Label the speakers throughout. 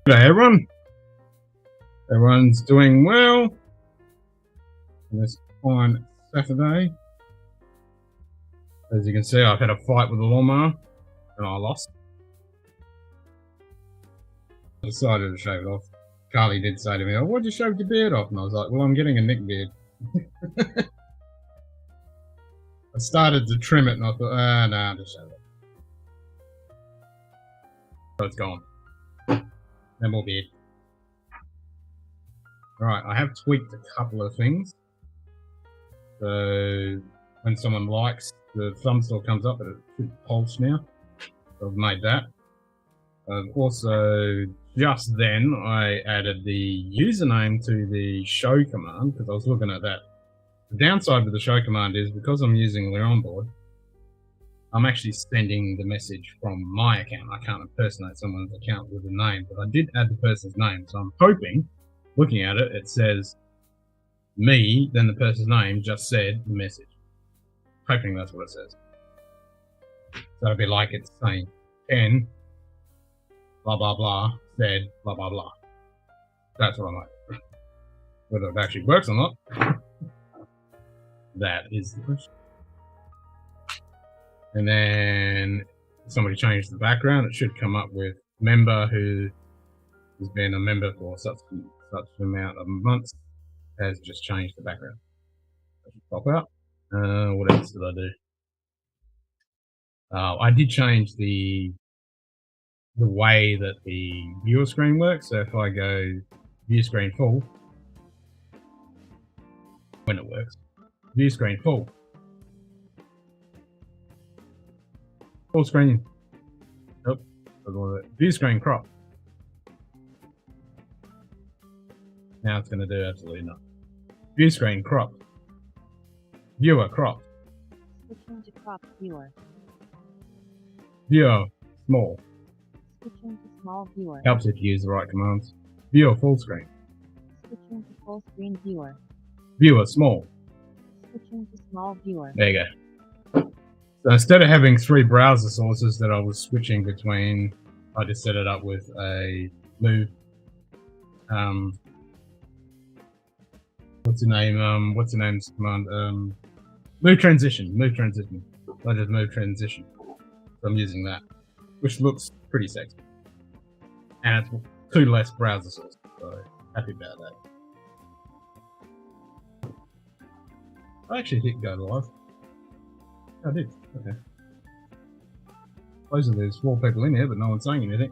Speaker 1: G'day everyone. Everyone's doing well on this fine Saturday. As you can see, I've had a fight with a lawnmower and I lost. I decided to shave it off. Carly did say to me, "Oh, why'd you shave your beard off?" And I was like, "Well, I'm getting a neck beard." I started to trim it and I thought, no, I'll just shave it off. So it's gone. No more beard. Right, I have tweaked a couple of things. So when someone likes, the thumb still comes up, but it should pulse now. So I've made that. Also, just then, I added the username to the show command because I was looking at that. The downside with the show command is because I'm using their onboard, I'm actually sending the message from my account. I can't impersonate someone's account with a name, but I did add the person's name. So I'm hoping, looking at it, it says me, then the person's name just said the message. Hoping that's what it says. So it'd be like it's saying Ken, blah, blah, blah, said, blah, blah, blah. That's what I'm like. Whether it actually works or not, that is the question. And then if somebody changed the background, it should come up with member who has been a member for such amount of months has just changed the background. That should pop out. What else did I do? I did change the way that the viewer screen works. So if I go view screen full, when it works, view screen full screen. Nope. View screen crop. Now it's going to do absolutely nothing. View screen crop. Viewer crop.
Speaker 2: Switching to crop viewer.
Speaker 1: Viewer small.
Speaker 2: Switching to small viewer.
Speaker 1: Helps if you use the right commands. Viewer full screen.
Speaker 2: Switching to full screen viewer.
Speaker 1: Viewer small.
Speaker 2: Switching to small viewer.
Speaker 1: There you go. So instead of having 3 browser sources that I was switching between, I just set it up with a move. What's the name? What's the name's command? Move transition. Move transition. I just move transition. So I'm using that, which looks pretty sexy. And it's 2 less browser sources. So happy about that. I actually hit go live. I did. Okay. Supposedly there's 4 people in here, but no one's saying anything.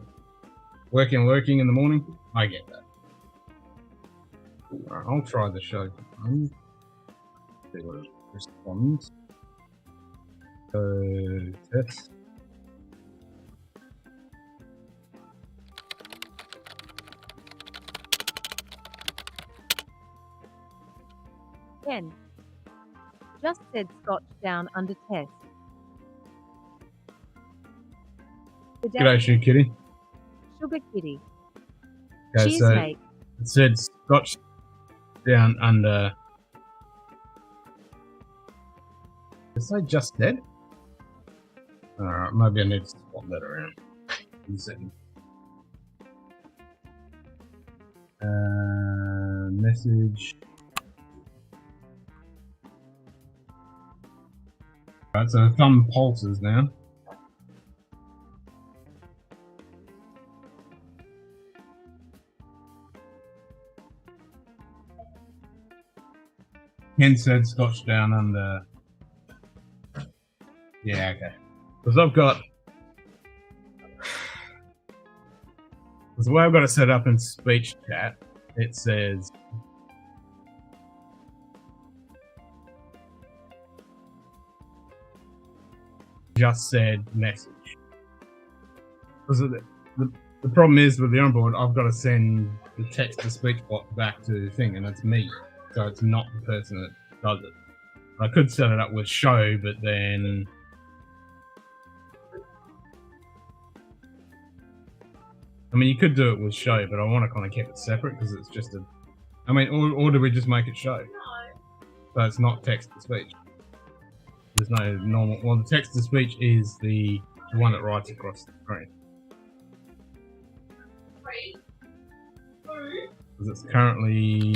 Speaker 1: Working in the morning. I get that. Alright, I'll try the show. See what it responds. Test.
Speaker 2: Ken. Just said Scotch down under test.
Speaker 1: G'day, Shoe Kitty.
Speaker 2: Sugar Kitty.
Speaker 1: Okay,
Speaker 2: Cheers,
Speaker 1: so
Speaker 2: mate.
Speaker 1: it said Scotch down under. Did it say just dead? Alright, maybe I need to swap that around. In a second. Message. Right, so the thumb pulses now. Ken said Scotch down under. Yeah, okay. Because I've got. Because the way I've got it set up in speech chat, it says. Just said message. Because the problem is with the onboard, I've got to send the text to speech bot back to the thing, and it's me, so it's not the person that does it. I could set it up with show, but then I mean you could do it with show, but I want to kind of keep it separate because it's just a. I mean, or do we just make it show? So it's not text to speech. There's no normal. Well, the text to speech is the one that writes across the screen. Because it's currently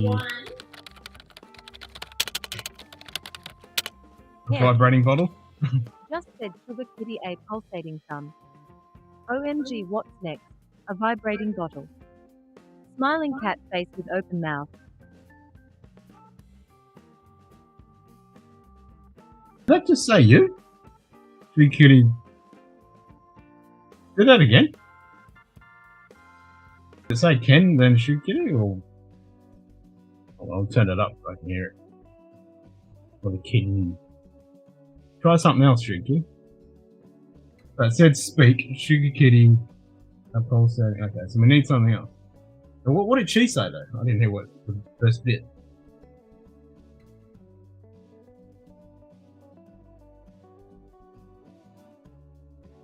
Speaker 1: a vibrating bottle.
Speaker 2: Just said Sugar Kitty a pulsating thumb. OMG, what's next? A vibrating bottle. Smiling cat face with open mouth.
Speaker 1: Did that just say you? Sugar Kitty. Do that again. Did it say Ken, then Sugar Kitty, or? Oh, I'll turn it up so I can hear it. Or the kitten. Try something else, Sugar Kitty. That said speak, Sugar Kitty, a pulsating. Okay, so we need something else. What did she say though? I didn't hear what the first bit.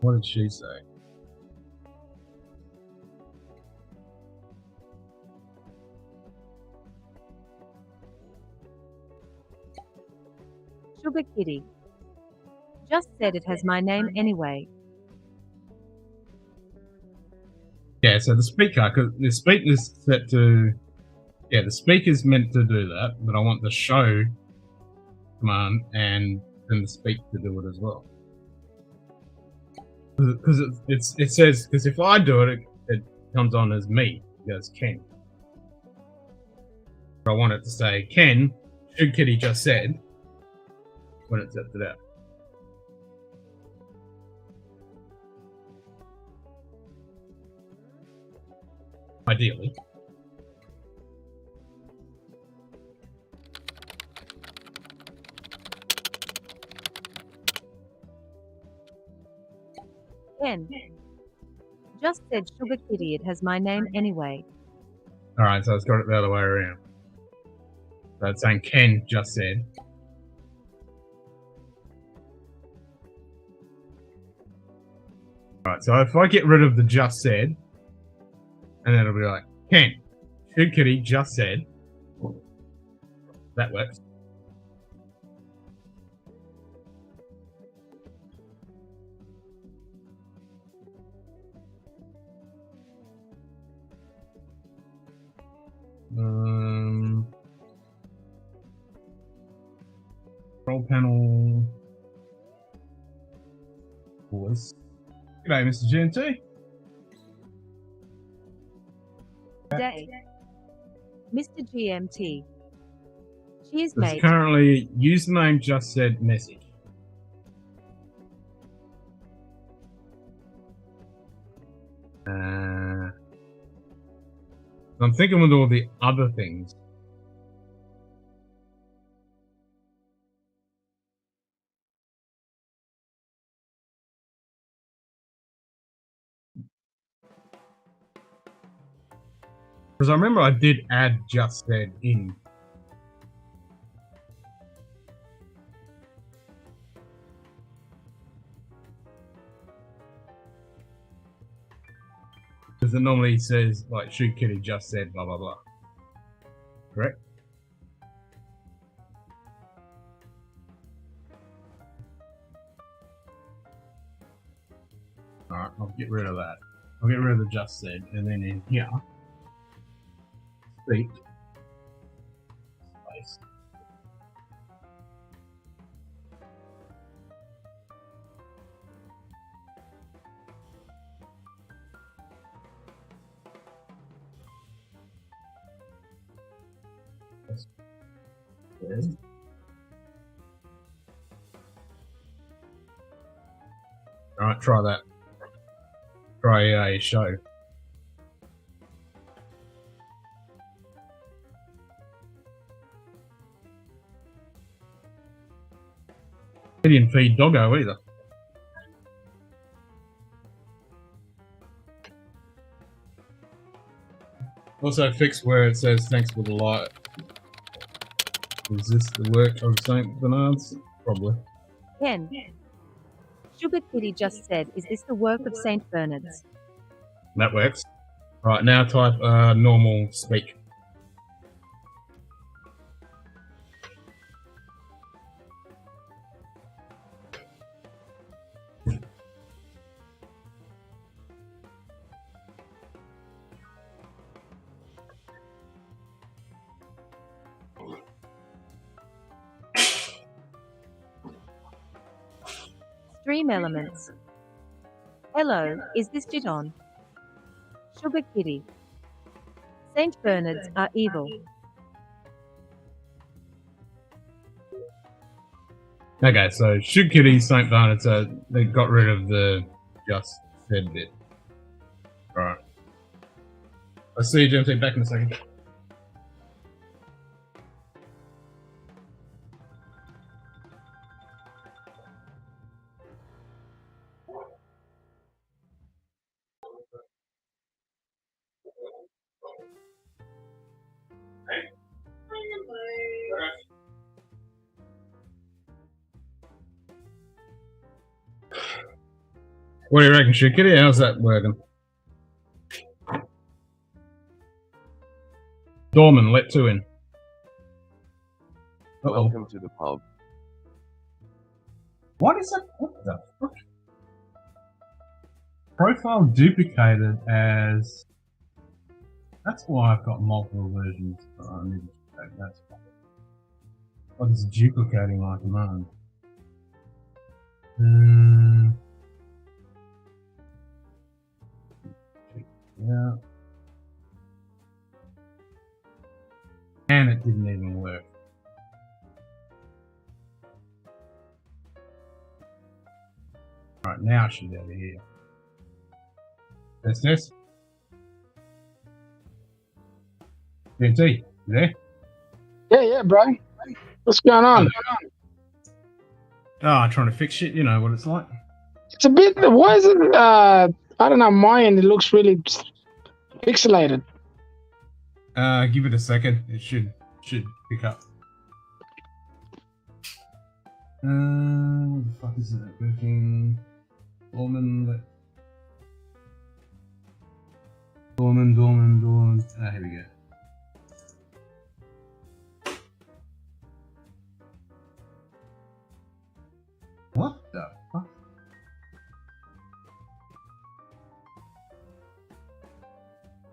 Speaker 1: What did she say?
Speaker 2: Sugar Kitty. Just said it has my name anyway.
Speaker 1: Yeah, so the speaker, because the speaker's set to, yeah, the speaker's meant to do that, but I want the show command and then the speak to do it as well. Because it says, because if I do it, it comes on as me, it goes Ken. I want it to say Ken, Sugar Kitty just said, when it sets it out. Ideally.
Speaker 2: Ken. Just said Sugar Kitty it has my name anyway.
Speaker 1: Alright, so it's got it the other way around. So it's saying Ken just said. Alright, so if I get rid of the just said, and then it'll be like, Ken, Sugar Kitty just said. That works. Control panel. Voice. G'day, Mr. GNT.
Speaker 2: Day. Mr. GMT. Cheers,
Speaker 1: There's
Speaker 2: mate.
Speaker 1: currently username just said message. I'm thinking with all the other things. Because I remember I did add just said in. Because it normally says, like, Sugar Kitty just said blah blah blah. Correct? Alright, I'll get rid of that. I'll get rid of the just said, and then in here, speak, space. Good. Alright, try that. Try a show. He didn't feed Doggo either. Also fix where it says thanks for the light. Is this the work of St. Bernard's? Probably.
Speaker 2: Ken. Sugar Kitty just said, is this the work of St. Bernard's?
Speaker 1: That works. Alright, now type normal speak.
Speaker 2: Stream elements. Hello, is this Giton? Sugar Kitty. Saint Bernards are evil.
Speaker 1: Okay, so Shoot Kitty, St. Bernard, so they got rid of the just said bit. Alright. I'll see you, Jim. Back in a second. What do you reckon, Shoot Kitty? How's that working? Dorman, let 2 in. Uh-oh.
Speaker 3: Welcome to the pub.
Speaker 1: What is that? What the fuck? Profile duplicated as... That's why I've got multiple versions. I need to check that. Like it's duplicating my command. Yeah. And it didn't even work. Alright, now she's over here. This. BNT, you there?
Speaker 4: Yeah, bro. What's going on?
Speaker 1: Oh, trying to fix shit, you know what it's like.
Speaker 4: It's a bit. Why is it? I don't know. My end, it looks really pixelated.
Speaker 1: Give it a second. It should pick up. What the fuck is it working? Dorman. Ah, here we go. What the fuck?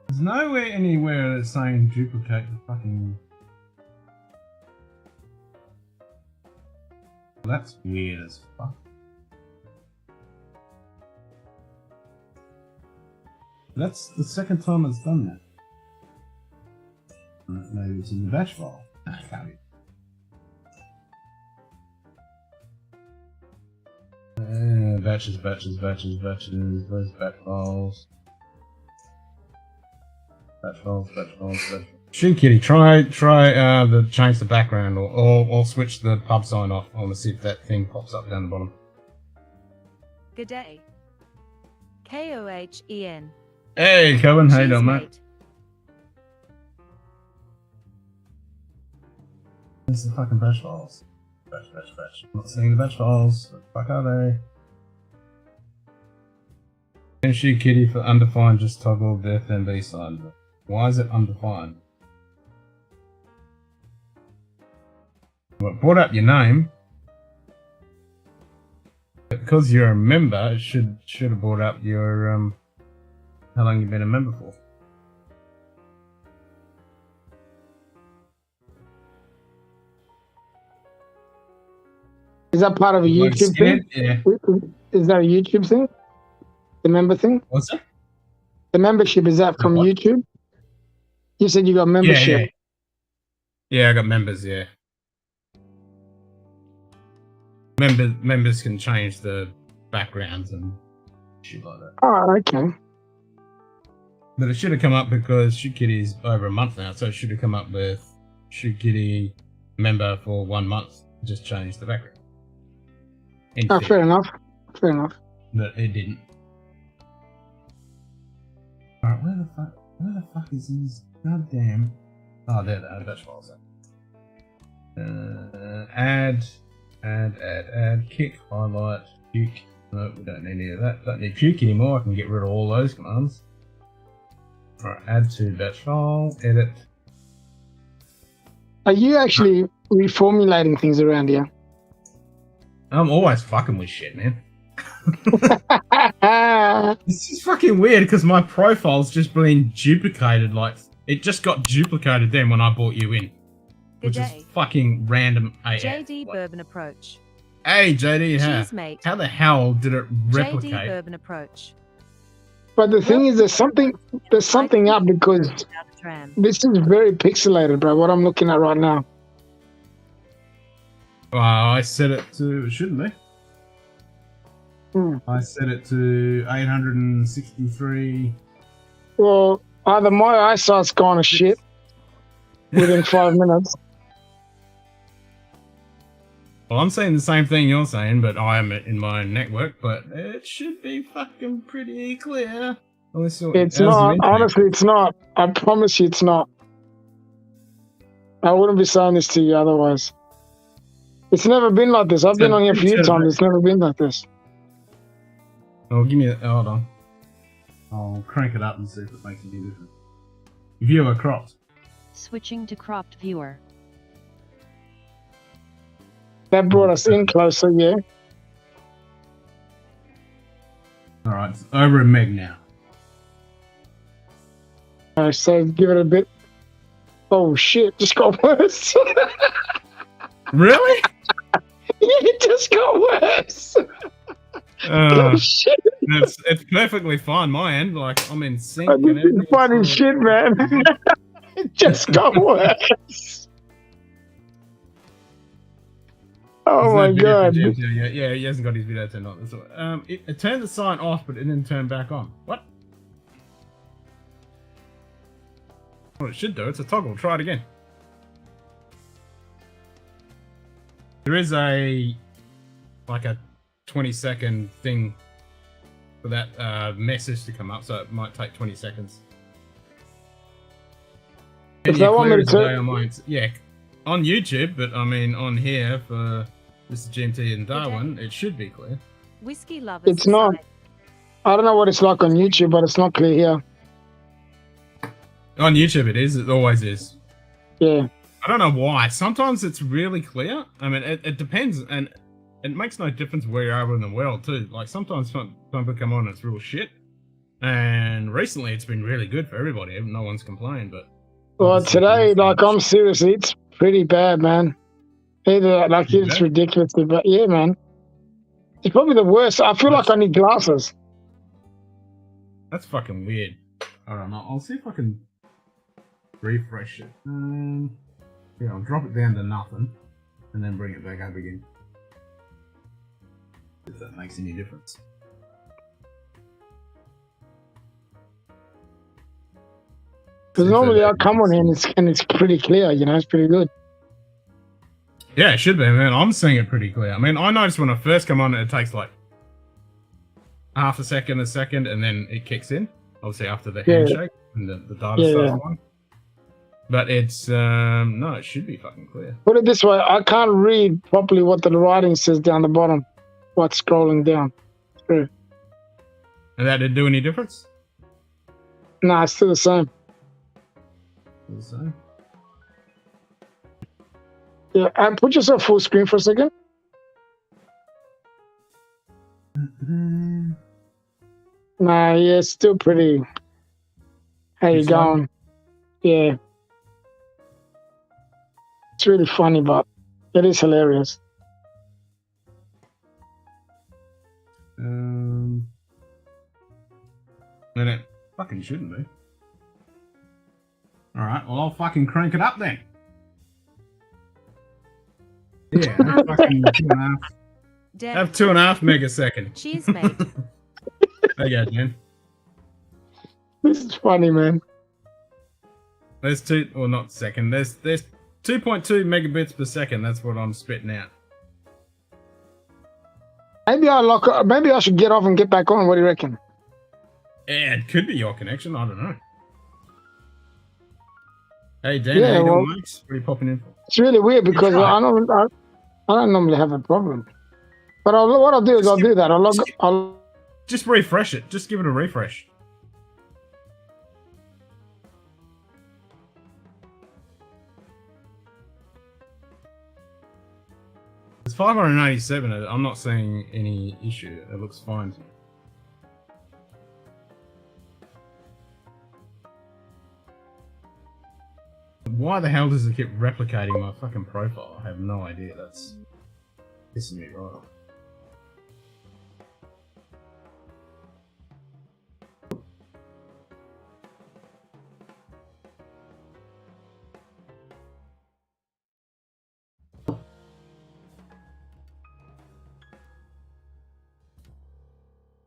Speaker 1: There's nowhere anywhere that's saying duplicate the fucking... Well, that's weird as fuck. That's the second time it's done that. Maybe it's in the batch file. Ah, can't be. Batches. Those batch files. Batch files. Shoot Kitty, try change the background or switch the pub sign off. I want to see if that thing pops up down the bottom.
Speaker 2: Good day. Kohen.
Speaker 1: Hey, Cohen, how you doing, mate? This is the fucking batch files. Batch. I'm not seeing the batch files. What the fuck are they? And Shoot Kitty for undefined, just toggle death and B-side. Why is it undefined? Well, it brought up your name. But because you're a member, it should have brought up your how long you've been a member for.
Speaker 4: Is that part of a YouTube thing?
Speaker 1: Yeah.
Speaker 4: Is that a YouTube thing? The member thing?
Speaker 1: What's that?
Speaker 4: The membership, is that from
Speaker 1: What?
Speaker 4: YouTube? You said you got membership.
Speaker 1: Yeah, I got members, yeah. Members can change the backgrounds and shit like that.
Speaker 4: Oh, okay.
Speaker 1: But it should have come up because Shoot Kitty's over a month now, so it should have come up with Shoot Kitty member for 1 month. Just change the background.
Speaker 4: Oh, fair enough.
Speaker 1: But it didn't. Alright, where the fuck is these goddamn... Oh, there they are, batch files. Add, kick, highlight, puke. No, we don't need any of that. Don't need puke anymore. I can get rid of all those commands. Alright, add to batch file, edit.
Speaker 4: Are you actually reformulating things around here?
Speaker 1: I'm always fucking with shit, man. This is fucking weird because my profile's just been duplicated. Like, it just got duplicated then when I brought you in.
Speaker 2: Good
Speaker 1: Which
Speaker 2: day.
Speaker 1: is fucking random AF.
Speaker 2: JD
Speaker 1: like,
Speaker 2: Bourbon approach.
Speaker 1: Hey, JD,
Speaker 2: Cheers, mate.
Speaker 1: how the hell did it
Speaker 2: JD
Speaker 1: replicate?
Speaker 2: Bourbon approach.
Speaker 4: But the thing is, there's something up because
Speaker 2: Dram.
Speaker 4: this is very pixelated, bro. What I'm looking at right now.
Speaker 1: Well, I set it to, it shouldn't be. I set it to 863.
Speaker 4: Well, either my eyesight's gone to shit within 5 minutes.
Speaker 1: Well, I'm saying the same thing you're saying, but I am in my own network, but it should be fucking pretty clear.
Speaker 4: It's not. Honestly, it's not. I promise you it's not. I wouldn't be saying this to you otherwise. It's never been like this. I've been on here a few times. It's never been like this.
Speaker 1: Oh, give me hold on. I'll crank it up and see if it makes any difference. Viewer cropped.
Speaker 3: Switching to cropped viewer.
Speaker 4: That brought us in closer, yeah.
Speaker 1: Alright, it's over a meg now.
Speaker 4: Alright, so give it a bit. Oh shit, just got worse.
Speaker 1: Really?
Speaker 4: It just got worse. Oh shit.
Speaker 1: It's perfectly fine, my end. Like, I'm in sync and everything.
Speaker 4: Funny shit, man. It just got worse. Oh my god.
Speaker 1: Yeah, he hasn't got his video turned on. It turned the sign off, but it didn't turn back on. What? Well, it should do. It's a toggle. Try it again. There is like a 20-second thing for that message to come up, so it might take 20 seconds.
Speaker 4: If they want me to
Speaker 1: yeah, on YouTube, but I mean on here for Mr. GMT and Darwin, it should be clear.
Speaker 2: Whiskey lovers.
Speaker 4: It's not. I don't know what it's like on YouTube, but it's not clear here.
Speaker 1: On YouTube, it is. It always is.
Speaker 4: Yeah.
Speaker 1: I don't know why. Sometimes it's really clear. I mean, it depends, and it makes no difference where you are in the world too. Like sometimes some people come on and it's real shit, and recently it's been really good for everybody. No one's complained, but
Speaker 4: well, today, like I'm serious, it's pretty bad, man. It's ridiculous, but yeah, man. It's probably the worst. I feel like I need glasses.
Speaker 1: That's fucking weird. I don't know. I'll see if I can refresh it. Yeah, I'll drop it down to nothing, and then bring it back up again. If that makes any difference.
Speaker 4: Because normally I come on here and it's pretty clear, you know, it's pretty good.
Speaker 1: Yeah, it should be, man. I'm seeing it pretty clear. I mean, I noticed when I first come on, it takes like half a second, and then it kicks in. Obviously, after the handshake and the data starts going. But it's, no, it should be fucking clear.
Speaker 4: Put it this way, I can't read properly what the writing says down the bottom. What's scrolling down. True.
Speaker 1: And that didn't do any difference?
Speaker 4: Nah, it's still the same.
Speaker 1: The same.
Speaker 4: Yeah, and put yourself full screen for a second. Nah, yeah, it's still pretty. How you going? Yeah. It's really funny, but it is hilarious.
Speaker 1: And it fucking shouldn't be. Alright, well I'll fucking crank it up then. Yeah, fucking 2.5. Have 2.5 megaseconds.
Speaker 2: Cheers, mate.
Speaker 1: There you go, Jen.
Speaker 4: This is funny, man.
Speaker 1: There's not second. There's 2.2 megabits per second. That's what I'm spitting out.
Speaker 4: Maybe I should get off and get back on. What do you reckon?
Speaker 1: Yeah, it could be your connection. I don't know. Hey Dan, how you doing, mate? What are you popping in for?
Speaker 4: It's really weird because I don't normally have a problem. But what I'll do is I'll do that. I'll
Speaker 1: just refresh it. Just give it a refresh. It's 587. I'm not seeing any issue. It looks fine. Why the hell does it keep replicating my fucking profile? I have no idea. pissing me off.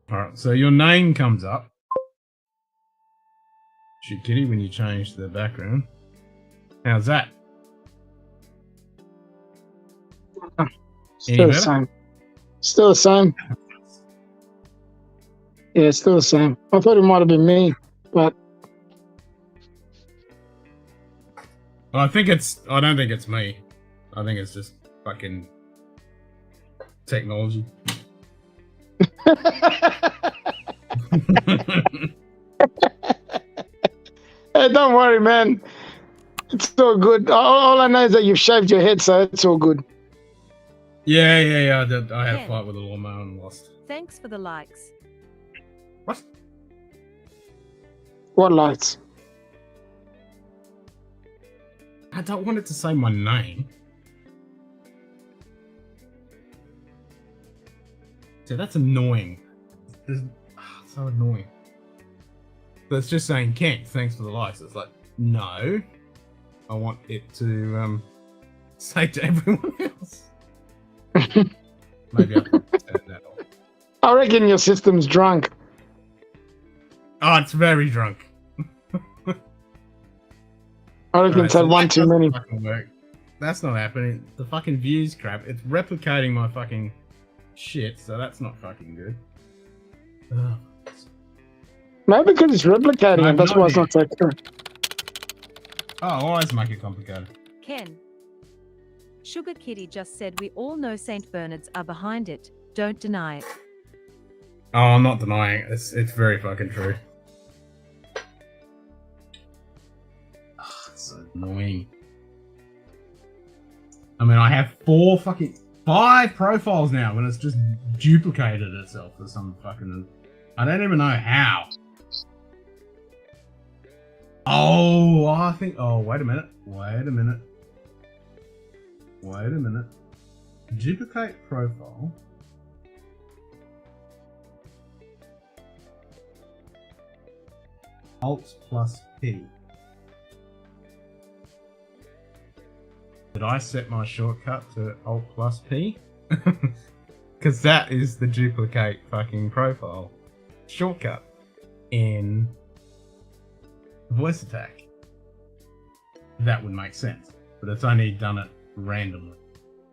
Speaker 1: Alright, so your name comes up. Shoot Kitty when you change the background. How's that?
Speaker 4: Still the same. Still the same. Yeah, it's still the same. I thought it might have been me, but
Speaker 1: I don't think it's me. I think it's just fucking technology.
Speaker 4: Hey, don't worry, man. It's all good. All I know is that you've shaved your head, so it's all good.
Speaker 1: Yeah. I had a fight with a lawnmower and lost.
Speaker 2: Thanks for the likes.
Speaker 1: What?
Speaker 4: What lights?
Speaker 1: I don't want it to say my name. See, that's annoying. So annoying. So it's just saying, Kent, thanks for the likes. It's like, no. I want it to say to everyone else. Maybe I can turn that off.
Speaker 4: I reckon your system's drunk.
Speaker 1: Oh, it's very drunk.
Speaker 4: I reckon it's had one too many.
Speaker 1: Work. That's not happening. The fucking views crap. It's replicating my fucking shit, so that's not fucking good. Ugh.
Speaker 4: Maybe because it's replicating it, that's why it's not so good.
Speaker 1: Oh, always make it complicated.
Speaker 2: Ken. Sugar Kitty just said we all know St. Bernards are behind it. Don't deny it.
Speaker 1: Oh, I'm not denying it. It's very fucking true. Oh, it's so annoying. I mean, I have 5 profiles now, and it's just duplicated itself for some fucking... I don't even know how. Oh, I think... Oh, wait a minute. Duplicate profile. Alt plus P. Did I set my shortcut to Alt plus P? Because that is the duplicate fucking profile shortcut in voice attack. That would make sense, but it's only done it randomly.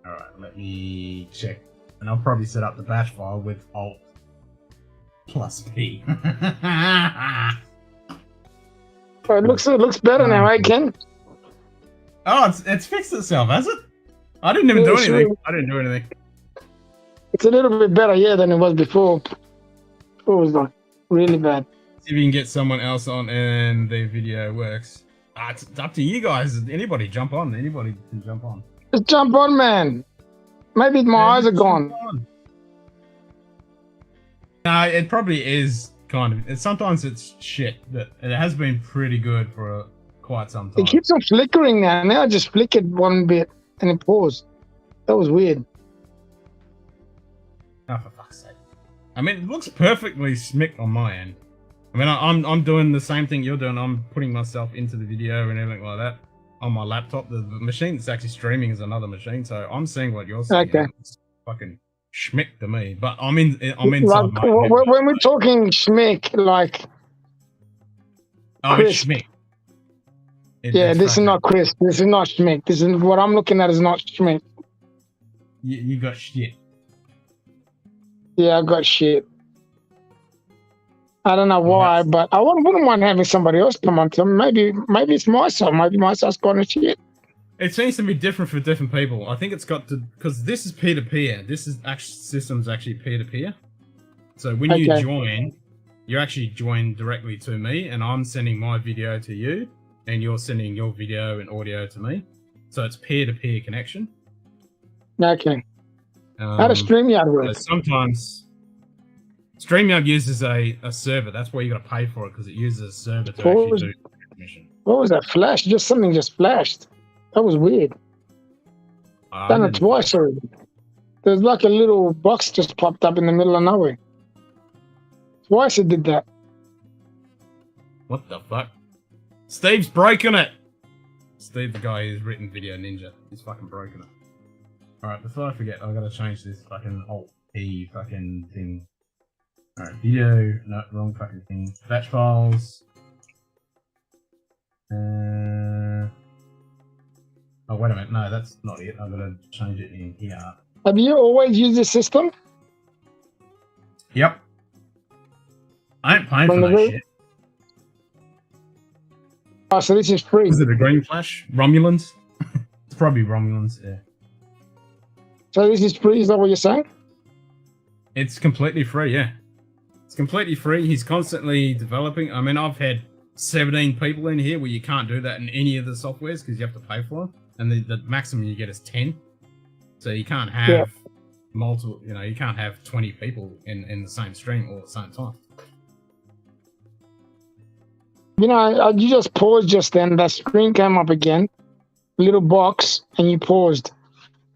Speaker 1: Alright, let me check. And I'll probably set up the bash file with Alt plus P.
Speaker 4: Oh, it looks better now, eh, Ken?
Speaker 1: Oh, it's fixed itself, has it? I didn't even do anything.
Speaker 4: Sure.
Speaker 1: I didn't do anything.
Speaker 4: It's a little bit better, yeah, than it was before. Before it was like really bad.
Speaker 1: See if you can get someone else on and the video works. It's up to you guys. Anybody jump on. Anybody can jump on.
Speaker 4: Just jump on, man. Maybe my eyes are gone.
Speaker 1: No, it probably is kind of. Sometimes it's shit, but it has been pretty good for quite some time.
Speaker 4: It keeps on flickering now. Now I just flickered one bit and it paused. That was weird.
Speaker 1: Oh, for fuck's sake. I mean, it looks perfectly smick on my end. I mean, I'm doing the same thing you're doing. I'm putting myself into the video and everything like that on my laptop. The machine that's actually streaming is another machine, so I'm seeing what you're seeing.
Speaker 4: Okay.
Speaker 1: It's fucking schmick to me, but I'm inside
Speaker 4: like,
Speaker 1: my head.
Speaker 4: when we're talking schmick, like...
Speaker 1: Oh,
Speaker 4: crisp.
Speaker 1: it's schmick.
Speaker 4: Yeah, this is not crisp. This is not schmick. This is what I'm looking at is not schmick.
Speaker 1: You got shit.
Speaker 4: Yeah, I got shit. I don't know why, but I wouldn't mind having somebody else come on to them. Maybe it's my son. Maybe my son's got shit.
Speaker 1: It seems to be different for different people. I think it's got to, because this is peer-to-peer. This is system's actually peer-to-peer. So when you join, you actually join directly to me, and I'm sending my video to you, and you're sending your video and audio to me. So it's peer-to-peer connection.
Speaker 4: Okay. How does StreamYard work?
Speaker 1: So sometimes StreamYard uses a server. That's why you got to pay for it, because it uses a server to actually do transmission.
Speaker 4: What was that flash? Something just flashed. That was weird. Done it twice already. There's like a little box just popped up in the middle of nowhere. Twice it did that.
Speaker 1: What the fuck? Steve's broken it! Steve, the guy who's written Video Ninja, he's fucking broken it. Alright, before I forget, I've got to change this fucking Alt-P fucking thing. Alright, video, no, wrong fucking thing. Batch files. Oh, wait a minute, no, that's not it. I've got to change it in here.
Speaker 4: Have you always used this system?
Speaker 1: Yep. I ain't paying for that shit.
Speaker 4: Oh, so this is free.
Speaker 1: Is it a green flash? Romulans? It's probably Romulans, yeah.
Speaker 4: So this is free, is that what you're saying?
Speaker 1: It's completely free, yeah. It's completely free. He's constantly developing. I mean, I've had 17 people in here where you can't do that in any of the softwares because you have to pay for them. And the maximum you get is 10. So you can't have multiple, you know, you can't have 20 people in the same stream all at the same time.
Speaker 4: You know, you just paused just then. That screen came up again, little box, and you paused.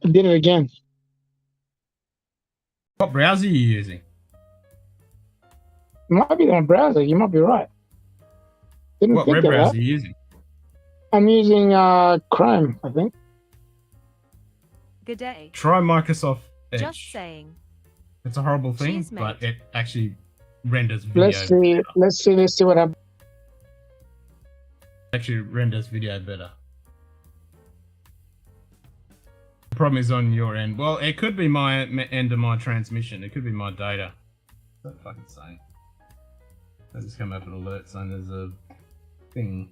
Speaker 4: You did it again.
Speaker 1: What browser are you using?
Speaker 4: It might be on a browser. You might be right.
Speaker 1: What web browser are you using?
Speaker 4: I'm using Chrome, I think.
Speaker 2: Good day.
Speaker 1: Try Microsoft Edge.
Speaker 2: Just saying.
Speaker 1: It's a horrible thing,
Speaker 2: Cheers, mate.
Speaker 1: but it actually renders video.
Speaker 4: Let's see what happens.
Speaker 1: Actually renders video better. The problem is on your end. Well, it could be my end of my transmission. It could be my data. What's that fucking saying? I just come up with alerts saying there's a thing.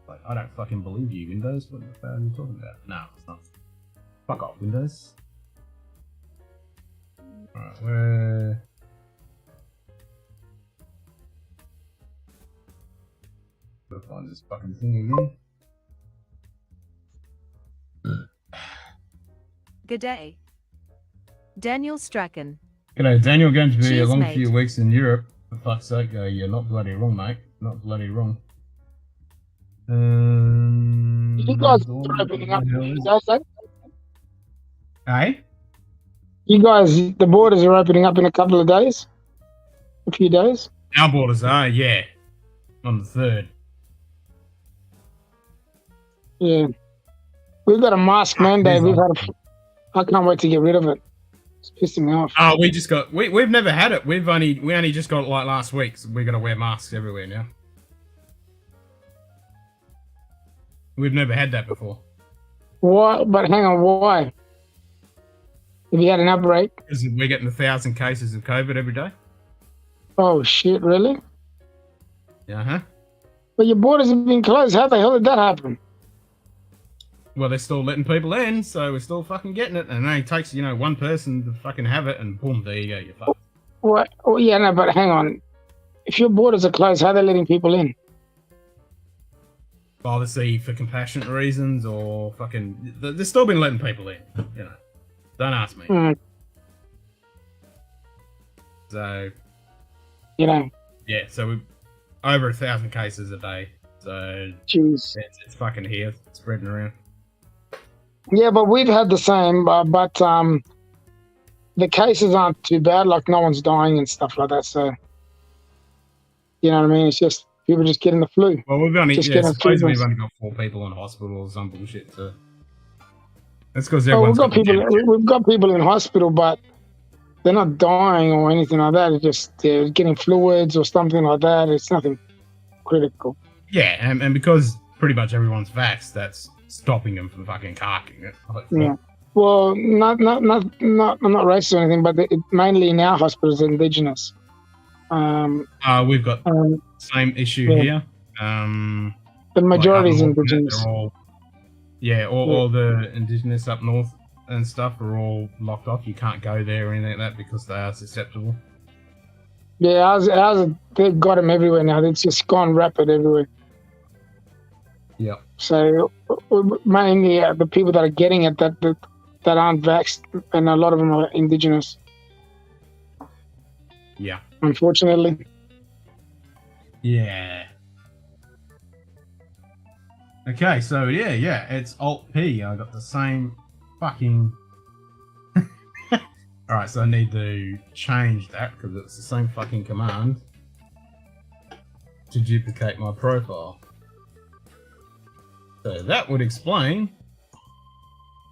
Speaker 1: Like, I don't fucking believe you, Windows. What the fuck are you talking about? No, it's not. Fuck off, Windows. Alright, where... Gotta find this fucking thing again.
Speaker 2: Good day. Daniel Strachan.
Speaker 1: G'day, Daniel. Going to be
Speaker 2: Cheers,
Speaker 1: a long
Speaker 2: mate.
Speaker 1: few weeks in Europe. For fuck's sake, you're not bloody wrong, mate. Not bloody wrong.
Speaker 4: You guys are opening up.
Speaker 1: Hey?
Speaker 4: You guys, the borders are opening up in a couple of days. A few days.
Speaker 1: Our borders are, yeah. On the 3rd.
Speaker 4: Yeah. We've got a mask mandate. I can't wait to get rid of it. It's pissing me off.
Speaker 1: Oh, we've never had it. We only just got it like last week, so we're gonna wear masks everywhere now. We've never had that before.
Speaker 4: Why? But hang on, why? Have you had an outbreak?
Speaker 1: Because we're getting 1,000 cases of COVID every day.
Speaker 4: Oh shit, really?
Speaker 1: Uh-huh.
Speaker 4: But your borders have been closed. How the hell did that happen?
Speaker 1: Well, they're still letting people in, so we're still fucking getting it. And it only takes, one person to fucking have it, and boom, there you go, you're fucked.
Speaker 4: What? Oh, yeah, no, but hang on. If your borders are closed, how are they letting people in?
Speaker 1: Obviously for compassionate reasons, or fucking... They've still been letting people in, Don't ask me. So... Yeah, so we've over 1,000 cases a day. So...
Speaker 4: Jeez.
Speaker 1: It's fucking here, spreading around.
Speaker 4: Yeah, but we've had the same, but the cases aren't too bad. Like, no one's dying and stuff like that, so... You know what I mean? It's just... People just getting the flu.
Speaker 1: Well, we've only... supposedly we've only got 4 people in hospital or some bullshit, so... That's because everyone's
Speaker 4: we've got people in hospital, but they're not dying or anything like that. It's just they're getting fluids or something like that. It's nothing critical.
Speaker 1: Yeah, and because pretty much everyone's vaxxed, that's stopping them from fucking carking it.
Speaker 4: Yeah. Well, I'm not racist or anything, but mainly in our hospitals, Indigenous.
Speaker 1: We've got the same issue here.
Speaker 4: The majority is Indigenous.
Speaker 1: All the Indigenous up north and stuff are all locked off. You can't go there or anything like that because they are susceptible.
Speaker 4: Yeah, ours they've got them everywhere now. It's just gone rapid everywhere.
Speaker 1: Yeah.
Speaker 4: So mainly the people that are getting it that aren't vaxxed, and a lot of them are Indigenous.
Speaker 1: Yeah.
Speaker 4: Unfortunately.
Speaker 1: Yeah. Okay, so yeah, it's Alt-P. I got the same fucking... Alright, so I need to change that because it's the same fucking command to duplicate my profile. So that would explain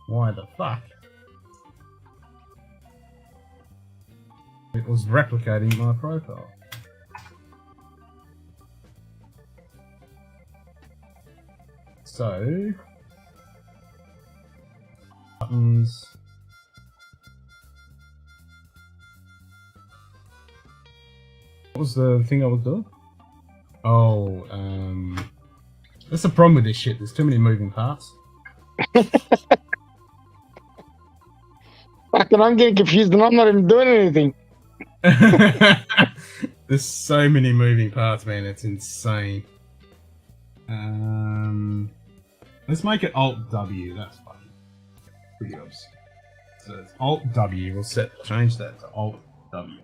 Speaker 1: why the fuck it was replicating my profile. So buttons. What was the thing I was doing? Oh, that's the problem with this shit. There's too many moving parts.
Speaker 4: Fucking, I'm getting confused and I'm not even doing anything.
Speaker 1: There's so many moving parts, man. It's insane. Let's make it Alt W. That's fucking pretty obvious. So it's Alt W. We'll change that to Alt W.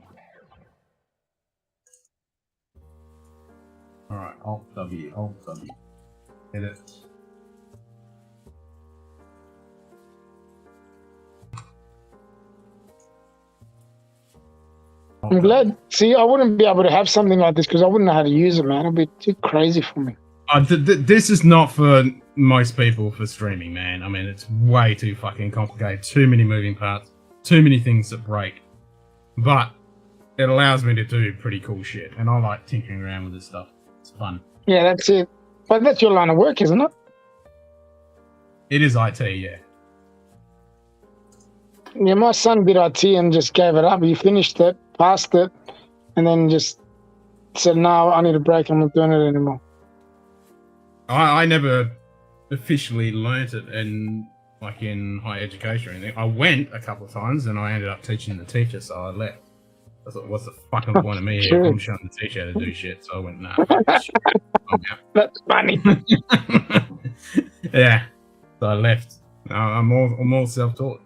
Speaker 1: Alright, Alt W, Alt W. Edit.
Speaker 4: I'm glad. See, I wouldn't be able to have something like this because I wouldn't know how to use it, man. It'd be too crazy for me.
Speaker 1: This is not for most people for streaming, man. I mean, it's way too fucking complicated. Too many moving parts. Too many things that break. But it allows me to do pretty cool shit. And I like tinkering around with this stuff. It's fun.
Speaker 4: Yeah, that's it. But that's your line of work, isn't it?
Speaker 1: It is IT, yeah.
Speaker 4: Yeah, my son did IT and just gave it up. He finished it, passed it, and then just said, no, I need a break. I'm not doing it anymore.
Speaker 1: I never officially learnt it in higher education or anything. I went a couple of times and I ended up teaching the teacher, so I left. I thought, what's the fucking point of me here? I'm showing the teacher how to do shit, so I went, nah.
Speaker 4: That's funny.
Speaker 1: Yeah, so I left. I'm all self-taught.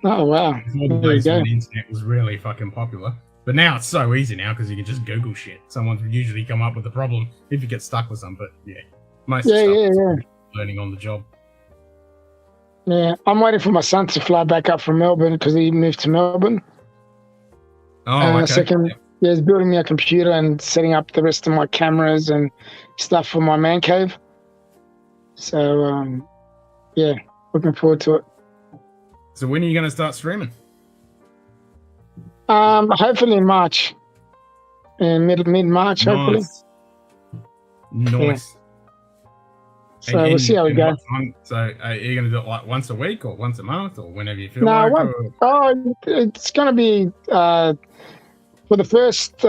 Speaker 4: Oh, wow.
Speaker 1: Before the days when the internet was really fucking popular. But now it's so easy now because you can just Google shit. Someone's usually come up with a problem if you get stuck with something. But yeah, most stuff is learning on the job.
Speaker 4: Yeah, I'm waiting for my son to fly back up from Melbourne because he moved to Melbourne.
Speaker 1: Oh, okay.
Speaker 4: Yeah, he's building me a computer and setting up the rest of my cameras and stuff for my man cave. So, yeah, looking forward to it.
Speaker 1: So when are you going to start streaming?
Speaker 4: Hopefully in March. In mid-March, hopefully.
Speaker 1: Nice.
Speaker 4: So we'll see how we go.
Speaker 1: So are you going to do it like once a week or once a month or whenever you feel
Speaker 4: like?
Speaker 1: No,
Speaker 4: it's going to be for the first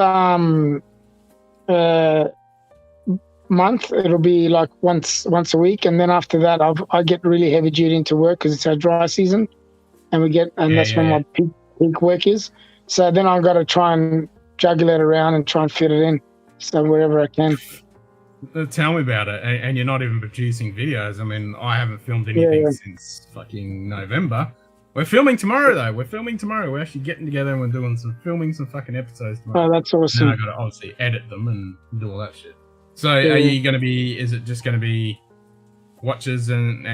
Speaker 4: month. It'll be like once a week, and then after that, I get really heavy duty into work because it's our dry season, and that's when my peak work is. So then I've got to try and juggle it around and try and fit it in, so wherever I can.
Speaker 1: Tell me about it. And you're not even producing videos. I mean, I haven't filmed anything since fucking November. We're filming tomorrow, though. We're actually getting together and we're doing filming some fucking episodes tomorrow.
Speaker 4: Oh, that's awesome.
Speaker 1: And I got to obviously edit them and do all that shit. So are you going to be, is it just going to be watches and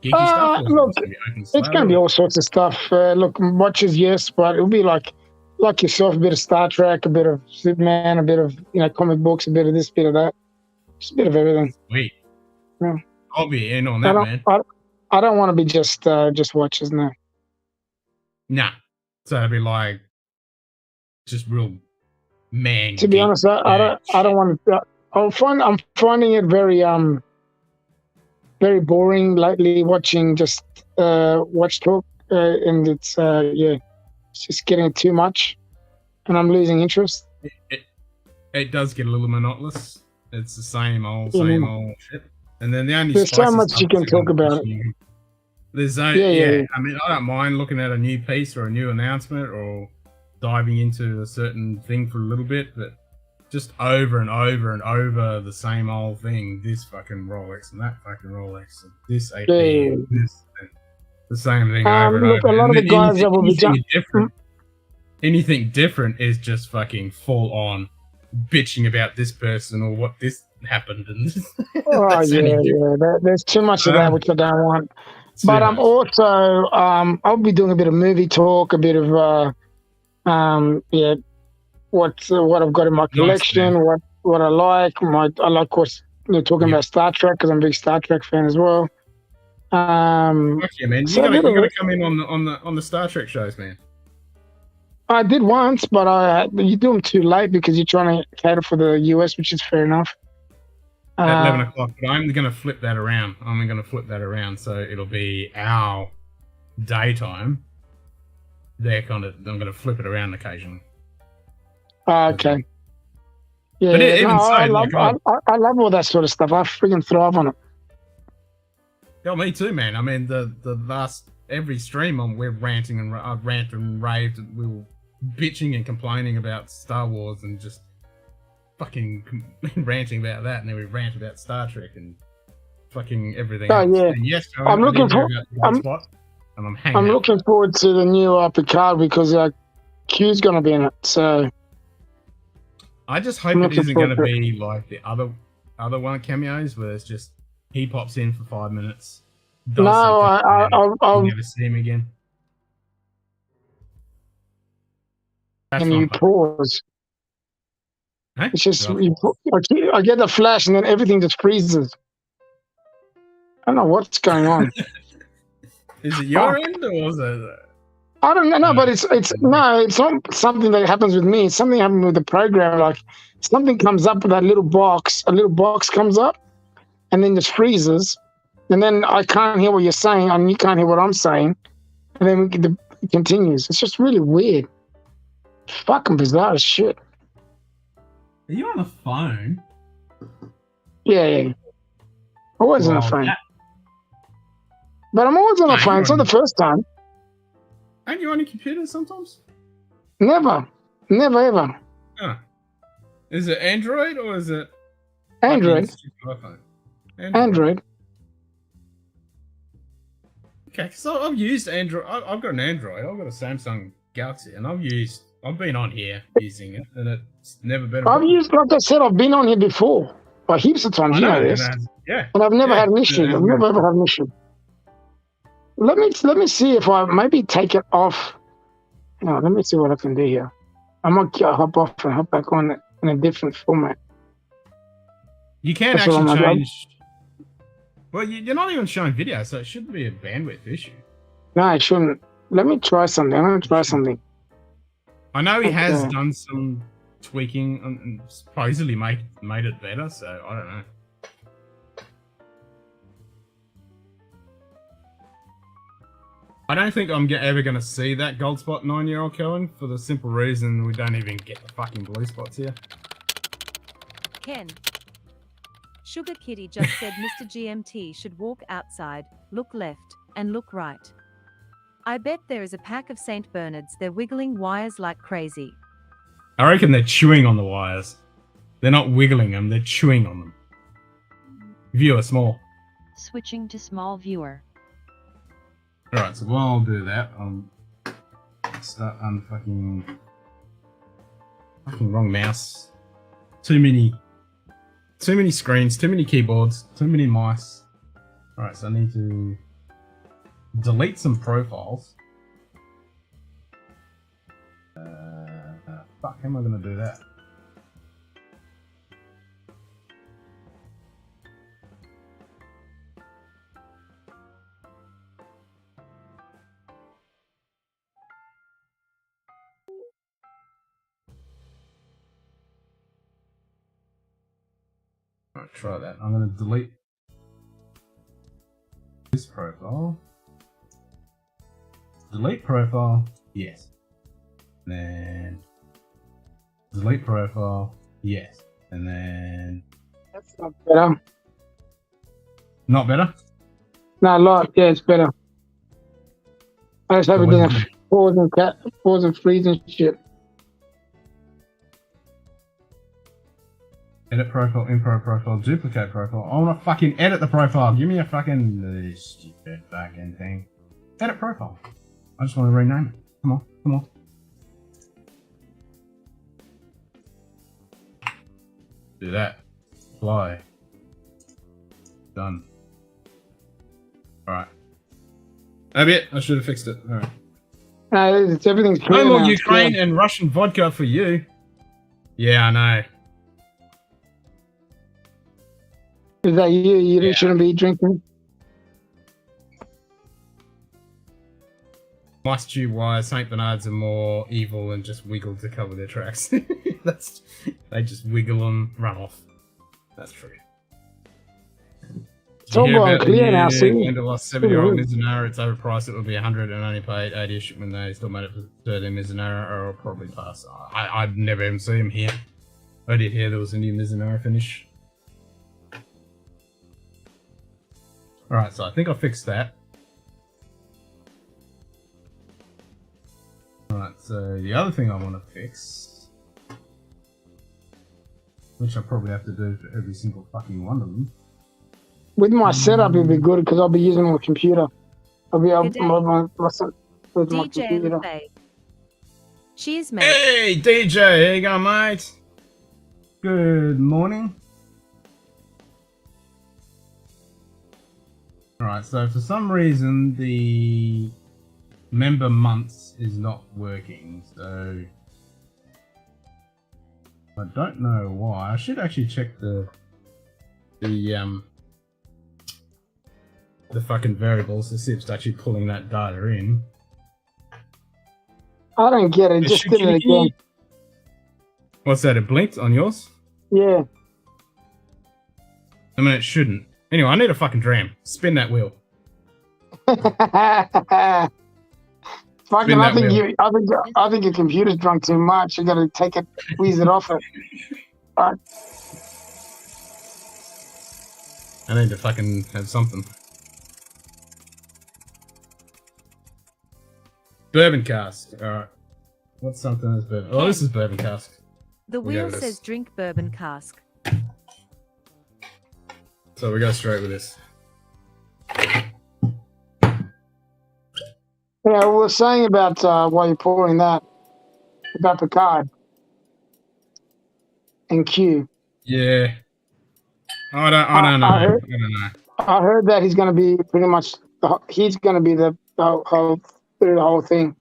Speaker 1: geeky stuff?
Speaker 4: Look, it's going to be all sorts of stuff. Look, watches, yes, but it'll be like yourself, a bit of Star Trek, a bit of Superman, a bit of comic books, a bit of this, a bit of that, just a bit of everything.
Speaker 1: Sweet.
Speaker 4: Yeah.
Speaker 1: I'll be in on that, man.
Speaker 4: I don't want to be just watches now.
Speaker 1: Nah. So it'll be like just real man.
Speaker 4: To be honest, I don't want to. I'm finding it very very boring lately watching just watch talk, and it's it's just getting too much, and I'm losing interest.
Speaker 1: It does get a little monotonous. It's the same old shit. And then
Speaker 4: there's so much you can talk about it.
Speaker 1: There's I mean, I don't mind looking at a new piece or a new announcement or diving into a certain thing for a little bit, but just over and over and over the same old thing. This fucking Rolex and that fucking Rolex and this AP and this and the same thing over and over.
Speaker 4: A lot of the guys that will be
Speaker 1: different. Anything different is just fucking full on bitching about this person or what this happened and
Speaker 4: there's too much of that which I don't want. But I'm also I'll be doing a bit of movie talk, a bit of yeah, what I've got in my collection, what I like. I like, of course, talking about Star Trek because I'm a big Star Trek fan as well.
Speaker 1: Fuck yeah, man! You gotta come in on the Star Trek shows, man.
Speaker 4: I did once, but you do them too late because you're trying to cater for the US, which is fair enough.
Speaker 1: At 11 o'clock, but I'm going to flip that around. I'm going to flip that around so it'll be our daytime. I'm going to flip it around occasionally.
Speaker 4: Okay. Yeah,
Speaker 1: but I
Speaker 4: love all that sort of stuff. I freaking thrive on it.
Speaker 1: Yeah, me too, man. I mean, the last every stream we're ranting and I've ranted and raved. And we were bitching and complaining about Star Wars and just fucking ranting about that, and then we rant about Star Trek and fucking everything else.
Speaker 4: Yeah.
Speaker 1: And yes,
Speaker 4: I'm looking forward to the new Picard because Q's going to be in it. So
Speaker 1: I just hope it isn't going to be like the other one cameos where it's just he pops in for 5 minutes.
Speaker 4: No, I'll
Speaker 1: never see him again.
Speaker 4: And you pause.
Speaker 1: Hey?
Speaker 4: It's just I get the flash and then everything just freezes. I don't know what's going on.
Speaker 1: Is it your end or is it?
Speaker 4: I don't know, but it's not something that happens with me. It's something happened with the program. Like something comes up with that little box. A little box comes up, and then just freezes, and then I can't hear what you're saying, and you can't hear what I'm saying, and then it continues. It's just really weird. Fucking bizarre as shit.
Speaker 1: Are you on the phone?
Speaker 4: Yeah. Always on the phone. But I'm always on the phone. It's not the first time.
Speaker 1: Aren't you on your computer sometimes?
Speaker 4: Never ever.
Speaker 1: Huh. Is it Android or is it
Speaker 4: Android? Android.
Speaker 1: Okay, so I've used Android. I've got an Android. I've got a Samsung Galaxy, and I've been on here using it, and it's never been.
Speaker 4: Like I said, I've been on here before, like heaps of times. You know this.
Speaker 1: Yeah.
Speaker 4: And I've never had an issue. I've never ever had an issue. Let me see if I maybe take it off. No, let me see what I can do here. I might hop off and hop back on it in a different format.
Speaker 1: You can actually change. Well, you're not even showing video, so it shouldn't be a bandwidth issue.
Speaker 4: No, it shouldn't. Let me try something. I'm going to try something.
Speaker 1: I know he has done some tweaking and supposedly made it better, so I don't know. I don't think I'm ever going to see that gold spot 9-year-old Kellen for the simple reason we don't even get the fucking blue spots here.
Speaker 2: Ken. Sugar Kitty just said Mr. GMT should walk outside, look left, and look right. I bet there is a pack of St. Bernards. They're wiggling wires like crazy.
Speaker 1: I reckon they're chewing on the wires. They're not wiggling them, they're chewing on them. Viewer small.
Speaker 3: Switching to small viewer.
Speaker 1: Alright, so while I'll do that, I'll start fucking wrong mouse. Too many screens, too many keyboards, too many mice. Alright, so I need to delete some profiles. Fuck, how am I going to do that? Alright, try that. I'm going to delete this profile. Delete profile, yes. Then delete profile, yes. And then
Speaker 4: that's not better.
Speaker 1: Not better?
Speaker 4: No, a lot. Yeah, it's better. I just have it doing pause and freeze and shit.
Speaker 1: Edit profile, info profile, duplicate profile. I want to fucking edit the profile. Give me a fucking stupid fucking thing. Edit profile. I just want to rename it. Come on. Do that. Apply. Done. Alright. A bit. I should have fixed it. All right.
Speaker 4: No, it's everything's clear
Speaker 1: No more
Speaker 4: now, it's
Speaker 1: Ukraine
Speaker 4: clear.
Speaker 1: and Russian vodka for you. Yeah, I know.
Speaker 4: Is that you? You
Speaker 1: Yeah.
Speaker 4: shouldn't be drinking.
Speaker 1: Must you why Saint Bernards are more evil and just wiggle to cover their tracks. They just wiggle and run off. That's true.
Speaker 4: It's all going clear now, see?
Speaker 1: When the last 70-year-old Mizunara, it's overpriced. It would be 100 and only paid 80ish when they still made it for 13 Mizunara, or I'll probably pass. I'd never even see him here. I did hear there was a new Mizunara finish. Alright, so I think I fixed that. Alright, so the other thing I want to fix, which I probably have to do for every single fucking one of them.
Speaker 4: With my setup, it'd be good because I'll be using my computer. I'll be able
Speaker 2: Good day.
Speaker 4: with my
Speaker 2: DJ
Speaker 4: computer.
Speaker 2: LaFay. Cheers, mate.
Speaker 1: Hey, DJ, how you going, mate? Good morning. Alright, so for some reason the member months is not working, so I don't know why. I should actually check the fucking variables to see if it's actually pulling that data in.
Speaker 4: I don't get it. Just did it again.
Speaker 1: What's that? It blinked on yours?
Speaker 4: Yeah.
Speaker 1: I mean, it shouldn't. Anyway, I need a fucking dram. Spin that wheel.
Speaker 4: Fucking, I think your computer's drunk too much. You gotta take it, squeeze it off it. Right.
Speaker 1: I need to fucking have something. Bourbon cask. Alright. What's something that's bourbon? Oh, this is bourbon cask.
Speaker 2: The
Speaker 1: We go
Speaker 2: wheel
Speaker 1: with
Speaker 2: says
Speaker 1: this.
Speaker 2: drink bourbon cask.
Speaker 1: So we go straight with this.
Speaker 4: Yeah, we were saying about while you're pouring that, about the card and Q.
Speaker 1: Yeah. I don't know. I don't know.
Speaker 4: I heard that he's going to be pretty much, he's going to be the whole through the whole thing.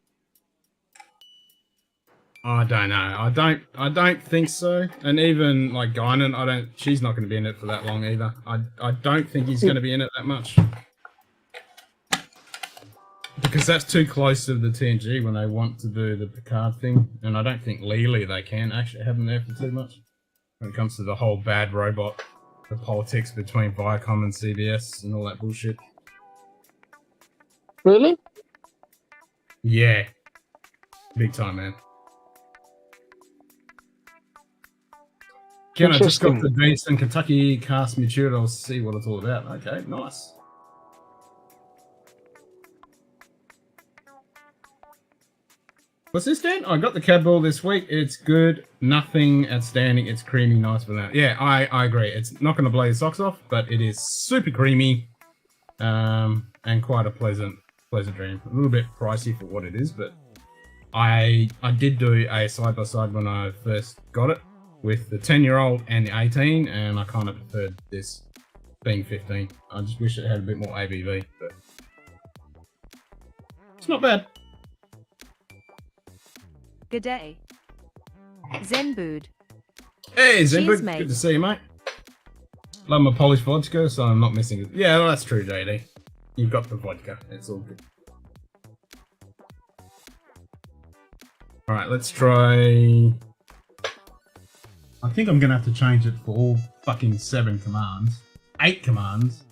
Speaker 1: I don't know. I don't think so. And even like Guinan, she's not going to be in it for that long either. I don't think he's going to be in it that much. Because that's too close to the TNG when they want to do the Picard thing. And I don't think legally they can actually have him there for too much. When it comes to the whole bad robot, the politics between Viacom and CBS and all that bullshit.
Speaker 4: Really?
Speaker 1: Yeah. Big time, man. Ken, I just got the Beeston Kentucky cast matured. I'll see what it's all about. Okay, nice. What's this, Dan? I got the Cad Ball this week. It's good. Nothing outstanding. It's creamy, nice for that. Yeah, I agree. It's not going to blow your socks off, but it is super creamy and quite a pleasant dream. A little bit pricey for what it is, but I did do a side-by-side when I first got it with the 10-year-old and the 18, and I kind of preferred this being 15. I just wish it had a bit more ABV, but it's not bad.
Speaker 2: Good day. Zenbood.
Speaker 1: Hey, Zenbood,
Speaker 2: Cheers, mate.
Speaker 1: good to see you, mate. Love my Polish vodka, so I'm not missing it. Yeah, well, that's true, JD. You've got the vodka. It's all good. Alright, let's try... I think I'm going to have to change it for all fucking 7 commands. 8 commands.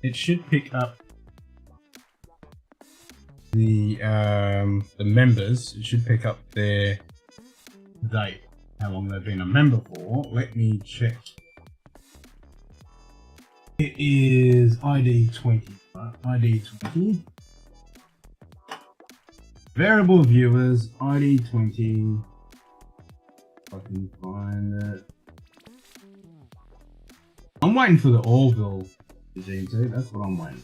Speaker 1: It should pick up the members. It should pick up their date, how long they've been a member for. Let me check. It is ID 20, right? ID 20. Variable viewers, ID 20. If I can find it. I'm waiting for the Orville regime too. That's what I'm waiting.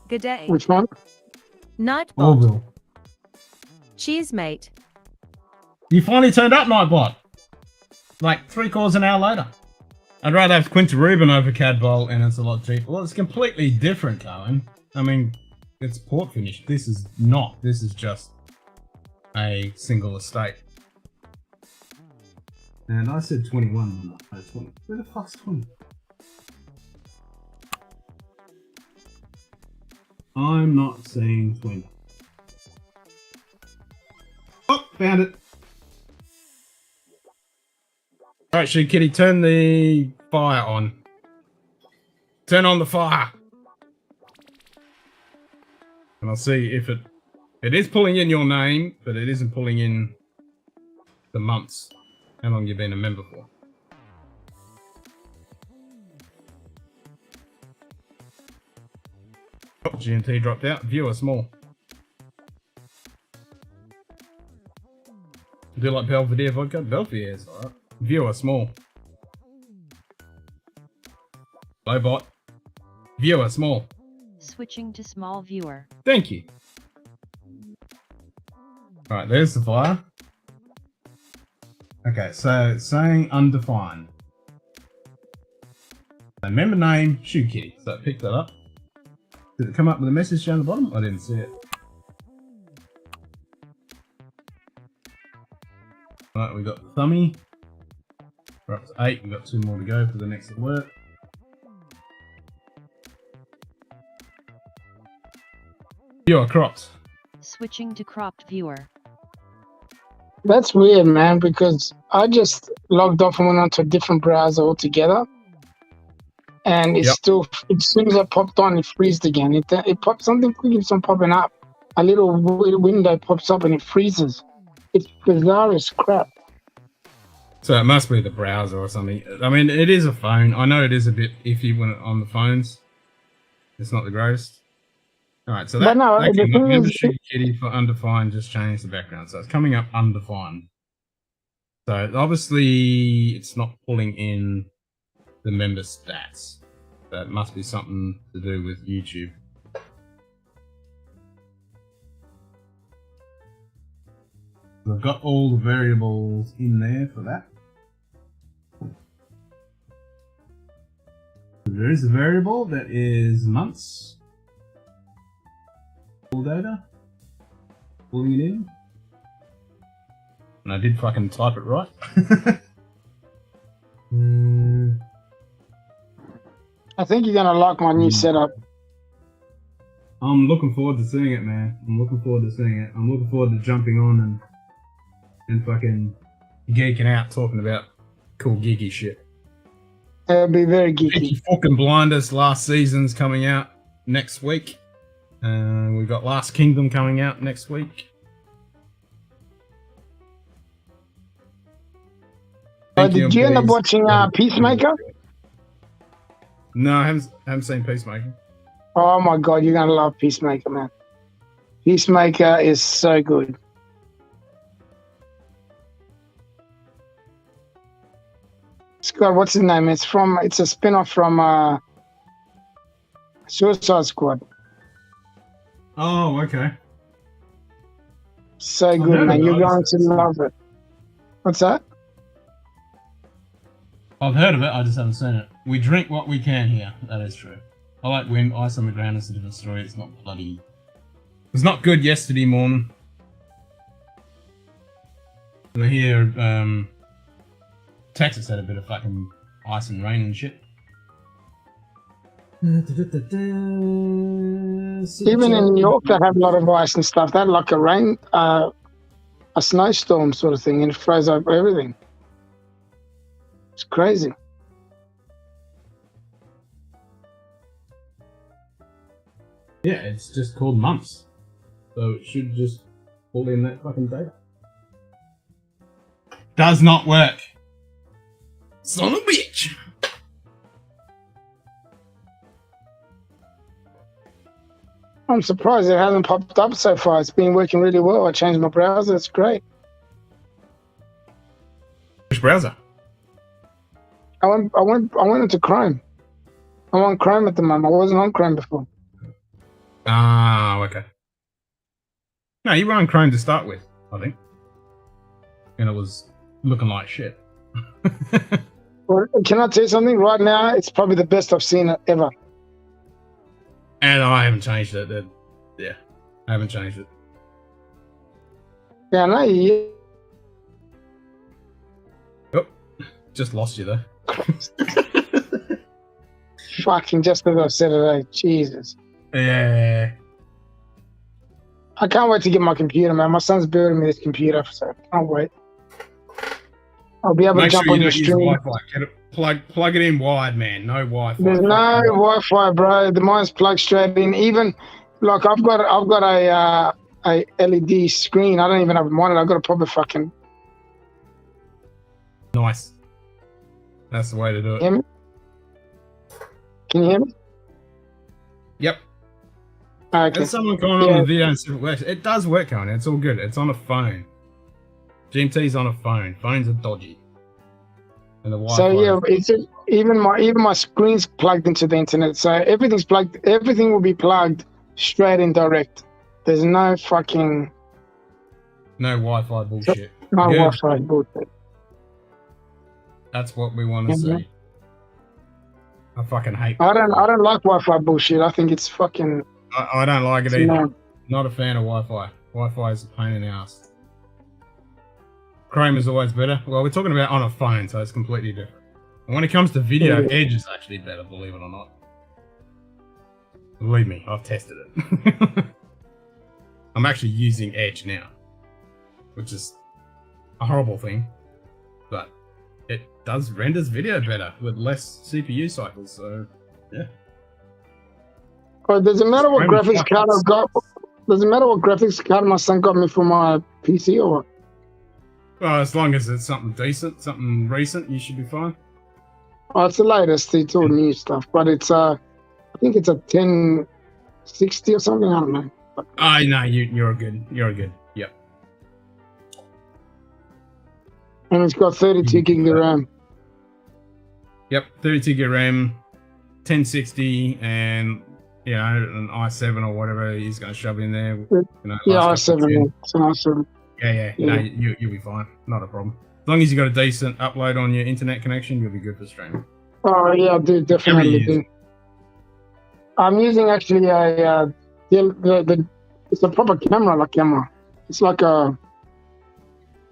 Speaker 2: Good day.
Speaker 4: Which one?
Speaker 2: Nightbot.
Speaker 1: Orville.
Speaker 2: Cheers, mate.
Speaker 1: You finally turned up, Nightbot. Like 3/4 an hour later. I'd rather have Quinta Rubin over Cad Bowl, and it's a lot cheaper. Well, it's completely different, Colin. I mean, it's port finish. This is not. This is just a single estate. And I said 21. No, 20. Where the fuck's 20? I'm not seeing 20. Oh, found it. Alright, Shoe Kitty, turn the fire on. Turn on the fire. And I'll see if it is pulling in your name, but it isn't pulling in the months. How long you've been a member for. Oh, GMT dropped out. Viewer small. Do you like Belvedere vodka? Belvedere is alright. Viewer small. Low bot. Viewer small.
Speaker 3: Switching to small viewer.
Speaker 1: Thank you. Alright, there's the fire. Okay, so it's saying undefined. So member name, Shoe Kitty. So I picked that up. Did it come up with a message down the bottom? I didn't see it. Right, we got Thummy. We're up to 8. We've got 2 more to go for the next alert. Viewer cropped.
Speaker 3: Switching to cropped viewer.
Speaker 4: That's weird, man, because I just logged off and went onto a different browser altogether. And it's still, as soon as I popped on, it freezed again. It pops, something keeps on popping up. A little window pops up and it freezes. It's bizarre as crap.
Speaker 1: So it must be the browser or something. I mean, it is a phone. I know it is a bit iffy when on the phones. It's not the greatest. All right, so that member Shoe Kitty for undefined just changed the background. So it's coming up undefined. So obviously it's not pulling in the member stats. That must be something to do with YouTube. I've got all the variables in there for that. There is a variable that is months. Full data. Pulling it in. And I did fucking type it right.
Speaker 4: I think you're going to like my new setup.
Speaker 1: I'm looking forward to seeing it, man. I'm looking forward to seeing it. I'm looking forward to jumping on and fucking geeking out talking about cool geeky shit.
Speaker 4: It'll be very geeky.
Speaker 1: Peaky fucking Blinders last season's coming out next week. We've got Last Kingdom coming out next week.
Speaker 4: Did you end up watching Peacemaker?
Speaker 1: No, I haven't seen Peacemaker.
Speaker 4: Oh my god, you're going to love Peacemaker, man. Peacemaker is so good. Scott, what's his name? It's a spin-off from Suicide Squad.
Speaker 1: Oh, okay.
Speaker 4: So good, man. You're going to love it. What's that?
Speaker 1: I've heard of it, I just haven't seen it. We drink what we can here. That is true. I like wind, ice on the ground is a different story. It's not bloody... It was not good yesterday morning. And I hear Texas had a bit of fucking ice and rain and shit.
Speaker 4: Even in New York, they have a lot of ice and stuff. They had like a snowstorm sort of thing, and it froze over everything. It's crazy.
Speaker 1: Yeah, it's just called months. So it should just pull in that fucking data. Does not work. Son of a bitch.
Speaker 4: I'm surprised it hasn't popped up so far. It's been working really well. I changed my browser. It's great.
Speaker 1: Which browser?
Speaker 4: I went into Chrome. I'm on Chrome at the moment. I wasn't on Chrome before.
Speaker 1: Ah, okay. No, you were on Chrome to start with, I think. And it was looking like shit.
Speaker 4: Well, can I tell you something? Right now, it's probably the best I've seen it ever.
Speaker 1: And I haven't changed it. Yeah, I haven't changed it.
Speaker 4: Yeah, I know you.
Speaker 1: Oh, just lost you there.
Speaker 4: Fucking just as I said it, Jesus.
Speaker 1: Yeah.
Speaker 4: I can't wait to get my computer, man. My son's building me this computer, so I can't wait. I'll be able to
Speaker 1: Make
Speaker 4: jump
Speaker 1: sure
Speaker 4: on
Speaker 1: you
Speaker 4: your
Speaker 1: don't use
Speaker 4: stream.
Speaker 1: Wi-Fi. Get it, plug it in wide, man. No Wi-Fi.
Speaker 4: There's no Wi-Fi, bro. The mine's plugged straight in. Even like I've got a LED screen. I don't even have a monitor. I've got a proper fucking.
Speaker 1: Nice. That's the way to do it.
Speaker 4: Hear me? Can you hear me?
Speaker 1: Yep.
Speaker 4: Okay.
Speaker 1: There's someone commented on the video and said, well, it does work, Conan. It's all good. It's on a phone. GMT's on a phone. Phones are dodgy. And the Wi-Fi.
Speaker 4: So yeah, it's even my screen's plugged into the internet. So everything's plugged. Everything will be plugged straight in direct. There's no fucking
Speaker 1: No Wi-Fi bullshit.
Speaker 4: no
Speaker 1: Good.
Speaker 4: Wi-Fi bullshit.
Speaker 1: That's what we want to
Speaker 4: Mhm.
Speaker 1: see. I fucking hate.
Speaker 4: I don't like Wi-Fi bullshit. I think it's fucking.
Speaker 1: I don't like it either.
Speaker 4: No.
Speaker 1: Not a fan of Wi-Fi. Wi-Fi is a pain in the ass. Chrome is always better. Well, we're talking about on a phone, so it's completely different. And when it comes to video,
Speaker 4: Yeah.
Speaker 1: Edge is actually better, believe it or not. Believe me, I've tested it. I'm actually using Edge now, which is a horrible thing, but it renders video better with less CPU cycles, so yeah.
Speaker 4: Oh, doesn't matter what
Speaker 1: Chrome
Speaker 4: graphics card I've got. Doesn't matter what graphics card my son got me for my PC or what.
Speaker 1: Well, as long as it's something decent, something recent, you should be fine.
Speaker 4: Oh, it's the latest. It's all new stuff, but it's I think it's a 1060 or something. I don't know.
Speaker 1: Oh, no, you're good. You're good. Yep.
Speaker 4: And it's got 32 gig of RAM.
Speaker 1: Yep, 32 gig RAM, 1060, and you know, an i7 or whatever he's going to shove in there. You know,
Speaker 4: Yeah,
Speaker 1: last couple of
Speaker 4: i7.
Speaker 1: gen.
Speaker 4: It's an i7.
Speaker 1: Yeah. No, you'll be fine. Not a problem. As long as you got a decent upload on your internet connection, you'll be good for streaming.
Speaker 4: Oh yeah, I do definitely do. I'm using actually it's a proper camera. It's like a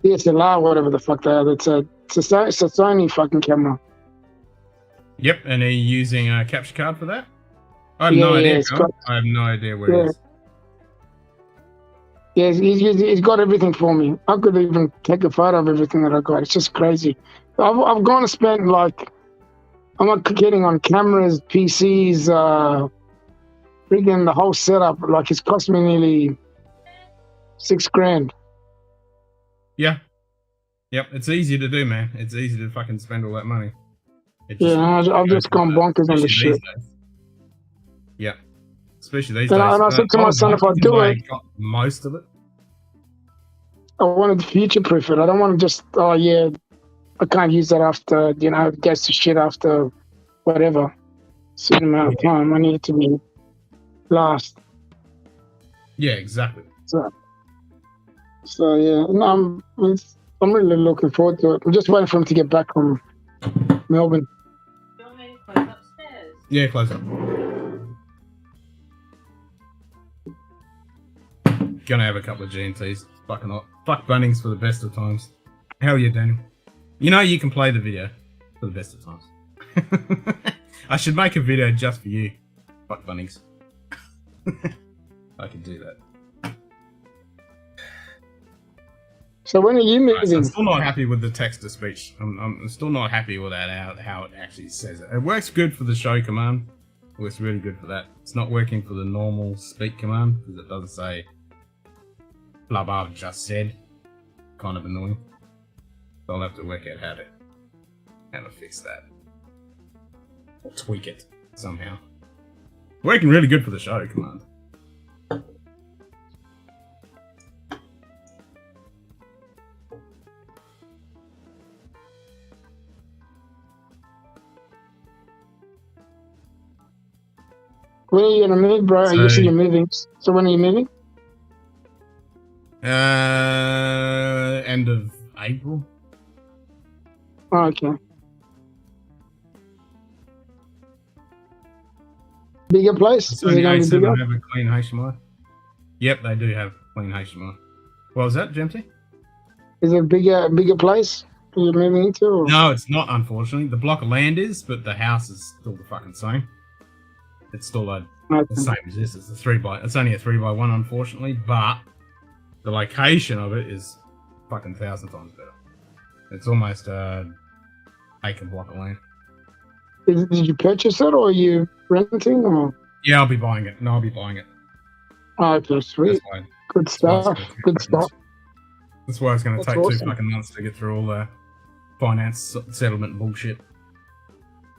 Speaker 4: DSLR, whatever the fuck they are. It's a Sony fucking camera.
Speaker 1: Yep, and are you using a capture card for that? I have no idea. I have no idea where it is.
Speaker 4: Yeah, he's got everything for me. I could even take a photo of everything that I got. It's just crazy. I've gone to spend like, I'm not kidding, on cameras, PCs, freaking the whole setup. Like it's cost me nearly $6,000.
Speaker 1: Yeah. Yep, it's easy to do, man. It's easy to fucking spend all that money.
Speaker 4: I've just gone bonkers on this shit.
Speaker 1: Yep. Especially these days.
Speaker 4: And I said to my son, if I do it,
Speaker 1: got most of it.
Speaker 4: I wanted to future-proof it. I don't want to just, I can't use that after, it goes to shit after whatever certain amount of time. I need it to be last.
Speaker 1: Yeah, exactly.
Speaker 4: So yeah, no, I'm really looking forward to it. I'm just waiting for him to get back from Melbourne.
Speaker 5: Do you want me to close upstairs?
Speaker 1: Yeah, close up. Gonna have a couple of GMTs. Fucking hot. Fuck Bunnings for the best of times. Hell yeah, Daniel. You know you can play the video for the best of times. I should make a video just for you. Fuck Bunnings. I can do that.
Speaker 4: So when are you moving?
Speaker 1: Right, so I'm still not happy with the text-to-speech. I'm still not happy with that, how it actually says it. It works good for the show command. It works really good for that. It's not working for the normal speak command because it doesn't say blah blah just said. Kind of annoying. So I'll have to work out how to fix that. Or tweak it somehow. Working really good for the show command.
Speaker 4: When are you gonna move, bro? You see you're moving. So when are you moving?
Speaker 1: End of April.
Speaker 4: Oh, okay. Bigger place? Is it gonna be
Speaker 1: I
Speaker 4: bigger?
Speaker 1: have a clean HMI. Yep, they do have clean HMI. What was that, GMT?
Speaker 4: Is it a bigger place you're moving into? Or?
Speaker 1: No, it's not, unfortunately. The block of land is, but the house is still the fucking same. It's still the same as this. It's only a 3x1, unfortunately, but the location of it is fucking 1,000 times better. It's almost an acre block of land.
Speaker 4: Did you purchase it or are you renting? Or?
Speaker 1: Yeah, I'll be buying it. No, I'll be buying it.
Speaker 4: Oh, okay, sweet. Good stuff. Good stuff.
Speaker 1: That's why it's going to take
Speaker 4: awesome.
Speaker 1: 2 fucking months to get through all the finance settlement bullshit.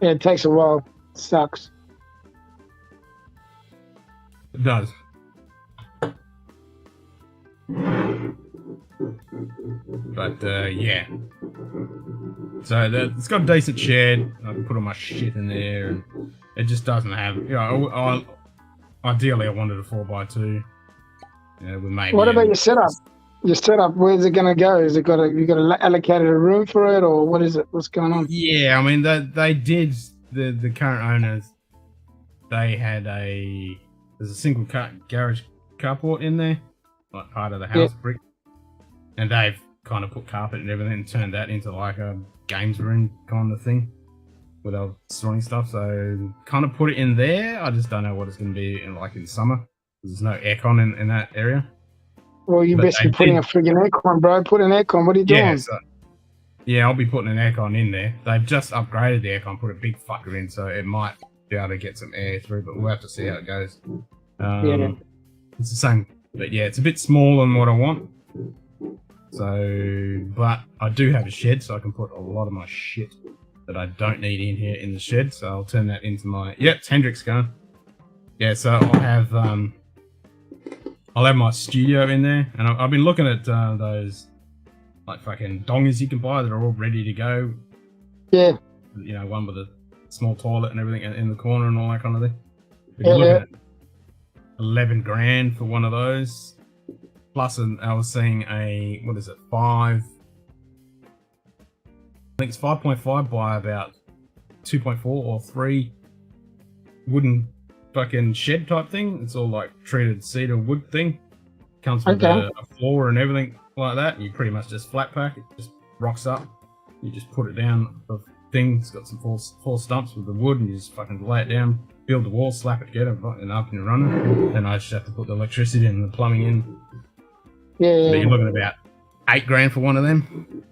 Speaker 4: Yeah, it takes a while. It sucks.
Speaker 1: It does. But yeah. So it's got a decent shed. I can put all my shit in there, and it just doesn't have. You know, ideally I wanted a 4x2. You know, with maybe.
Speaker 4: What about your setup? Your setup, where's it gonna go? Is it you got allocated a room for it, or what is it? What's going on?
Speaker 1: Yeah, I mean they did the current owners. They had there's a single garage carport in there, like part of the house brick, and they've kind of put carpet and everything and turned that into like a games room kind of thing with our storing stuff. So kind of put it in there. I just don't know what it's going to be in summer. There's no aircon in that area.
Speaker 4: Well, you basically putting a friggin' aircon, bro. Put an aircon. What are you doing?
Speaker 1: Yeah, I'll be putting an aircon in there. They've just upgraded the aircon, put a big fucker in, so it might be able to get some air through, but we'll have to see how it goes. It's the same, but yeah, it's a bit smaller than what I want. So, but I do have a shed, so I can put a lot of my shit that I don't need in here in the shed. So I'll turn that into my. Yep, it's Hendrix going. Yeah, so I'll have my studio in there, and I've been looking at those like fucking dongers you can buy that are all ready to go.
Speaker 4: Yeah.
Speaker 1: You know, one with a small toilet and everything in the corner and all that kind of thing. If you're looking at 11 grand for one of those. Plus, I was seeing a, what is it, 5? I think it's 5.5 by about 2.4 or 3 wooden fucking shed type thing. It's all like treated cedar wood thing. Comes with a floor and everything like that. You pretty much just flat pack. It just rocks up. You just put it down. The thing, it's got some four stumps with the wood, and you just fucking lay it down, build the wall, slap it together, and up and running. Then I just have to put the electricity and the plumbing in.
Speaker 4: Yeah.
Speaker 1: But you're looking at about 8 grand for one of them.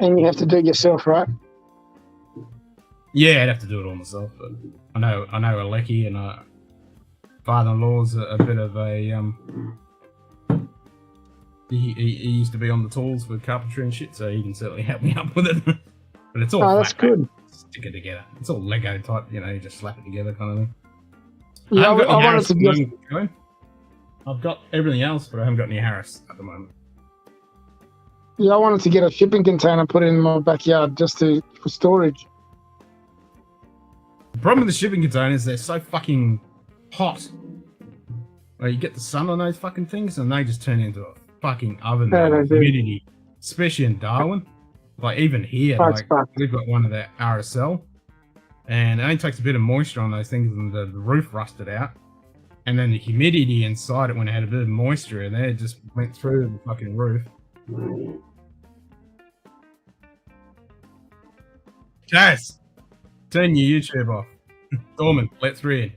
Speaker 4: And you have to do it yourself, right?
Speaker 1: Yeah, I'd have to do it all myself. But I know Aleki and father-in-law's a bit of a he used to be on the tools with carpentry and shit, so he can certainly help me up with it. But it's all
Speaker 4: that's good.
Speaker 1: Stick it together. It's all Lego type, you know, you just slap it together kind of thing.
Speaker 4: Yeah, I wanted to just...
Speaker 1: I've got everything else, but I haven't got any Harris at the moment.
Speaker 4: Yeah, I wanted to get a shipping container, put it in my backyard just for storage.
Speaker 1: The problem with the shipping containers, they're so fucking hot. Like, you get the sun on those fucking things, and they just turn into a fucking oven. Humidity, especially in Darwin. Like, even here, we've got one of the RSL, and it only takes a bit of moisture on those things, and the roof rusted out. And then the humidity inside it, when it had a bit of moisture in there, it just went through the fucking roof. Chaz, turn your YouTube off. Dorman, let's read.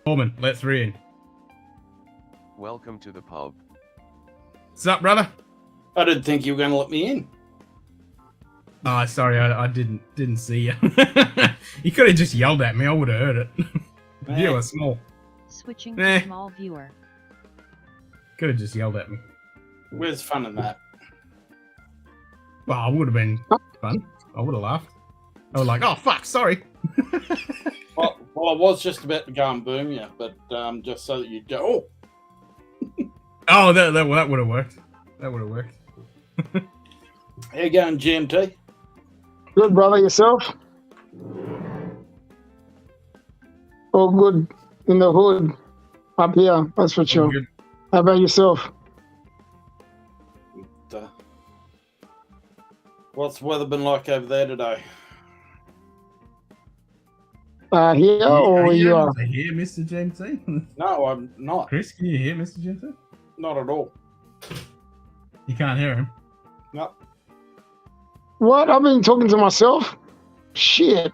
Speaker 1: Dorman, let's read.
Speaker 6: Welcome to the pub.
Speaker 1: What's up, brother?
Speaker 7: I didn't think you were going to let me in.
Speaker 1: Oh, sorry, I didn't see you. You could have just yelled at me. I would have heard it. The viewer was small.
Speaker 3: Switching to small viewer.
Speaker 1: Could have just yelled at me.
Speaker 7: Where's fun in that?
Speaker 1: Well, I would have been fun. I would have laughed. I was like, oh, fuck, sorry.
Speaker 7: well, I was just about to go and boom you, but just so that you'd go,
Speaker 1: oh, that would have worked. That would have worked.
Speaker 7: How you going, GMT?
Speaker 4: Good, brother. Yourself? All good in the hood up here, that's for sure. How about yourself?
Speaker 7: What's the weather been like over there today?
Speaker 4: Here or you are?
Speaker 1: able to hear Mr. GMT?
Speaker 7: No, I'm not.
Speaker 1: Chris, can you hear Mr. GMT?
Speaker 7: Not at all.
Speaker 1: You can't hear him.
Speaker 7: No.
Speaker 4: What? I've been talking to myself. Shit.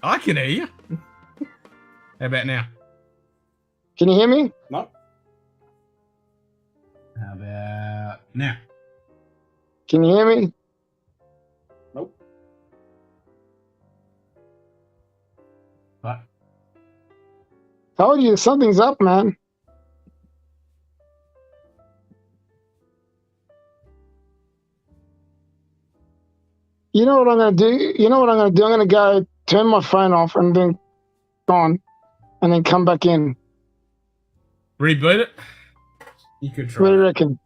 Speaker 1: I can hear you. How about now?
Speaker 4: Can you hear me?
Speaker 7: No.
Speaker 1: How about now?
Speaker 4: Can you hear me?
Speaker 7: Nope.
Speaker 1: What?
Speaker 4: Told you something's up, man. You know what I'm gonna do? You know what I'm gonna do? I'm gonna go turn my phone off and then on, and then come back in.
Speaker 1: Reboot it? You could try.
Speaker 4: What do you
Speaker 1: That.
Speaker 4: reckon?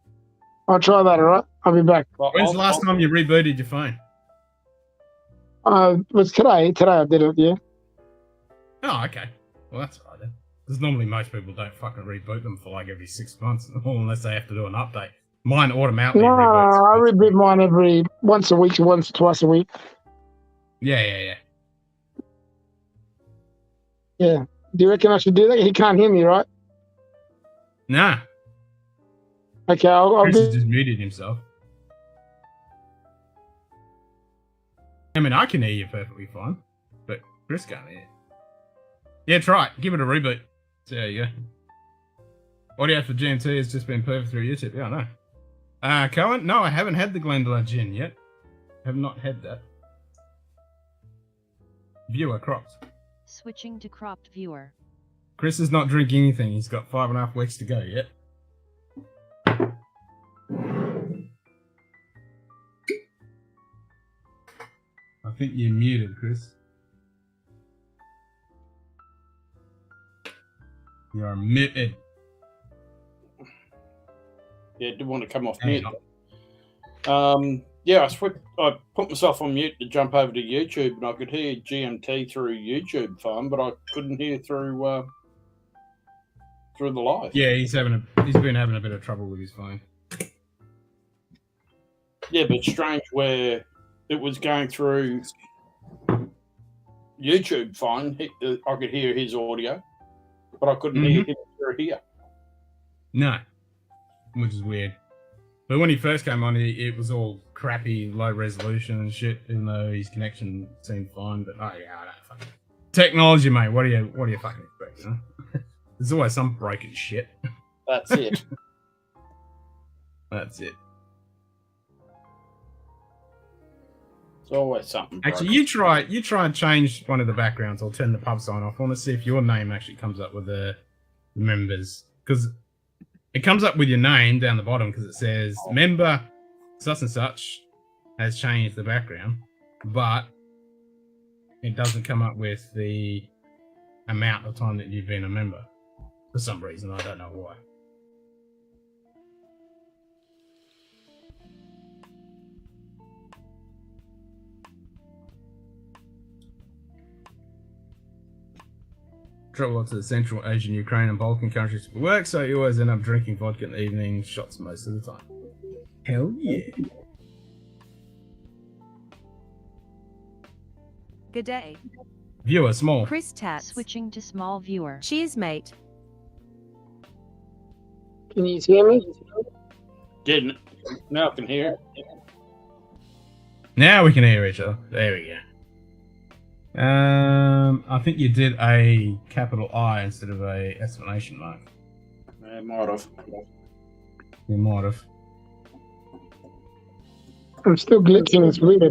Speaker 4: I'll try that. All right. I'll be back.
Speaker 7: Well,
Speaker 1: When's the last time you rebooted your phone?
Speaker 4: It was today. Today I did it. Yeah.
Speaker 1: Oh, okay. Well, that's all right then. Because normally most people don't fucking reboot them for like every 6 months, unless they have to do an update. Mine automatically
Speaker 4: No,
Speaker 1: reboots.
Speaker 4: I reboot mine every once a week, twice a week.
Speaker 1: Yeah.
Speaker 4: Yeah. Do you reckon I should do that? He can't hear me, right?
Speaker 1: Nah,
Speaker 4: Okay, I'll
Speaker 1: Chris
Speaker 4: do.
Speaker 1: has just muted himself. I mean, I can hear you perfectly fine, but Chris can't hear. Yeah, try it. Give it a reboot. So there you go. Audio for GMT has just been perfect through YouTube. Yeah, I know. Cohen? No, I haven't had the Glendale gin yet. Have not had that. Viewer cropped.
Speaker 3: Switching to cropped viewer.
Speaker 1: Chris is not drinking anything. He's got 5.5 weeks to go yet. I think you're muted, Chris. You're muted.
Speaker 7: Yeah, did want to come off
Speaker 1: Hang
Speaker 7: mute.
Speaker 1: on.
Speaker 7: Yeah, I put myself on mute to jump over to YouTube, and I could hear GMT through YouTube fine, but I couldn't hear through the live.
Speaker 1: Yeah, he's been having a bit of trouble with his phone.
Speaker 7: Yeah, but strange where it was going through YouTube fine. I could hear his audio, but I couldn't hear him through here.
Speaker 1: No, which is weird. But when he first came on, it was all crappy, low resolution and shit. Even though his connection seemed fine, but I don't fucking technology, mate. What do you fucking expect? You know? There's always some broken shit.
Speaker 7: That's it.
Speaker 1: That's it.
Speaker 7: It's always something.
Speaker 1: Actually,
Speaker 7: broken.
Speaker 1: you try and change one of the backgrounds. I'll turn the pub sign off. I want to see if your name actually comes up with the members, because it comes up with your name down the bottom because it says member such and such has changed the background, but it doesn't come up with the amount of time that you've been a member for some reason. I don't know why. Travel to the Central Asian, Ukraine, and Balkan countries for work, so you always end up drinking vodka in the evening, shots most of the time. Hell yeah.
Speaker 2: Good day.
Speaker 1: Viewer, small.
Speaker 2: Chris Tats.
Speaker 3: Switching to small viewer.
Speaker 2: Cheers, mate.
Speaker 4: Can you hear me?
Speaker 7: Didn't. Now I can hear it.
Speaker 1: Now we can hear each other. There we go. I think you did a capital I instead of a exclamation mark.
Speaker 7: I might have.
Speaker 1: You might have.
Speaker 4: I'm still glitching. It's weird.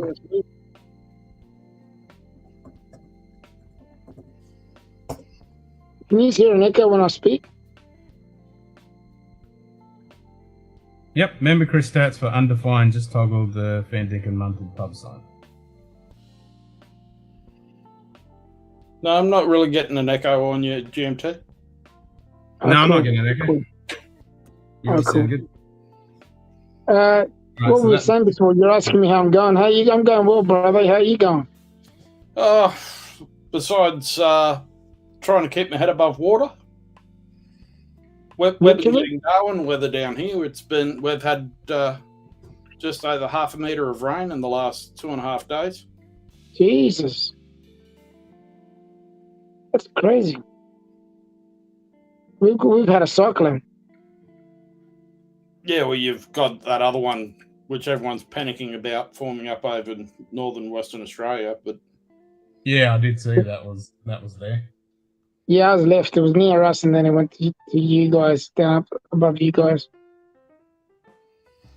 Speaker 4: Can you hear an echo when I speak?
Speaker 1: Yep, member Chris Stats for undefined, just toggled the Dinkum Munted pub sign.
Speaker 7: No, I'm not really getting an echo on you, GMT.
Speaker 1: No, I'm not getting an echo.
Speaker 4: Cool.
Speaker 1: You all
Speaker 4: cool.
Speaker 1: sound good.
Speaker 4: What
Speaker 1: so
Speaker 4: were we
Speaker 1: that-
Speaker 4: saying before? You're asking me how I'm going. I'm going well, brother. How are you going?
Speaker 7: Besides trying to keep my head above water, weather's getting going. Weather down here, we've had just over half a metre of rain in the last 2.5 days.
Speaker 4: Jesus. That's crazy. We've had a cyclone.
Speaker 7: Yeah, well, you've got that other one, which everyone's panicking about, forming up over northern Western Australia. But
Speaker 1: Yeah, I did see that was there.
Speaker 4: Yeah, I was left. It was near us, and then it went to you guys, down up above you guys.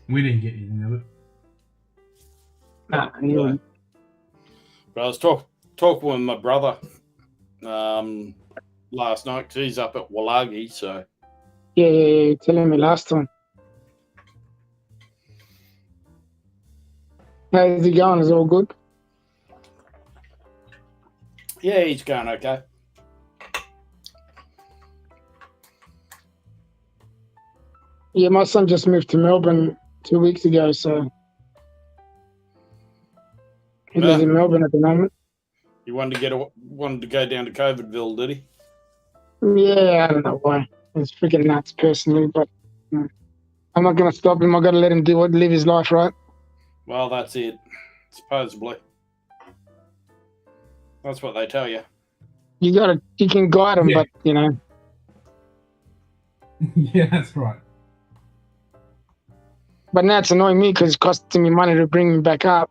Speaker 1: We didn't get anything of it.
Speaker 4: Nah,
Speaker 7: Yeah. But I was talking with my brother last night because he's up at Wallagi, so
Speaker 4: Yeah, you're telling me last time. How's it going? Is it all good?
Speaker 7: yeah, he's going okay.
Speaker 4: Yeah, my son just moved to Melbourne 2 weeks ago, so he lives in Melbourne at the moment.
Speaker 7: He wanted to go down to COVIDville, did he?
Speaker 4: Yeah, I don't know why. It's freaking nuts, personally, but I'm not going to stop him. I got to let him live his life, right?
Speaker 7: Well, that's it. Supposedly, that's what they tell you.
Speaker 4: You can guide him,
Speaker 1: Yeah.
Speaker 4: but you know.
Speaker 1: Yeah, that's right.
Speaker 4: But now it's annoying me because it's costing me money to bring him back up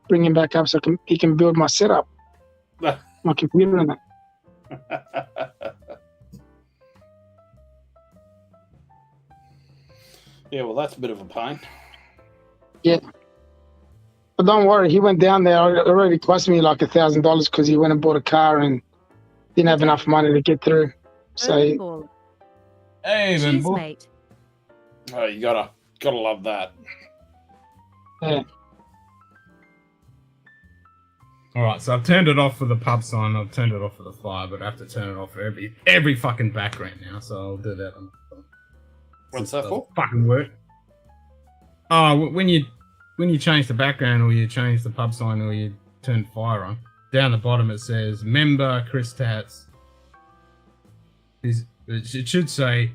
Speaker 4: so he can build my setup, my computer and that.
Speaker 7: Yeah, well, that's a bit of a pain.
Speaker 4: Yeah. But don't worry, he went down there. It already cost me like $1,000 because he went and bought a car and didn't have enough money to get through. So
Speaker 2: Urban Ball.
Speaker 1: Hey, man,
Speaker 2: Cheers,
Speaker 1: boy.
Speaker 2: mate.
Speaker 7: Oh, you gotta love that.
Speaker 4: yeah.
Speaker 1: All right, so I've turned it off for the pub sign. I've turned it off for the fire, but I have to turn it off for every fucking background now. So I'll do that.
Speaker 7: What's that for?
Speaker 1: Fucking work. Oh, when you change the background or you change the pub sign or you turn the fire on, down the bottom it says member Chris Tats. It should say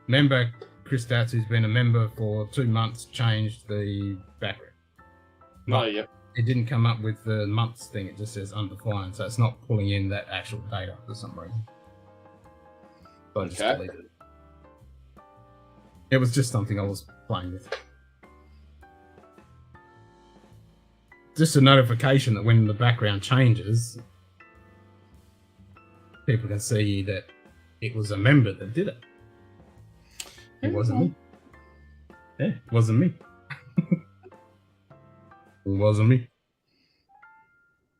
Speaker 1: member Chris Tats, who's been a member for 2 months, changed the background.
Speaker 7: Oh, yeah.
Speaker 1: It didn't come up with the months thing. It just says undefined, so it's not pulling in that actual data for some reason. So I just deleted it. It was just something I was playing with. Just a notification that when the background changes, people can see that it was a member that did it. It wasn't me. Yeah, it wasn't me. It wasn't me.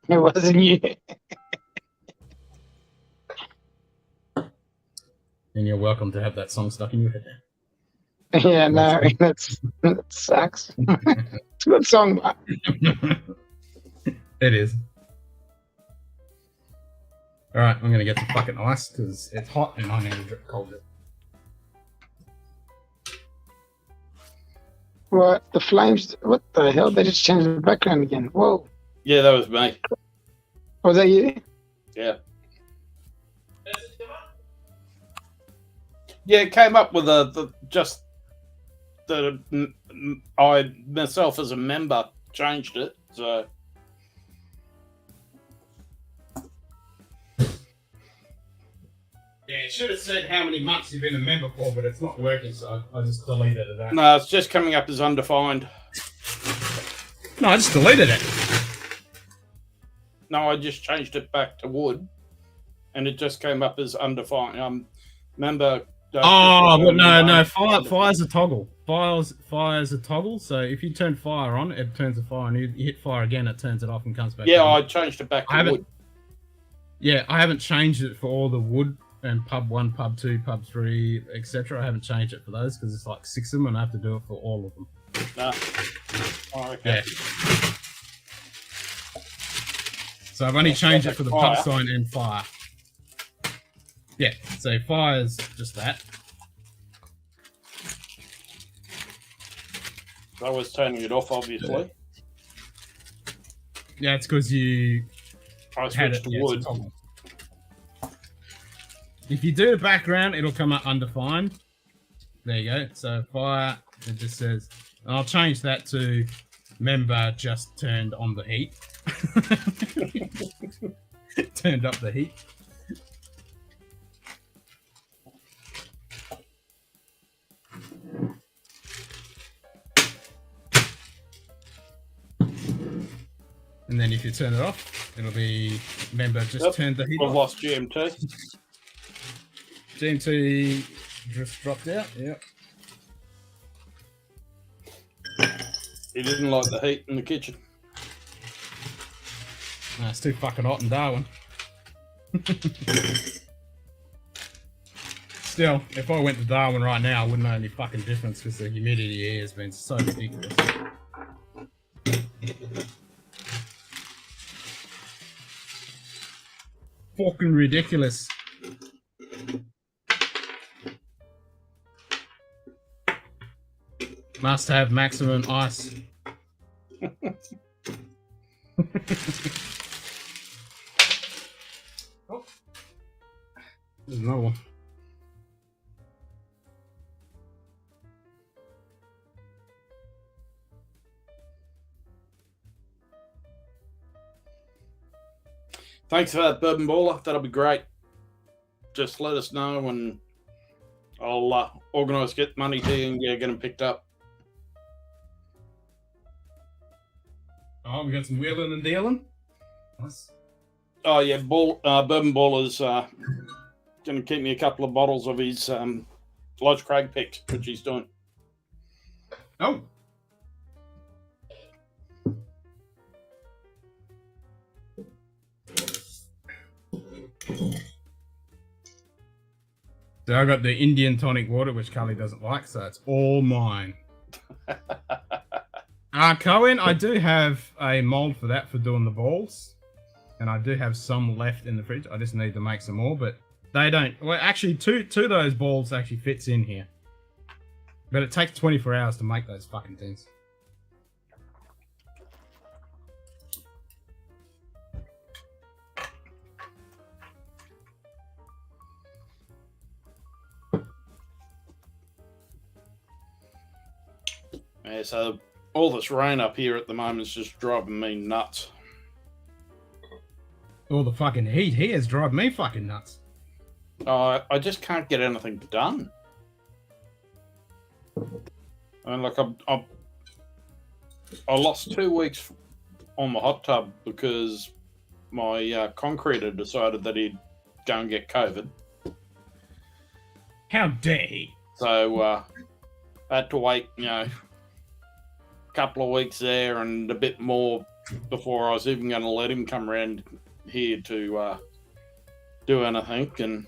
Speaker 4: It wasn't you.
Speaker 1: And you're welcome to have that song stuck in your head.
Speaker 4: Yeah, no, that sucks. It's a good song, but
Speaker 1: It is. Alright, I'm gonna get some fucking ice because it's hot and I need to drip cold.
Speaker 4: what the flames? What the hell? They just changed the background again. Whoa,
Speaker 7: Yeah, that was me.
Speaker 4: was that you?
Speaker 7: Yeah. Yeah, it came up with I myself as a member changed it, so
Speaker 1: Yeah, it should have said how many months you've been a member for, but it's not working, so I just deleted that.
Speaker 7: no, it's just coming up as undefined.
Speaker 1: No, I just deleted it.
Speaker 7: No, I just changed it back to wood, and it just came up as undefined. Member.
Speaker 1: Oh, but no, fire's a toggle. Fire's a toggle, so if you turn fire on, it turns the fire, and you hit fire again, it turns it off and comes back
Speaker 7: Yeah,
Speaker 1: on.
Speaker 7: I changed it back to wood.
Speaker 1: Yeah, I haven't changed it for all the wood and pub 1, pub 2, pub 3, etc. I haven't changed it for those because it's like 6 of them and I have to do it for all of them.
Speaker 7: No. Oh, okay.
Speaker 1: Yeah. So I've only changed it for the pub sign and fire. Yeah, so fire's just that.
Speaker 7: I was turning it off, obviously.
Speaker 1: Yeah, it's because you
Speaker 7: I
Speaker 1: had
Speaker 7: switched
Speaker 1: it.
Speaker 7: to
Speaker 1: Yeah, it's a
Speaker 7: wood.
Speaker 1: toggle. If you do the background, it'll come up undefined. There you go. So fire, it just says, and I'll change that to member just turned on the heat. Turned up the heat. And then if you turn it off, it'll be, remember, just turn the heat
Speaker 7: We've
Speaker 1: off.
Speaker 7: lost GMT.
Speaker 1: GMT just dropped out, yep.
Speaker 7: He didn't like the heat in the kitchen.
Speaker 1: No, it's too fucking hot in Darwin. Still, if I went to Darwin right now, I wouldn't know any fucking difference because the humidity here has been so ridiculous. Fucking ridiculous. Must have maximum ice. Oh. There's another one.
Speaker 7: Thanks for that, Bourbon Baller. That'll be great. Just let us know and I'll organise, get money to you and get them picked up.
Speaker 1: Oh, we got some wheeling and dealing. Nice.
Speaker 7: Oh, yeah, Bourbon Baller's going to keep me a couple of bottles of his Lodge Craig picks, which he's doing.
Speaker 1: Oh. So I got the Indian tonic water, which Carly doesn't like, so it's all mine. Cohen, I do have a mold for that for doing the balls, and I do have some left in the fridge. I just need to make some more, but they don't. Well, actually, two of those balls actually fits in here, but it takes 24 hours to make those fucking things.
Speaker 7: Yeah, so all this rain up here at the moment is just driving me nuts.
Speaker 1: All the fucking heat here is driving me fucking nuts.
Speaker 7: I just can't get anything done. I mean, like I lost 2 weeks on the hot tub because my concreter decided that he'd go and get COVID.
Speaker 1: How dare he?
Speaker 7: So I had to wait, a couple of weeks there and a bit more before I was even going to let him come around here to do anything. And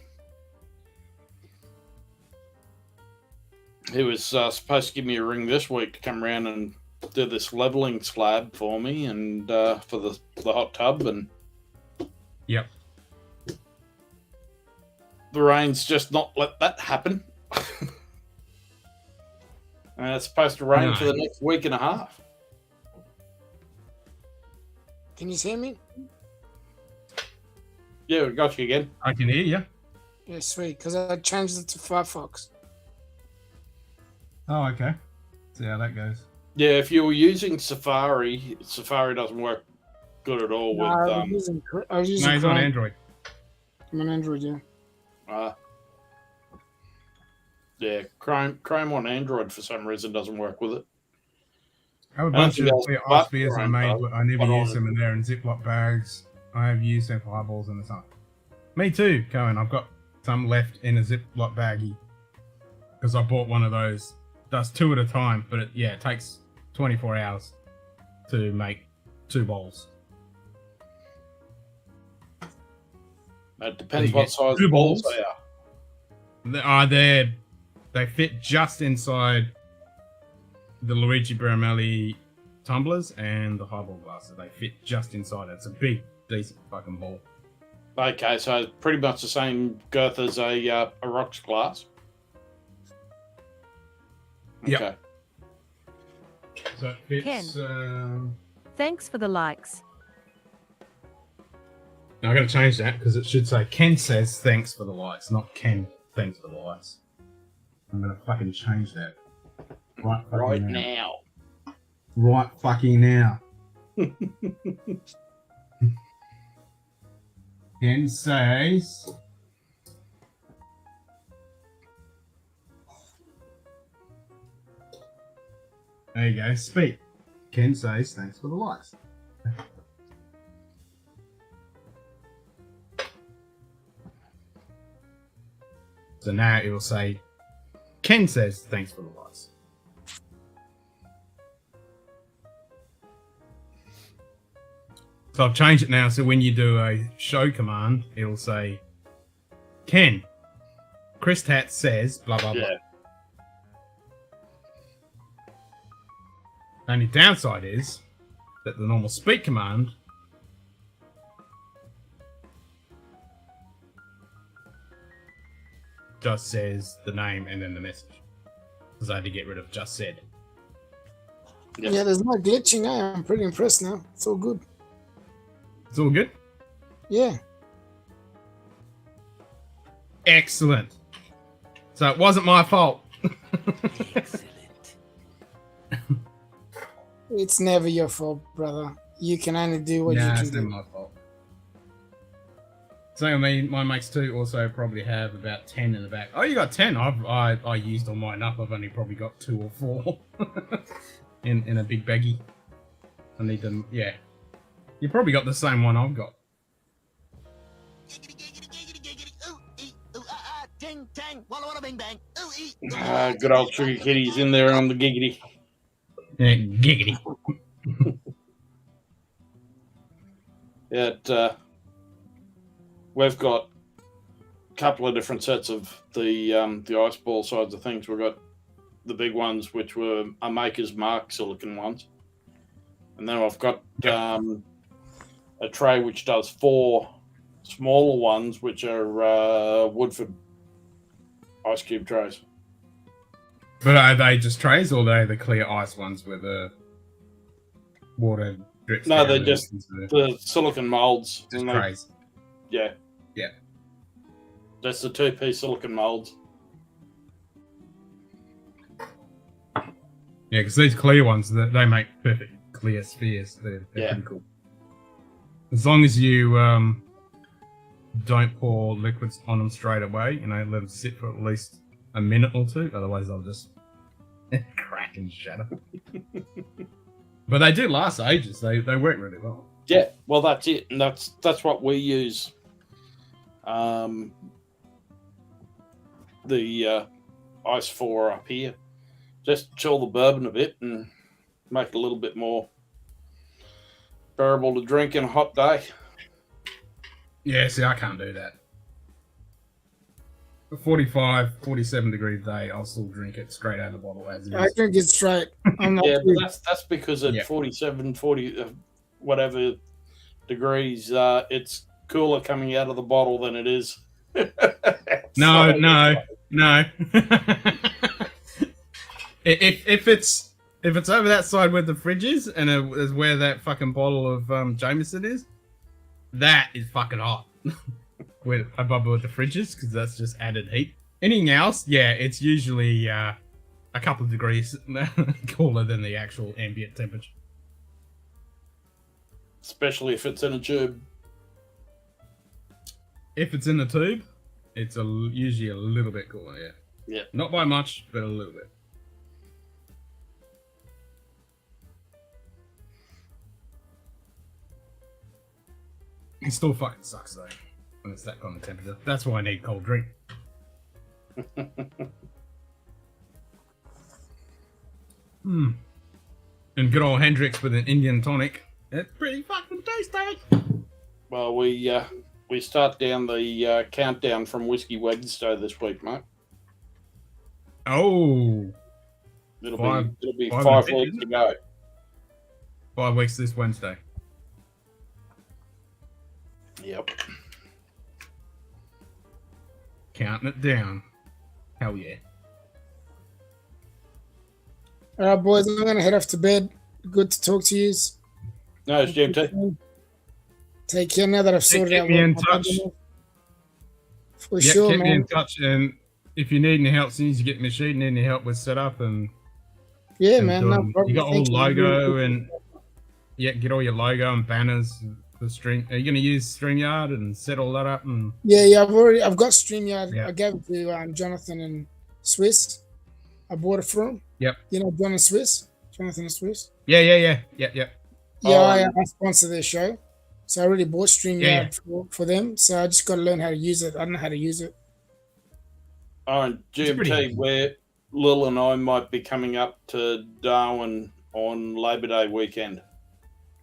Speaker 7: he was supposed to give me a ring this week to come around and do this leveling slab for me and for the hot tub. And
Speaker 1: yep,
Speaker 7: the rain's just not let that happen. And it's supposed to rain for the next week and a half.
Speaker 6: Can you hear me?
Speaker 7: Yeah, we got you again.
Speaker 1: I can hear you.
Speaker 6: Yeah, sweet. Because I changed it to Firefox.
Speaker 1: Oh, okay. See how that goes.
Speaker 7: Yeah, if you were using Safari, Safari doesn't work good at all with.
Speaker 6: I was using
Speaker 1: No, he's
Speaker 6: Chrome.
Speaker 1: on Android.
Speaker 6: I'm on Android, yeah.
Speaker 7: Yeah, Chrome on Android for some reason doesn't work with it.
Speaker 1: I have a bunch of ice beers I made,
Speaker 7: Chrome,
Speaker 1: but I never
Speaker 7: but
Speaker 1: use
Speaker 7: on-
Speaker 1: them, and they're in Ziploc bags. I have used them for highballs in the summer. Me too, Cohen. I've got some left in a Ziploc baggie because I bought one of those. Does 2 at a time, but it takes 24 hours to make 2 bowls.
Speaker 7: It depends
Speaker 1: You
Speaker 7: what
Speaker 1: get
Speaker 7: size
Speaker 1: 2
Speaker 7: balls
Speaker 1: balls.
Speaker 7: they are.
Speaker 1: They fit just inside the Luigi Baramelli tumblers and the highball glasses. They fit just inside it. It's a big, decent fucking ball.
Speaker 7: Okay, so it's pretty much the same girth as a rocks glass.
Speaker 1: Yep.
Speaker 7: Okay.
Speaker 1: So it fits.
Speaker 2: Thanks for the likes.
Speaker 1: Now I'm going to change that because it should say Ken says thanks for the likes, not Ken thanks for the likes. I'm going to fucking change that. Right
Speaker 7: now.
Speaker 1: Right fucking now. Ken says. There you go, speak. Ken says thanks for the likes. So now it will say, Ken says, thanks for the likes. So I've changed it now, so when you do a show command, it'll say, Ken, Chris Tat says, blah, blah, blah.
Speaker 7: Yeah.
Speaker 1: Only downside is that the normal speak command just says the name and then the message. Because I had to get rid of just said.
Speaker 7: Yeah.
Speaker 6: Yeah, there's no glitching. I'm pretty impressed now. It's all good.
Speaker 1: It's all good?
Speaker 6: Yeah.
Speaker 1: Excellent. So it wasn't my fault.
Speaker 6: It's never your fault, brother. You can only do what
Speaker 1: Nah,
Speaker 6: you
Speaker 1: it's
Speaker 6: can
Speaker 1: never
Speaker 6: do.
Speaker 1: my fault. So I mean, my mates too also probably have about 10 in the back. Oh, you got 10? I used all mine up. I've only probably got 2 or 4 in a big baggie. I need them. Yeah, you probably got the same one I've got.
Speaker 7: Good old Sugar Kitty's in there on the giggity.
Speaker 1: Yeah, giggity.
Speaker 7: We've got a couple of different sets of the ice ball sides of things. We've got the big ones, which were a Maker's Mark silicon ones, and then I've got a tray which does 4 smaller ones, which are Woodford ice cube trays.
Speaker 1: But are they just trays, or are they the clear ice ones where the water drips?
Speaker 7: No,
Speaker 1: down
Speaker 7: they're
Speaker 1: and
Speaker 7: just
Speaker 1: into
Speaker 7: the silicon molds.
Speaker 1: just
Speaker 7: and
Speaker 1: trays.
Speaker 7: Yeah.
Speaker 1: Yeah.
Speaker 7: That's the 2-piece silicon molds.
Speaker 1: Yeah, because these clear ones, they make perfect clear spheres. They're pretty cool. As long as you don't pour liquids on them straight away, let them sit for at least a minute or 2. Otherwise, they'll just crack and shatter. But they do last ages. They work really well.
Speaker 7: Yeah, well, that's it, and that's what we use. The ice for up here, just chill the bourbon a bit and make it a little bit more bearable to drink in a hot day.
Speaker 1: Yeah, see, I can't do that. A 45, 47 degree day, I'll still drink it straight out of the bottle as it
Speaker 6: I
Speaker 1: is.
Speaker 6: drink it straight. I'm not
Speaker 7: Yeah,
Speaker 6: too-
Speaker 7: but that's because at
Speaker 1: Yeah.
Speaker 7: 47, 40, whatever degrees, it's cooler coming out of the bottle than it is.
Speaker 1: No.
Speaker 7: So-
Speaker 1: No. if it's over that side where the fridge is and it is where that fucking bottle of Jameson is, that is fucking hot. With above where the fridge is, because that's just added heat. Anything else, yeah, it's usually a couple of degrees cooler than the actual ambient temperature.
Speaker 7: Especially if it's in a tube.
Speaker 1: If it's in the tube, it's usually a little bit cooler, yeah.
Speaker 7: Yeah.
Speaker 1: Not by much, but a little bit. It still fucking sucks though, when it's that kind of temperature. That's why I need cold drink. And good old Hendrix with an Indian tonic. It's pretty fucking tasty.
Speaker 7: Well, we start down the countdown from Whiskey Wednesday this week, mate.
Speaker 1: Oh,
Speaker 7: It'll
Speaker 1: Five-
Speaker 7: be
Speaker 1: five
Speaker 7: 5
Speaker 1: and a bit,
Speaker 7: weeks
Speaker 1: isn't
Speaker 7: to
Speaker 1: it?
Speaker 7: go.
Speaker 1: 5 weeks this Wednesday.
Speaker 7: Yep.
Speaker 1: Counting it down. Hell yeah.
Speaker 6: All right, boys, I'm going to head off to bed. Good to talk to you.
Speaker 7: No, it's GMT.
Speaker 6: Take care now that I've sorted
Speaker 1: keep
Speaker 6: out
Speaker 1: me
Speaker 6: what
Speaker 1: in
Speaker 6: my
Speaker 1: touch.
Speaker 6: problem is. For
Speaker 1: Yeah,
Speaker 6: sure,
Speaker 1: keep me in
Speaker 6: man.
Speaker 1: touch, and if you need any help, since you get machine, need any help with setup and
Speaker 6: Yeah,
Speaker 1: and
Speaker 6: man. No
Speaker 1: doing-
Speaker 6: problem.
Speaker 1: you got all
Speaker 6: Thank
Speaker 1: the
Speaker 6: you.
Speaker 1: logo and get all your logo and banners. The stream. Are you going to use StreamYard and set all that up? And
Speaker 6: Yeah. I've got StreamYard.
Speaker 1: Yeah.
Speaker 6: I gave it to Jonathan and Swiss. I bought it from him.
Speaker 1: Yep.
Speaker 6: You know John and Swiss? Jonathan and Swiss?
Speaker 1: yeah.
Speaker 6: Yeah,
Speaker 7: Oh,
Speaker 6: I sponsor their show. So I already bought StreamYard
Speaker 1: Yeah.
Speaker 6: for them. So I just got to learn how to use it. I don't know how to use it.
Speaker 7: On
Speaker 1: It's pretty
Speaker 7: GMT,
Speaker 1: easy.
Speaker 7: where Lil and I might be coming up to Darwin on Labor Day weekend.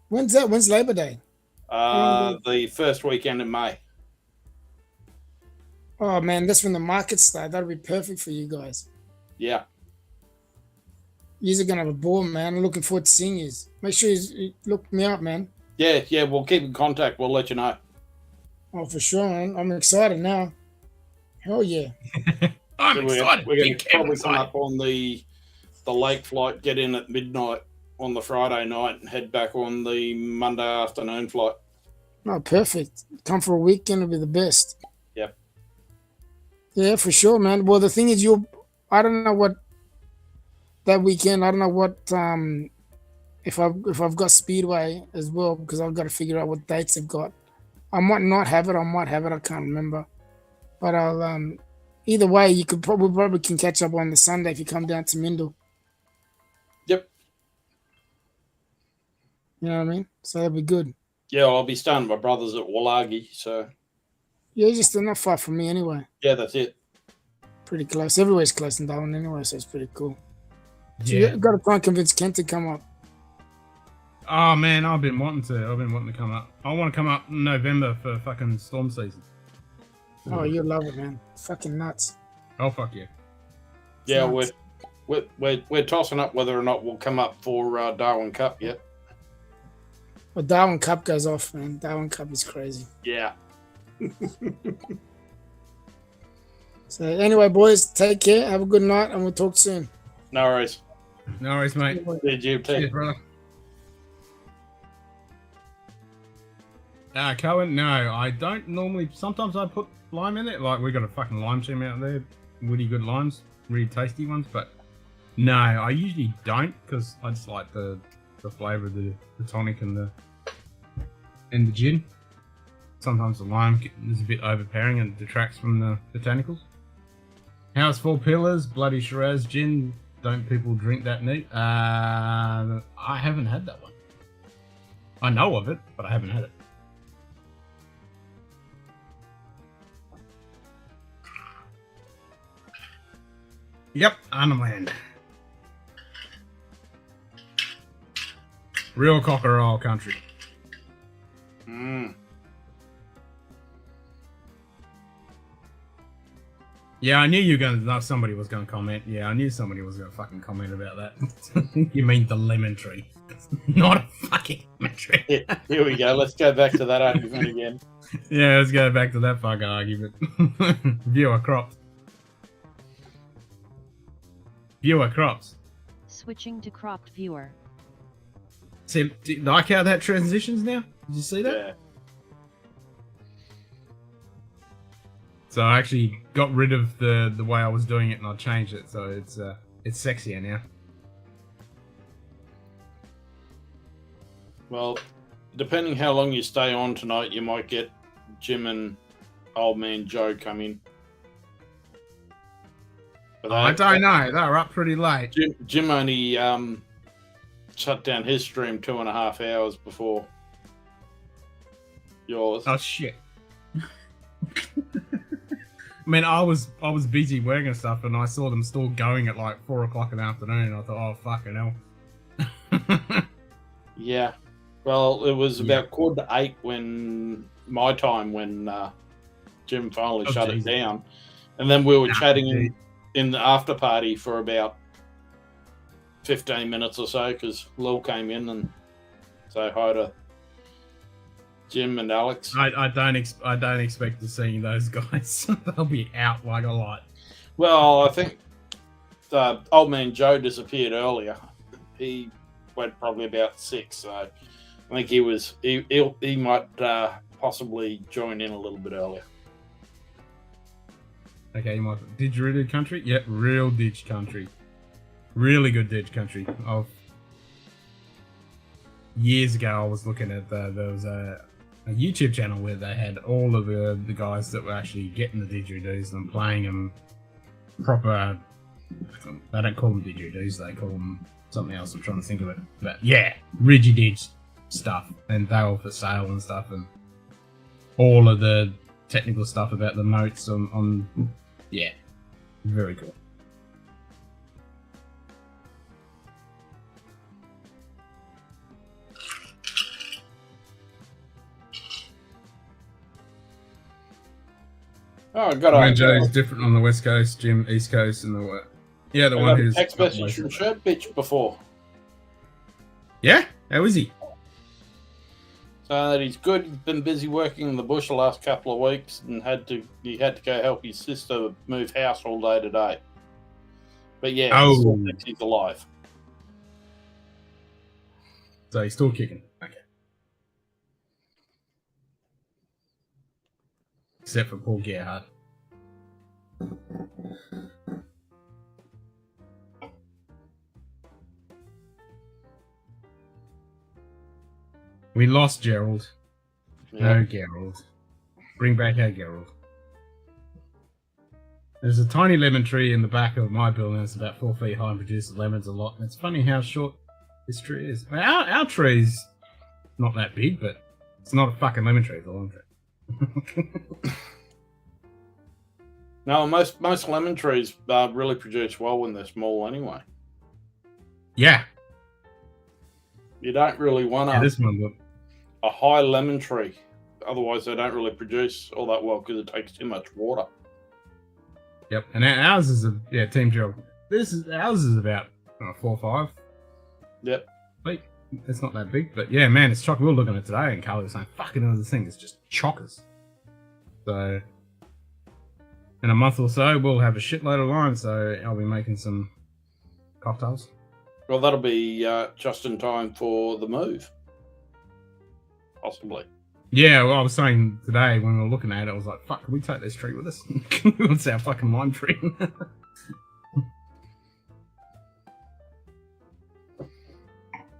Speaker 6: When's that? When's Labor Day?
Speaker 7: The first weekend in May.
Speaker 6: Oh man, that's when the markets start. That'll be perfect for you guys.
Speaker 7: Yeah.
Speaker 6: You're gonna have a ball, man. I'm looking forward to seeing you. Make sure you look me up, man.
Speaker 7: Yeah, we'll keep in contact. We'll let you know.
Speaker 6: Oh, for sure, man. I'm excited now. Hell yeah.
Speaker 1: I'm
Speaker 7: So
Speaker 1: excited.
Speaker 7: We're going
Speaker 1: Big
Speaker 7: to
Speaker 1: Cam
Speaker 7: probably
Speaker 1: excited.
Speaker 7: come up on the lake flight, get in at midnight on the Friday night, and head back on the Monday afternoon flight.
Speaker 6: Oh, perfect. Come for a weekend will be the best.
Speaker 7: Yep.
Speaker 6: Yeah, for sure, man. Well, the thing is, I don't know what that weekend. I don't know what if I've got Speedway as well, because I've got to figure out what dates I've got. I might not have it. I might have it. I can't remember. But I'll either way, you could probably can catch up on the Sunday if you come down to Mindle.
Speaker 7: Yep.
Speaker 6: You know what I mean? So that'd be good.
Speaker 7: Yeah, I'll be staying at my brother's at Wallagi, so
Speaker 6: Yeah, just not far from me anyway.
Speaker 7: yeah, that's it.
Speaker 6: Pretty close. Everywhere's close in Darwin anyway, so it's pretty cool. So
Speaker 1: Yeah.
Speaker 6: you got to try and convince Kent to come up.
Speaker 1: Oh man, I've been wanting to come up. I want to come up in November for fucking storm season.
Speaker 6: Oh, you'll love it, man. Fucking nuts.
Speaker 1: Oh fuck yeah.
Speaker 7: Yeah,
Speaker 6: Nuts.
Speaker 7: we're tossing up whether or not we'll come up for Darwin Cup yet.
Speaker 6: Well, Darwin Cup goes off, man. Darwin Cup is crazy.
Speaker 7: Yeah.
Speaker 6: So anyway, boys, take care. Have a good night, and we'll talk soon.
Speaker 7: No worries.
Speaker 1: No worries, mate.
Speaker 7: Did you
Speaker 1: Cheers,
Speaker 7: take?
Speaker 1: brother. Cohen, no, I don't normally. Sometimes I put lime in it. Like, we got a fucking lime team out there. Really good limes. Really tasty ones. But no, I usually don't, because I just like the flavour of the tonic and the gin. Sometimes the lime is a bit overpowering and detracts from the botanicals. How's Four Pillars? Bloody Shiraz gin. Don't people drink that neat? I haven't had that one. I know of it, but I haven't had it. Yep, Arnhem. Real cockerel country.
Speaker 7: Mm.
Speaker 1: Yeah, I knew you were gonna. Somebody was gonna comment. Yeah, I knew somebody was gonna fucking comment about that. You mean the lemon tree, not a fucking lemon tree.
Speaker 7: Yeah, here we go. Let's go back to that argument again.
Speaker 1: Yeah, let's go back to that fucking argument. Viewer crops. Viewer crops.
Speaker 3: Switching to cropped viewer.
Speaker 1: See, do you like how that transitions now? Did you see that?
Speaker 7: Yeah.
Speaker 1: So I actually got rid of the way I was doing it and I changed it, so it's sexier now.
Speaker 7: Well, depending how long you stay on tonight, you might get Jim and Old Man Joe come in. But
Speaker 1: I don't know. They were up pretty late.
Speaker 7: Jim only shut down his stream 2.5 hours before yours.
Speaker 1: Oh shit. I mean, I was busy working and stuff, and I saw them still going at like 4 o'clock in the afternoon. And I thought, oh fucking hell.
Speaker 7: Yeah. Well, it was about 7:45 when my time when Jim finally shut
Speaker 1: Jesus.
Speaker 7: it down, and then we were
Speaker 1: Nah,
Speaker 7: chatting
Speaker 1: dude.
Speaker 7: in the after party for about 15 minutes or so because Lil came in and say hi to Jim and Alex.
Speaker 1: I don't expect to see those guys. They'll be out like a light.
Speaker 7: Well, I think Old Man Joe disappeared earlier. He went probably about 6, so I think he might possibly join in a little bit earlier.
Speaker 1: Okay, you might didgeridoo country. Yep, real ditch country. Really good ditch country. Years ago, I was looking at there was a YouTube channel where they had all of the guys that were actually getting the didgeridoos and playing them proper. They don't call them didgeridoos; they call them something else. I'm trying to think of it. But yeah, rigididge stuff, and they were for sale and stuff, and all of the technical stuff about the notes on yeah, Very cool.
Speaker 7: Oh, I got
Speaker 1: Mojo's different on the West Coast, Jim, East Coast, and the yeah, the
Speaker 7: I
Speaker 1: one
Speaker 7: got a
Speaker 1: who's
Speaker 7: text message from Shirt Bitch before.
Speaker 1: Yeah, how is he?
Speaker 7: So that he's good. He's been busy working in the bush the last couple of weeks, and he had to go help his sister move house all day today. But yeah, he still thinks he's alive.
Speaker 1: So he's still kicking. Okay. Except for Paul Gerhardt. We lost Gerald.
Speaker 7: Yeah.
Speaker 1: No Gerald. Bring back our Gerald. There's a tiny lemon tree in the back of my building. It's about 4 feet high and produces lemons a lot. And it's funny how short this tree is. Our tree's not that big, but it's not a fucking lemon tree. It's a lemon tree.
Speaker 7: No, most lemon trees really produce well when they're small anyway.
Speaker 1: Yeah.
Speaker 7: You don't really want
Speaker 1: This one, look.
Speaker 7: a high lemon tree. Otherwise, they don't really produce all that well because it takes too much water.
Speaker 1: Yep. And ours is Team Gerald. Ours is about 4 or 5.
Speaker 7: Yep.
Speaker 1: Wait, it's not that big, but yeah, man, it's chock. We were looking at it today, and Carly was saying, "Fucking hell, this thing is just chockers." So, in a month or so, we'll have a shitload of lime. So I'll be making some cocktails.
Speaker 7: Well, that'll be just in time for the move, possibly.
Speaker 1: Yeah, well, I was saying today when we were looking at it, I was like, "Fuck, can we take this tree with us? It's our fucking lime tree."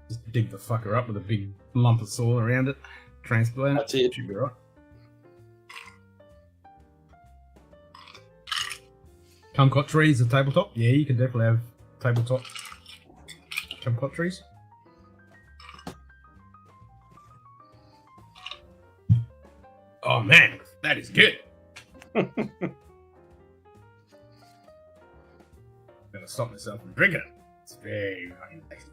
Speaker 1: Just dig the fucker up with a big lump of soil around it, transplant it.
Speaker 7: That's it.
Speaker 1: Should be right. Kumquat trees, a tabletop. Yeah, you can definitely have tabletop kumquat trees. Oh man, that is good. I'm gonna stop myself from drinking it. It's very fucking tasty.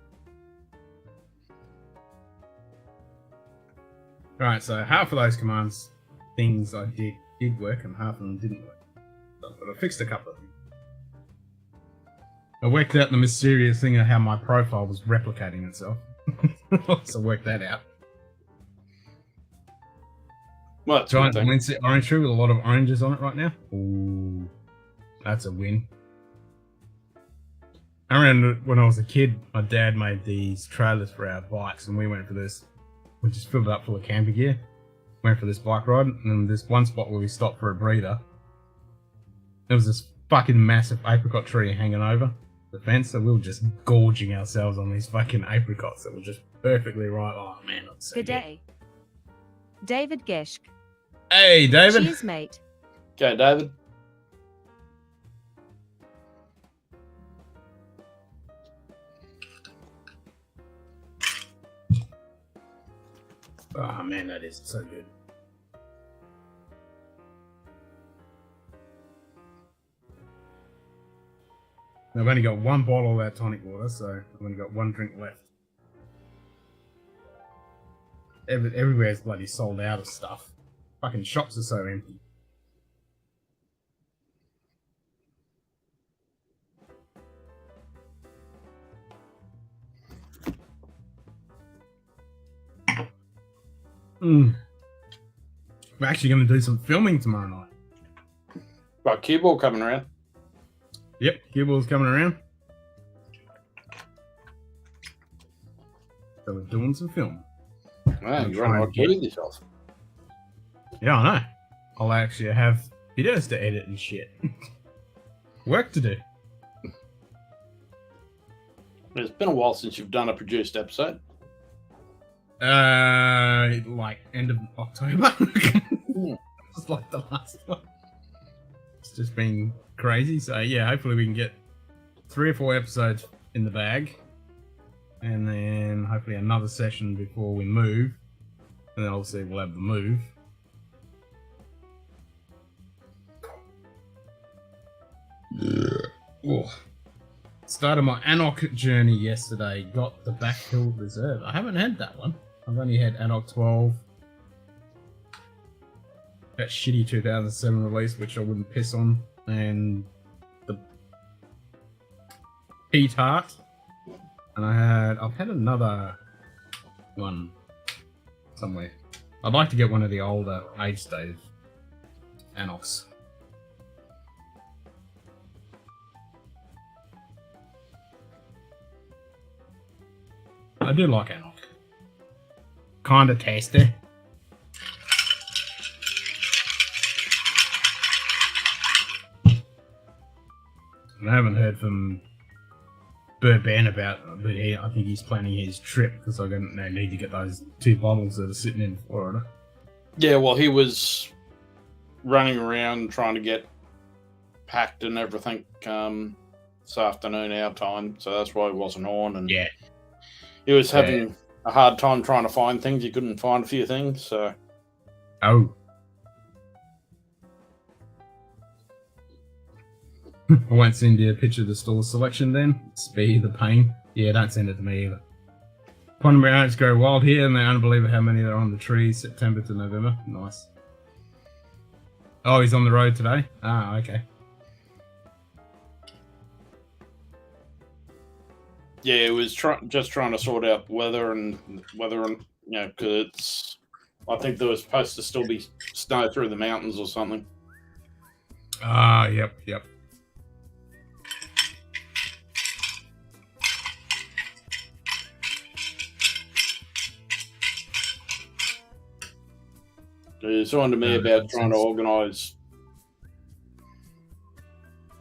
Speaker 1: Alright, so half of those commands, things I did work, and half of them didn't work. But I fixed a couple of them. I worked out the mysterious thing of how my profile was replicating itself. So worked that out.
Speaker 7: Well, that's
Speaker 1: Giant
Speaker 7: good
Speaker 1: Linset orange tree with a lot of oranges on it right now. Ooh, that's a win. I remember when I was a kid, my dad made these trailers for our bikes, and we went for this. We just filled it up full of camping gear. Went for this bike ride, and then this one spot where we stopped for a breather, there was this fucking massive apricot tree hanging over the fence, so we were just gorging ourselves on these fucking apricots that were just perfectly right. Oh man, that's so
Speaker 2: Good day. David Geschk.
Speaker 1: Hey, David.
Speaker 2: Cheers, mate.
Speaker 7: Okay, David.
Speaker 1: Oh man, that is so good. I've only got one bottle of that tonic water, so I've only got one drink left. Everywhere's bloody sold out of stuff. Fucking shops are so empty. We're actually going to do some filming tomorrow night.
Speaker 7: Got cue ball coming around.
Speaker 1: Yep, cue ball's coming around. So we're doing some film.
Speaker 7: Wow, you're running out of yourself.
Speaker 1: Yeah, I know. I'll actually have videos to edit and shit. Work to do.
Speaker 7: It's been a while since you've done a produced episode.
Speaker 1: Like end of October. Just like the last one. It's just been crazy. So yeah, hopefully we can get 3 or 4 episodes in the bag, and then hopefully another session before we move, and then obviously we'll have the move. Oh. Started my Anok journey yesterday. Got the Backhill Reserve. I haven't had that one. I've only had Anok 12. That shitty 2007 release, which I wouldn't piss on, and the Pete Hart. And I've had another one somewhere. I'd like to get one of the older age stage Anoks. I do like Anok. Kinda tasty. And I haven't heard from Ben about it, but I think he's planning his trip because I need to get those 2 bottles that are sitting in Florida.
Speaker 7: Yeah, well, he was running around trying to get packed and everything this afternoon our time, so that's why he wasn't on. And
Speaker 1: yeah,
Speaker 7: he was having a hard time trying to find things. He couldn't find a few things, so.
Speaker 1: Oh. I won't send you a picture of the store selection then. Spare the pain. Yeah, don't send it to me either. Quantum Oaks go wild here, and they're unbelievable how many there are on the trees, September to November. Nice. Oh, he's on the road today? Ah, okay.
Speaker 7: Yeah, it was just trying to sort out weather and because I think there was supposed to still be snow through the mountains or something.
Speaker 1: Ah, yep.
Speaker 7: He was talking to me about trying to organise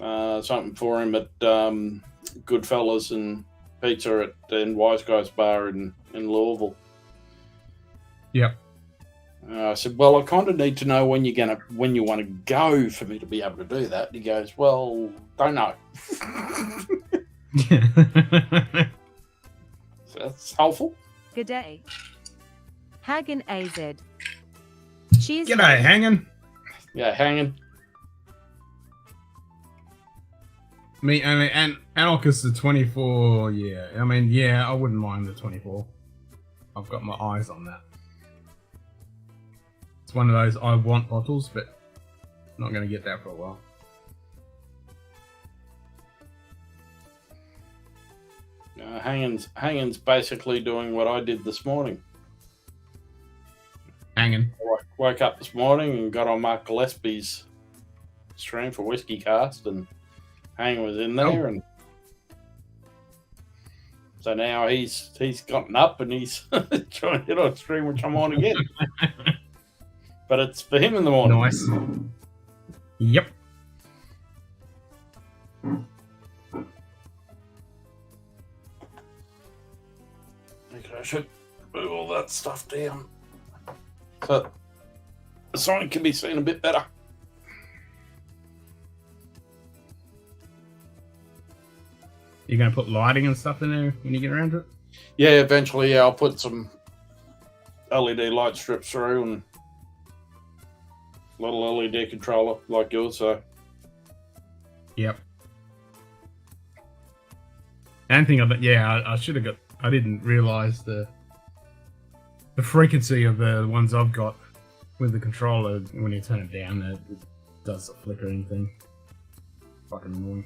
Speaker 7: something for him at Goodfellas and Pizza in Wise Guys Bar in Louisville.
Speaker 1: Yep.
Speaker 7: I said, well, I kind of need to know when you want to go for me to be able to do that. And he goes, well, don't know. So that's helpful.
Speaker 2: Good day. Hagen AZ. Cheers.
Speaker 1: G'day, hanging.
Speaker 7: Yeah, hanging.
Speaker 1: And Anarchist the 24, yeah. I mean, yeah, I wouldn't mind the 24. I've got my eyes on that. It's one of those I want bottles, but not going to get that for a while.
Speaker 7: Hanging's basically doing what I did this morning.
Speaker 1: Hanging.
Speaker 7: I woke up this morning and got on Mark Gillespie's stream for Whiskey Cast, and Hanging was in there, and so now he's gotten up and he's trying to get on stream, which I'm on again. But it's for him in the morning.
Speaker 1: Nice. Yep.
Speaker 7: Okay, I should move all that stuff down so the sign can be seen a bit better.
Speaker 1: You're going to put lighting and stuff in there when you get around to it?
Speaker 7: Yeah, eventually, I'll put some LED light strips through and little LED controller like yours. So,
Speaker 1: yep. And thing of it, yeah, I should have got. I didn't realize the frequency of the ones I've got with the controller. When you turn it down, it does the flickering thing. Fucking annoying.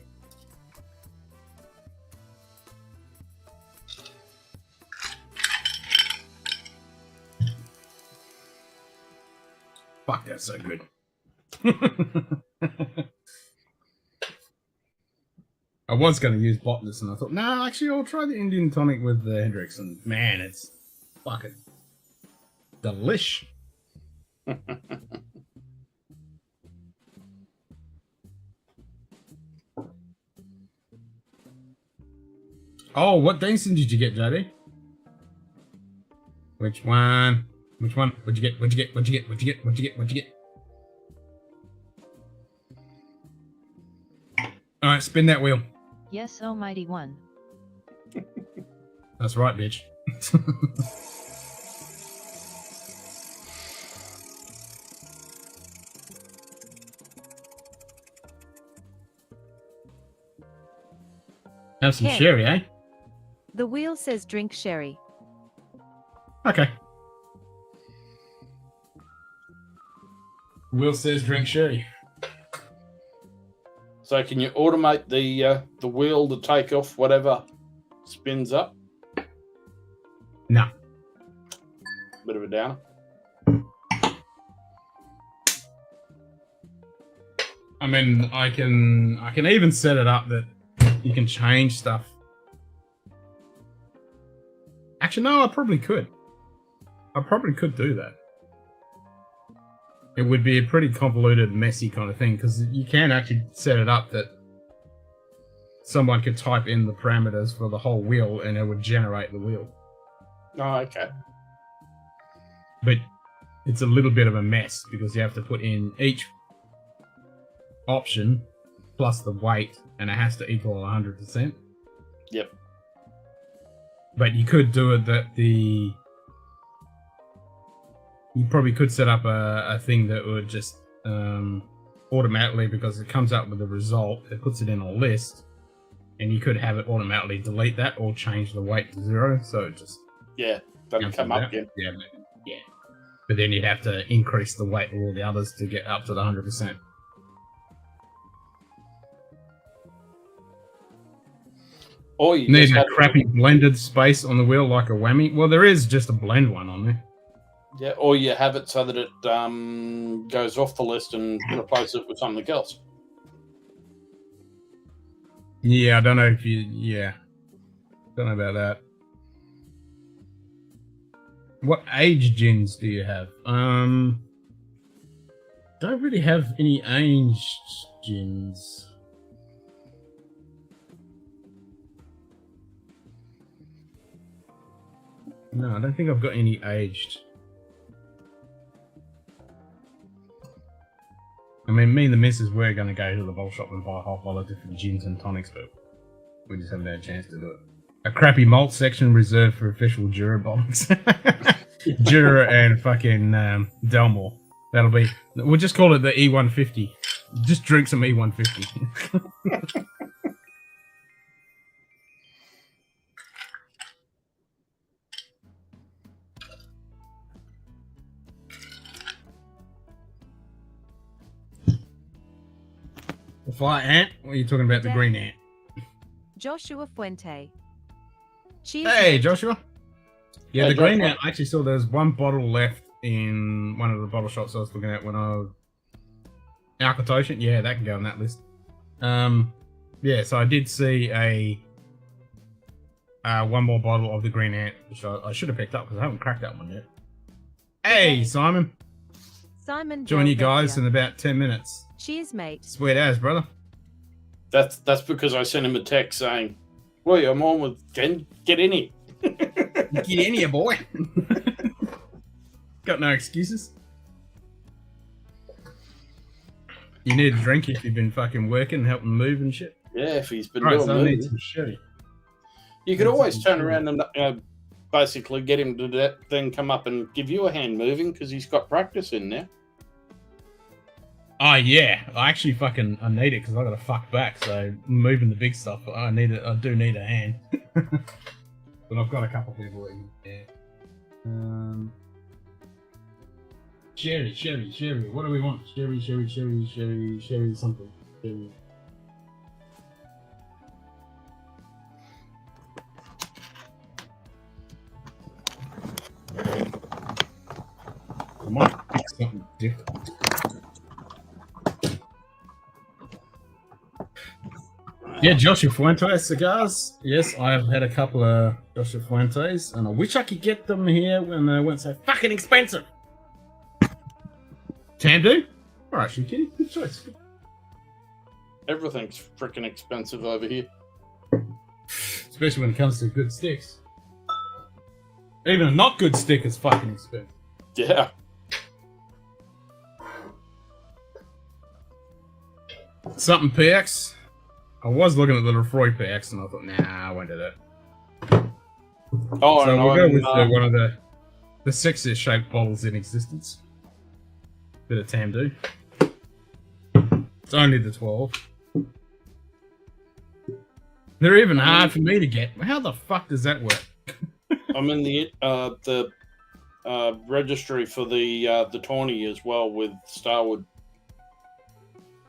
Speaker 1: Fuck, that's so good. I was going to use Botanist, and I thought, no, actually, I'll try the Indian tonic with the Hendrix, and man, it's fucking delish. Oh, what Dinkum did you get, JD? Which one? Which one? What'd you get? What'd you get? What'd you get? What'd you get? What'd you get? What'd you get? All right, spin that wheel.
Speaker 3: Yes, almighty one.
Speaker 1: That's right, bitch. Have some
Speaker 2: Ken.
Speaker 1: sherry, eh?
Speaker 2: The wheel says drink sherry.
Speaker 1: Okay. Will says drink sherry.
Speaker 7: So can you automate the wheel to take off whatever spins up?
Speaker 1: No.
Speaker 7: Bit of a downer.
Speaker 1: I mean, I can even set it up that you can change stuff. Actually, no, I probably could. I probably could do that. It would be a pretty convoluted, messy kind of thing, because you can actually set it up that someone could type in the parameters for the whole wheel and it would generate the wheel.
Speaker 7: Oh, okay.
Speaker 1: But it's a little bit of a mess because you have to put in each option plus the weight and it has to equal 100%.
Speaker 7: Yep.
Speaker 1: But you could do it that you probably could set up a thing that would just automatically, because it comes up with the result, it puts it in a list, and you could have it automatically delete that or change the weight to 0, so it just
Speaker 7: Doesn't come up again.
Speaker 1: Yeah. But then you'd have to increase the weight of all the others to get up to the 100%.
Speaker 7: Or you
Speaker 1: Need
Speaker 7: just
Speaker 1: a
Speaker 7: have
Speaker 1: crappy blended space on the wheel like a whammy. Well, there is just a blend one on there.
Speaker 7: Yeah, or you have it so that it goes off the list and replace it with something else.
Speaker 1: Yeah, I don't know if you... Yeah. Don't know about that. What age gins do you have? Don't really have any aged gins. No, I don't think I've got any aged. I mean, me and the missus were going to go to the bottle shop and buy a whole lot of different gins and tonics, but we just haven't had a chance to do it. A crappy malt section reserved for official Jura bottles. Jura and fucking Delmore. That'll be... We'll just call it the E150. Just drink some E150. The fire ant? What are you talking about? The green ant?
Speaker 2: Joshua Fuente. Cheers.
Speaker 1: Hey,
Speaker 2: mate.
Speaker 1: Joshua. Yeah,
Speaker 7: Hey,
Speaker 1: the green
Speaker 7: Joshua.
Speaker 1: ant. I actually saw there's one bottle left in one of the bottle shops I was looking at when I was... Alcatotion? Yeah, that can go on that list. Yeah, so I did see one more bottle of the green ant, which I should have picked up because I haven't cracked that one yet. Hey, Simon.
Speaker 2: Simon.
Speaker 1: Join you guys
Speaker 2: Delvecchia.
Speaker 1: in about 10 minutes.
Speaker 2: Cheers, mate.
Speaker 1: Sweet as, brother.
Speaker 7: That's because I sent him a text saying, "Well, I'm on with Ken. Get in here."
Speaker 1: Get in here, boy. Got no excuses. You need a drink if you've been fucking working and helping move and shit.
Speaker 7: Yeah, if he's been
Speaker 1: Right,
Speaker 7: doing
Speaker 1: so I need
Speaker 7: that.
Speaker 1: some sherry.
Speaker 7: You could always turn around and basically get him to do that, then come up and give you a hand moving because he's got practice in there.
Speaker 1: Oh yeah, I actually fucking need it because I got to fuck back. So moving the big stuff, I need it. I do need a hand. But I've got a couple people in there. Sherry. What do we want? Sherry, something. Sherry. I might pick something different. Yeah, Joshua Fuentes cigars. Yes, I've had a couple of Joshua Fuentes, and I wish I could get them here when they weren't so fucking expensive. Tamdu? Alright, you kidding? Good choice.
Speaker 7: Everything's freaking expensive over here.
Speaker 1: Especially when it comes to good sticks. Even a not good stick is fucking expensive.
Speaker 7: Yeah.
Speaker 1: Something PX. I was looking at the Lefroy PX and I thought, nah, I won't do that.
Speaker 7: Oh,
Speaker 1: So
Speaker 7: and
Speaker 1: we'll go
Speaker 7: I'm,
Speaker 1: with one of the sexiest shaped bottles in existence. Bit of Tamdu. It's only the 12. They're even hard for me to get. How the fuck does that work?
Speaker 7: I'm in the registry for the tawny as well with Starwood.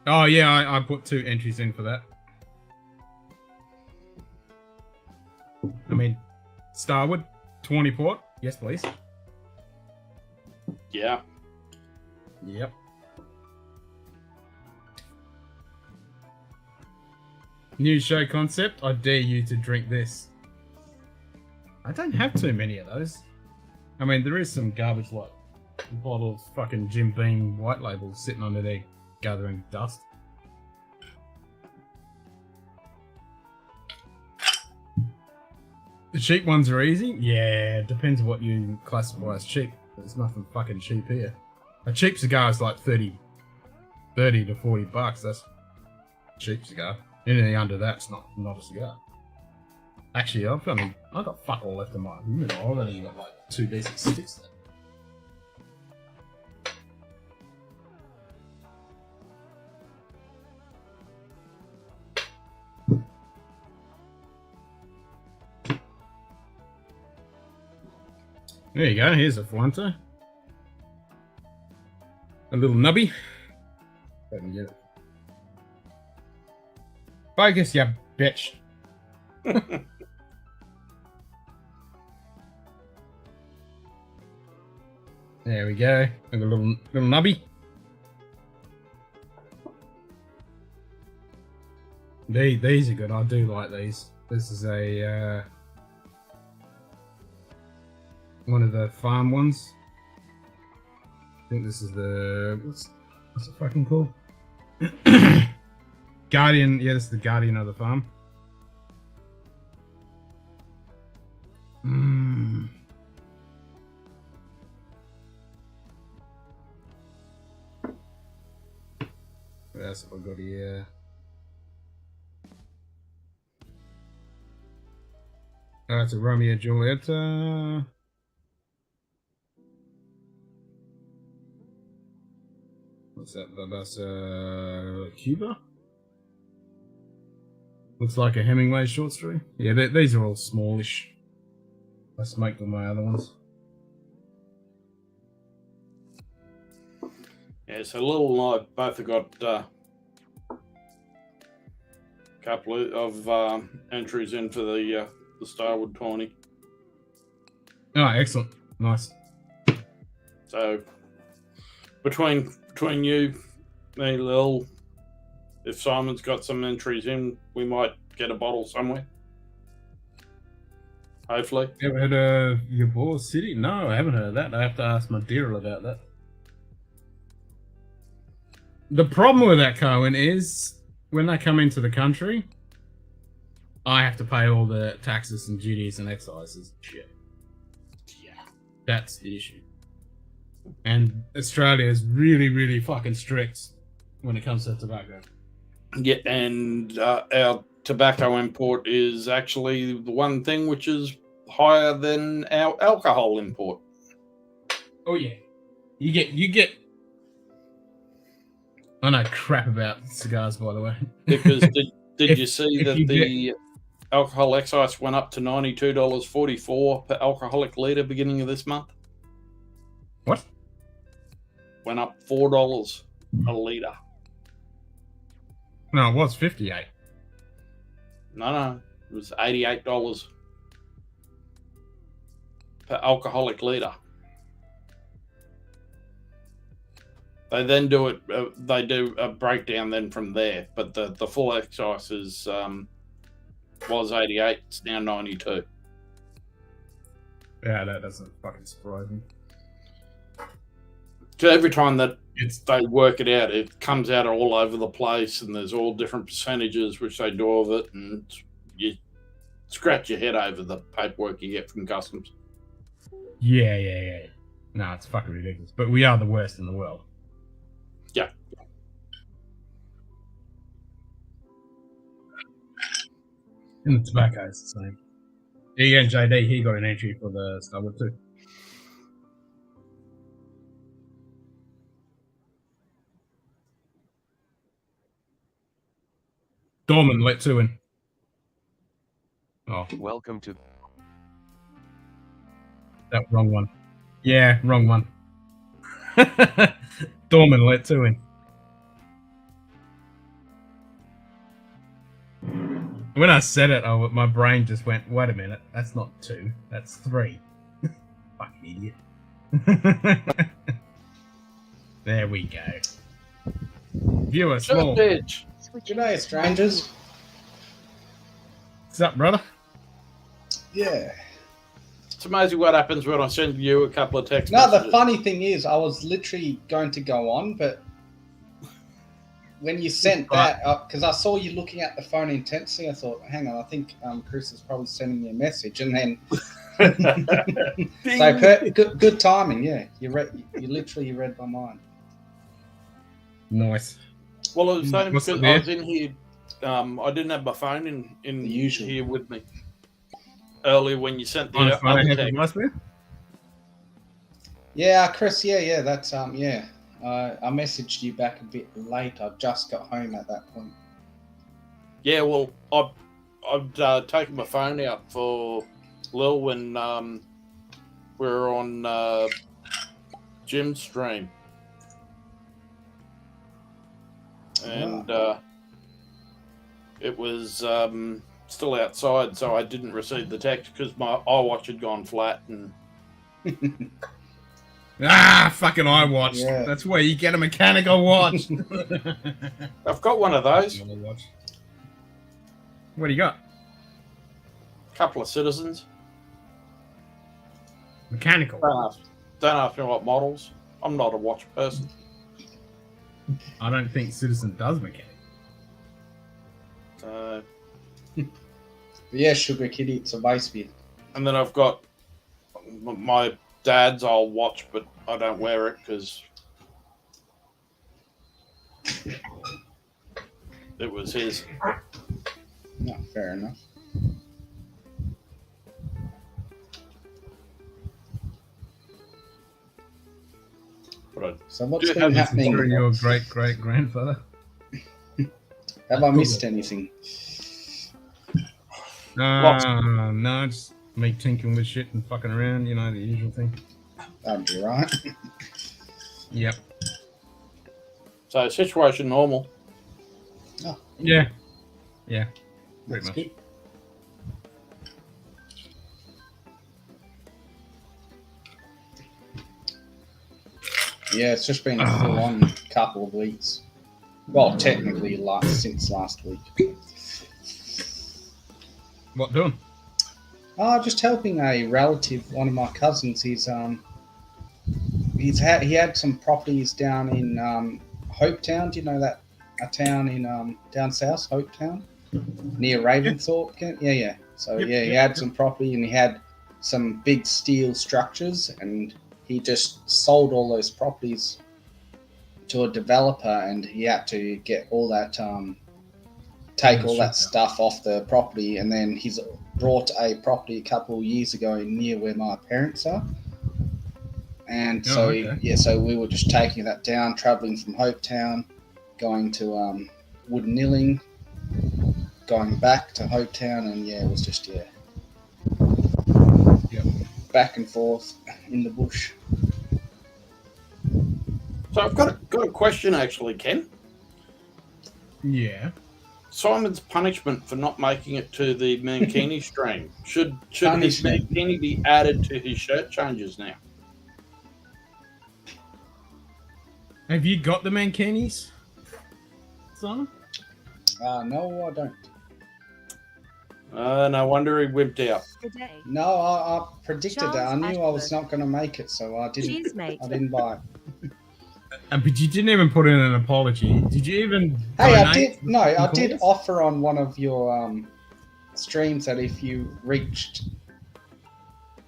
Speaker 1: Oh yeah, I put 2 entries in for that. I mean, Starwood, 20 port. Yes, please.
Speaker 7: Yeah.
Speaker 1: Yep. New show concept. I dare you to drink this. I don't have too many of those. I mean, there is some garbage like a bottle of fucking Jim Beam white labels sitting under there gathering dust. The cheap ones are easy? Yeah, it depends what you classify as cheap. There's nothing fucking cheap here. A cheap cigar is like 30 to 40 bucks. That's a cheap cigar. Anything under that's not a cigar. Actually, I've got fuck all left in my humidor. I've only got like 2 decent sticks there. There you go, here's a Fuente. A little nubby. Let me get it. Focus, you bitch. There we go. And a little nubby. These are good. I do like these. This is a one of the farm ones. I think this is the what's it fucking called? Guardian. Yeah, this is the Guardian of the Farm. What else have I got here? Oh, it's a Romeo and Juliet. What's that? That's Cuba? Looks like a Hemingway short story. Yeah, these are all smallish. I smoked all my other ones.
Speaker 7: Yeah, so Little and I both have got a couple of entries in for the Starwood Tawny.
Speaker 1: Oh, excellent. Nice.
Speaker 7: So between you, me, Lil, if Simon's got some entries in, we might get a bottle somewhere. Hopefully.
Speaker 1: Ever heard of Ybor City? No, I haven't heard of that. I have to ask my dear about that. The problem with that, Cohen, is when they come into the country, I have to pay all the taxes and duties and excises. Shit. Yeah. That's the issue. And Australia is really, really fucking strict when it comes to tobacco.
Speaker 7: Yeah, and our tobacco import is actually the one thing which is higher than our alcohol import.
Speaker 1: Oh yeah, you get. I know crap about cigars, by the way.
Speaker 7: Because did you see that the alcohol excise went up to $92.44 per alcoholic litre beginning of this month?
Speaker 1: What?
Speaker 7: Went up $4 a litre.
Speaker 1: No, it was 58.
Speaker 7: No, it was $88 per alcoholic litre. They then do it. They do a breakdown then from there, but the full excise is was 88. It's now 92.
Speaker 1: Yeah, that doesn't fucking surprise me.
Speaker 7: So every time that they work it out, it comes out all over the place, and there's all different percentages which they do of it, and you scratch your head over the paperwork you get from customs.
Speaker 1: Yeah. No, it's fucking ridiculous. But we are the worst in the world.
Speaker 7: Yeah.
Speaker 1: And the tobacco is the same. Yeah, and JD, he got an entry for the Starwood too. Dorman let 2 in. Oh,
Speaker 8: Welcome to
Speaker 1: that wrong one. Yeah, wrong one. Dorman let 2 in. When I said it, my brain just went, wait a minute, that's not 2, that's 3. Fucking idiot. There we go. Viewer small.
Speaker 7: Bitch.
Speaker 9: G'day, strangers.
Speaker 1: What's up, brother?
Speaker 9: Yeah.
Speaker 7: It's amazing what happens when I send you a couple of texts.
Speaker 9: No, the funny thing is, I was literally going to go on, but when you sent that, because I saw you looking at the phone intensely, I thought, hang on, I think Chris is probably sending me a message, and then so good timing, yeah. You literally read my mind.
Speaker 1: Nice.
Speaker 7: Well, it was only
Speaker 1: What's
Speaker 7: because
Speaker 1: up,
Speaker 7: I was in here. I didn't have my phone in
Speaker 9: The usual.
Speaker 7: here with me earlier when you sent the
Speaker 1: On the phone, I
Speaker 7: other
Speaker 1: have a
Speaker 7: text.
Speaker 1: voice with?
Speaker 9: Yeah, Chris, yeah, that's, yeah. I messaged you back a bit late. I just got home at that point.
Speaker 7: Yeah, well, I've taken my phone out for Lil when we were on Jim's stream. And it was still outside, so I didn't receive the text because my iWatch had gone flat. And
Speaker 1: Fucking iWatch.
Speaker 9: Yeah.
Speaker 1: That's where you get a mechanical watch.
Speaker 7: I've got one of those.
Speaker 1: What do you got?
Speaker 7: A couple of Citizens.
Speaker 1: Mechanical.
Speaker 7: Don't ask me what models. I'm not a watch person.
Speaker 1: I don't think Citizen does mechanical.
Speaker 9: But yeah, Sugar Kitty, it's a base bit.
Speaker 7: And then I've got my dad's old watch, but I don't wear it because it was his.
Speaker 9: No, fair enough.
Speaker 7: But
Speaker 9: So what's
Speaker 7: Do
Speaker 9: been
Speaker 7: have this
Speaker 9: happening?
Speaker 1: Through your great great grandfather.
Speaker 9: Have I missed anything?
Speaker 1: No, just me tinkering with shit and fucking around, you know, the usual thing.
Speaker 9: That'd be right.
Speaker 1: Yep.
Speaker 7: so situation normal.
Speaker 9: Oh,
Speaker 1: Yeah. Yeah. Pretty
Speaker 9: that's
Speaker 1: much.
Speaker 9: good. Yeah, it's just been a full-on couple of weeks. Well, technically, since last week.
Speaker 1: What doing?
Speaker 9: Just helping a relative, one of my cousins. He had some properties down in Hopetown. Do you know that a town in down south, Hopetown, near Ravensthorpe? Yeah. So
Speaker 1: Yep,
Speaker 9: he had some property and he had some big steel structures, and he just sold all those properties to a developer, and he had to get all that take all that stuff off the property, and then he's brought a property a couple of years ago near where my parents are. And so we were just taking that down, traveling from Hopetown, going to Wooden going back to Hopetown, and it was just back and forth in the bush.
Speaker 7: So I've got a question actually, Ken.
Speaker 1: Yeah.
Speaker 7: Simon's punishment for not making it to the Mankini stream. Should his
Speaker 9: Punishment.
Speaker 7: Mankini be added to his shirt changes now?
Speaker 1: Have you got the Mankinis, Simon?
Speaker 9: No, I don't.
Speaker 7: No wonder he wimped out.
Speaker 2: Today.
Speaker 9: No, I predicted that. I
Speaker 2: Charles
Speaker 9: knew I was
Speaker 2: Ashford.
Speaker 9: not going to make it, so I didn't.
Speaker 2: Cheers, mate.
Speaker 9: I didn't buy it.
Speaker 1: But you didn't even put in an apology. Did you even?
Speaker 9: Hey, I
Speaker 1: donate
Speaker 9: did. No, I
Speaker 1: some
Speaker 9: did
Speaker 1: calls?
Speaker 9: offer on one of your streams that if you reached,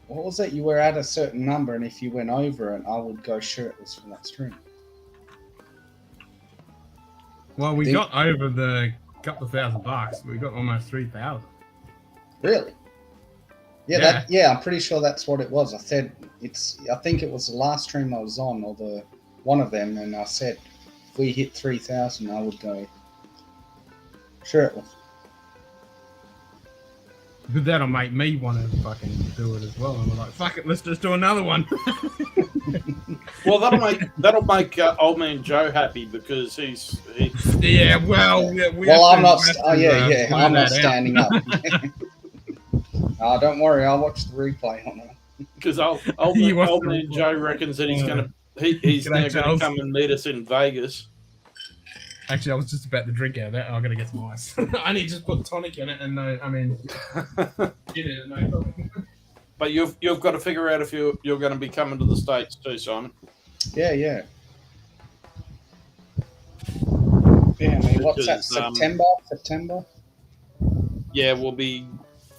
Speaker 9: what was it? You were at a certain number, and if you went over it, I would go shirtless from that stream.
Speaker 1: Well, we
Speaker 9: Did-
Speaker 1: got over the couple of $1,000. We got almost 3,000.
Speaker 9: Really? Yeah, I'm pretty sure that's what it was. I said I think it was the last stream I was on, or the one of them, and I said if we hit 3,000, I would go shirtless.
Speaker 1: But that'll make me want to fucking do it as well. And we're like, fuck it, let's just do another one.
Speaker 7: Well, that'll make old man Joe happy because he's
Speaker 1: yeah. Well, yeah,
Speaker 9: I'm not. I'm not standing up. Oh, don't worry, I'll watch the replay on it.
Speaker 7: Because old man Joe reckons that he's he's now going to come and meet us in Vegas.
Speaker 1: Actually, I was just about to drink out of that. I'm going to get some ice. I need to just put tonic in it, and no problem.
Speaker 7: But you've got to figure out if you're going to be coming to the States too, Simon.
Speaker 9: Yeah. Yeah, I mean, what's that? September?
Speaker 7: Yeah, we'll be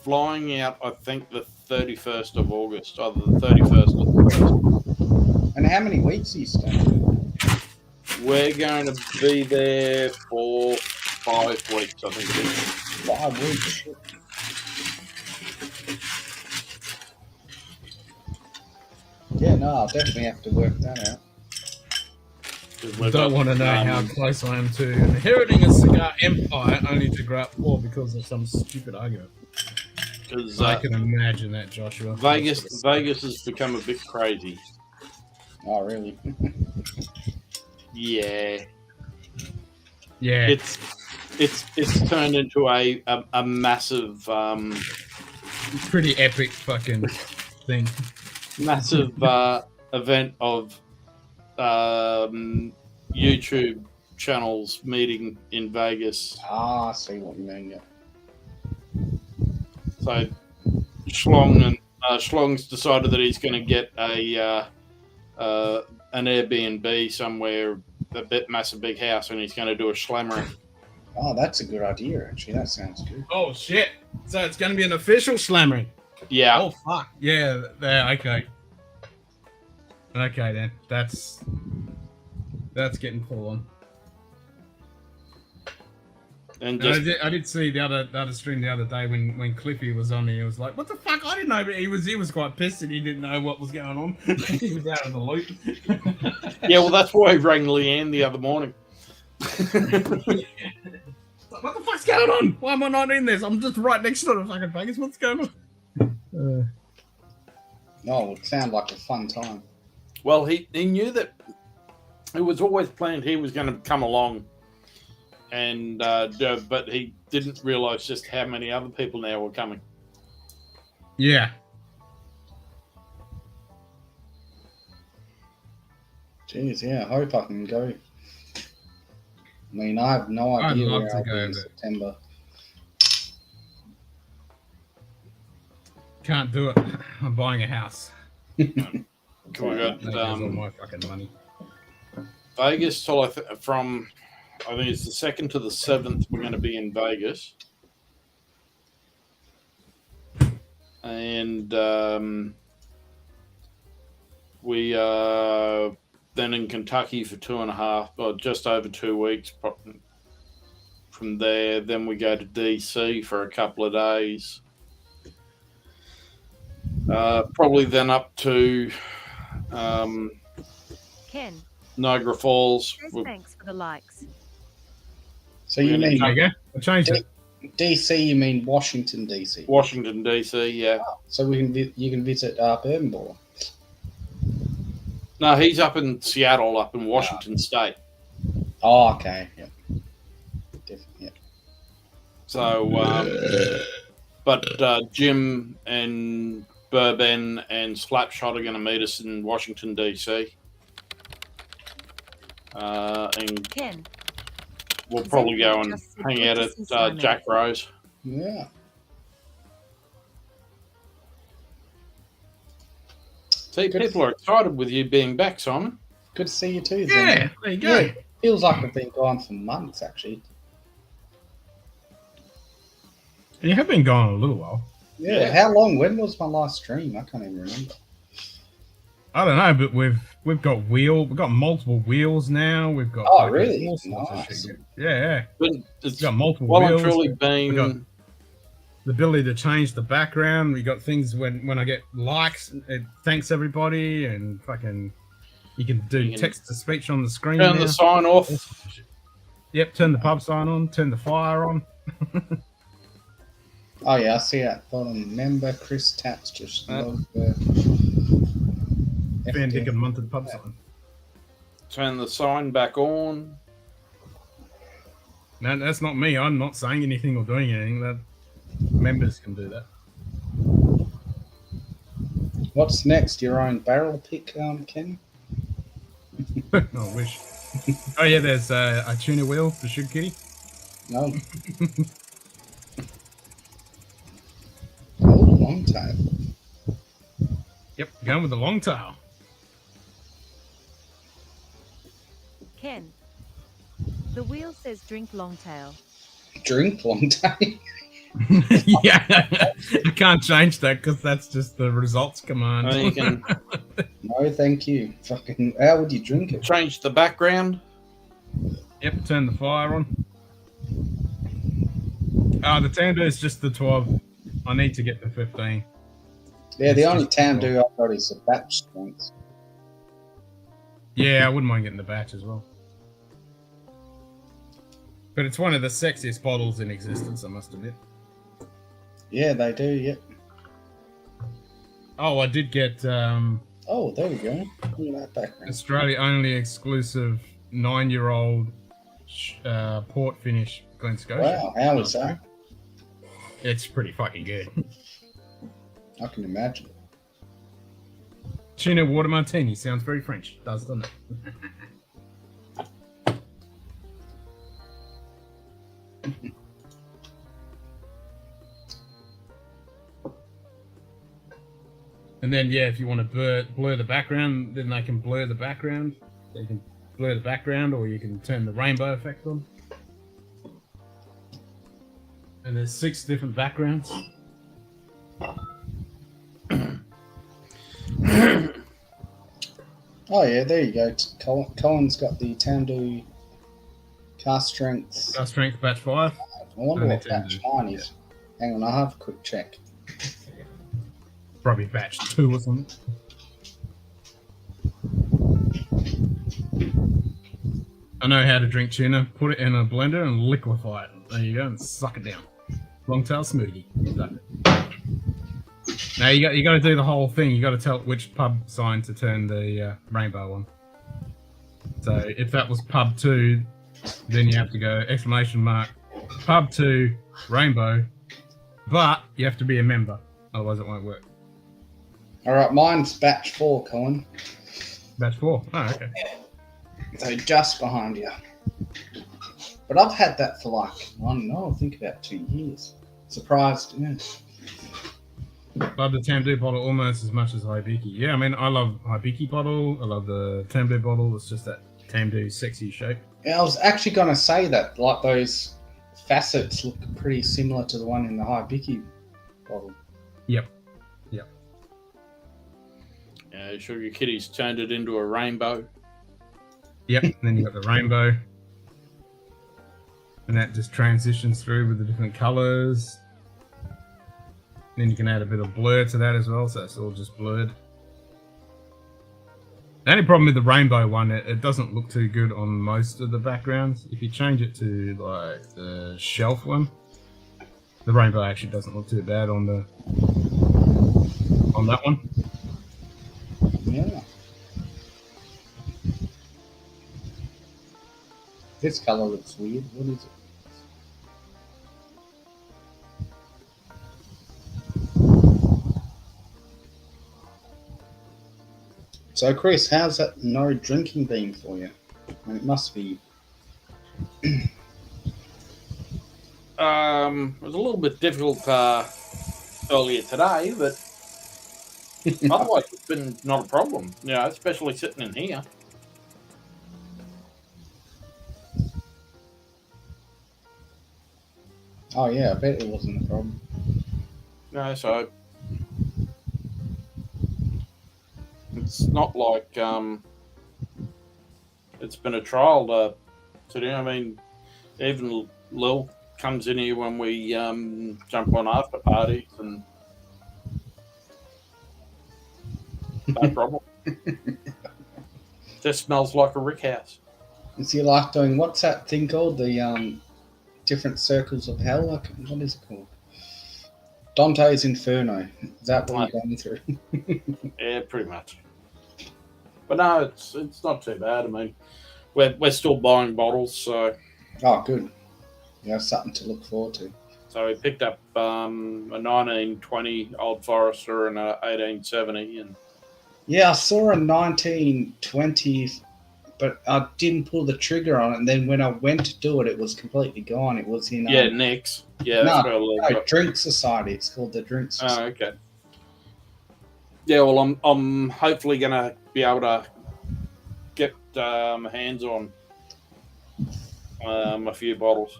Speaker 7: flying out. I think the 31st of August, either the 31st or the 1st.
Speaker 9: And how many weeks are you staying?
Speaker 7: We're going to be there for 5 weeks, I think.
Speaker 9: 5 weeks. Yeah, no, I'll definitely have to work that out.
Speaker 1: I don't want to know how close I am to inheriting a cigar empire only to grow up poor because of some stupid argument. Because I can imagine that, Joshua.
Speaker 7: Vegas has become a bit crazy.
Speaker 9: Oh, really?
Speaker 7: Yeah.
Speaker 1: Yeah.
Speaker 7: It's turned into a massive
Speaker 1: pretty epic fucking thing.
Speaker 7: Massive event of YouTube channels meeting in Vegas.
Speaker 9: Ah, I see what you mean, yeah.
Speaker 7: So Schlong's decided that he's going to get an Airbnb somewhere, a massive big house, and he's going to do a slammering.
Speaker 9: Oh, that's a good idea, actually. That sounds good.
Speaker 1: Oh, shit. So it's going to be an official slammering.
Speaker 7: Yeah.
Speaker 1: Oh, fuck. Yeah, okay. Okay, then. That's getting full on.
Speaker 7: And
Speaker 1: I did see the other stream the other day when Cliffy was on. He was like, "What the fuck? I didn't know." But he was quite pissed and he didn't know what was going on. He was out of the loop.
Speaker 7: Yeah, well, that's why he rang Leanne the other morning.
Speaker 1: What the fuck's going on? Why am I not in this? I'm just right next to the fucking Vegas. What's going on?
Speaker 9: Oh, it sounded like a fun time.
Speaker 7: Well, he knew that it was always planned he was going to come along. And but he didn't realise just how many other people now were coming.
Speaker 1: Yeah.
Speaker 9: Jeez, yeah. I hope I can go. I mean, I have no idea where I'll be in September.
Speaker 1: Can't do it. I'm buying a house.
Speaker 7: We got
Speaker 1: all my fucking money.
Speaker 7: Vegas till from. I think it's the 2nd to the 7th. We're going to be in Vegas, and we are then in Kentucky for 2.5, or just over 2 weeks. From there, then we go to DC for a couple of days. Probably then up to
Speaker 2: Ken.
Speaker 7: Niagara Falls.
Speaker 2: Thanks for the likes.
Speaker 9: So you mean
Speaker 1: I changed it.
Speaker 9: DC? You mean Washington DC?
Speaker 7: Washington DC, yeah.
Speaker 9: So you can visit Bourbon.
Speaker 7: No, he's up in Seattle, up in Washington State.
Speaker 9: Oh, okay. Yeah. Definitely. Yeah.
Speaker 7: So, but Jim and Bourbon and Slapshot are going to meet us in Washington DC. And
Speaker 2: Ken.
Speaker 7: We'll probably go and hang out at Jack Rose.
Speaker 9: Yeah.
Speaker 7: See, people are excited with you being back, Simon.
Speaker 9: Good to see you too.
Speaker 1: Yeah, there you go.
Speaker 9: Yeah, feels like I've been gone for months, actually.
Speaker 1: You have been gone a little while.
Speaker 9: Yeah. How long? When was my last stream? I can't even remember.
Speaker 1: I don't know, but we've got multiple wheels now. We've got
Speaker 9: really?
Speaker 1: Nice. Yeah.
Speaker 7: But it's
Speaker 1: got multiple
Speaker 7: well
Speaker 1: wheels.
Speaker 7: And truly been
Speaker 1: the ability to change the background. We got things when I get likes, it thanks everybody, and fucking you can do text to speech on the screen.
Speaker 7: Turn the sign off.
Speaker 1: Yep, turn the pub sign on, turn the fire on.
Speaker 9: Oh yeah, I see at bottom. Member Chris Tats just logged the
Speaker 1: Van
Speaker 9: FD.
Speaker 1: Dinkum Munted pub sign.
Speaker 7: Turn the sign back on.
Speaker 1: No, that's not me. I'm not saying anything or doing anything. That members can do that.
Speaker 9: What's next? Your own barrel pick, Ken?
Speaker 1: I wish. Oh yeah, there's a tuner wheel for Sugar Kitty.
Speaker 9: No. Oh, long tail.
Speaker 1: Yep, going with the long tail.
Speaker 2: Ken. The wheel says drink Longtail.
Speaker 9: Drink long tail.
Speaker 1: Yeah, I can't change that because that's just the results command.
Speaker 7: Oh, you can
Speaker 9: No, thank you. Fucking, how would you drink it?
Speaker 7: change the background.
Speaker 1: Yep, turn the fire on. The Tandu is just the 12. I need to get the 15.
Speaker 9: Yeah, the
Speaker 1: It's
Speaker 9: only
Speaker 1: just
Speaker 9: Tandu I've got is the batch strength.
Speaker 1: Yeah, I wouldn't mind getting the batch as well. But it's one of the sexiest bottles in existence, I must admit.
Speaker 9: Yeah, they do, yep.
Speaker 1: Oh, I did get
Speaker 9: Oh, there we go. Look at that background.
Speaker 1: Australia only exclusive 9-year-old port finish Glen Scotia.
Speaker 9: Wow, how is that?
Speaker 1: It's pretty fucking good.
Speaker 9: I can imagine.
Speaker 1: Tuna water martini sounds very French, doesn't it? And then, yeah, if you want to blur the background, then they can blur the background. They can blur the background, or you can turn the rainbow effect on. And there's 6 different backgrounds.
Speaker 9: Oh yeah, there you go. Colin's got the Tandu cast strength.
Speaker 1: Cast strength batch 5.
Speaker 9: I wonder
Speaker 1: And
Speaker 9: what
Speaker 1: the
Speaker 9: batch
Speaker 1: Tandu.
Speaker 9: mine is. Hang on, I'll have a quick check.
Speaker 1: Probably batch 2 or something. I know how to drink tuna. Put it in a blender and liquefy it. There you go, and suck it down. Longtail smoothie. Done. Now you got to do the whole thing. You got to tell it which pub sign to turn the rainbow on. So if that was pub 2, then you have to go exclamation mark pub 2 rainbow, but you have to be a member, otherwise it won't work.
Speaker 9: All right, mine's batch 4, Colin.
Speaker 1: Batch 4. Oh, okay.
Speaker 9: So just behind you. But I've had that for like, I don't know, I think about 2 years. Surprised, yeah.
Speaker 1: Love the Tamdu bottle almost as much as Hibiki. Yeah, I mean, I love Hibiki bottle. I love the Tamdu bottle. It's just that Tamdu sexy shape.
Speaker 9: Yeah, I was actually going to say that, like those facets look pretty similar to the one in the Hibiki bottle.
Speaker 1: Yep.
Speaker 7: Sugar Kitty's turned it into a rainbow.
Speaker 1: Yep. And then you got the rainbow. And that just transitions through with the different colors. Then you can add a bit of blur to that as well, so it's all just blurred. The only problem with the rainbow one, it doesn't look too good on most of the backgrounds. If you change it to like the shelf one, the rainbow actually doesn't look too bad on that one.
Speaker 9: Yeah. This color looks weird. What is it? So, Chris, how's that no drinking been for you? I mean, it must be.
Speaker 7: It was a little bit difficult earlier today, but otherwise it's been not a problem. Yeah, especially sitting in here.
Speaker 9: Oh, yeah, I bet it wasn't a problem.
Speaker 7: No, so it's not like it's been a trial to do. I mean, even Lil comes in here when we jump on after parties, and no problem. Just smells like a rick house.
Speaker 9: Is he like doing, what's that thing called? The different circles of hell? Like, what is it called? Dante's Inferno. Is that what you're going through?
Speaker 7: Yeah, pretty much. But no, it's not too bad. I mean, we're still buying bottles, so.
Speaker 9: Oh, good. You have something to look forward to.
Speaker 7: So we picked up a 1920 Old Forester and a 1870, and
Speaker 9: Yeah, I saw a 1920, but I didn't pull the trigger on it. And then when I went to do it, it was completely gone. It was in
Speaker 7: Nix. Yeah, that's where I
Speaker 9: no, Drink Society. It's called the Drink Society.
Speaker 7: Oh, okay. Yeah, well, I'm hopefully gonna be able to get my hands on a few bottles.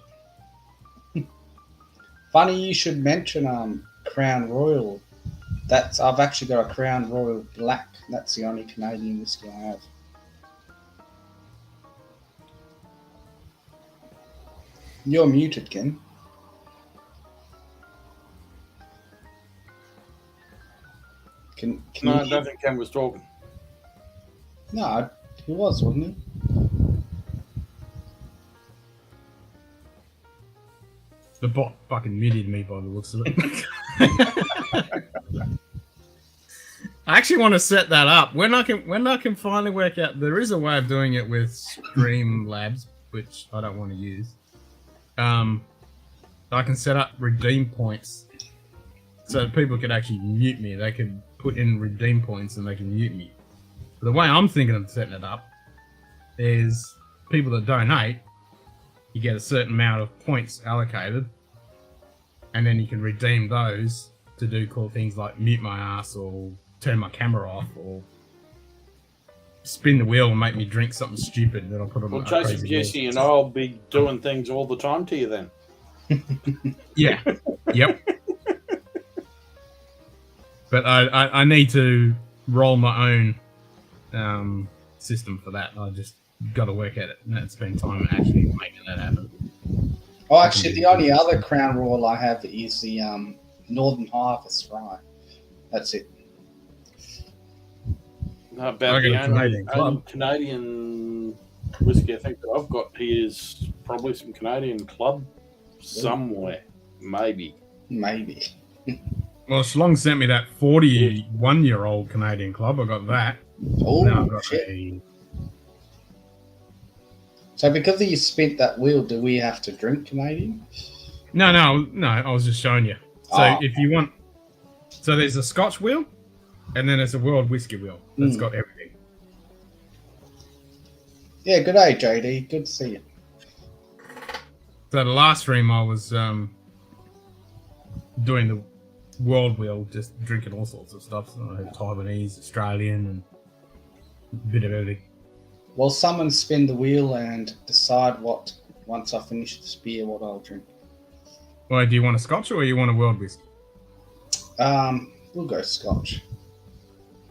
Speaker 9: Funny you should mention Crown Royal. I've actually got a Crown Royal Black. That's the only Canadian whiskey I have. You're muted, Ken. Can
Speaker 7: No,
Speaker 9: you
Speaker 7: I don't think Ken was talking.
Speaker 9: No, he was, wasn't he?
Speaker 1: The bot fucking muted me by the looks of it. I actually want to set that up. When I can finally work out, there is a way of doing it with Streamlabs, which I don't want to use. I can set up redeem points so that people could actually mute me. They could put in redeem points and they can mute me. But the way I'm thinking of setting it up is people that donate, you get a certain amount of points allocated, and then you can redeem those to do cool things like mute my ass or turn my camera off or spin the wheel and make me drink something stupid that I'll put on.
Speaker 7: Well, Jesse and I'll be doing things all the time to you then.
Speaker 1: Yeah. Yep. But I need to roll my own system for that. I just got to work at it and spend time actually making that happen.
Speaker 9: Oh, actually, the only other Crown Royal I have is the Northern Harvest Rye. That's it.
Speaker 7: About the only Canadian whiskey I think that I've got here is probably some Canadian Club somewhere. Maybe.
Speaker 1: Well, Shlong sent me that 41-year-old Canadian Club. I got that.
Speaker 9: Oh,
Speaker 1: Now I've got
Speaker 9: shit. So because you spent that wheel, do we have to drink Canadian?
Speaker 1: No. I was just showing you. So if you want, so there's a Scotch wheel, and then there's a World Whiskey wheel that's got everything.
Speaker 9: Yeah, good day, JD. Good to see you.
Speaker 1: So the last stream I was doing the World Wheel, just drinking all sorts of stuff. So I had Taiwanese, Australian, and a bit of everything.
Speaker 9: Well, someone spin the wheel and decide what, once I finish this beer, what I'll drink.
Speaker 1: Well, do you want a Scotch or you want a World Whiskey?
Speaker 9: We'll go Scotch.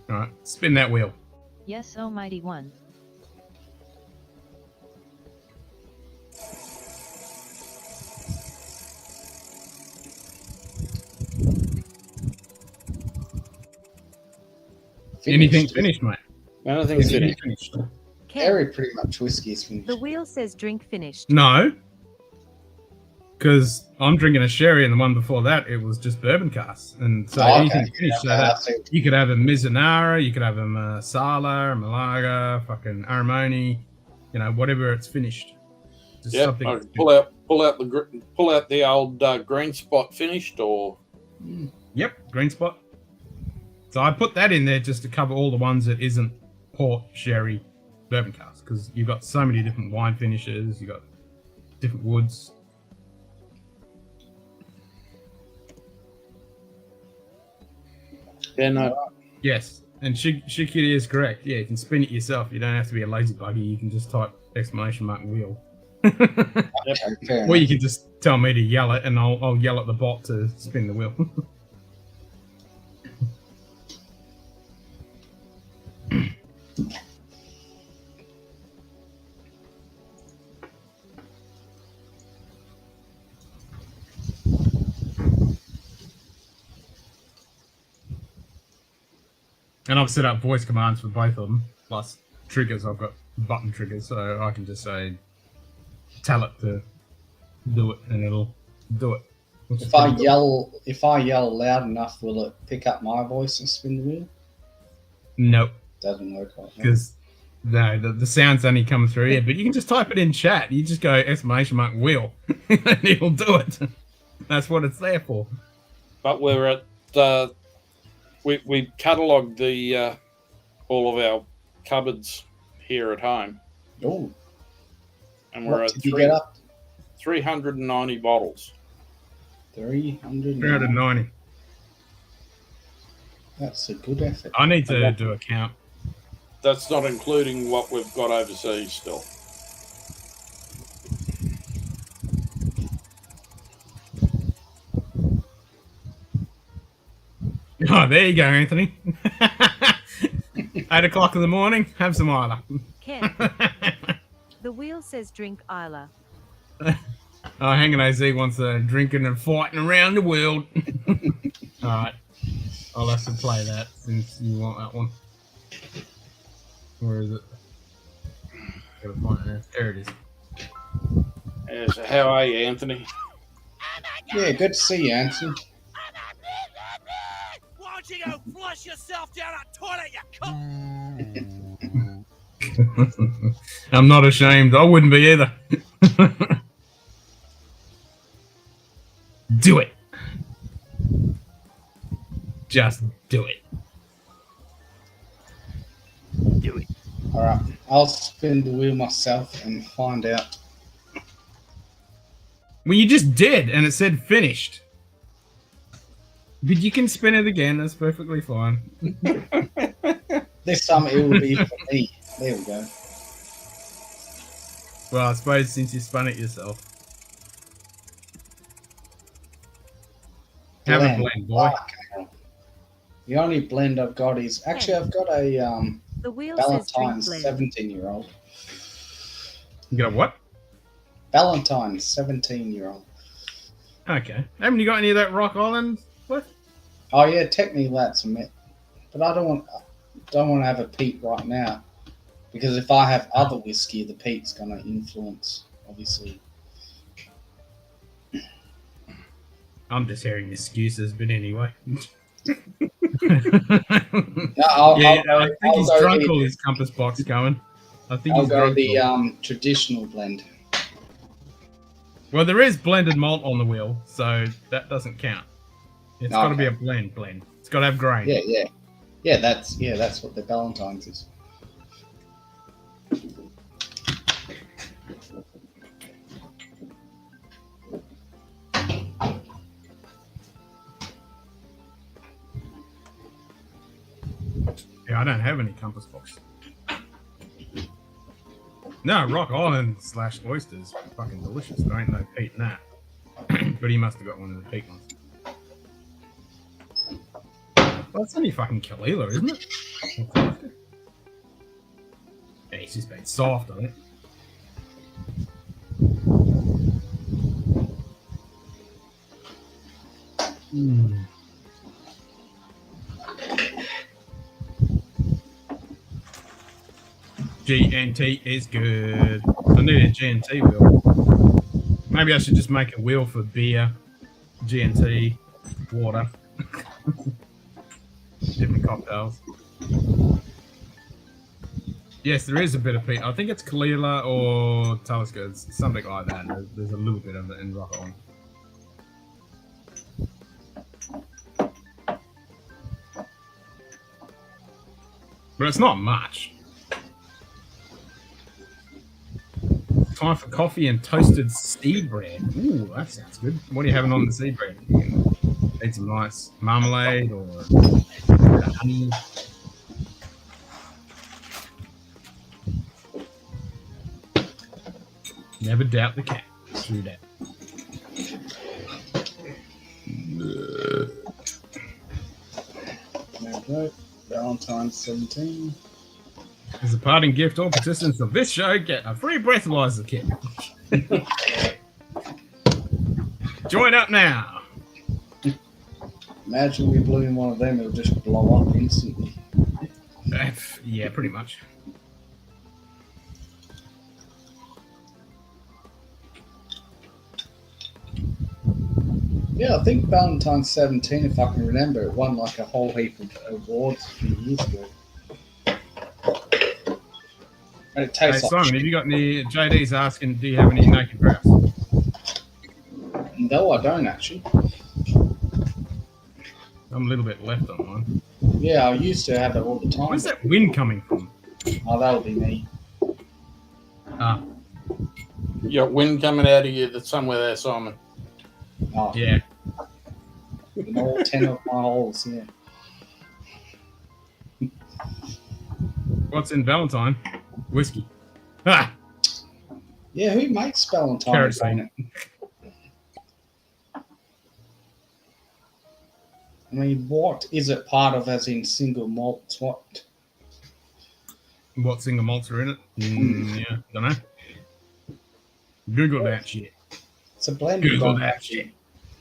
Speaker 1: All right, spin that wheel.
Speaker 3: Yes, Almighty One.
Speaker 1: Anything finished, mate?
Speaker 7: Anything's finished.
Speaker 2: Ken,
Speaker 9: Every pretty much whiskey is finished.
Speaker 2: the wheel says drink finished.
Speaker 1: No, because I'm drinking a sherry, and the one before that it was just bourbon casks, and so anything finished. So that you could have a Mizunara, you could have a Masala, a Malaga, fucking Aramoni, whatever it's finished. Just something.
Speaker 7: Pull out the old green spot finished, or
Speaker 1: Yep, green spot. So I put that in there just to cover all the ones that isn't port, sherry, bourbon cask, because you've got so many different wine finishes, you've got different woods.
Speaker 7: yeah, no.
Speaker 1: Yes, and Shikiri is correct. Yeah, you can spin it yourself. You don't have to be a lazy buggy. You can just type exclamation mark and wheel. Or you can just tell me to yell it, and I'll yell at the bot to spin the wheel. And I've set up voice commands for both of them, plus triggers. I've got button triggers, so I can just say, tell it to do it, and it'll do it.
Speaker 9: If I yell loud enough, will it pick up my voice and spin the wheel?
Speaker 1: Nope.
Speaker 9: Doesn't work like that.
Speaker 1: Because no, the sound's only coming through here. But you can just type it in chat. You just go !wheel, and it'll do it. That's what it's there for.
Speaker 7: But we're at we catalogued the all of our cupboards here at home,
Speaker 9: Oh,
Speaker 7: and we're
Speaker 9: what
Speaker 7: at
Speaker 9: did you get up?
Speaker 7: 390 bottles.
Speaker 9: 300.
Speaker 1: 390.
Speaker 9: That's a good effort.
Speaker 1: I need to do a count.
Speaker 7: That's not including what we've got overseas still.
Speaker 1: Oh, there you go, Anthony. 8 o'clock in the morning, have some Isla.
Speaker 2: Ken, the wheel says drink Isla.
Speaker 1: Oh, Hanging AZ wants to drinking and fighting around the world. Alright. I'll have to play that since you want that one. Where is it? Gotta find it now. There it is.
Speaker 7: So how are you, Anthony?
Speaker 9: Yeah, good to see you, Anthony.
Speaker 8: Why don't you go flush yourself down a toilet, you cunt?
Speaker 1: I'm not ashamed. I wouldn't be either. Do it. Just do it. Do it.
Speaker 9: All right, I'll spin the wheel myself and find out.
Speaker 1: Well, you just did, and it said finished. But you can spin it again. That's perfectly fine.
Speaker 9: This time it will be for me. There we go.
Speaker 1: Well, I suppose since you spun it yourself. Have a blend, boy.
Speaker 9: The only blend I've got is actually I've got a
Speaker 2: The wheel says drink
Speaker 9: Valentine's
Speaker 2: blend.
Speaker 9: 17-year-old.
Speaker 1: You got a what?
Speaker 9: Valentine's 17-year-old.
Speaker 1: Okay. Haven't you got any of that Rock Island? What?
Speaker 9: Oh yeah, technically that's a myth, but I don't want to have a peat right now because if I have other whiskey, the peat's going to influence, obviously.
Speaker 1: I'm just hearing excuses, but anyway.
Speaker 9: No,
Speaker 1: I think he's drunk all his compass box going. I think
Speaker 9: I'll
Speaker 1: he's
Speaker 9: go
Speaker 1: drunk.
Speaker 9: the traditional blend.
Speaker 1: Well, there is blended malt on the wheel, so that doesn't count. It's got to be a blend. It's got to have grain.
Speaker 9: Yeah. That's what the Valentine's is.
Speaker 1: Yeah, I don't have any compass box. No, Rock Island / oysters, fucking delicious. There ain't no peat in that. But he must have got one of the peat ones. Well, it's only fucking Kalila, isn't it? Yeah, he's just been soft, I think. GNT is good. I need a GNT wheel. Maybe I should just make a wheel for beer, GNT, water. Different cocktails. Yes, there is a bit of peat. I think it's Kalila or Talisker. It's something like that. There's a little bit of it in Rock On. But it's not much. Time for coffee and toasted seed bread. Ooh, that sounds good. What are you having on the seed bread? You can eat some nice marmalade or honey. Never doubt the cat. True that.
Speaker 9: There we go. Valentine's 17.
Speaker 1: As a parting gift, all participants of this show get a free breathalyzer kit. Join up now.
Speaker 9: Imagine we blew in one of them, it'll just blow up instantly.
Speaker 1: Yeah, pretty much.
Speaker 9: Yeah, I think Valentine's 17, if I can remember, it won like a whole heap of awards a few years ago. And it
Speaker 1: Hey,
Speaker 9: tastes like
Speaker 1: Simon, have you got any? JD's asking, do you have any naked grass?
Speaker 9: No, I don't actually.
Speaker 1: I'm a little bit left on mine.
Speaker 9: Yeah, I used to have it all the time.
Speaker 1: Where's that wind coming from?
Speaker 9: Oh, that'll be me.
Speaker 1: Ah,
Speaker 7: You got wind coming out of you that's somewhere there, Simon.
Speaker 9: Oh,
Speaker 1: yeah.
Speaker 9: in all 10 of my holes, yeah.
Speaker 1: What's in Valentine? Whiskey. Ah,
Speaker 9: Yeah, who makes Valentine's?
Speaker 1: Kerosene.
Speaker 9: I mean, what is it part of as in single malts? What?
Speaker 1: what single malts are in it? Yeah, don't know. Google that shit.
Speaker 9: It's a blend.
Speaker 1: Google that shit.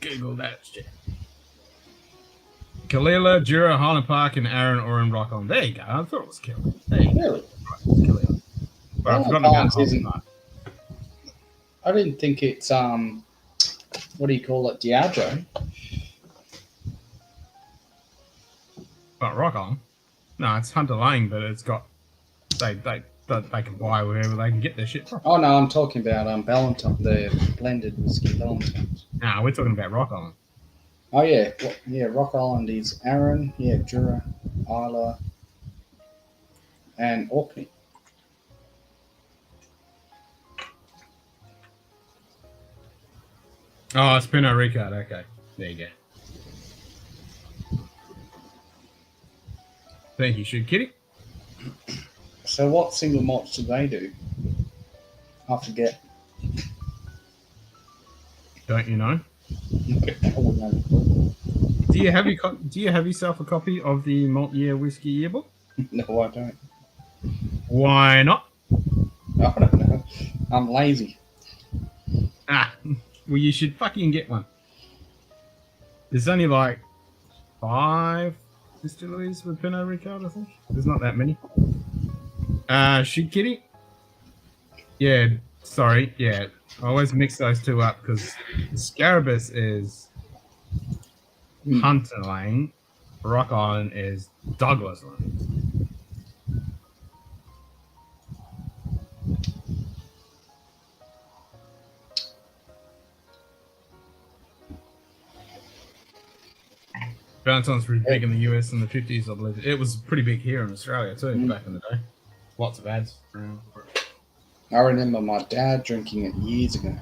Speaker 1: Google that shit. Kalila, Jura, Highland Park, and Aaron Oran Rock on. There you go. I thought it was Kalila. There you go.
Speaker 9: Really?
Speaker 1: Kalila. But I've forgotten about
Speaker 9: Valentine's
Speaker 1: Highland Park.
Speaker 9: I didn't think it's what do you call it? Diageo.
Speaker 1: But Rock on. No, it's Hunter Lane, but it's got they can buy wherever they can get their shit from.
Speaker 9: Oh no, I'm talking about Valentine, the blended whiskey Valentine's.
Speaker 1: Nah, we're talking about Rock Island.
Speaker 9: Oh yeah, yeah. Rock Island is Aaron, yeah, Jura, Isla, and Orkney.
Speaker 1: Oh, it's Pinot Ricard. Okay, there you go. Thank you, Shoot Kitty.
Speaker 9: So what single malts do they do? I forget.
Speaker 1: Don't you know?
Speaker 9: I wouldn't have a clue.
Speaker 1: Do you have yourself a copy of the Malt Year Whiskey Yearbook?
Speaker 9: No, I don't.
Speaker 1: Why not?
Speaker 9: I don't know. I'm lazy.
Speaker 1: Ah, well, you should fucking get one. There's only like 5 distilleries with Pinot Ricard, I think. There's not that many. Shoot Kitty? Yeah, sorry. Yeah, I always mix those two up because Scarabus is Hunter Lane, Rock Island is Douglas Lane. Valentine's pretty big in the US in the 50s, I believe. It was pretty big here in Australia too, back in the day. Lots of ads around for it.
Speaker 9: I remember my dad drinking it years ago.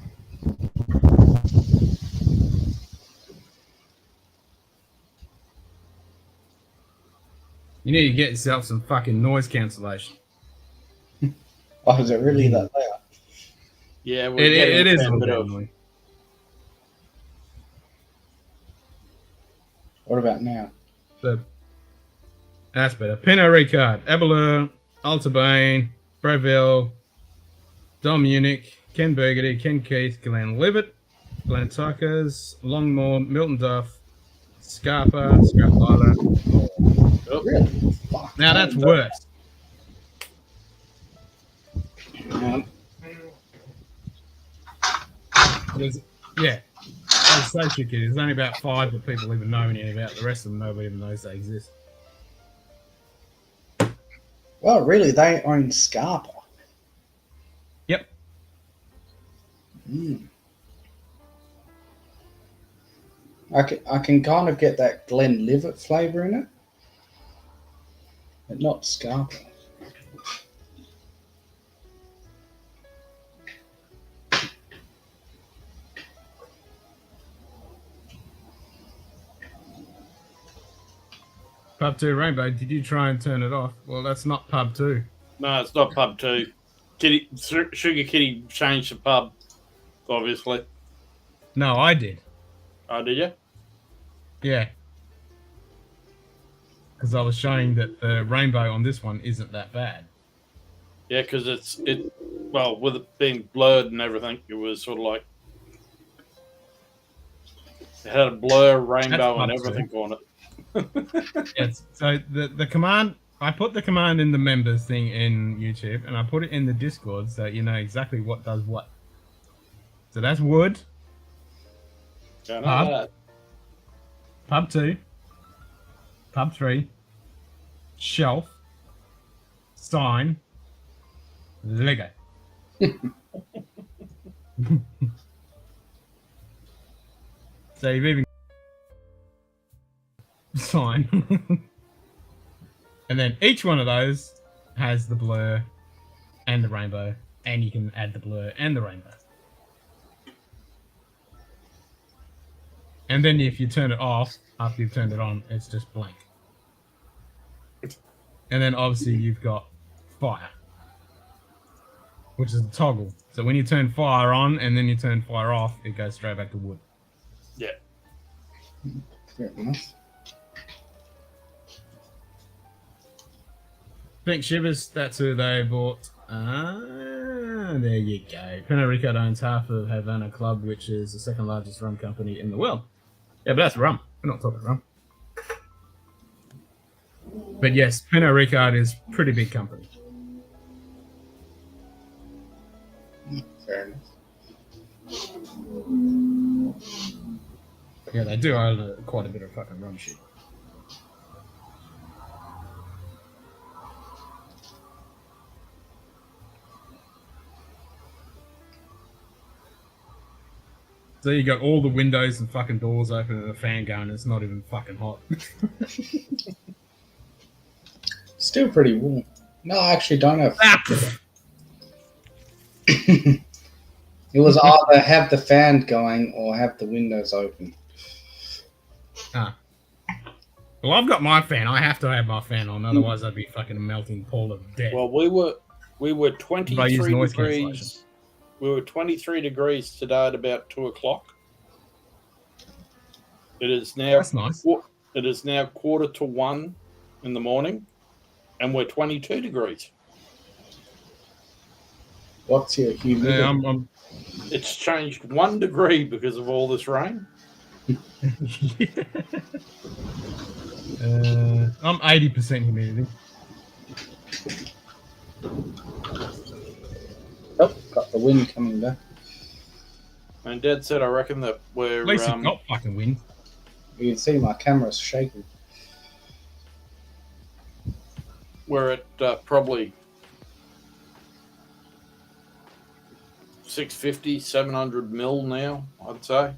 Speaker 1: You need to get yourself some fucking noise cancellation.
Speaker 9: Oh, is it really that loud?
Speaker 7: Yeah,
Speaker 1: It is a
Speaker 7: a
Speaker 1: little
Speaker 7: bit
Speaker 1: bit
Speaker 7: of.
Speaker 1: annoying.
Speaker 9: What about now?
Speaker 1: That's better. Pinot Ricard, Abelard, Altabane, Breville, Dom Munich, Ken Burgundy, Ken Keith, Glenn Livet, Glenn Tuckers, Longmore, Milton Duff, Scarpa, Scrap Lighter.
Speaker 9: Really? Fuck.
Speaker 1: Now that's worse. Yeah. As I say, there's only about 5 that people even know anything about. The rest of them, nobody even knows they exist.
Speaker 9: Well, really, they own Scarpa.
Speaker 1: Yep.
Speaker 9: Mm. I can kind of get that Glenlivet flavour in it, but not Scarpa.
Speaker 1: Pub 2 Rainbow, did you try and turn it off? Well, that's not Pub 2.
Speaker 7: No, it's not pub 2. Sugar Kitty changed the pub, obviously.
Speaker 1: No, I did.
Speaker 7: Oh, did you?
Speaker 1: Yeah. Because I was showing that the rainbow on this one isn't that bad.
Speaker 7: Yeah, because well, with it being blurred and everything, it was sort of like it had a blur, rainbow, and everything on it.
Speaker 1: Yes. So the command, I put the command in the members thing in YouTube, and I put it in the Discord so you know exactly what does what. So that's wood.
Speaker 7: Don't know
Speaker 1: Pub.
Speaker 7: that.
Speaker 1: Pub 2, Pub 3, Shelf, Sign, Lego. So you've even Sign. And then each one of those has the blur and the rainbow, and you can add the blur and the rainbow. And then if you turn it off after you've turned it on, it's just blank. And then obviously you've got fire, which is the toggle. So when you turn fire on and then you turn fire off, it goes straight back to wood.
Speaker 7: Yeah.
Speaker 9: Fair enough.
Speaker 1: Pink Shivers, that's who they bought. There you go. Pernod Ricard owns half of Havana Club, which is the second largest rum company in the world. Yeah, but that's rum. We're not talking rum. But yes, Pernod Ricard is a pretty big company.
Speaker 9: Fair enough.
Speaker 1: Yeah, they do own quite a bit of fucking rum shit. So you got all the windows and fucking doors open and a fan going, and it's not even fucking hot.
Speaker 9: Still pretty warm. No, I actually don't have. It was either have the fan going or have the windows open.
Speaker 1: Ah. Well, I've got my fan. I have to have my fan on, otherwise I'd be fucking a melting pool of death.
Speaker 7: Well, we were 23
Speaker 1: noise
Speaker 7: degrees.
Speaker 1: cancellation.
Speaker 7: We were 23 degrees today at about 2 o'clock. It is now.
Speaker 1: That's nice.
Speaker 7: It is now 1:45 in the morning, and we're 22 degrees.
Speaker 9: What's your humidity?
Speaker 1: Yeah,
Speaker 7: It's changed 1 degree because of all this rain.
Speaker 1: I'm 80% humidity.
Speaker 9: Oh, got the wind coming back.
Speaker 7: And Dad said, I reckon that we're.
Speaker 1: At least you've got fucking wind.
Speaker 9: You can see my camera's shaking.
Speaker 7: We're at probably 650, 700 mil now, I'd say.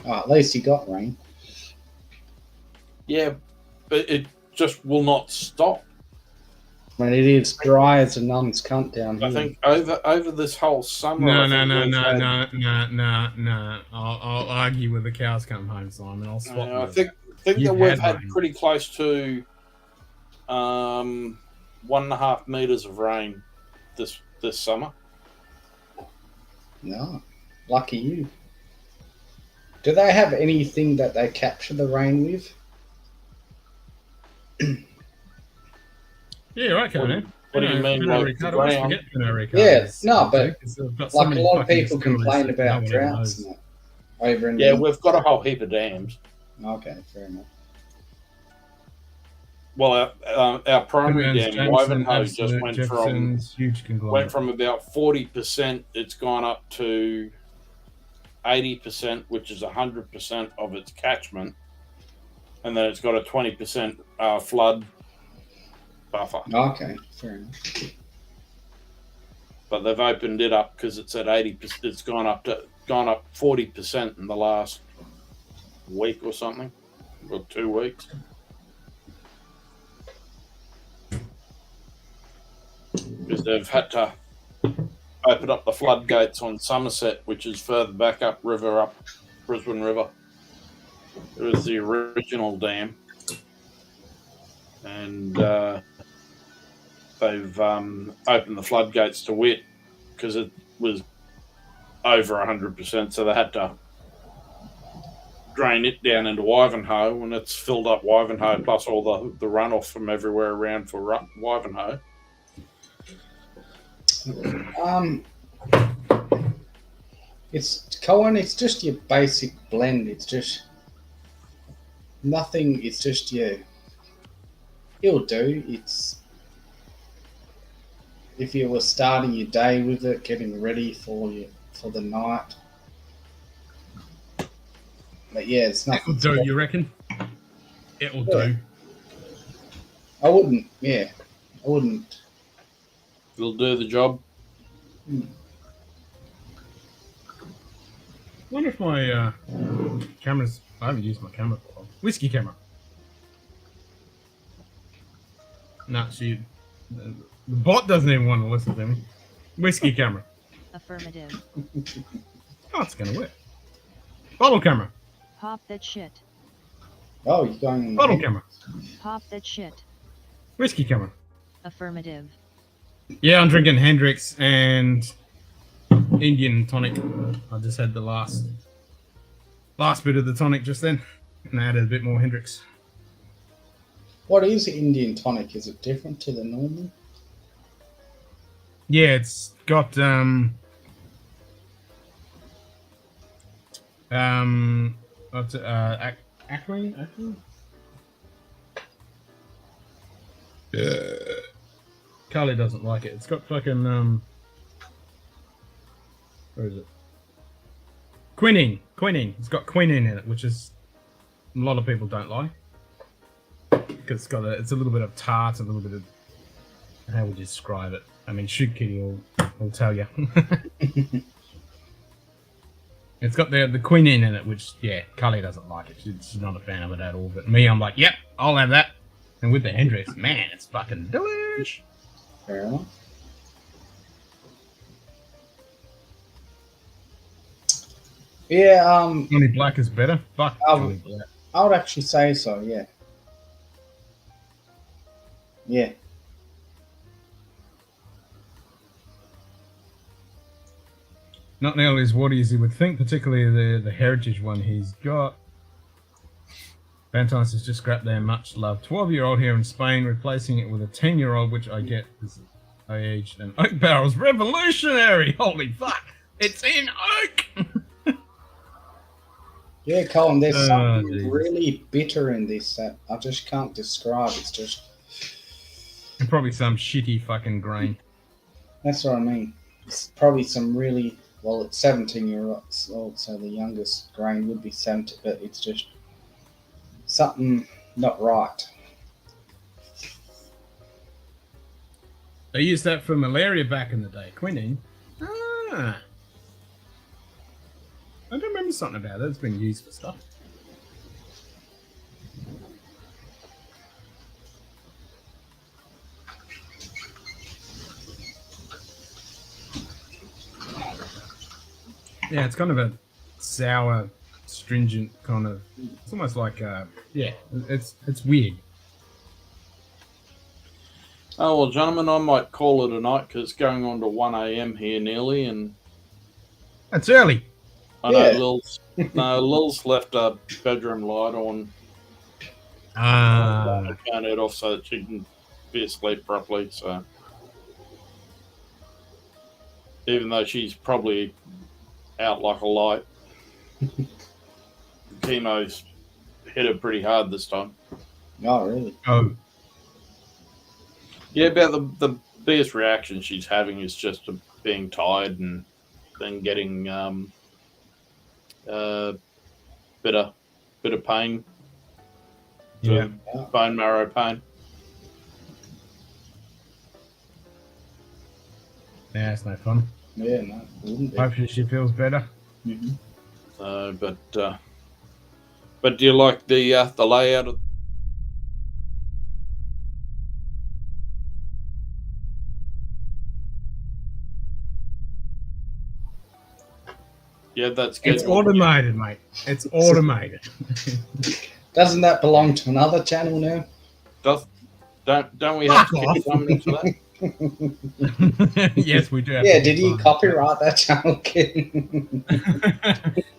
Speaker 9: Oh, at least you got rain.
Speaker 7: Yeah, but it just will not stop.
Speaker 9: When it is dry as a nun's cunt down here.
Speaker 7: I think over this whole summer.
Speaker 1: No. I'll argue with the cows come home, Simon. I'll swap.
Speaker 7: I think that we've had pretty close to 1.5 meters of rain this summer.
Speaker 9: No, lucky you. Do they have anything that they capture the rain with?
Speaker 1: Yeah, right, Conan.
Speaker 7: What do you mean? Like the ground?
Speaker 9: Yeah, no, but like a lot of people complain about droughts and that over in.
Speaker 7: Yeah, we've got a whole heap of dams.
Speaker 9: Okay, fair enough.
Speaker 7: Well, our primary
Speaker 1: Jameson,
Speaker 7: dam, Ivanhoe, just
Speaker 1: Jefferson's
Speaker 7: went from about 40%. It's gone up to 80%, which is 100% of its catchment, and then it's got a 20% flood buffer.
Speaker 9: Okay, fair enough.
Speaker 7: But they've opened it up because it's at 80%. It's gone up 40% in the last week or something, or 2 weeks. Because they've had to open up the floodgates on Somerset, which is further back up Brisbane River. It was the original dam, and they've opened the floodgates to Witt because it was over 100%, so they had to drain it down into Ivanhoe, and it's filled up Ivanhoe plus all the runoff from everywhere around for Ivanhoe.
Speaker 9: It's Cohen. It's just your basic blend. It's just nothing. It's just it'll do. It's if you were starting your day with it, getting ready for the night. But yeah, it's
Speaker 1: It'll
Speaker 9: nothing.
Speaker 1: do, you reckon? It'll
Speaker 9: Yeah.
Speaker 1: do.
Speaker 9: I wouldn't. Yeah, I wouldn't.
Speaker 7: It'll do the job.
Speaker 1: I wonder if my camera's... I haven't used my camera for a while. Whiskey camera. No, the bot doesn't even want to listen to me. Whiskey camera.
Speaker 3: Affirmative.
Speaker 1: Oh, it's going to work. Bottle camera.
Speaker 3: Pop that shit.
Speaker 9: Oh, you're going in the
Speaker 1: Bottle
Speaker 9: head.
Speaker 1: camera.
Speaker 3: Pop that shit.
Speaker 1: Whiskey camera.
Speaker 3: Affirmative.
Speaker 1: Yeah, I'm drinking Hendrix and Indian tonic. I just had the last bit of the tonic just then, and I added a bit more Hendrix.
Speaker 9: What is Indian tonic? Is it different to the normal?
Speaker 1: Yeah, it's got what's it, Acquin? Carly doesn't like it. It's got fucking where is it? Quinine. It's got quinine in it, which is a lot of people don't like because it's a little bit of tart, a little bit of, how would you describe it? I mean, Shoot Kitty will tell you. It's got the quinine in it, which Carly doesn't like it. She's not a fan of it at all. But me, I'm like, yep, I'll have that. And with the Hendrix, man, it's fucking delish.
Speaker 9: Fair enough. Yeah,
Speaker 1: Johnny Black is better. Fuck Johnny Black.
Speaker 9: I would actually say so, yeah. Yeah.
Speaker 1: Not nearly as watery as you would think, particularly the heritage one he's got. Bantos has just scrapped their much loved 12-year-old here in Spain, replacing it with a 10-year-old, which I get is aged and oak barrels. Revolutionary! Holy fuck! It's in oak!
Speaker 9: Yeah, Colin, there's something
Speaker 1: geez.
Speaker 9: really bitter in this that I just can't describe. It's just...
Speaker 1: And probably some shitty fucking grain.
Speaker 9: That's what I mean. It's probably some really... Well, it's 17-year-olds old, so the youngest grain would be 70, but it's just something not right.
Speaker 1: They used that for malaria back in the day. Quinine. Ah. I don't remember something about it. It's been used for stuff. Yeah, it's kind of a sour, stringent kind of. It's almost like it's weird.
Speaker 7: Oh, well, gentlemen, I might call it a night because it's going on to 1 a.m. here nearly, and
Speaker 1: That's early.
Speaker 7: I know Lil's left a bedroom light on.
Speaker 1: Ah.
Speaker 7: Turn it off so that she can be asleep properly. So, even though she's probably out like a light, chemo's hit her pretty hard this time.
Speaker 9: Oh, really?
Speaker 1: Oh.
Speaker 7: Yeah, about the biggest reaction she's having is just being tired and then getting bit of pain,
Speaker 1: Yeah.
Speaker 7: bone marrow pain.
Speaker 1: Yeah, it's no fun.
Speaker 9: Yeah, no, it wouldn't be.
Speaker 1: Hopefully she feels better.
Speaker 9: Mm-hmm.
Speaker 7: But do you like the layout of? Yeah, that's good.
Speaker 1: It's automated, mate. It's automated.
Speaker 9: Doesn't that belong to another channel now?
Speaker 7: Don't we have
Speaker 1: Fuck
Speaker 7: to keep something for that?
Speaker 1: Yes, we do. Have
Speaker 9: Yeah,
Speaker 1: to
Speaker 9: did you
Speaker 1: find it.
Speaker 9: copyright that channel, Ken?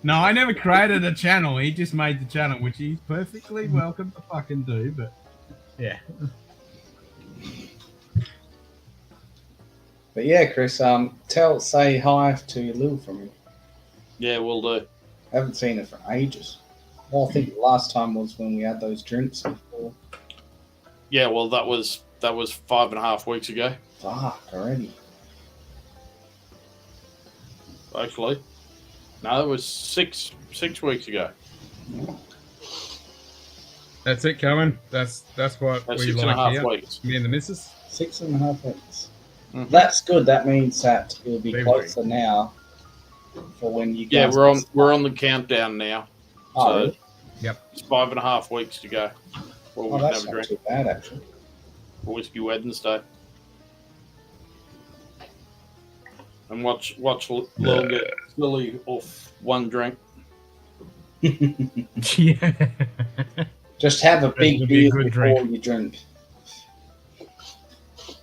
Speaker 1: No, I never created a channel. He just made the channel, which he's perfectly welcome to fucking do. But yeah,
Speaker 9: But yeah, Chris, say hi to Lil from me.
Speaker 7: Yeah, we'll do.
Speaker 9: Haven't seen her for ages. Well, I think the last time was when we had those drinks before.
Speaker 7: Yeah, well, that was 5.5 weeks ago,
Speaker 9: Fuck, already.
Speaker 7: actually. No, it was six weeks ago.
Speaker 1: That's it, Cohen. That's what
Speaker 7: That's
Speaker 1: we
Speaker 7: 6.5
Speaker 1: like here.
Speaker 7: weeks.
Speaker 1: Me and the missus.
Speaker 9: 6.5 weeks.
Speaker 7: Mhm.
Speaker 9: That's good. That means that it'll be
Speaker 1: Very
Speaker 9: closer now for when you
Speaker 7: Yeah,
Speaker 9: guys.
Speaker 7: we're on the countdown now.
Speaker 9: Oh,
Speaker 7: so
Speaker 9: really?
Speaker 1: Yep.
Speaker 7: it's 5.5 weeks to go. Well,
Speaker 9: Oh,
Speaker 7: we
Speaker 9: that's
Speaker 7: have a
Speaker 9: not
Speaker 7: drink
Speaker 9: too bad, actually.
Speaker 7: for Whiskey Wednesday. And watch Lil get silly off one drink.
Speaker 1: Yeah.
Speaker 9: Just have a
Speaker 1: That'll
Speaker 9: big
Speaker 1: be a
Speaker 9: beer
Speaker 1: good
Speaker 9: before
Speaker 1: drink.
Speaker 9: you drink.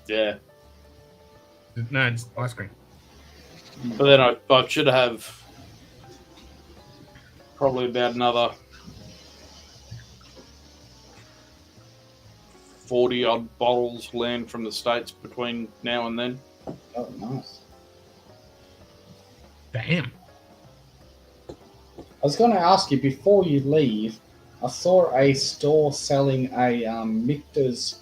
Speaker 7: Yeah.
Speaker 1: No, it's ice cream.
Speaker 7: But then I should have probably about another 40 odd bottles land from the States between now and then.
Speaker 9: Oh, nice.
Speaker 1: Damn.
Speaker 9: I was going to ask you before you leave. I saw a store selling a Michter's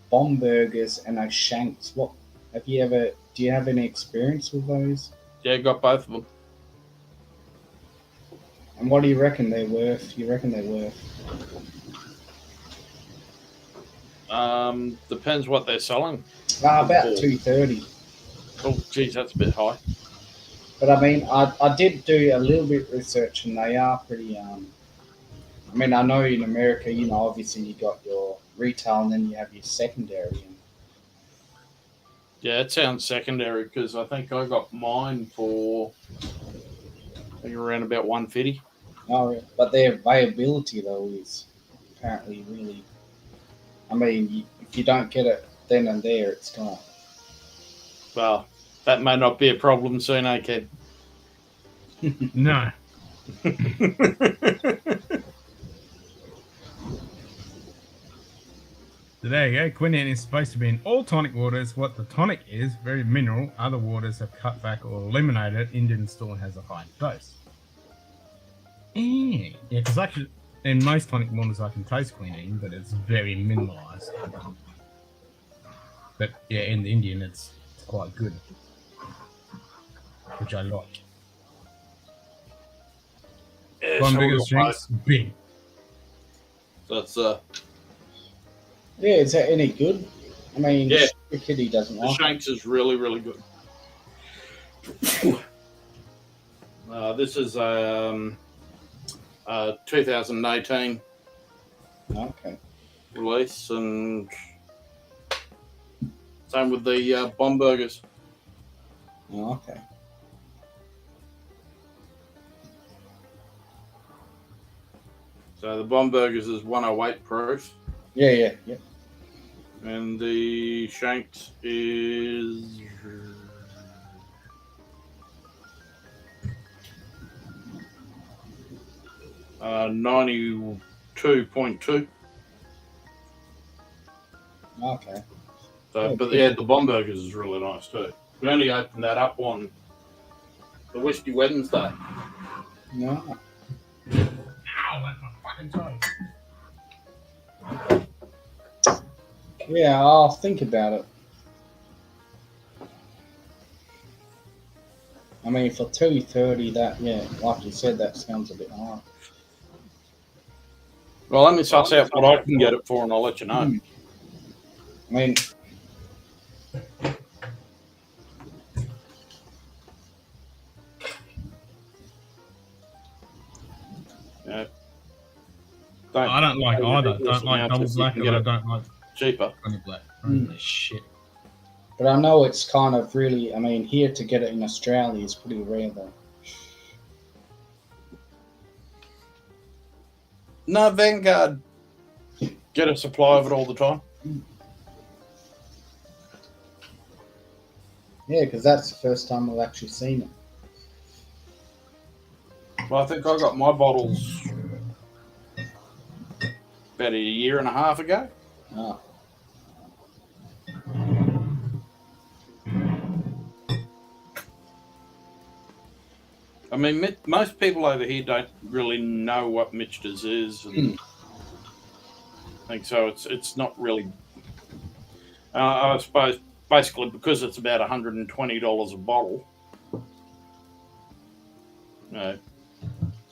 Speaker 9: bomb burgers and a Shanks. What have you ever? Do you have any experience with those?
Speaker 7: Yeah, got both of them.
Speaker 9: And what do you reckon they're worth? You reckon they're worth?
Speaker 7: Depends what they're selling.
Speaker 9: About $2.30.
Speaker 7: Oh, geez, that's a bit high.
Speaker 9: But I mean, I did do a little bit of research, and they are pretty. I mean, I know in America, you know, obviously you got your retail, and then you have your secondary. And
Speaker 7: Yeah, it sounds secondary because I think I got mine for I think around about 150.
Speaker 9: oh, but their availability though is apparently really. I mean, if you don't get it then and there, it's gone.
Speaker 7: Well, that may not be a problem soon, eh, Ken?
Speaker 1: No. So there you go. Quinine is supposed to be in all tonic waters. What the tonic is, very mineral. Other waters have cut back or eliminated. Indian store has a high dose. Yeah, because actually, in most tonic waters I can taste quinine, but it's very mineralized. But yeah, in the Indian it's quite good, which I like.
Speaker 7: Yeah,
Speaker 1: One
Speaker 7: so we
Speaker 1: biggest
Speaker 7: got
Speaker 1: drinks, big.
Speaker 7: both. That's
Speaker 9: Yeah, is that any good? I mean,
Speaker 7: Yeah.
Speaker 9: the kitty doesn't
Speaker 7: the
Speaker 9: like it.
Speaker 7: Shanks is really, really good. This is 2018
Speaker 9: Okay.
Speaker 7: release, and same with the bomb burgers.
Speaker 9: Oh, okay.
Speaker 7: So the bomb burgers is 108 proof,
Speaker 9: Yeah.
Speaker 7: and the Shanks is 92.2.
Speaker 9: Okay.
Speaker 7: So, but yeah, the bomb burgers is really nice too. We only opened that up on the Whiskey Wednesday.
Speaker 9: No.
Speaker 1: Ow, that's my fucking toe.
Speaker 9: Yeah, I'll think about it. I mean, for $2.30, that like you said, that sounds a bit high.
Speaker 7: Well, let me suss out what I can get it for, and I'll let you know.
Speaker 9: I mean,
Speaker 7: Yeah.
Speaker 1: I don't like either. Don't like double black,
Speaker 7: You
Speaker 1: and
Speaker 7: can
Speaker 1: I
Speaker 7: get it
Speaker 1: don't like
Speaker 7: cheaper.
Speaker 1: honey black. Holy shit.
Speaker 9: but I know it's kind of really. I mean, here to get it in Australia is pretty rare, though.
Speaker 7: No, Vanguard get a supply of it all the time.
Speaker 9: Yeah, because that's the first time I've actually seen it.
Speaker 7: Well, I think I got my bottles about a year and a half ago.
Speaker 9: Oh.
Speaker 7: I mean, most people over here don't really know what Michter's is, and I think so. It's not really. I suppose basically because it's about $120 a bottle.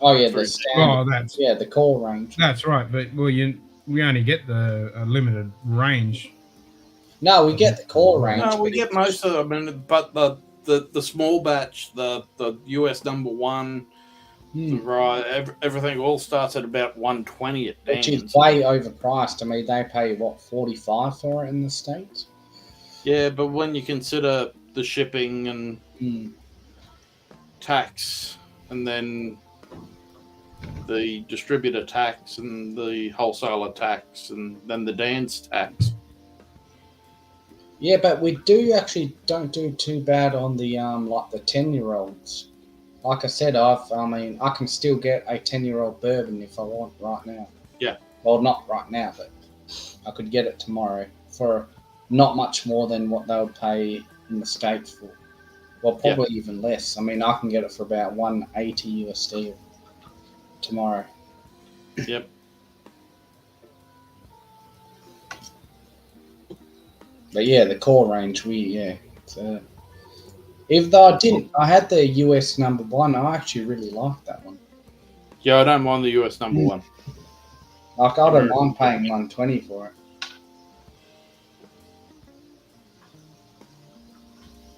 Speaker 9: Oh yeah, the
Speaker 7: Three.
Speaker 9: standard.
Speaker 1: that's
Speaker 9: The core range.
Speaker 1: that's right. But we only get the limited range.
Speaker 9: No, we get the core range.
Speaker 7: No, we
Speaker 9: but
Speaker 7: get most of them, but the small batch, the US number one, right, everything all starts at about 120 at
Speaker 9: which is
Speaker 7: Dan's.
Speaker 9: way overpriced. I mean, they pay what 45 for it in the States.
Speaker 7: Yeah, but when you consider the shipping and tax, and then the distributor tax and the wholesaler tax, and then the Dan's tax.
Speaker 9: Yeah, but we don't do too bad on the like the 10-year-olds. Like I said, I can still get a 10-year-old bourbon if I want right now.
Speaker 7: Yeah.
Speaker 9: Well, not right now, but I could get it tomorrow for not much more than what they would pay in the States for. Well, probably even less. I mean, I can get it for about 180 USD tomorrow.
Speaker 7: Yep.
Speaker 9: But yeah, the core range, even though I had the US number one, I actually really liked that one.
Speaker 7: Yeah, I don't mind the US number one.
Speaker 9: Like, I don't mind paying 120 for it.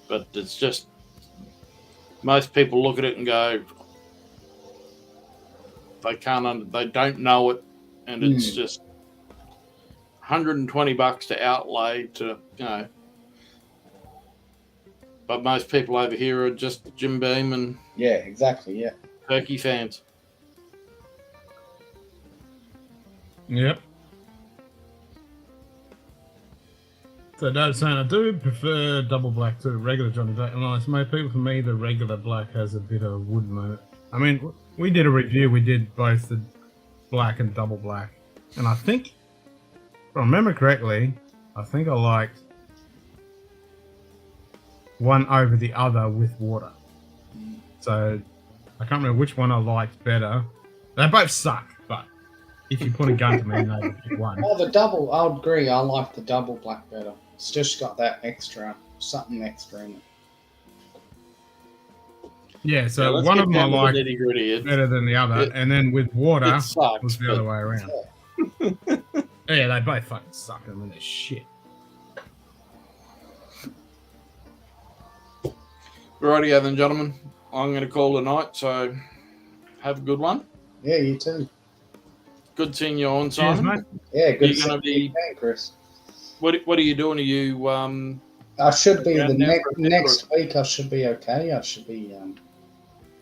Speaker 7: But it's just, most people look at it and go, they don't know it, and it's just $120 to outlay to, but most people over here are just Jim Beam and
Speaker 9: exactly,
Speaker 7: turkey fans.
Speaker 1: Yep. So Dave's saying I do prefer double black to regular Johnny Black. And honest, most people, for me, the regular black has a bit of wood in it. I mean, we did a review. We did both the black and double black, and I think, if I remember correctly, I think I liked one over the other with water. So I can't remember which one I liked better. They both suck, but if you put a gun to me, they would pick one.
Speaker 9: Oh, the double, I would agree. I like the double black better. It's just got that something extra in it.
Speaker 1: Yeah, so one of them I liked
Speaker 7: nitty-gritty.
Speaker 1: better than the other, and then with water
Speaker 7: It sucks,
Speaker 1: was the other way around. Yeah, they both fucking suck. I mean, they're shit.
Speaker 7: Rightio then, gentlemen. I'm going to call it a night, so have a good one.
Speaker 9: Yeah, you too.
Speaker 7: Good seeing you on,
Speaker 1: Cheers,
Speaker 7: Simon.
Speaker 1: mate.
Speaker 9: Yeah, good
Speaker 7: You're going to be,
Speaker 9: Chris.
Speaker 7: what are you doing? Are you
Speaker 9: I should be
Speaker 7: Yeah,
Speaker 9: the
Speaker 7: now
Speaker 9: next week. I should be okay. I should be.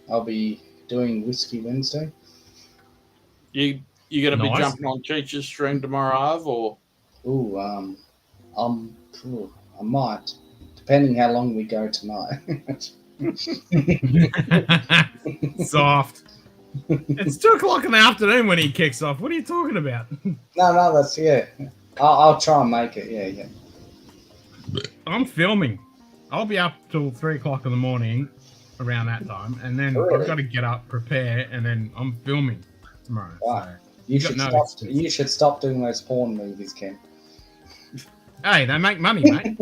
Speaker 9: I'll be doing Whiskey Wednesday.
Speaker 7: you going to be
Speaker 1: Nice.
Speaker 7: jumping on Cheech's stream tomorrow, Arv, or
Speaker 9: Ooh, I might, depending how long we go tonight.
Speaker 1: Soft. It's 2 o'clock in the afternoon when he kicks off. What are you talking about?
Speaker 9: No, that's I'll try and make it. Yeah.
Speaker 1: I'm filming. I'll be up till 3 o'clock in the morning around that time, and then
Speaker 9: Really?
Speaker 1: I've got to get up, prepare, and then I'm filming tomorrow.
Speaker 9: Wow.
Speaker 1: So.
Speaker 9: You
Speaker 1: got
Speaker 9: should
Speaker 1: no
Speaker 9: stop.
Speaker 1: excuse.
Speaker 9: You should stop doing those porn movies, Ken.
Speaker 1: Hey, they make money, mate.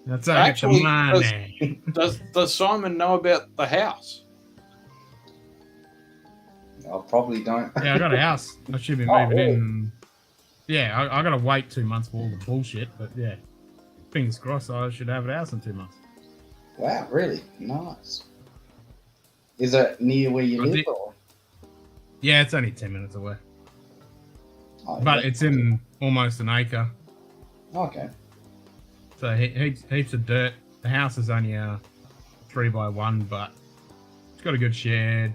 Speaker 1: That's how I get the
Speaker 7: Actually,
Speaker 1: money.
Speaker 7: does Simon know about the house?
Speaker 9: I probably don't.
Speaker 1: Yeah, I got a house. I should be
Speaker 9: Oh,
Speaker 1: moving
Speaker 9: really?
Speaker 1: in. Yeah, I got to wait 2 months for all the bullshit, but yeah. Fingers crossed, I should have a house in 2 months.
Speaker 9: Wow, really nice. Is it near where you
Speaker 1: I
Speaker 9: live?
Speaker 1: did-
Speaker 9: Or?
Speaker 1: Yeah, it's only 10 minutes away.
Speaker 9: Oh,
Speaker 1: But
Speaker 9: yeah.
Speaker 1: it's in almost an acre.
Speaker 9: Okay.
Speaker 1: So heaps of dirt. The house is only a 3x1, but it's got a good shed.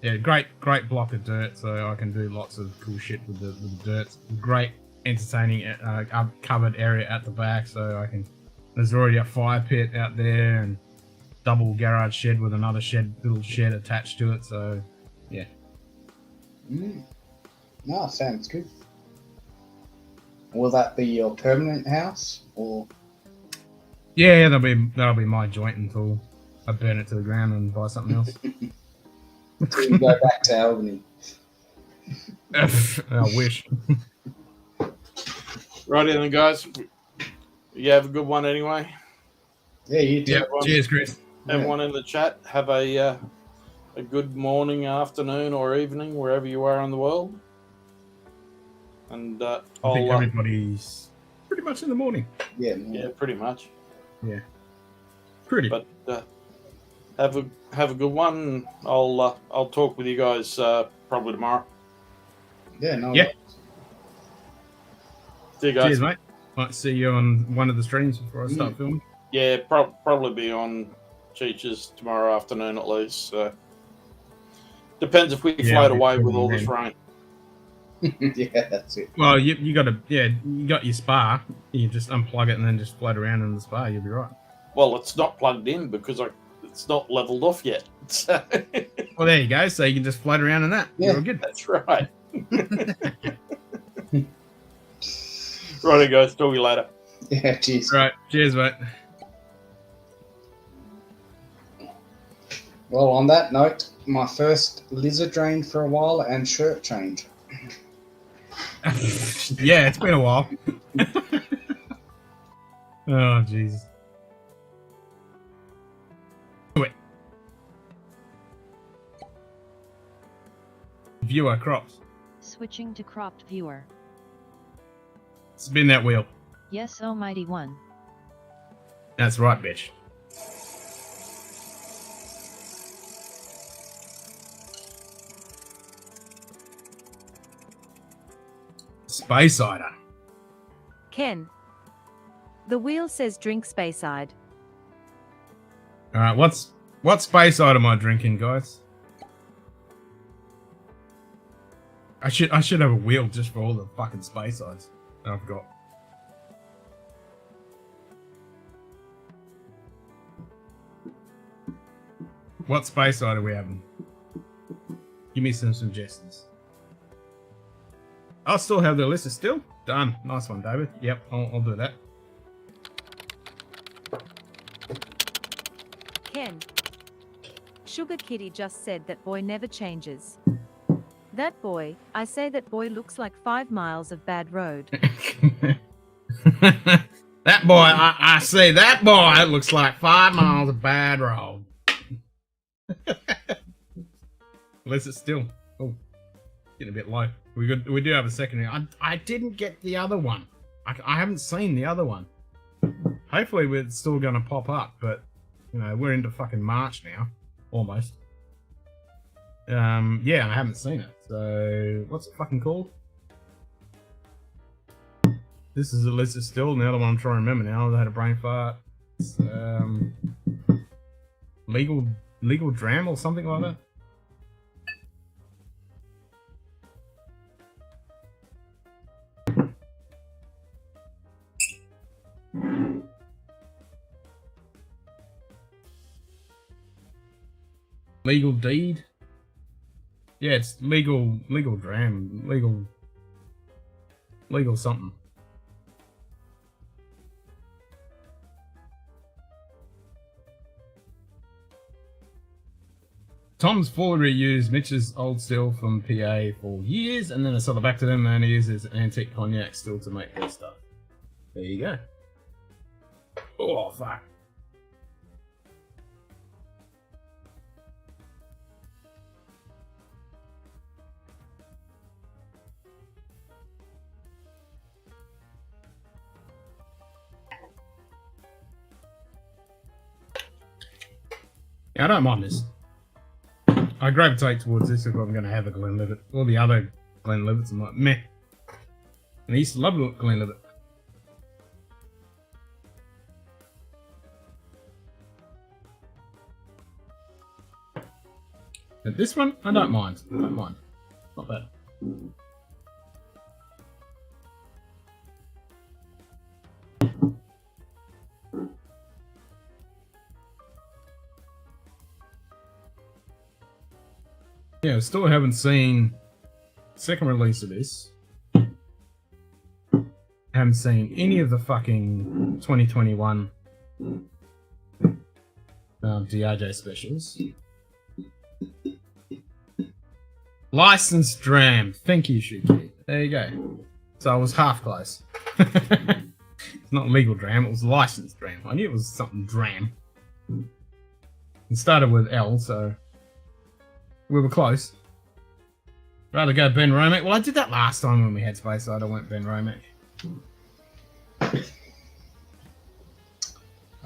Speaker 1: Yeah, great block of dirt, so I can do lots of cool shit with the dirt. Great entertaining covered area at the back, so I can. There's already a fire pit out there and double garage shed with another little shed attached to it. So yeah.
Speaker 9: No, sounds good. Will that be your permanent house, or?
Speaker 1: Yeah, that'll be my joint until I burn it to the ground and buy something else.
Speaker 9: Until you go back to Albany?
Speaker 1: I wish.
Speaker 7: Right then, guys. You have a good one anyway.
Speaker 9: Yeah, you too.
Speaker 1: Yeah. Cheers, Chris.
Speaker 7: everyone in the chat, have a good morning, afternoon, or evening, wherever you are in the world. And
Speaker 1: I think
Speaker 7: I'll
Speaker 1: everybody's pretty much in the morning.
Speaker 9: Yeah.
Speaker 7: yeah, pretty much.
Speaker 1: Yeah. Pretty.
Speaker 7: But have a good one. I'll talk with you guys probably tomorrow.
Speaker 9: Yeah. No.
Speaker 1: Yeah.
Speaker 7: See you guys.
Speaker 1: Cheers, mate. Might see you on one of the streams before I start filming.
Speaker 7: Yeah, probably be on Cheech's tomorrow afternoon at least. So depends if we float away with all this rain.
Speaker 9: Yeah, that's it.
Speaker 1: Well, you got you got your spa. You just unplug it and then just float around in the spa. You'll be right.
Speaker 7: Well, it's not plugged in because it's not leveled off yet. So
Speaker 1: Well, there you go. So you can just float around in that.
Speaker 9: Yeah.
Speaker 1: You're all good.
Speaker 7: that's right. Righty, guys. Talk to you later.
Speaker 9: Yeah, cheers.
Speaker 1: Right. Cheers, mate.
Speaker 9: Well, on that note, my first lizard drain for a while and shirt change.
Speaker 1: Yeah, it's been a while. Oh, Jesus. Wait. Viewer crops.
Speaker 3: Switching to cropped viewer.
Speaker 1: Spin that wheel.
Speaker 3: Yes, almighty one.
Speaker 1: That's right, bitch. Space Cider.
Speaker 2: Ken. The wheel says drink Speyside.
Speaker 1: All right, what Space Cider am I drinking, guys? I should have a wheel just for all the fucking Space Ciders that I've got. What Space Cider are we having? Give me some suggestions. I'll still have the list still. Done. Nice one, David. Yep, I'll do that.
Speaker 2: Ken. Sugar Kitty just said that boy never changes. That boy, I say that boy looks like 5 miles of bad road.
Speaker 1: That boy, I say that boy looks like 5 miles of bad road. Unless it's still. Oh, getting a bit low. We do have a secondary. I didn't get the other one. I haven't seen the other one. Hopefully it's still going to pop up, but you know we're into fucking March now, almost. Yeah, I haven't seen it. So what's it fucking called? This is a list of still. And the other one I'm trying to remember now. I had a brain fart. It's, legal dram or something like that. Legal deed. Yeah, it's legal dram, legal something. Tom's fully reused Mitch's old still from PA for years, and then I sold it back to them, and he uses antique cognac still to make their stuff. There you go. Oh, fuck. Yeah, I don't mind this. I gravitate towards this if I'm going to have a Glenlivet. All the other Glenlivets, I'm like, meh. And I used to love Glenlivet. But this one, I don't mind. I don't mind. Not bad. Yeah, still haven't seen second release of this. Haven't seen any of the fucking 2021 DRJ specials. Licensed Dram. Thank you, Shuki. There you go. So I was half close. It's not legal Dram, it was licensed Dram. I knew it was something Dram. It started with L, so we were close. Rather go Ben Romack. Well, I did that last time when we had Space Side. I went Ben Romack.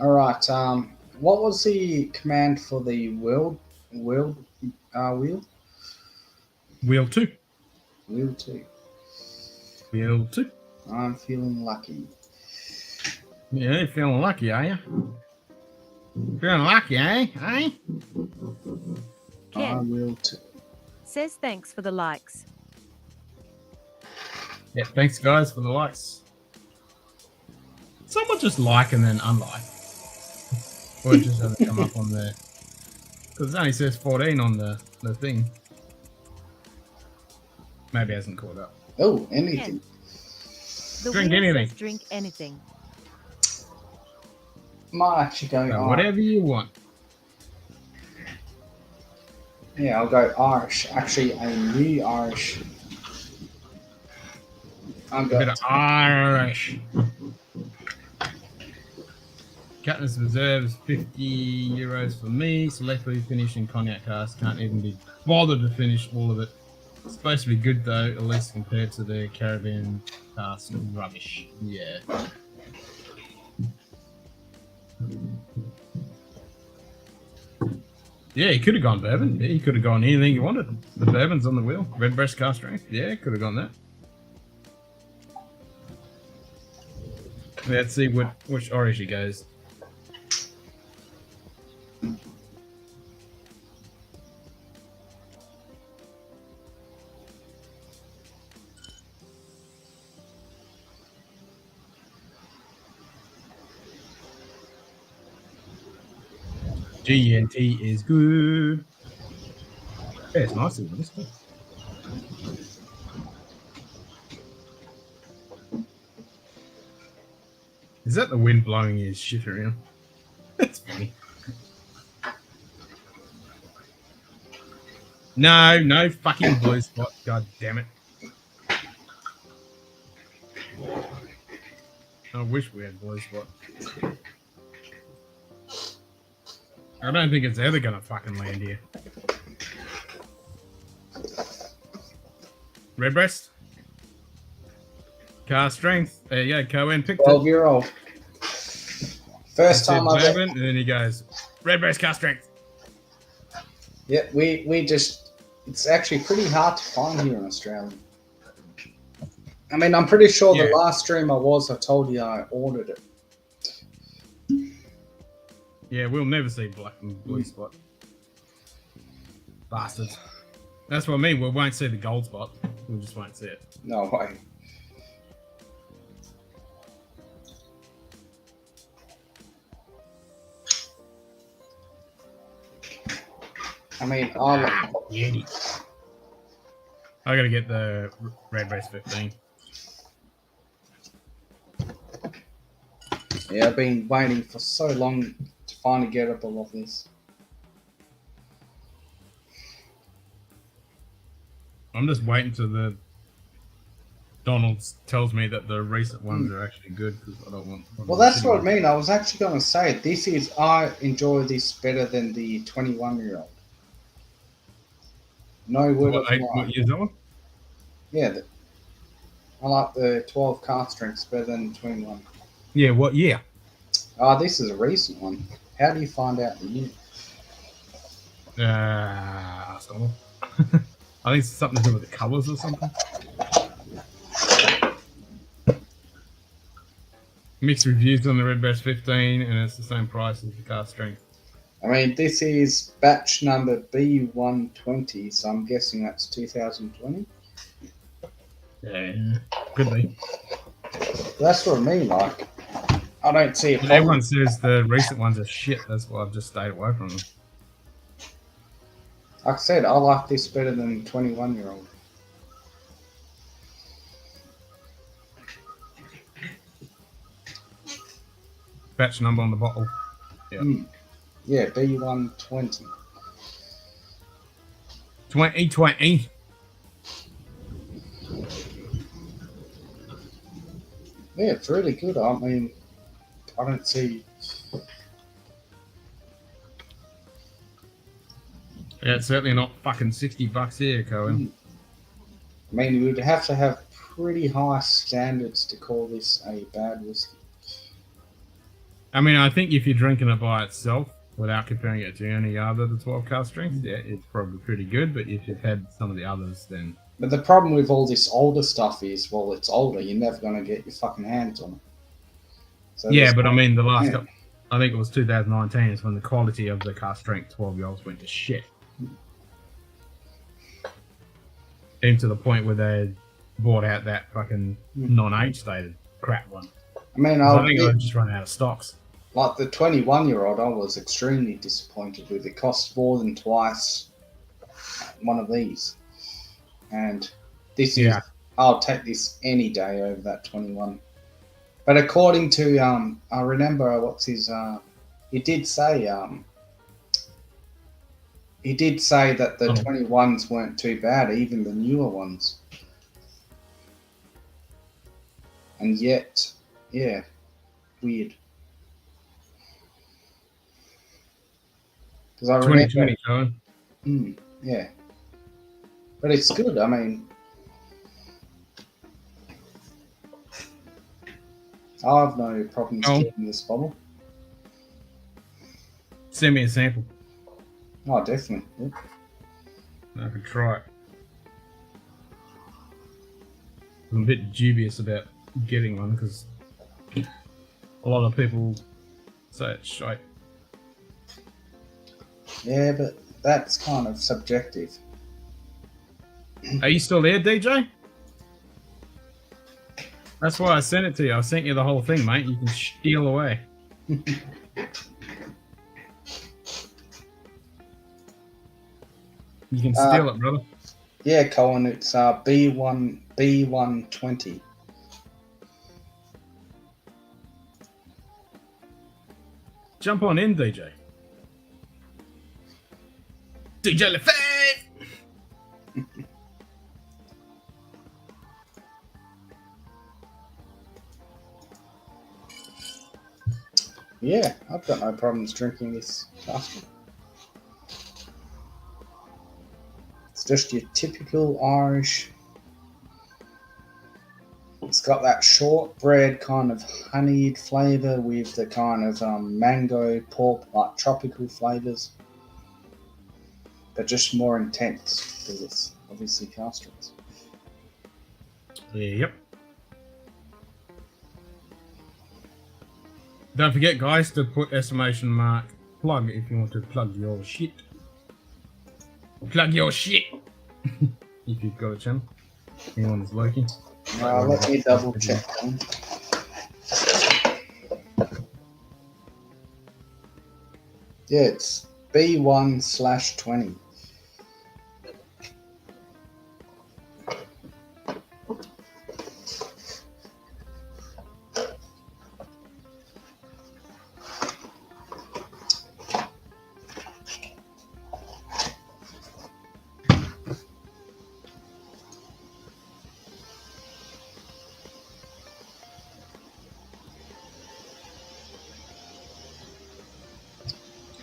Speaker 9: All right. What was the command for the wheel? Wheel
Speaker 1: 2.
Speaker 9: Wheel 2.
Speaker 1: Wheel 2.
Speaker 9: I'm feeling lucky.
Speaker 1: Yeah, you're feeling lucky, are you? Feeling lucky, eh? Eh?
Speaker 2: Ken
Speaker 9: Wheel 2.
Speaker 2: says thanks for the likes.
Speaker 1: Yeah, thanks guys for the likes. Someone just like and then unlike. Or it just doesn't come up on there. Because it only says 14 on the thing. Maybe it hasn't caught up.
Speaker 9: Oh, anything.
Speaker 2: The
Speaker 1: Drink
Speaker 2: winner
Speaker 1: anything.
Speaker 2: says drink anything.
Speaker 9: Might actually go
Speaker 1: So
Speaker 9: Irish.
Speaker 1: whatever you want.
Speaker 9: Yeah, I'll go Irish. Actually, a new Irish. I'll
Speaker 1: A bit
Speaker 9: go
Speaker 1: of Irish. Katniss Reserves, €50 for me. Selectly finished in Cognac Cask. Can't even be bothered to finish all of it. It's supposed to be good though, at least compared to the Caribbean Cask rubbish. Yeah. Yeah, he could have gone bourbon. Yeah, he could have gone anything you wanted. The bourbon's on the wheel. Redbreast cask strength. Yeah, could have gone that. Let's see which orange he goes. GNT is good. Yeah, it's nice in this. Is that the wind blowing his shit around? That's funny. No fucking blue spot. God damn it. I wish we had blue spot. I don't think it's ever gonna fucking land here. Redbreast. Car strength. There you go. Cohen picked
Speaker 9: 12-year-old. First time I've
Speaker 1: bourbon, and then he goes, Redbreast car strength.
Speaker 9: Yeah, we just, it's actually pretty hard to find here in Australia. I mean, I'm pretty sure the last stream I told you I ordered it.
Speaker 1: Yeah, we'll never see black and blue spot. Bastards. That's what I mean. We won't see the gold spot. We just won't see it.
Speaker 9: No way. I mean,
Speaker 1: Yeti. I gotta get the Redbreast 15.
Speaker 9: Yeah, I've been waiting for so long to finally get up all of this.
Speaker 1: I'm just waiting till the Donald's tells me that the recent ones are actually good because I don't want.
Speaker 9: Well, that's what I mean. I was actually going to say I enjoy this better than the 21-year-old. No word of lie.
Speaker 1: What year's that one?
Speaker 9: Yeah, I like the 12 cast strengths better than the 21.
Speaker 1: Yeah, what year?
Speaker 9: This is a recent one. How do you find out the year?
Speaker 1: So I think it's something to do with the colours or something. Mixed reviews on the Redbreast 15, and it's the same price as the cast strength.
Speaker 9: I mean, this is batch number B120, so I'm guessing that's 2020.
Speaker 1: Yeah, could be.
Speaker 9: That's what I mean. Like, I don't see a problem.
Speaker 1: Everyone says the recent ones are shit. That's why I've just stayed away from them.
Speaker 9: Like I said, I like this better than 21-year-old.
Speaker 1: Batch number on the bottle. Yeah.
Speaker 9: Yeah, B120.
Speaker 1: 2020.
Speaker 9: Yeah, it's really good. I mean, I don't see.
Speaker 1: Yeah, it's certainly not fucking $60 here, Cohen.
Speaker 9: I mean, you would have to have pretty high standards to call this a bad whiskey.
Speaker 1: I mean, I think if you're drinking it by itself, without comparing it to any other of the 12 cask strengths, yeah, it's probably pretty good. But if you've had some of the others, then...
Speaker 9: But the problem with all this older stuff is, well, it's older. You're never going to get your fucking hands on it. So
Speaker 1: Yeah, but I mean, the last couple... I think it was 2019 is when the quality of the cask strength 12-year-olds went to shit. Even to the point where they bought out that fucking non-age stated crap one.
Speaker 9: I mean,
Speaker 1: I think I just run out of stocks.
Speaker 9: Like the 21-year-old, I was extremely disappointed with. It cost more than twice one of these. And this is, I'll take this any day over that 21. But according to, I remember what's his, he did say that the 21s weren't too bad, even the newer ones. And yet, yeah, weird. Because I remember
Speaker 1: 2020, Cohen.
Speaker 9: Yeah. But it's good, I mean. I have no problems keeping this bottle.
Speaker 1: Send me a sample.
Speaker 9: Oh, definitely. Yep.
Speaker 1: I could try it. I'm a bit dubious about getting one because a lot of people say it's shite.
Speaker 9: Yeah, but that's kind of subjective.
Speaker 1: Are you still there, DJ? That's why I sent it to you. I sent you the whole thing, mate. You can steal away. You can steal it, brother.
Speaker 9: Yeah, Colin, it's B120.
Speaker 1: Jump on in, DJ. DJ LaFave!
Speaker 9: Yeah, I've got no problems drinking this cask. It's just your typical Irish. It's got that shortbread kind of honeyed flavour with the kind of mango, pork, like tropical flavours. But just more intense because it's obviously cask strength.
Speaker 1: Yep. Don't forget, guys, to put exclamation mark plug if you want to plug your shit. Plug your shit! If you've got a channel. Anyone's lurking.
Speaker 9: Let me double check. Yeah, it's B1/20.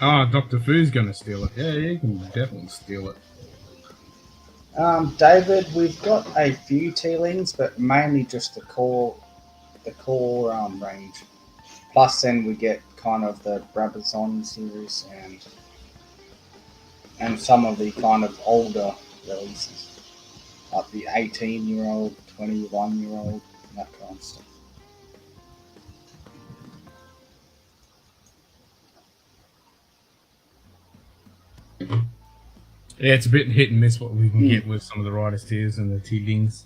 Speaker 1: Oh, Dr. Foo's gonna steal it. Yeah, you can definitely steal it.
Speaker 9: David, we've got a few tealings, but mainly just the core range. Plus, then we get kind of the Brabazon series and some of the kind of older releases, like the 18-year-old, 21-year-old, that kind of stuff.
Speaker 1: Yeah, it's a bit hit and miss what we can get with some of the Riders Tears and the Tealings.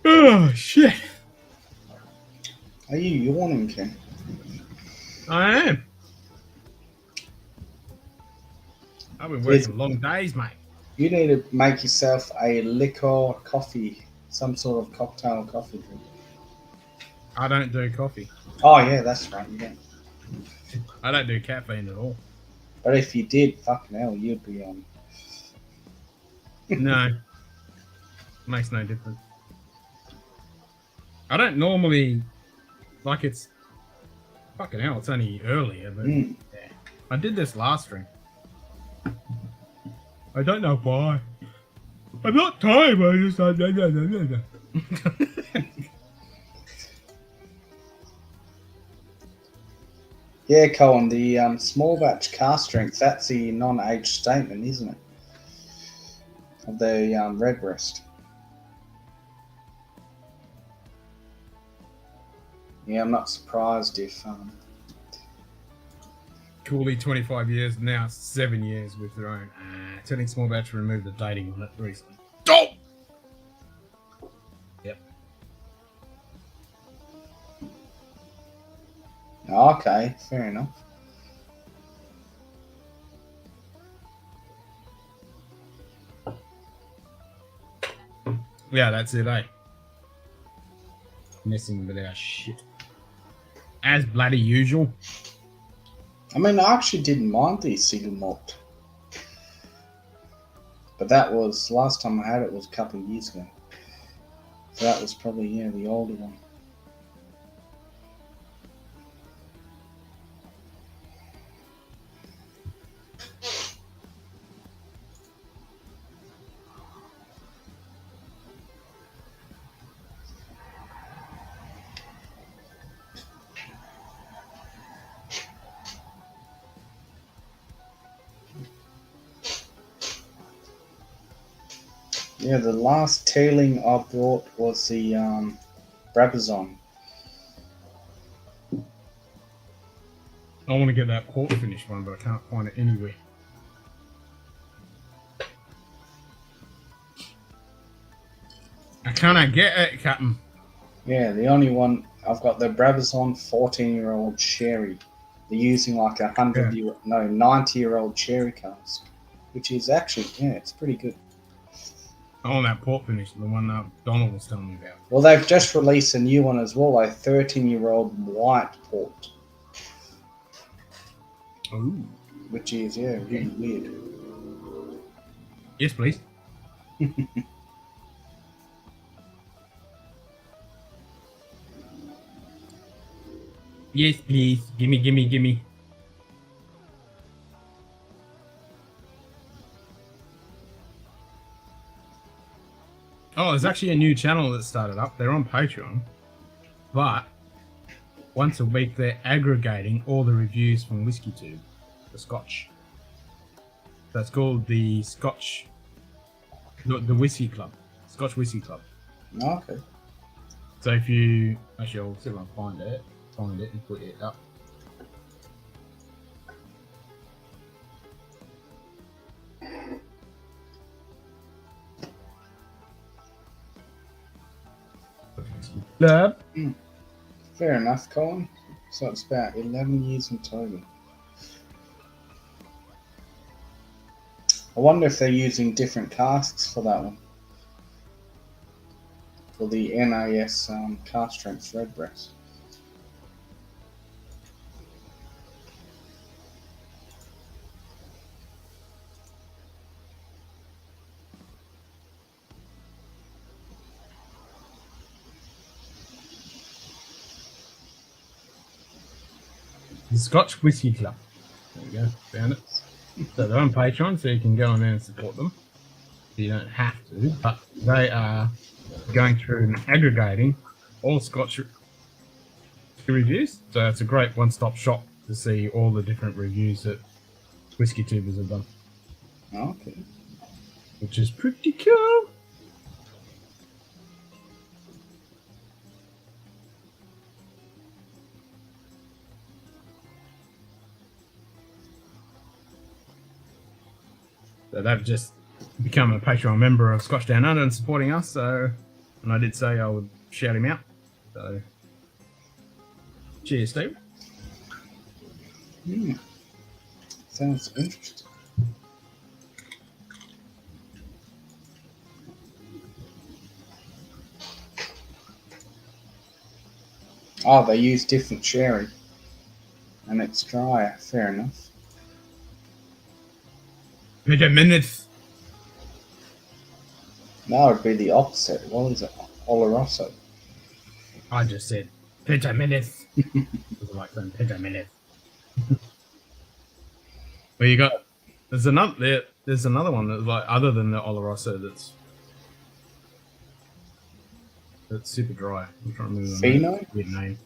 Speaker 1: Oh, shit.
Speaker 9: Are you yawning, Ken?
Speaker 1: I am. I've been working long days, mate.
Speaker 9: You need to make yourself a liqueur coffee, some sort of cocktail coffee drink.
Speaker 1: I don't do coffee.
Speaker 9: Oh yeah, that's right. Yeah.
Speaker 1: I don't do caffeine at all.
Speaker 9: But if you did, fucking hell, you'd be
Speaker 1: No. Makes no difference. I don't normally like it's fucking hell, it's only earlier, but yeah. I did this last drink. I don't know why. I'm not tired, I just
Speaker 9: Yeah, Colin, the small batch cask strength, that's the non-age statement, isn't it? Of the Redbreast. Yeah, I'm not surprised if...
Speaker 1: Cooley 25 years, now 7 years with their own. Turning small batch to remove the dating on it recently. Oh! Yep.
Speaker 9: Okay, fair enough.
Speaker 1: Yeah, that's it, eh? Messing with our shit. As bloody usual.
Speaker 9: I mean, I actually didn't mind the single malt. But that was, last time I had it was a couple of years ago. So that was probably, yeah, the older one. Yeah, the last tailing I brought was the Brabazon.
Speaker 1: I want to get that port finish one, but I can't find it anywhere. I cannot get it, Captain.
Speaker 9: Yeah, the only one I've got the Brabazon 14-year-old sherry. They're using like 90-year-old sherry cask, which is actually, yeah, it's pretty good.
Speaker 1: I want that port finish, the one that Donald was telling me about.
Speaker 9: Well, they've just released a new one as well, a 13-year-old white port.
Speaker 1: Ooh.
Speaker 9: Which is, yeah, really weird.
Speaker 1: Yes, please. Yes, please. Gimme, gimme, gimme. Oh, there's actually a new channel that started up. They're on Patreon. But once a week, they're aggregating all the reviews from Whiskey Tube, the Scotch. That's called the Scotch, the Whiskey Club, Scotch Whiskey Club.
Speaker 9: Okay.
Speaker 1: So if you, actually I'll see if I can find it and put it up. Club.
Speaker 9: Fair enough, Colin. So it's about 11 years in total. I wonder if they're using different casks for that one. For the NAS cask strength Redbreast.
Speaker 1: The Scotch Whiskey Club. There we go, found it. So they're on Patreon, so you can go on there and support them. You don't have to, but they are going through and aggregating all Scotch reviews. So it's a great one-stop shop to see all the different reviews that Whiskey Tubers have done.
Speaker 9: Okay.
Speaker 1: Which is pretty cool. So they've just become a Patreon member of Scotch Down Under and supporting us. So, and I did say I would shout him out. So, cheers, Steve.
Speaker 9: Sounds interesting. Oh, they use different sherry, and it's drier. Fair enough.
Speaker 1: 20 minutes.
Speaker 9: No, it'd be the opposite. What is it? Oloroso.
Speaker 1: I just said 20 minutes. It was like saying 20 minutes. Well, you got there's another one that's like other than the Oloroso that's super dry. I'm trying to remember the
Speaker 9: Fino?
Speaker 1: weird name.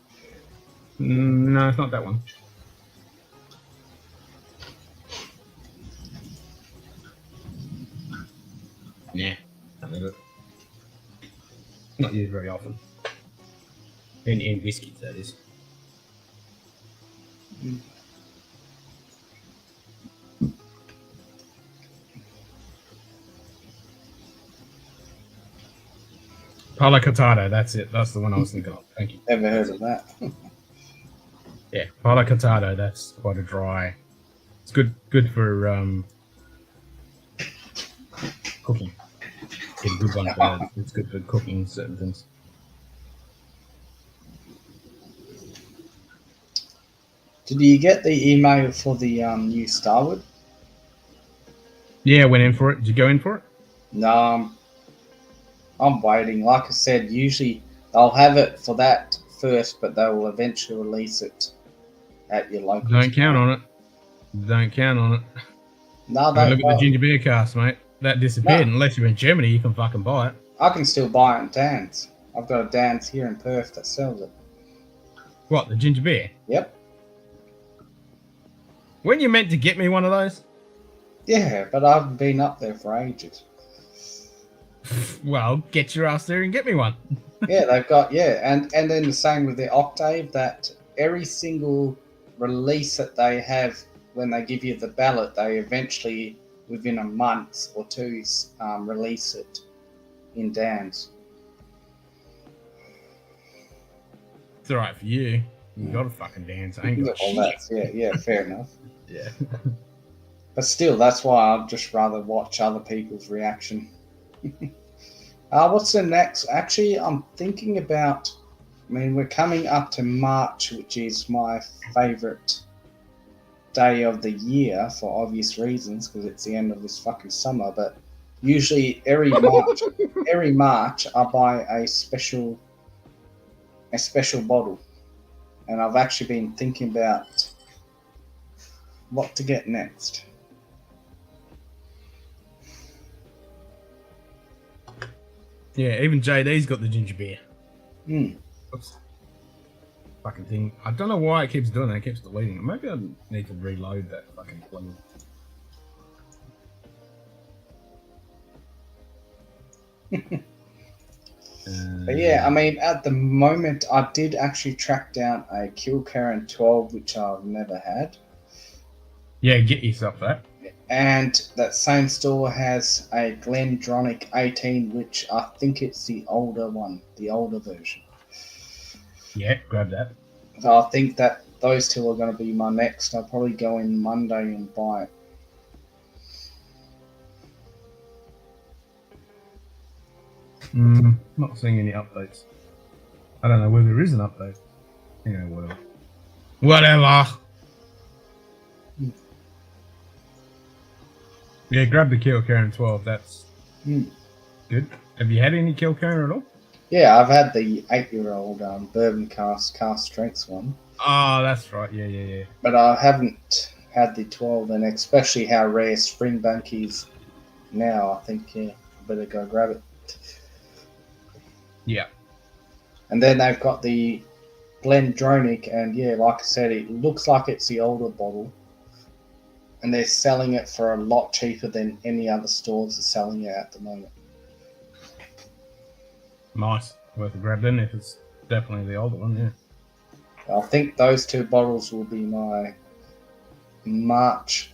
Speaker 1: No, it's not that one. Nah, can't remember it. Not used very often. In whiskies, that is. Palo Cortado, that's it. That's the one I was thinking of. Thank you.
Speaker 9: Never heard of that.
Speaker 1: Yeah, Palo Cortado, that's quite a dry. It's good for cooking. Get a good one for it's good for cooking certain things.
Speaker 9: Did you get the email for the new Starwood?
Speaker 1: Yeah, I went in for it. Did you go in for it?
Speaker 9: No, I'm waiting. Like I said, usually they'll have it for that first, but they will eventually release it at your local.
Speaker 1: Don't count on it. Don't count on it.
Speaker 9: No,
Speaker 1: Look at the ginger beer cast, mate. That disappeared.
Speaker 9: No.
Speaker 1: Unless you're in Germany, you can fucking buy it.
Speaker 9: I can still buy it in Dan's. I've got a Dan's here in Perth that sells it.
Speaker 1: What, the ginger beer?
Speaker 9: Yep.
Speaker 1: When you meant to get me one of those?
Speaker 9: Yeah, but I haven't been up there for ages.
Speaker 1: Well, get your ass there and get me one.
Speaker 9: Yeah, they've got, and then the same with the Octave, that every single release that they have, when they give you the ballot, they eventually, within a month or two, release it in Dan's.
Speaker 1: It's alright for you. You got a fucking dance. I ain't got shit.
Speaker 9: Yeah, fair enough.
Speaker 1: Yeah.
Speaker 9: But still, that's why I'd just rather watch other people's reaction. What's the next? Actually, I'm thinking about, we're coming up to March, which is my favourite day of the year for obvious reasons, because it's the end of this fucking summer. But usually every March, I buy a special bottle. And I've actually been thinking about what to get next.
Speaker 1: Yeah, even JD's got the ginger beer.
Speaker 9: Mm.
Speaker 1: Oops. Fucking thing. I don't know why it keeps doing that. It keeps deleting it. Maybe I need to reload that fucking plugin.
Speaker 9: But yeah, at the moment, I did actually track down a Kilkerran 12, which I've never had.
Speaker 1: Yeah, get yourself that.
Speaker 9: And that same store has a Glendronach 18, which I think it's the older one, the older version.
Speaker 1: Yeah, grab that.
Speaker 9: So I think that those two are going to be my next. I'll probably go in Monday and buy it.
Speaker 1: Not seeing any updates. I don't know whether there is an update. Yeah, whatever. Whatever. Yeah, grab the Kilkerran 12. That's good. Have you had any Kilkerran at all?
Speaker 9: Yeah, I've had the 8-year-old bourbon cast strengths one.
Speaker 1: Oh, that's right. Yeah.
Speaker 9: But I haven't had the 12, and especially how rare Springbank is now. I think, I better go grab it.
Speaker 1: Yeah.
Speaker 9: And then they've got the Glendronach, and like I said, it looks like it's the older bottle. And they're selling it for a lot cheaper than any other stores are selling it at the moment.
Speaker 1: Nice. Worth a grab then if it's definitely the older one, yeah.
Speaker 9: I think those two bottles will be my March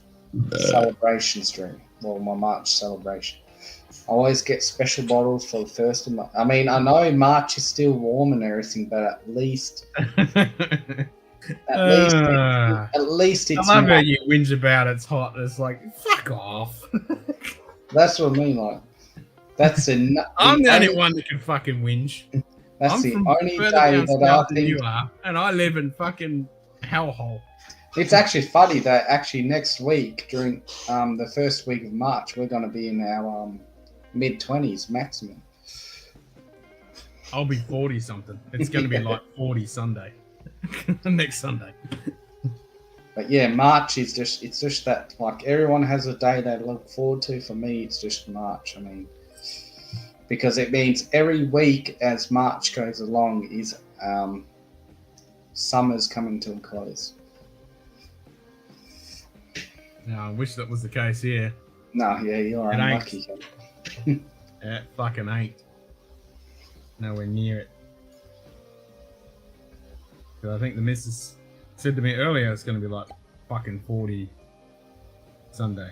Speaker 9: celebration stream. Well, my March celebration. I always get special bottles for the first of March. I know March is still warm and everything, but at least At least it's.
Speaker 1: I love how you whinge about it's hot. It's like, fuck off.
Speaker 9: That's what I mean. Like, that's enough.
Speaker 1: I'm the only one that can fucking whinge.
Speaker 9: That's
Speaker 1: I'm
Speaker 9: the
Speaker 1: from
Speaker 9: only
Speaker 1: further
Speaker 9: day
Speaker 1: down
Speaker 9: that
Speaker 1: south
Speaker 9: I
Speaker 1: than you
Speaker 9: think.
Speaker 1: are, and I live in fucking hellhole.
Speaker 9: It's actually funny that actually next week, during the first week of March, we're going to be in our mid-20s maximum.
Speaker 1: I'll be 40 something. It's going to be like 40 Sunday. Next Sunday.
Speaker 9: But yeah, March is it's just that, like, everyone has a day they look forward to. For me, it's just March. I mean, because it means every week as March goes along is summer's coming to a close.
Speaker 1: Now, I wish that was the case here.
Speaker 9: No, yeah, you're
Speaker 1: It ain't.
Speaker 9: unlucky.
Speaker 1: It fucking ain't. Nowhere near it. Because I think the missus said to me earlier it's going to be like fucking 40 Sunday.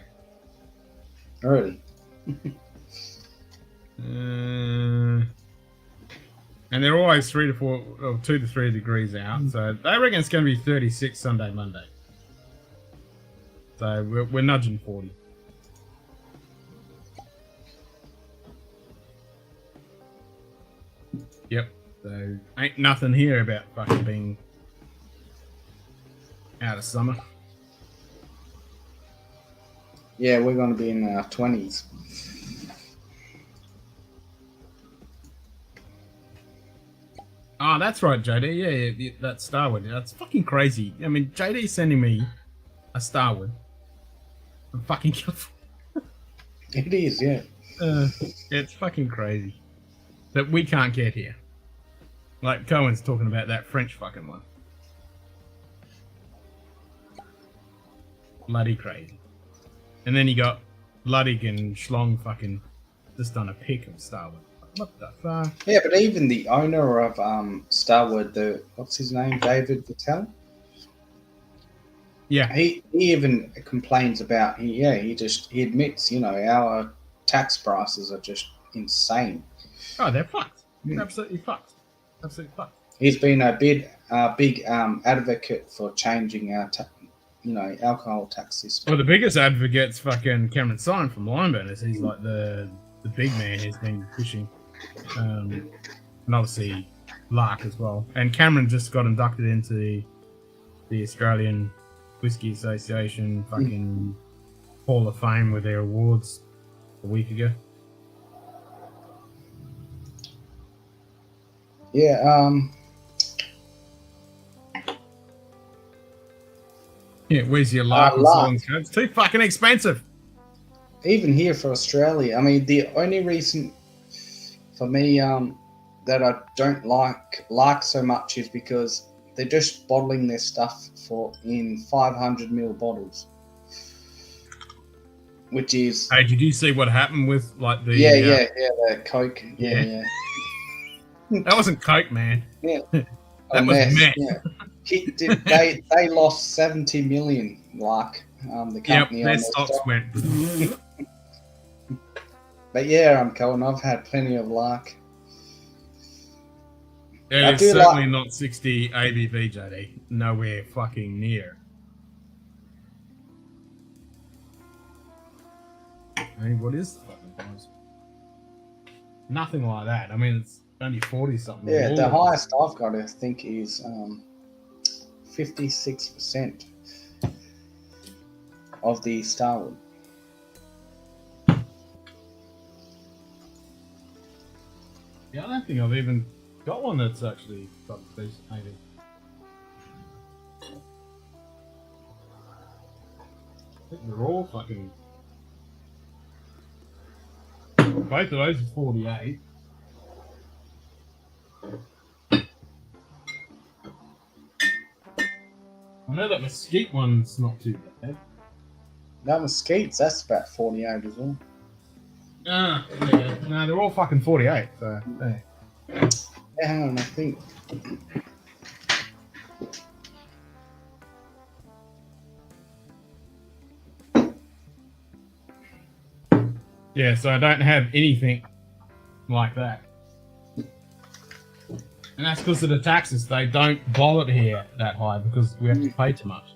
Speaker 9: Already.
Speaker 1: And they're always 2 to 3 degrees out. So they reckon it's going to be 36 Sunday, Monday. So we're nudging 40. Yep. So ain't nothing here about fucking being out of summer.
Speaker 9: Yeah, we're going to be in our 20s.
Speaker 1: Oh, that's right, JD. Yeah, that's Starwood. That's fucking crazy. I mean, JD sending me a Starwood. I'm fucking
Speaker 9: It is, yeah.
Speaker 1: it's fucking crazy that we can't get here. Like Cohen's talking about that French fucking one. Bloody crazy. And then you got Ludwig and Schlong fucking just done a pick of Starwood. What the fuck?
Speaker 9: Yeah, but even the owner of Starwood, what's his name, David Vitale?
Speaker 1: Yeah,
Speaker 9: he even complains about he admits, you know, our tax prices are just insane.
Speaker 1: Oh, they're fucked. They're absolutely fucked. Absolutely fucked.
Speaker 9: He's been a big advocate for changing our alcohol tax system.
Speaker 1: Well, the biggest advocate's fucking Cameron Syme from Limeburners. He's like the big man who's been pushing. And obviously Lark as well. And Cameron just got inducted into the Australian Whisky Association fucking Hall of Fame with their awards a week ago.
Speaker 9: Yeah,
Speaker 1: Yeah, where's your Lark and
Speaker 9: Lark.
Speaker 1: songs? It's too fucking expensive.
Speaker 9: even here for Australia, I mean, the only reason for me that I don't like so much is because they're just bottling their stuff in 500ml bottles, which is
Speaker 1: Hey, did you see what happened with like the
Speaker 9: the Coke, yeah.
Speaker 1: That wasn't Coke, man.
Speaker 9: Yeah.
Speaker 1: That was meth.
Speaker 9: Yeah. They lost 70 million, the company.
Speaker 1: Their stocks went.
Speaker 9: But yeah, Colin, I've had plenty of luck.
Speaker 1: It is certainly not 60 ABV, JD. Nowhere fucking near. I mean, what is the fucking price? Nothing like that. I mean, it's only 40 something.
Speaker 9: Yeah, the highest I've got, I think, is 56% of the Starwood.
Speaker 1: Yeah, I don't think I've even got one that's actually got decent ABV. I think they're all fucking. Both of those are 48. I know that Mesquite one's not too bad.
Speaker 9: That Mesquite's, that's about 48 as well.
Speaker 1: Yeah. No, they're all fucking 48. So, yeah.
Speaker 9: Yeah, hang on, I think.
Speaker 1: Yeah, so I don't have anything like that. And that's because of the taxes. They don't boil it here that high because we have to pay too much.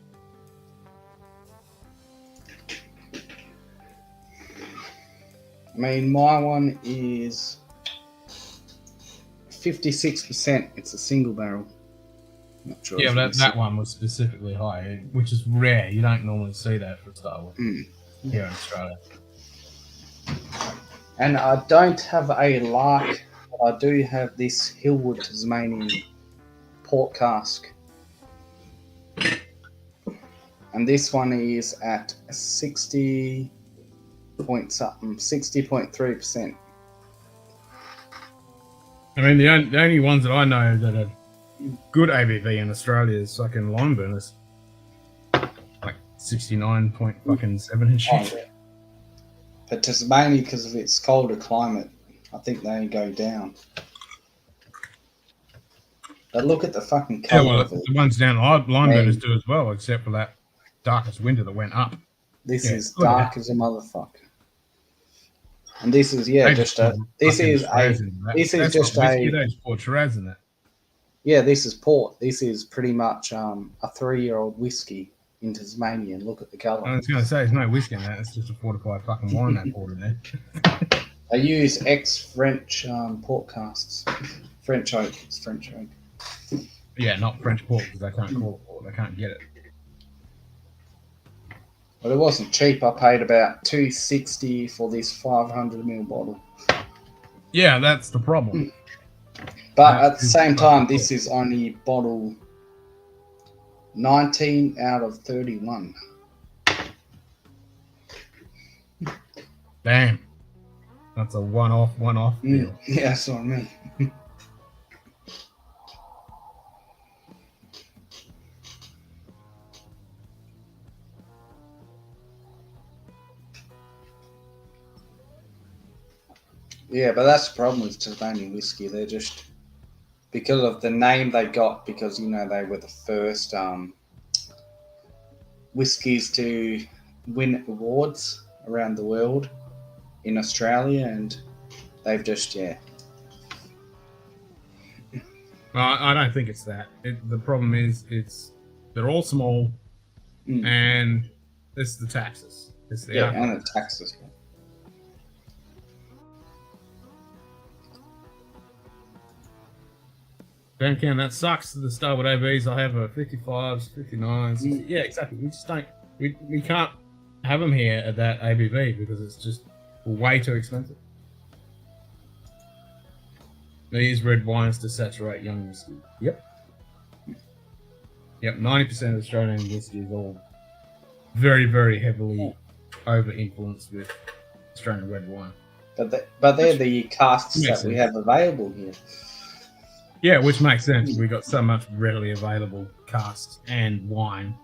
Speaker 1: I
Speaker 9: mean, my one is 56%. It's a single barrel. Not sure.
Speaker 1: Yeah,
Speaker 9: if
Speaker 1: that,
Speaker 9: it's-
Speaker 1: that one was specifically high, which is rare. You don't normally see that for Star Wars here in Australia.
Speaker 9: And I don't have a lark, but I do have this Hillwood Tasmanian port cask. And this one is at 60.3%.
Speaker 1: I mean, the only ones that I know that are good ABV in Australia is fucking lime burners. Like 69.7 and shit.
Speaker 9: Oh, but Tasmania, because of its colder climate, I think they go down. But look at the fucking
Speaker 1: Yeah,
Speaker 9: colour
Speaker 1: well,
Speaker 9: of it.
Speaker 1: the ones down lime
Speaker 9: Man.
Speaker 1: burners do as well, except for that darkest winter that went up.
Speaker 9: This
Speaker 1: Yeah,
Speaker 9: is
Speaker 1: look at
Speaker 9: dark as a motherfucker. And this is, yeah,
Speaker 1: They
Speaker 9: just
Speaker 1: just
Speaker 9: a,
Speaker 1: pour
Speaker 9: this
Speaker 1: fucking
Speaker 9: is
Speaker 1: Shiraz
Speaker 9: a,
Speaker 1: into that.
Speaker 9: this is
Speaker 1: That's
Speaker 9: just
Speaker 1: not whiskey,
Speaker 9: a,
Speaker 1: they just pour Shiraz in that.
Speaker 9: yeah, this is port. This is pretty much a 3-year-old whiskey in Tasmania. And look at the
Speaker 1: I
Speaker 9: colour.
Speaker 1: was going to say, there's no whiskey in that. It's just a fortified fucking wine they poured in there.
Speaker 9: They use ex-French port casks. French oak. It's French oak.
Speaker 1: Yeah, not French port, because they can't call it port. They can't get it.
Speaker 9: But it wasn't cheap. I paid about $2.60 for this 500ml bottle.
Speaker 1: Yeah, that's the problem.
Speaker 9: But at the same time, this is only bottle 19 out of 31.
Speaker 1: Damn. That's a one-off deal.
Speaker 9: Yeah, that's what I mean. Yeah, but that's the problem with Tasmanian whiskey. They're just, because of the name they got, because, you know, they were the first whiskies to win awards around the world in Australia, and they've just, yeah.
Speaker 1: Well, I don't think it's that. The problem is they're all small, and it's the taxes. It's the
Speaker 9: Yeah,
Speaker 1: alcohol.
Speaker 9: and the taxes.
Speaker 1: Damn, Ken, that sucks. The Starwood ABs, I have a 55s, 59s. Yeah, exactly. We just don't. We can't have them here at that ABV because it's just way too expensive. They use red wines to saturate young whiskey. Yep. 90% of Australian whiskey is all very, very heavily over-influenced with Australian red wine.
Speaker 9: But they're the casks
Speaker 1: Makes
Speaker 9: that we
Speaker 1: sense.
Speaker 9: have available here.
Speaker 1: Yeah, which makes sense. We've got so much readily available casks and wine.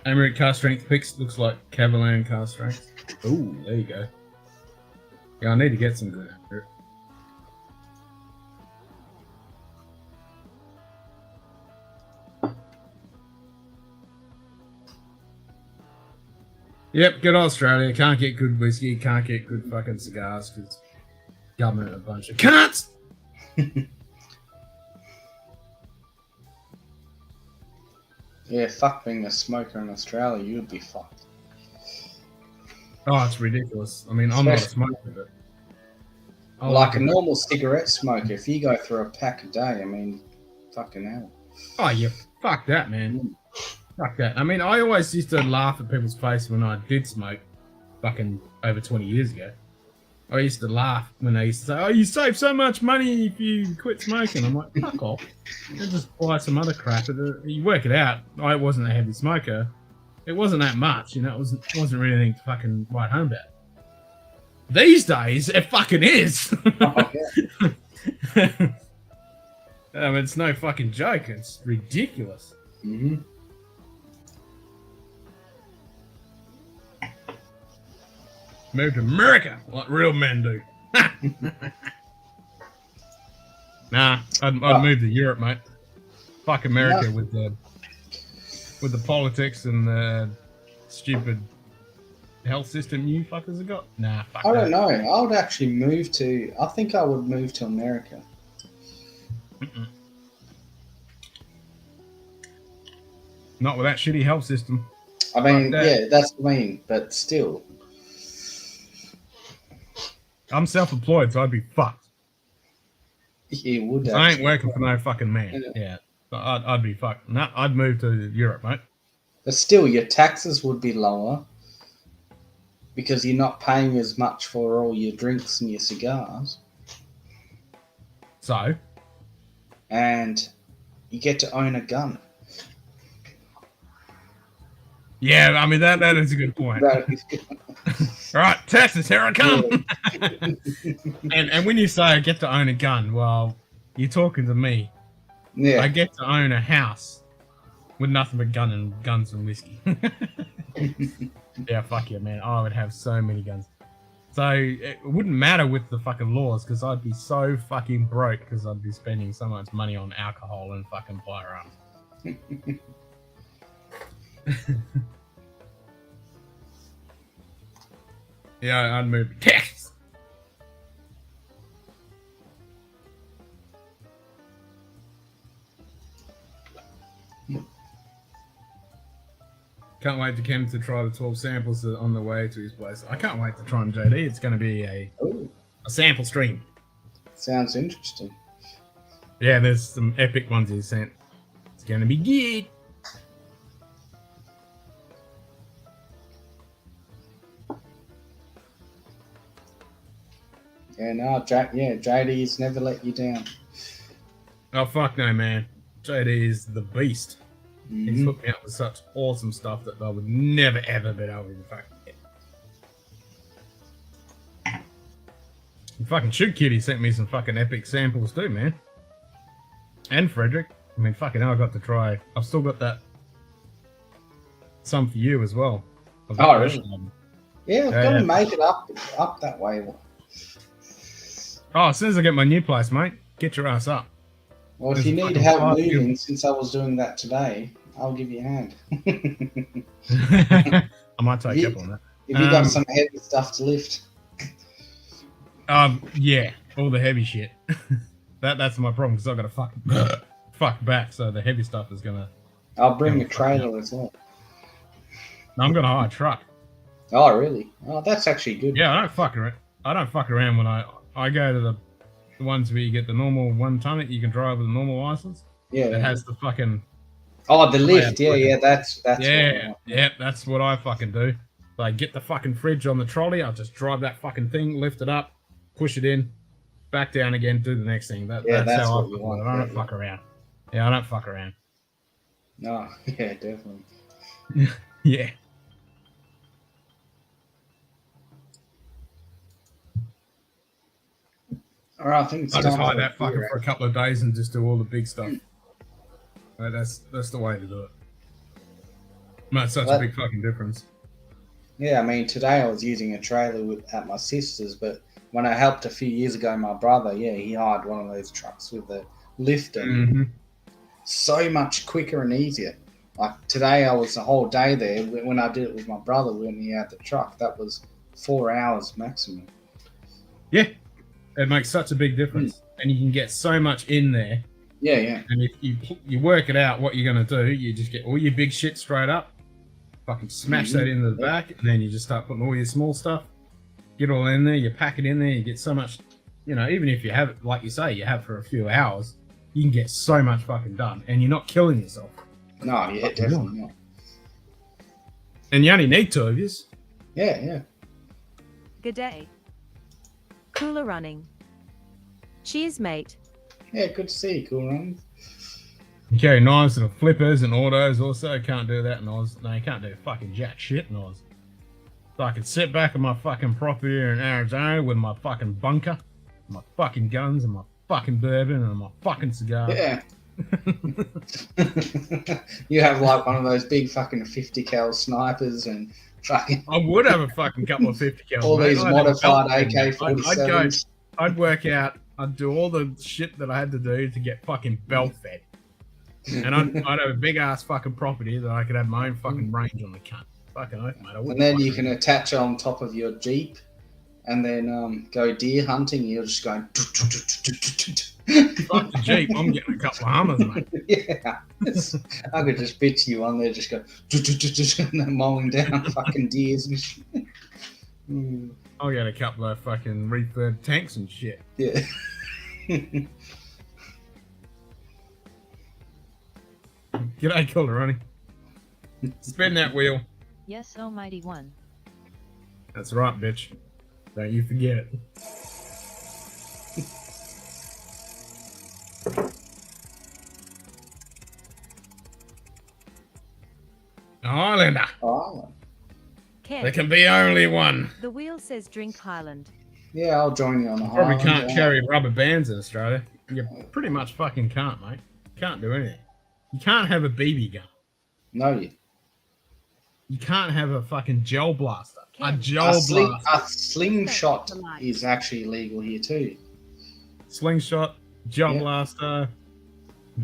Speaker 1: American cast strength picks looks like Cavalan cast strength. Ooh, there you go. Yeah, I need to get some good American. Yep, good Australia. Can't get good whiskey, can't get good fucking cigars because government are a bunch of cunts.
Speaker 9: Yeah, fuck being a smoker in Australia, you'd be fucked.
Speaker 1: Oh, it's ridiculous. I mean, I'm not a smoker, but
Speaker 9: Like a normal cigarette smoker, if you go through a pack a day, I mean, fucking hell.
Speaker 1: Oh, yeah, fuck that, man. Fuck that. I mean, I always used to laugh at people's face when I did smoke fucking over 20 years ago. I used to laugh when they used to say, oh, you save so much money if you quit smoking. I'm like, fuck off. You just buy some other crap. You work it out. I wasn't a heavy smoker. It wasn't that much, you know. It wasn't really anything to fucking write home about. These days, it fucking is.
Speaker 9: Oh, yeah.
Speaker 1: I mean, it's no fucking joke. It's ridiculous.
Speaker 9: Mm-hmm.
Speaker 1: Move to America like real men do. Nah, I'd move to Europe, mate. Fuck America with the politics and the stupid health system you fuckers have got. Nah, fuck
Speaker 9: I
Speaker 1: that.
Speaker 9: don't know. I would actually move to, I think I would move to America.
Speaker 1: Mm-mm. Not with that shitty health system.
Speaker 9: I mean,
Speaker 1: Fuck that.
Speaker 9: yeah, that's what I mean, but still.
Speaker 1: I'm self-employed, so I'd be fucked.
Speaker 9: You would.
Speaker 1: I ain't working for no fucking man. Yeah, I'd be fucked. No, I'd move to Europe, mate.
Speaker 9: But still, your taxes would be lower because you're not paying as much for all your drinks and your cigars.
Speaker 1: So?
Speaker 9: And you get to own a gun.
Speaker 1: Yeah, I mean, that is a good point. All right, Texas, here I come. and when you say I get to own a gun, well, you're talking to me.
Speaker 9: Yeah.
Speaker 1: I get to own a house with nothing but guns and whiskey. Yeah, fuck yeah, man. I would have so many guns. So it wouldn't matter with the fucking laws because I'd be so fucking broke because I'd be spending so much money on alcohol and fucking firearms. Yeah, I'd move to Texas. Can't wait for Ken to try the 12 samples on the way to his place. I can't wait to try them, JD. It's going to be a sample stream.
Speaker 9: Sounds interesting.
Speaker 1: Yeah, there's some epic ones he sent. It's going to be good.
Speaker 9: Yeah, no, JD's never let you down.
Speaker 1: Oh, fuck no, man. JD is the beast. He's hooked me up with such awesome stuff that I would never, ever be able to fucking get. And fucking Shoot Kitty sent me some fucking epic samples too, man. And Frederick. I mean, fucking hell, I got to try. I've still got that. Some for you as well.
Speaker 9: Oh, really? Yeah, I've got to make it up that way.
Speaker 1: Oh, as soon as I get my new place, mate, get your ass up.
Speaker 9: Well, if you need help moving, since I was doing that today, I'll give you a hand.
Speaker 1: I might take up on that.
Speaker 9: If you got some heavy stuff to lift.
Speaker 1: Yeah, all the heavy shit. That's my problem because I've got to fuck back, so the heavy stuff is gonna.
Speaker 9: I'll bring a trailer as well.
Speaker 1: No, I'm gonna hire a truck.
Speaker 9: Oh, really? Oh, that's actually good.
Speaker 1: Yeah, I don't fuck around. I don't fuck around when I go to the ones where you get the normal 1 ton that you can drive with a normal license.
Speaker 9: Yeah.
Speaker 1: It has the fucking.
Speaker 9: Oh, the lift. Yeah, that's.
Speaker 1: Yeah, that's what I fucking do. So I get the fucking fridge on the trolley. I'll just drive that fucking thing, lift it up, push it in, back down again, do the next thing. That's how I want. I don't fuck around. Yeah, I don't fuck around.
Speaker 9: No, yeah, definitely.
Speaker 1: Yeah.
Speaker 9: All right, I think it's
Speaker 1: I just hide that fucker for a couple of days and just do all the big stuff. Right, that's the way to do it. That's such a big fucking difference.
Speaker 9: Yeah, I mean, today I was using a trailer at my sister's, but when I helped a few years ago, my brother, he hired one of those trucks with the lift and so much quicker and easier. Like today, I was the whole day there. When I did it with my brother, when he had the truck, that was 4 hours maximum.
Speaker 1: Yeah, it makes such a big difference, and you can get so much in there.
Speaker 9: Yeah.
Speaker 1: And if you work it out, what you're gonna do, you just get all your big shit straight up, fucking smash that into the back, and then you just start putting all your small stuff, get all in there, you pack it in there, you get so much, even if you have it, like you say, you have for a few hours, you can get so much fucking done, and you're not killing yourself.
Speaker 9: No, yeah, definitely not.
Speaker 1: And you only need 2 of yous.
Speaker 9: Yeah.
Speaker 2: Good day. Cooler running. Cheers, mate.
Speaker 9: Yeah, good to see you, Cool Runs.
Speaker 1: You carry knives and flippers and autos also. Can't do that in Oz. No, you can't do fucking jack shit in Oz. So I can sit back in my fucking property here in Arizona with my fucking bunker, my fucking guns and my fucking bourbon and my fucking cigar.
Speaker 9: Yeah. You have like one of those big fucking 50 cal snipers and fucking.
Speaker 1: I would have a fucking couple of 50 cal.
Speaker 9: All these modified AK-47s.
Speaker 1: I'd work out. I'd do all the shit that I had to do to get fucking belt fed. And I'd have a big ass fucking property that I could have my own fucking range on the cunt. Fucking oath, mate.
Speaker 9: And then you can attach on top of your Jeep and then go deer hunting. You're just going.
Speaker 1: Fuck the Jeep. I'm getting a couple of Hummers, mate.
Speaker 9: Yeah. I could just picture you on there just go and then mowing down fucking deers and shit.
Speaker 1: I'll get a couple of fucking refurb tanks and shit.
Speaker 9: Yeah.
Speaker 1: G'day, Calderoni. Spin that wheel.
Speaker 3: Yes, Almighty One.
Speaker 1: That's right, bitch. Don't you forget it. Highlander.
Speaker 9: Oh,
Speaker 2: Ken.
Speaker 1: There can be only one.
Speaker 2: The wheel says drink Highland.
Speaker 9: yeah, I'll join you on the
Speaker 1: Probably
Speaker 9: Highland,
Speaker 1: can't
Speaker 9: yeah.
Speaker 1: carry rubber bands in Australia. You pretty much fucking can't, mate. Can't do anything. You can't have a BB gun.
Speaker 9: No, you.
Speaker 1: You can't have a fucking gel blaster. A
Speaker 2: Ken.
Speaker 1: gel blaster.
Speaker 9: A slingshot is actually legal here too.
Speaker 1: Slingshot, gel
Speaker 9: Yeah.
Speaker 1: blaster,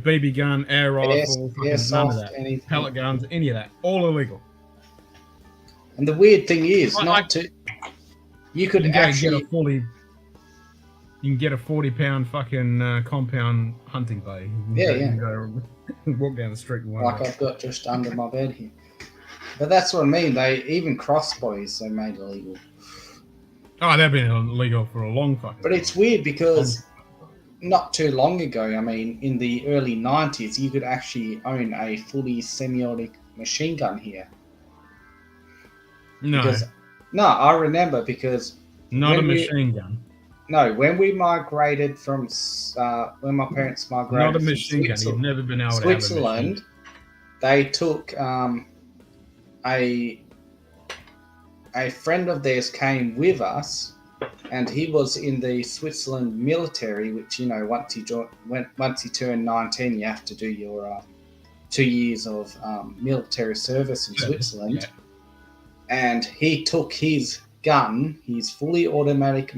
Speaker 1: BB gun, air rifle, fucking none of
Speaker 9: airsoft,
Speaker 1: that.
Speaker 9: anything.
Speaker 1: Pellet guns, any of that. All illegal.
Speaker 9: And the weird thing is,
Speaker 1: Like-
Speaker 9: not to. You could
Speaker 1: You can
Speaker 9: actually.
Speaker 1: get a fully. You can get a 40-pound fucking compound hunting bow. You can
Speaker 9: Yeah,
Speaker 1: go-
Speaker 9: yeah.
Speaker 1: You can go walk down the street and
Speaker 9: Like I've got just under my bed here. But that's what I mean. They even crossbows they made illegal.
Speaker 1: Oh, they've been illegal for a long fucking.
Speaker 9: But it's weird because not too long ago, I mean, in the early 90s, you could actually own a fully semiotic machine gun here.
Speaker 1: no,
Speaker 9: Because, no, I remember because
Speaker 1: not a
Speaker 9: when we-
Speaker 1: machine gun.
Speaker 9: no, when we migrated from when my parents migrated
Speaker 1: Not a
Speaker 9: from
Speaker 1: machine gun. You've
Speaker 9: Switzerland,
Speaker 1: never been able to have a machine
Speaker 9: Switzerland, they took a friend of theirs came with us, and he was in the Switzerland military. Which once you turn 19, you have to do your 2 years of military service in Switzerland.
Speaker 1: Yeah.
Speaker 9: And he took his gun, his fully automatic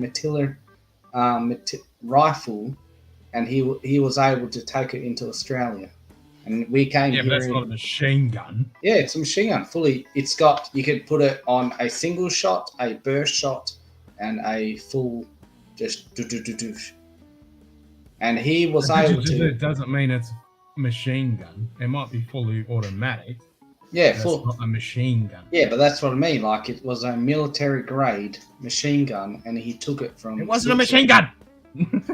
Speaker 9: rifle, and he was able to take it into Australia. And we came
Speaker 1: Yeah, but
Speaker 9: here.
Speaker 1: that's not a machine gun.
Speaker 9: Yeah, it's a machine gun. Fully, it's got. You could put it on a single shot, a burst shot, and a full just do. And he was able to.
Speaker 1: It doesn't mean it's a machine gun. It might be fully automatic.
Speaker 9: Yeah,
Speaker 1: That's
Speaker 9: full.
Speaker 1: not a machine gun.
Speaker 9: Yeah, but that's what I mean. Like it was a military grade machine gun, and he took it from.
Speaker 1: It wasn't a machine gun.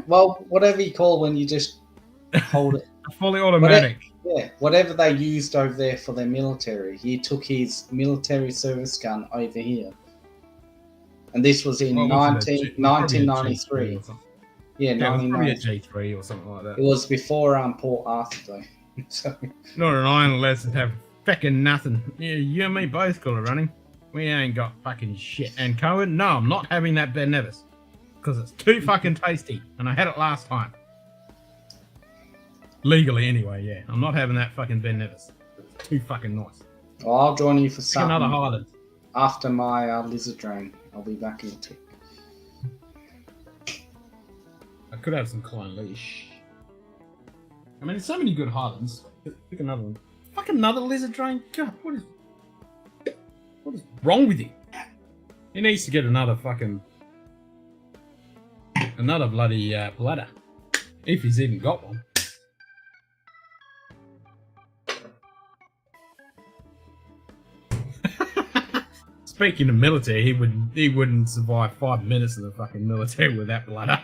Speaker 9: Well, whatever you call when you just hold it.
Speaker 1: Fully automatic.
Speaker 9: Yeah, whatever they used over there for their military, he took his military service gun over here. And this was in
Speaker 1: What was it, a G- probably a
Speaker 9: 1993.
Speaker 1: G3 or something.
Speaker 9: Yeah,
Speaker 1: Yeah, it was probably a
Speaker 9: 1993.
Speaker 1: G3 or something like that.
Speaker 9: It was before Port Arthur, though. So,
Speaker 1: Not an iron unless it have fucking nothing. Yeah, you and me both got it running. We ain't got fucking shit. And Cohen, no, I'm not having that Ben Nevis. Because it's too fucking tasty. And I had it last time. Legally, anyway, yeah. I'm not having that fucking Ben Nevis. It's too fucking nice.
Speaker 9: well, I'll join you for
Speaker 1: Pick another
Speaker 9: something
Speaker 1: Highland.
Speaker 9: after my lizard drain. I'll be back in a tick.
Speaker 1: I could have some Clone Leash. I mean, there's so many good Highlands. Pick another one. Fuck another lizard drain? God, what is wrong with you? He needs to get another fucking... Another bloody bladder. If he's even got one. Speaking of military, he wouldn't survive 5 minutes in the fucking military with that bladder.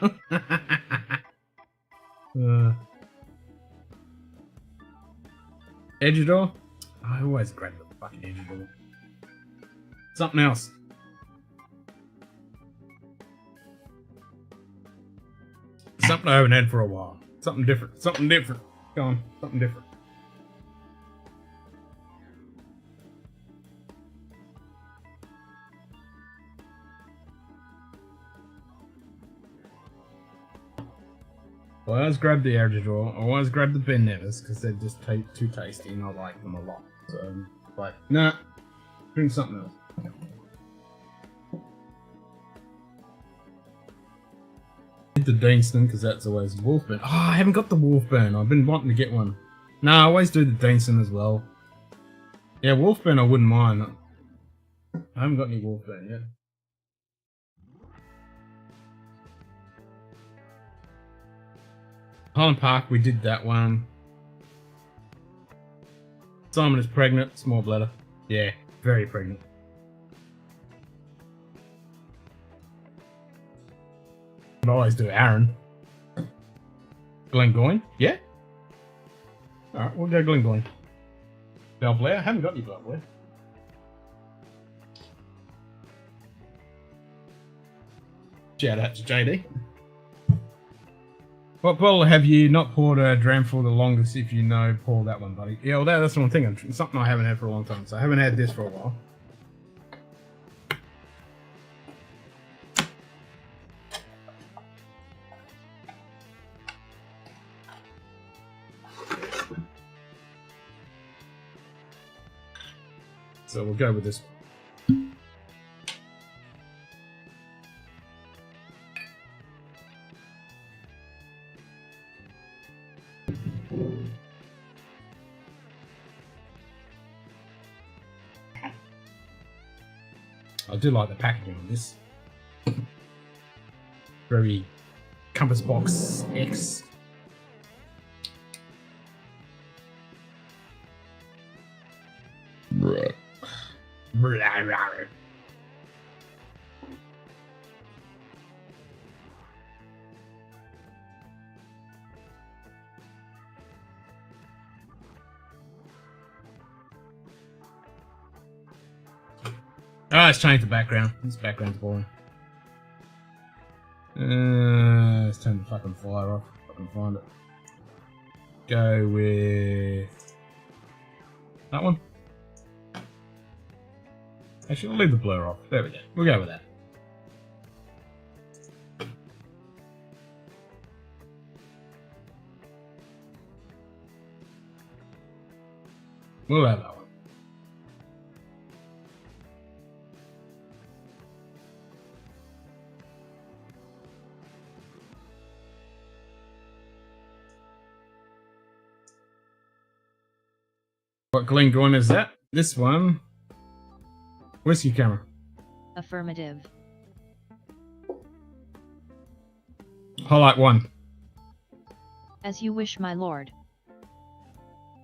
Speaker 1: Edgeador? I always grab the fucking Edgeador. Something else. Something I haven't had for a while. Something different. Something different. Go on. Something different. I always grab the Edgeador. I always grab the Ben Nevis because they're just too tasty and I like them a lot. So, like, nah, drink something else. The Deanston because that's always Wolfburn. Oh, I haven't got the Wolfburn. I've been wanting to get one. No, I always do the Deanston as well. Yeah, Wolfburn I wouldn't mind. I haven't got any Wolfburn yet. Holland Park, we did that one. Simon is pregnant, small bladder. Yeah, very pregnant. I always do Aaron. Glengoyne? Yeah? Alright, we'll go Glengoyne. Bell Blair? I haven't got any Bell Blair. Shout out to JD. What bottle have you not poured a dram for the longest if you know pour that one, buddy? Yeah, well, that's what I'm thinking. It's something I haven't had for a long time, so I haven't had this for a while. So we'll go with this one. I do like the packaging on this. Very Compass Box X. Oh, let's change the background. This background's boring. Let's turn the fucking fire off if I can find it. Go with that one. Actually, I'll leave the blur off. There we go. We'll go with that. We'll have that one. What Glengoyne is that? This one. Whisky camera.
Speaker 3: Affirmative.
Speaker 1: Highlight 1.
Speaker 3: As you wish, my lord.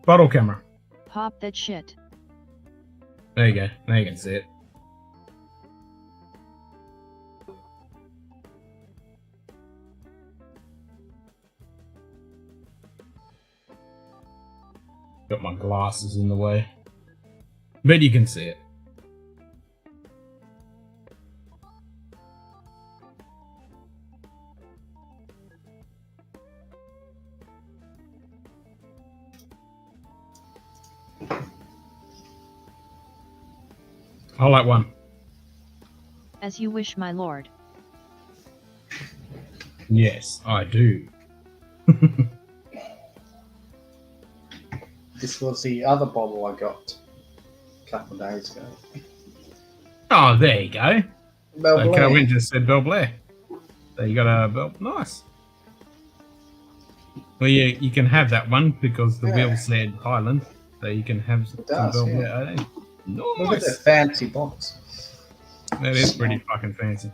Speaker 1: Bottle camera.
Speaker 3: Pop that shit.
Speaker 1: There you go. Now you can see it. Got my glasses in the way. But you can see it. Highlight 1.
Speaker 3: As you wish, my lord.
Speaker 1: Yes, I do.
Speaker 9: This was the other bottle I got a couple of days ago.
Speaker 1: Oh, there you go.
Speaker 9: Bell
Speaker 1: Okay,
Speaker 9: Blair.
Speaker 1: Win just said Bell Blair. So you got a Bell. Nice. Well, yeah, you can have that one because the wheel said Highland. So you can have some
Speaker 9: does,
Speaker 1: Bell
Speaker 9: yeah.
Speaker 1: Blair. Eh?
Speaker 9: Look at the
Speaker 1: Nice.
Speaker 9: fancy box.
Speaker 1: That is pretty fucking fancy.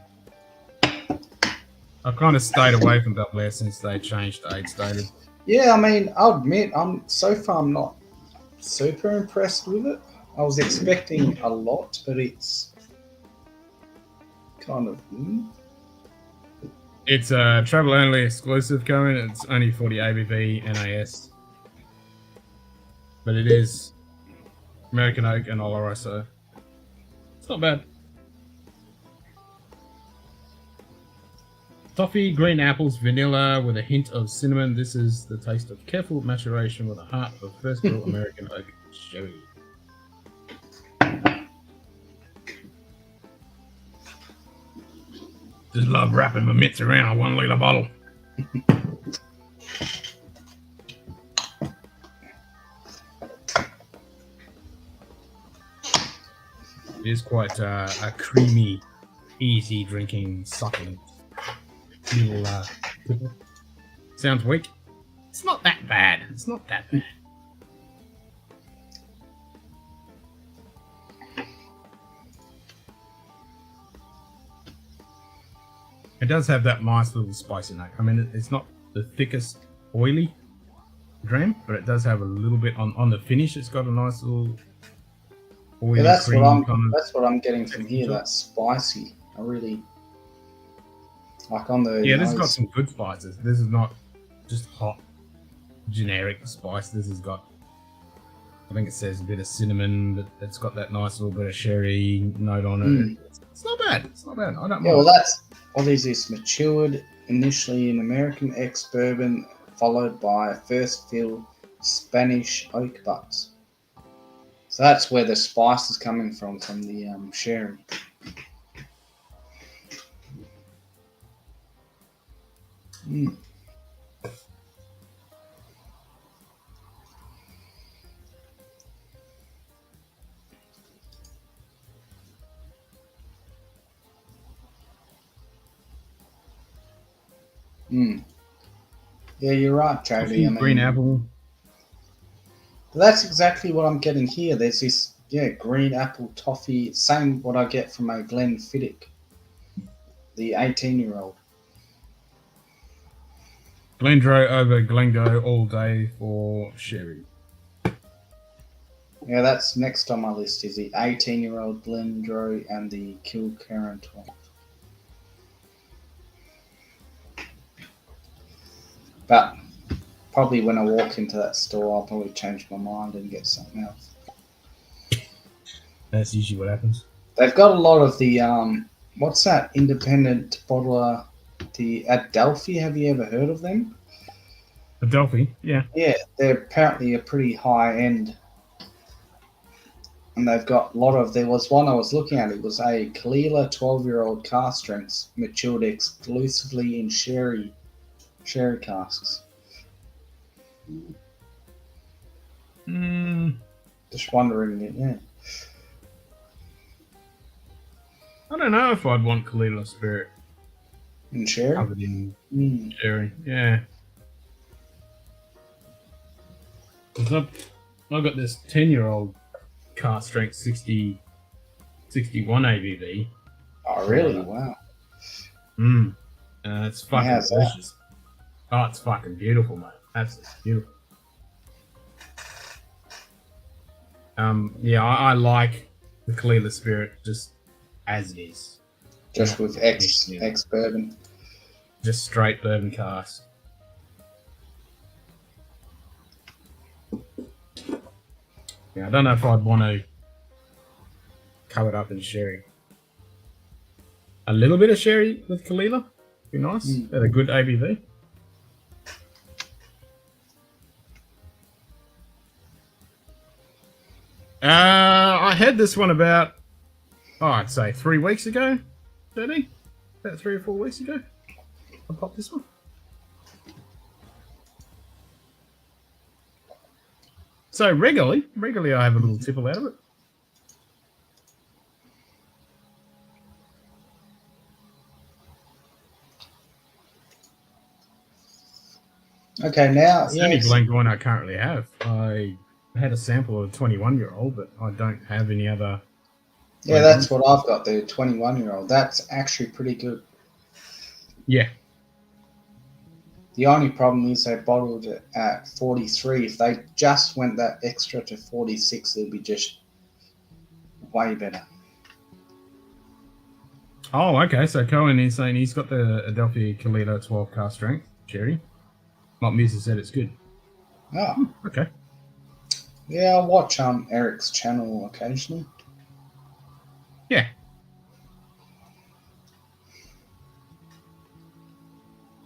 Speaker 1: I've kind of stayed away from Bell Blair since they changed to 8 stated.
Speaker 9: Yeah, I mean, I'll admit, I'm not super impressed with it. I was expecting a lot, but it's kind of.
Speaker 1: It's a travel only exclusive coming. It's only 40 ABV NAS. But it is American Oak and Oloroso. It's not bad. Toffee, green apples, vanilla with a hint of cinnamon. This is the taste of careful maturation with a heart of first fill American Oak sherry. Just love wrapping my mitts around a 1 litre bottle. It is quite a creamy, easy drinking, succulent little tipple. Sounds weak. It's not that bad. It's not that bad. It does have that nice little spicy note. I mean, it's not the thickest oily dram, but it does have a little bit on the finish. It's got a nice little oily
Speaker 9: Yeah, that's
Speaker 1: cream
Speaker 9: what I'm.
Speaker 1: kind of.
Speaker 9: That's what I'm getting from here. That spicy. I really. Like on the
Speaker 1: Yeah, this has got
Speaker 9: nose.
Speaker 1: some good spices. This is not just hot, generic spice. This has got, I think it says a bit of cinnamon, but it's got that nice little bit of sherry note on it.
Speaker 9: Mm.
Speaker 1: It's not bad. It's not bad. I don't mind.
Speaker 9: Yeah, well, that's what is this? Matured initially in American ex-bourbon, followed by first fill Spanish oak butts. So that's where the spice is coming from the sherry. Mm. Mm. Yeah, you're right, Jody.
Speaker 1: Green apple.
Speaker 9: That's exactly what I'm getting here. There's this, green apple toffee. Same what I get from a Glenfiddich, the 18-year-old.
Speaker 1: Glendro over Glengo all day for sherry.
Speaker 9: Yeah, that's next on my list is the 18-year-old Glendro and the Kilkerran 12. But probably when I walk into that store, I'll probably change my mind and get something else.
Speaker 1: That's usually what happens.
Speaker 9: They've got a lot of the what's that independent bottler, the Adelphi? Have you ever heard of them?
Speaker 1: Adelphi, yeah.
Speaker 9: Yeah, they're apparently a pretty high end, and they've got a lot of. There was one I was looking at. It was a Kalila 12-year-old cask strength, matured exclusively in sherry casks. Just wondering, yeah.
Speaker 1: I don't know if I'd want Kalila Spirit
Speaker 9: In sherry?
Speaker 1: covered in sherry. Yeah. 'Cause I've got this 10-year-old cask strength 61 ABV.
Speaker 9: Oh, really? Wow.
Speaker 1: It's fucking
Speaker 9: How's that?
Speaker 1: delicious. Oh, it's fucking beautiful, mate. Absolutely beautiful. Yeah, I like the Kalila Spirit just as is.
Speaker 9: Just with ex bourbon.
Speaker 1: Just straight bourbon cask. Yeah, I don't know if I'd want to cover it up in sherry. A little bit of sherry with Kalila be nice at a good ABV. I had this one about, I'd say 3 weeks ago, Jody. About 3 or 4 weeks ago. I popped this one. So regularly I have a little tipple out of it.
Speaker 9: Okay, now
Speaker 1: It's the only Glengoyne I currently have. I had a sample of a 21-year-old, but I don't have any other.
Speaker 9: Yeah, that's what I've got, the 21-year-old. That's actually pretty good.
Speaker 1: Yeah.
Speaker 9: The only problem is they bottled it at 43. If they just went that extra to 46, it'd be just way better.
Speaker 1: Oh, okay. So Cohen is saying he's got the Adelphi Kalila 12 cask strength sherry. Mott Musa said it's good.
Speaker 9: Oh.
Speaker 1: Okay.
Speaker 9: Yeah, I watch Eric's channel occasionally.
Speaker 1: Yeah.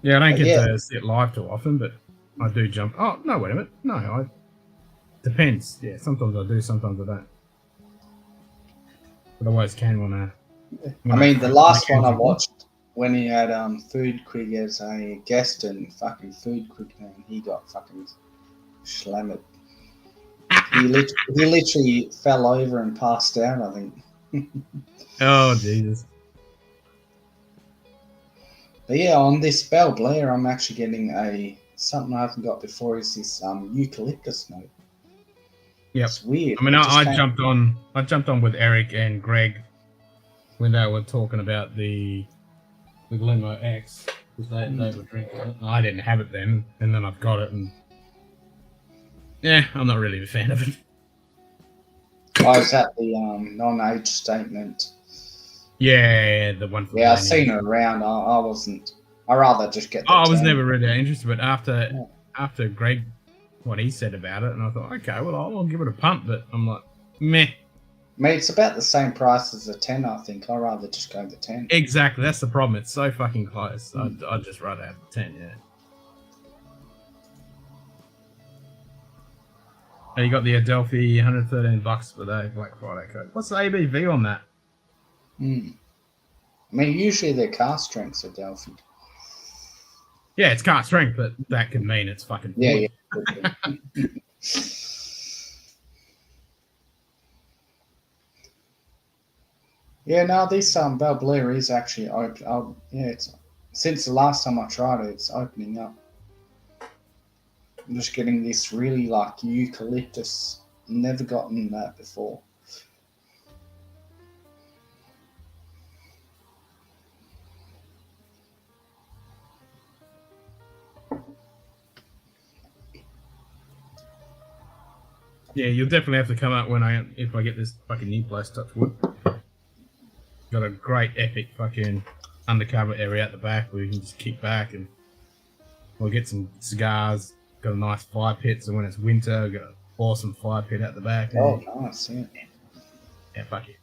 Speaker 1: Yeah, I don't get to see it live too often, but I do jump. Oh, no, wait a minute. No, depends. Yeah, sometimes I do, sometimes I don't. But I always can when I...
Speaker 9: I mean, the last one I watched when he had Food Quig as a guest and fucking Food Quig, man, he got fucking slammed. He literally fell over and passed out, I think.
Speaker 1: Oh, Jesus.
Speaker 9: But yeah, on this Bell Blair, I'm actually getting something I haven't got before is this eucalyptus note.
Speaker 1: Yep.
Speaker 9: It's weird.
Speaker 1: I mean, I jumped on with Eric and Greg when they were talking about the Glenmo X because they were drinking it. I didn't have it then, and then I've got it, and yeah, I'm not really a fan of it.
Speaker 9: I was at the non-age statement
Speaker 1: Yeah, the one for
Speaker 9: Yeah, I've
Speaker 1: Danny.
Speaker 9: seen it around. I wasn't. I rather just get the
Speaker 1: I was
Speaker 9: 10.
Speaker 1: never really interested, but
Speaker 9: Yeah.
Speaker 1: after Greg, what he said about it, and I thought, okay, well, I'll give it a punt, but I'm like, meh.
Speaker 9: I mean, it's about the same price as a 10, I think. I'd rather just go the 10.
Speaker 1: Exactly, that's the problem. It's so fucking close. I'd just rather have the 10, yeah. And you got the Adelphi, $113 for the Black Friday code. What's the ABV on that?
Speaker 9: I mean, usually they're cast strengths at Delphi.
Speaker 1: Yeah, it's cast strength, but that could mean it's fucking 40.
Speaker 9: Yeah. Yeah, no, this Belblair is actually open. Yeah, it's since the last time I tried it, it's opening up. I'm just getting this really like eucalyptus. Never gotten that before.
Speaker 1: Yeah, you'll definitely have to come out if I get this fucking new place, touch wood. Got a great epic fucking undercover area at the back where you can just kick back and we'll get some cigars. Got a nice fire pit, so when it's winter, we've got an awesome fire pit at the back.
Speaker 9: Oh, nice, yeah.
Speaker 1: Yeah, fuck it.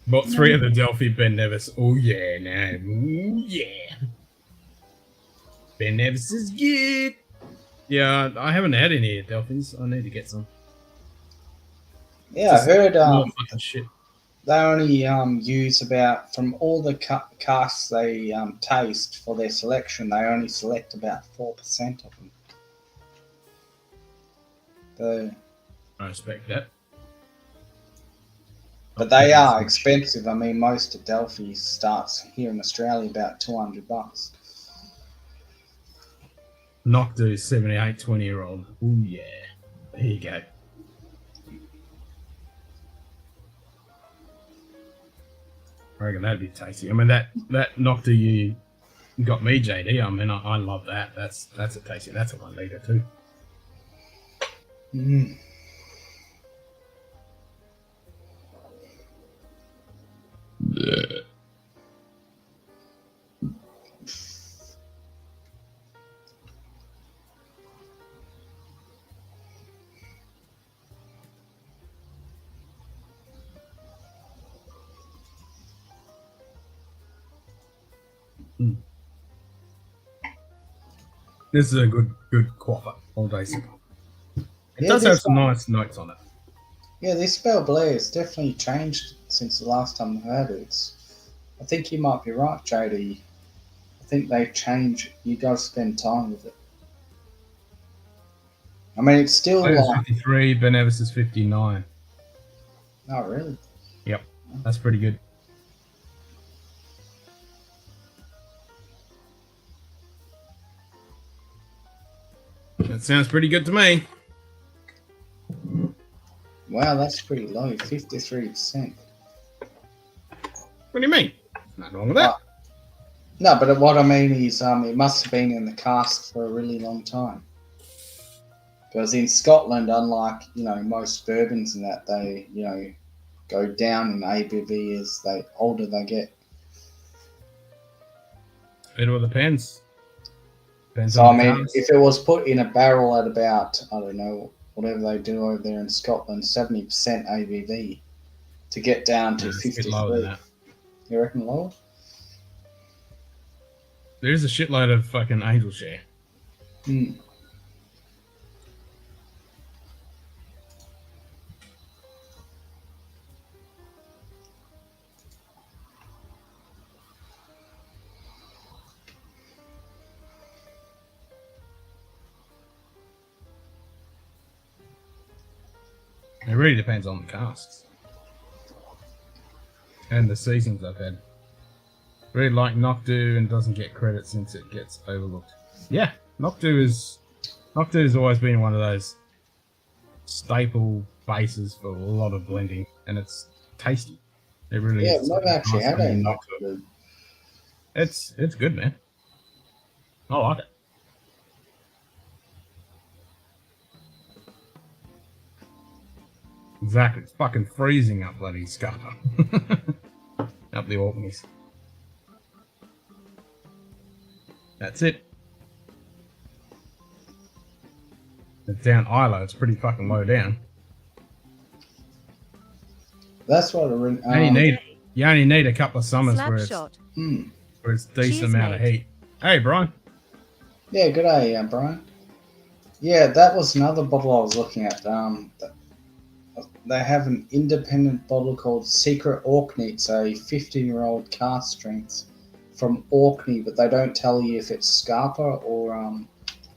Speaker 1: Bought 3 of the Delphi Ben Nevis. Oh yeah, now. Ooh yeah. Ben Nevis is good. Yeah, I haven't had any Delphins. I need to get some.
Speaker 9: Yeah, I heard
Speaker 1: more fucking shit.
Speaker 9: they only use about, from all the casks they taste for their selection, they only select about 4% of them.
Speaker 1: I respect that.
Speaker 9: But they are expensive. I mean, most of Delphi starts here in Australia about $200.
Speaker 1: Noctu 78 20-year-old. Oh yeah. There you go. I reckon that'd be tasty. I mean that Noctu you got me, JD. I mean I love that. That's a tasty. That's a 1 litre too.
Speaker 9: Mm.
Speaker 1: This is a good quaffer. All day. It
Speaker 9: Yeah,
Speaker 1: does have
Speaker 9: this
Speaker 1: some
Speaker 9: one-
Speaker 1: nice notes on it.
Speaker 9: Yeah, this Belblair has definitely changed since the last time I had it. I think you might be right, JD. I think they change. You got to spend time with it. I mean, it's still
Speaker 1: Player's
Speaker 9: like.
Speaker 1: 53, Ben Nevis is 59.
Speaker 9: Oh, really?
Speaker 1: Yep, that's pretty good. That sounds pretty good to me.
Speaker 9: Wow, that's pretty low. 53%.
Speaker 1: What do you mean? Nothing wrong with that.
Speaker 9: No, but what I mean is, it must have been in the cask for a really long time. Because in Scotland, unlike most bourbons and that, they go down in ABV as they older they get.
Speaker 1: It all depends. Depends
Speaker 9: So I
Speaker 1: on the
Speaker 9: mean,
Speaker 1: cask.
Speaker 9: if it was put in a barrel at about, I don't know, whatever they do over there in Scotland, 70% ABV, to get down to
Speaker 1: Yeah, it's a bit lower
Speaker 9: 53.
Speaker 1: than that.
Speaker 9: You reckon lower?
Speaker 1: There's a shitload of fucking angel share.
Speaker 9: Hmm.
Speaker 1: It really depends on the casks. And the seasons I've had. Really like Noctu and doesn't get credit since it gets overlooked. Yeah, Noctu has always been one of those staple bases for a lot of blending, and it's tasty. It really
Speaker 9: Yeah,
Speaker 1: is.
Speaker 9: I've never actually had a Noctu.
Speaker 1: It's good, man. I like it. Exactly. It's fucking freezing up bloody Scarpa. Up the Orkneys. That's it. It's down Isla. It's pretty fucking low down.
Speaker 9: That's what
Speaker 1: You only need a couple of summers
Speaker 2: Slap
Speaker 1: where it's
Speaker 2: shot.
Speaker 1: decent
Speaker 2: Cheers,
Speaker 1: amount of
Speaker 2: mate.
Speaker 1: heat. Hey, Brian.
Speaker 9: Yeah, good day, Brian. Yeah, that was another bottle I was looking at. They have an independent bottle called Secret Orkney. It's a 15-year-old cask strength from Orkney, but they don't tell you if it's Scarpa or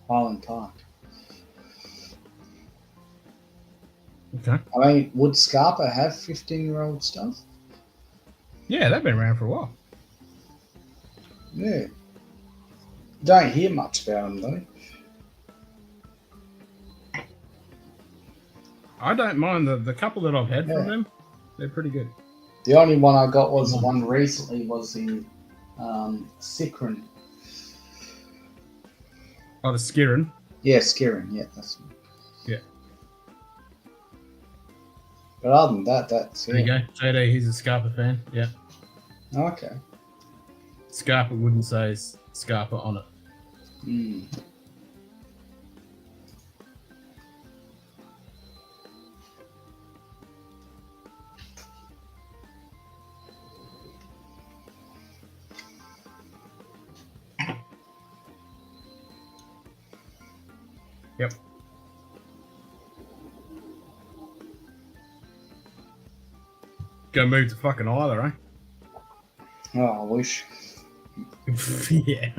Speaker 9: Highland Park.
Speaker 1: Okay.
Speaker 9: I mean, would Scarpa have 15-year-old stuff?
Speaker 1: Yeah, they've been around for a while.
Speaker 9: Yeah. Don't hear much about them, though.
Speaker 1: I don't mind the couple that I've had from them. They're pretty good.
Speaker 9: The only one I got was the one recently was in Sikrin.
Speaker 1: Oh, the Skirin.
Speaker 9: Yeah, Skirin. Yeah, that's it.
Speaker 1: Yeah.
Speaker 9: But other than that, that's
Speaker 1: There you go. JD, he's a Scarpa fan. Yeah.
Speaker 9: Okay.
Speaker 1: Scarpa wouldn't say Scarpa on it.
Speaker 9: Mm.
Speaker 1: Yep. Go move to fucking Isla, eh?
Speaker 9: Oh, I wish.
Speaker 1: Yeah.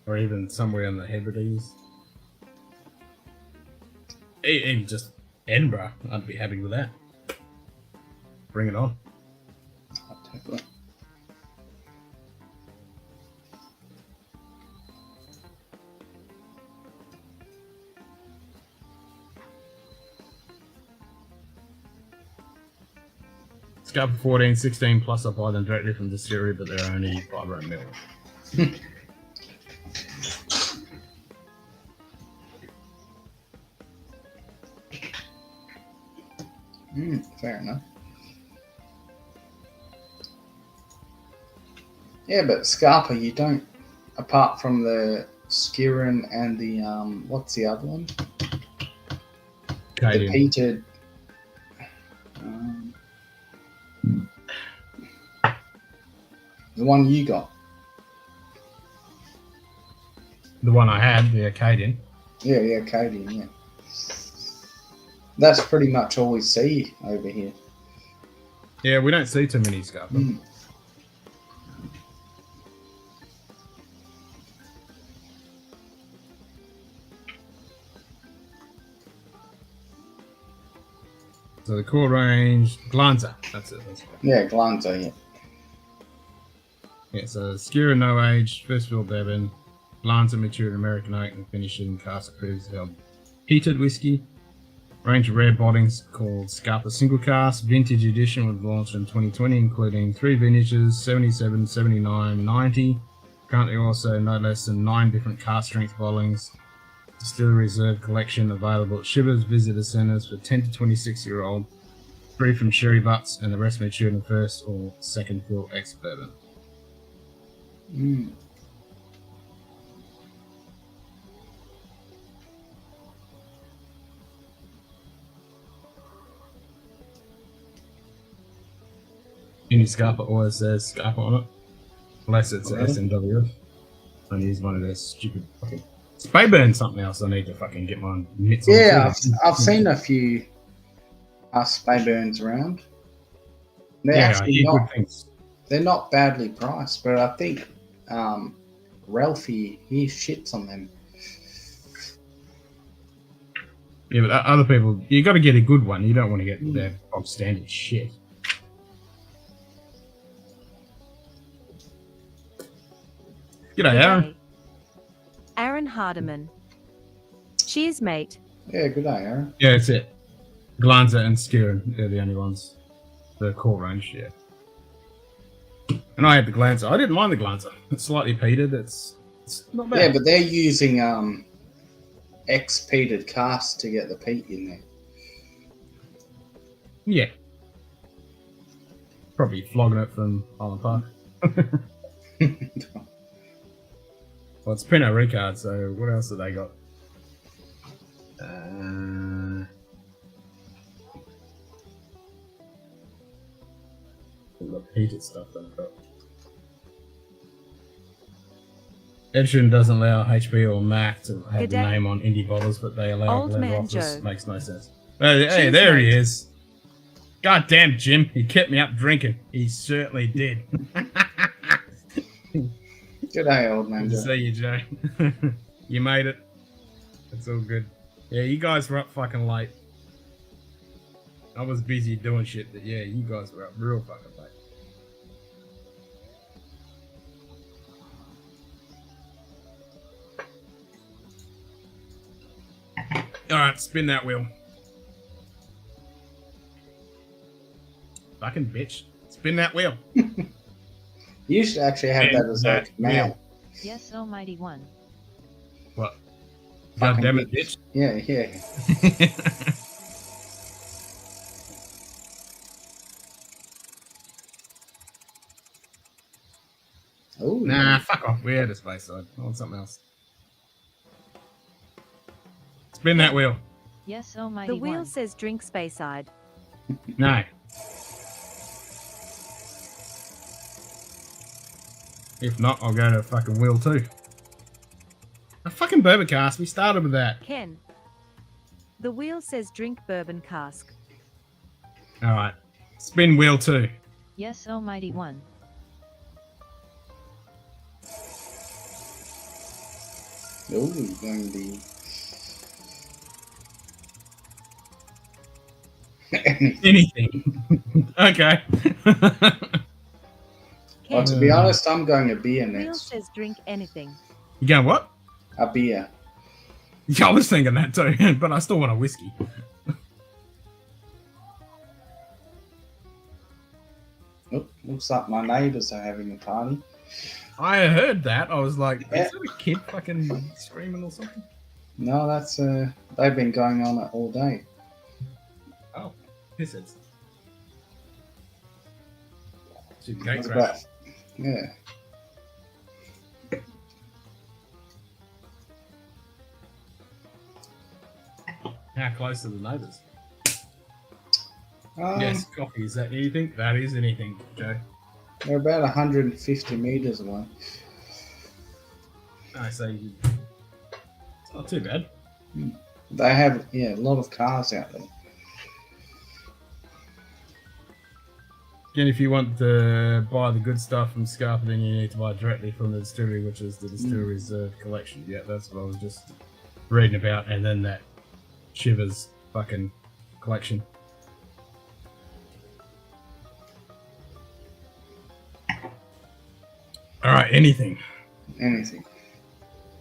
Speaker 1: Or even somewhere in the Hebrides. Even just Edinburgh, I'd be happy with that. Bring it on.
Speaker 9: I'll take that.
Speaker 1: Scarpa 14, 16 plus I buy them directly from the distillery, but they're only 5 mil.
Speaker 9: Fair enough. Yeah, but Scarpa, you don't, apart from the Skirin and the, what's the other one?
Speaker 1: Canadian.
Speaker 9: The peated. The one you got.
Speaker 1: The one I had, the Acadian.
Speaker 9: Yeah, Acadian, yeah. That's pretty much all we see over here.
Speaker 1: Yeah, we don't see too many Scarpa. So the core range, Glanza, that's it.
Speaker 9: Yeah, Glanza, yeah.
Speaker 1: Yeah, so Skira no age, first fill bourbon, Glanza matured American oak and finished in cask previously held heated whiskey. Range of rare bottlings called Scarpa Single Cask. Vintage edition was launched in 2020, including 3 vintages, 77, 79, 90. Currently also no less than 9 different cask strength bottlings. Distillery Reserve collection available at Shivers Visitor Centres for 10 to 26-year-old. 3 from sherry butts and the rest matured in first or second fill ex-bourbon. Any Scarpa always says Scarpa on it, unless it's an SMWF. I use one of their stupid fucking Spayburn something else. I need to fucking get my mitts on.
Speaker 9: Yeah, I've seen a few Spayburns around. They're actually not, they're not badly priced, but I think Ralphie, he shits on them.
Speaker 1: Yeah, but other people, you got to get a good one. You don't want to get their bog standard shit. G'day, Aaron.
Speaker 2: Aaron Hardiman. Cheers, mate.
Speaker 9: Yeah, good day, Aaron.
Speaker 1: Yeah, that's it. Glanza and Skirin, they're the only ones. The core range, yeah. And I had the Glanza. I didn't mind the Glanza. It's slightly peated. It's not bad.
Speaker 9: Yeah, but they're using ex-peated cask to get the peat in there.
Speaker 1: Yeah. Probably flogging it from Highland Park. Well, it's Pinot Ricard, so what else have they got? The peated stuff they've got. Edgerton doesn't allow HP or MAC to have the
Speaker 2: G'day.
Speaker 1: name on indie bottles, but they allow
Speaker 2: Old
Speaker 1: blend
Speaker 2: man
Speaker 1: offers.
Speaker 2: Joe.
Speaker 1: Makes no sense. Hey,
Speaker 2: Cheers,
Speaker 1: there he
Speaker 2: mate.
Speaker 1: is. God damn, Jim. He kept me up drinking. He certainly did.
Speaker 9: G'day, old man.
Speaker 1: Good to
Speaker 9: Joe.
Speaker 1: see you, Joe. You made it. It's all good. Yeah, you guys were up fucking late. I was busy doing shit, but yeah, you guys were up real fucking late. Alright, spin that wheel. Fucking bitch. Spin that wheel.
Speaker 9: You should actually have that as a
Speaker 1: That
Speaker 9: command.
Speaker 3: Yes, almighty one.
Speaker 1: What? God
Speaker 9: Fucking
Speaker 1: damn it, bitch.
Speaker 9: Yeah, yeah. Oh,
Speaker 1: Nah, fuck off. We're at a space side. I want something else. Spin that wheel.
Speaker 3: Yes, almighty
Speaker 2: The wheel
Speaker 3: one.
Speaker 2: says drink Speyside.
Speaker 1: No. If not, I'll go to fucking wheel 2. A fucking bourbon cask. We started with that.
Speaker 2: Ken. The wheel says drink bourbon cask.
Speaker 1: Alright. Spin wheel 2.
Speaker 3: Yes, almighty one.
Speaker 9: oh, you're going to be.
Speaker 1: Anything. Okay.
Speaker 9: Well,
Speaker 2: Ken.
Speaker 9: to be honest, I'm going a beer
Speaker 2: The wheel
Speaker 9: next.
Speaker 2: says drink anything.
Speaker 1: You going what?
Speaker 9: A beer.
Speaker 1: Yeah, I was thinking that too, but I still want a whiskey.
Speaker 9: Oh, looks like my neighbours are having a party.
Speaker 1: I heard that. I was like,
Speaker 9: Yeah.
Speaker 1: is that a kid fucking screaming or something?
Speaker 9: No, that's they've been going on it all day.
Speaker 1: Oh, piss heads. Gate
Speaker 9: That's
Speaker 1: crash.
Speaker 9: about, yeah.
Speaker 1: How close are the neighbours?
Speaker 9: Um,
Speaker 1: Yes, coffee. Is that anything? That is anything, Joe.
Speaker 9: They're about 150 metres away.
Speaker 1: I say it's not too bad.
Speaker 9: They have, a lot of cars out there.
Speaker 1: Again, if you want to buy the good stuff from Scarpa, then you need to buy directly from the distillery, which is the distillery's collection. Yeah, that's what I was just reading about. And then that Shivers fucking collection. All right, anything.
Speaker 9: Anything.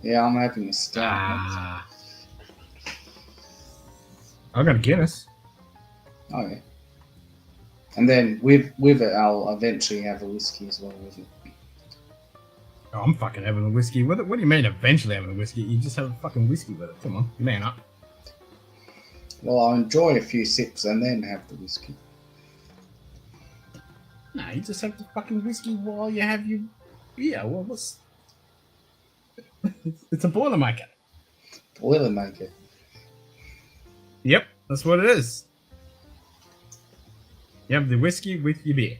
Speaker 9: Yeah, I'm having a start.
Speaker 1: Ah. I got a Guinness.
Speaker 9: Oh, yeah. And then with it, I'll eventually have a whiskey as well with it.
Speaker 1: Oh, I'm fucking having a whiskey with it. What do you mean eventually having a whiskey? You just have a fucking whiskey with it. Come on, man up.
Speaker 9: Well, I'll enjoy a few sips and then have the whiskey.
Speaker 1: No, you just have the fucking whiskey while you have your beer. Well, what's... It's a Boilermaker.
Speaker 9: Boilermaker.
Speaker 1: Yep, that's what it is. You have the whiskey with your beer.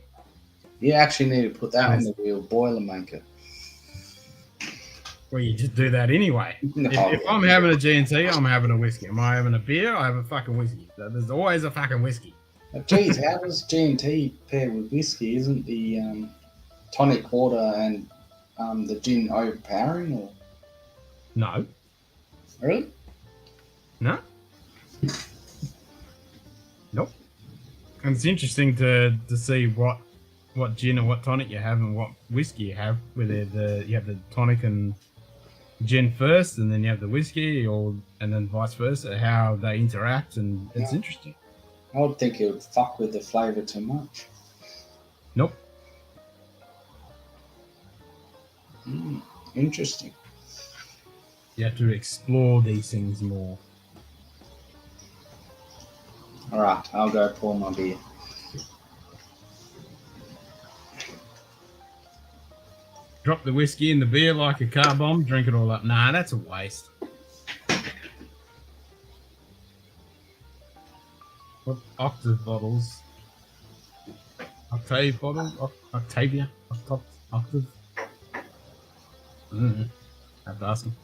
Speaker 9: You actually need to put that on the wheel, Boilermaker.
Speaker 1: Well, you just do that anyway.
Speaker 9: No.
Speaker 1: If I'm having a G&T, I'm having a whiskey. Am I having a beer? I have a fucking whiskey. There's always a fucking whiskey.
Speaker 9: Geez, how does G&T pair with whiskey? Isn't the tonic water and the gin overpowering? Or
Speaker 1: No.
Speaker 9: really?
Speaker 1: No. Nope. And it's interesting to see what gin and what tonic you have and what whiskey you have. Whether you have the tonic and gin first, and then you have the whiskey, and then vice versa. How they interact, and it's interesting.
Speaker 9: I would think it would fuck with the flavour too much.
Speaker 1: Nope.
Speaker 9: Interesting.
Speaker 1: You have to explore these things more.
Speaker 9: Alright, I'll go pour my beer.
Speaker 1: Drop the whiskey in the beer like a car bomb, drink it all up. Nah, that's a waste. What octave bottles? Octave bottles? Octavia? Octave? I don't know. I have to ask him.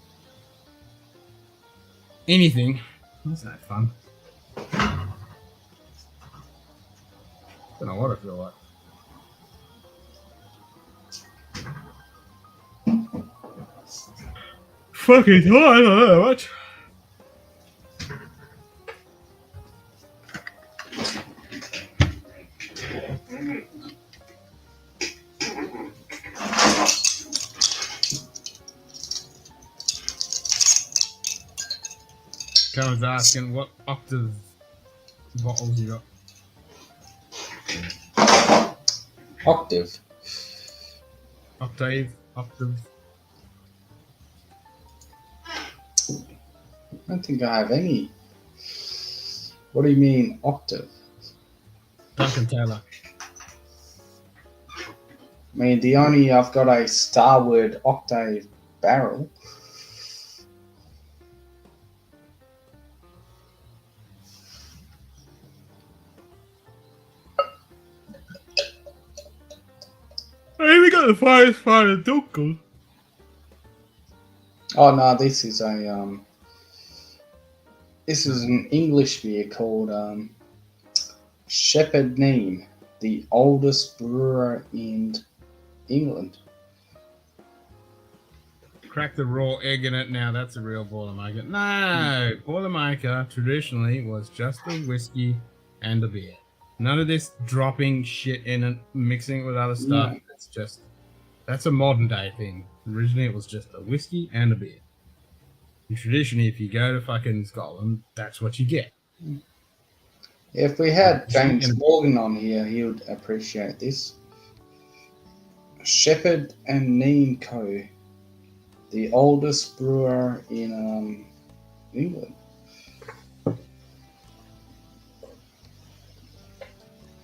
Speaker 1: Anything. That's no fun. Don't know what I feel like. Fucking tired, I don't know much. Colin's asking what octave bottles you got.
Speaker 9: Octave.
Speaker 1: Octave.
Speaker 9: I don't think I have any. What do you mean, octave?
Speaker 1: Duncan Taylor.
Speaker 9: I mean, I've got a Starward Octave barrel.
Speaker 1: Hey, we got the finest part of Dinkum.
Speaker 9: Oh no, this is an English beer called Shepherd Neame, the oldest brewer in England.
Speaker 1: Crack the raw egg in it. Now that's a real Boilermaker. No, Boilermaker traditionally was just a whiskey and a beer. None of this dropping shit in and mixing it with other stuff.
Speaker 9: No.
Speaker 1: It's just, that's a modern day thing. Originally it was just a whiskey and a beer. And traditionally, if you go to fucking Scotland, that's what you get.
Speaker 9: If we had James Morgan on here, he would appreciate this. Shepherd and Neame Co., the oldest brewer in England.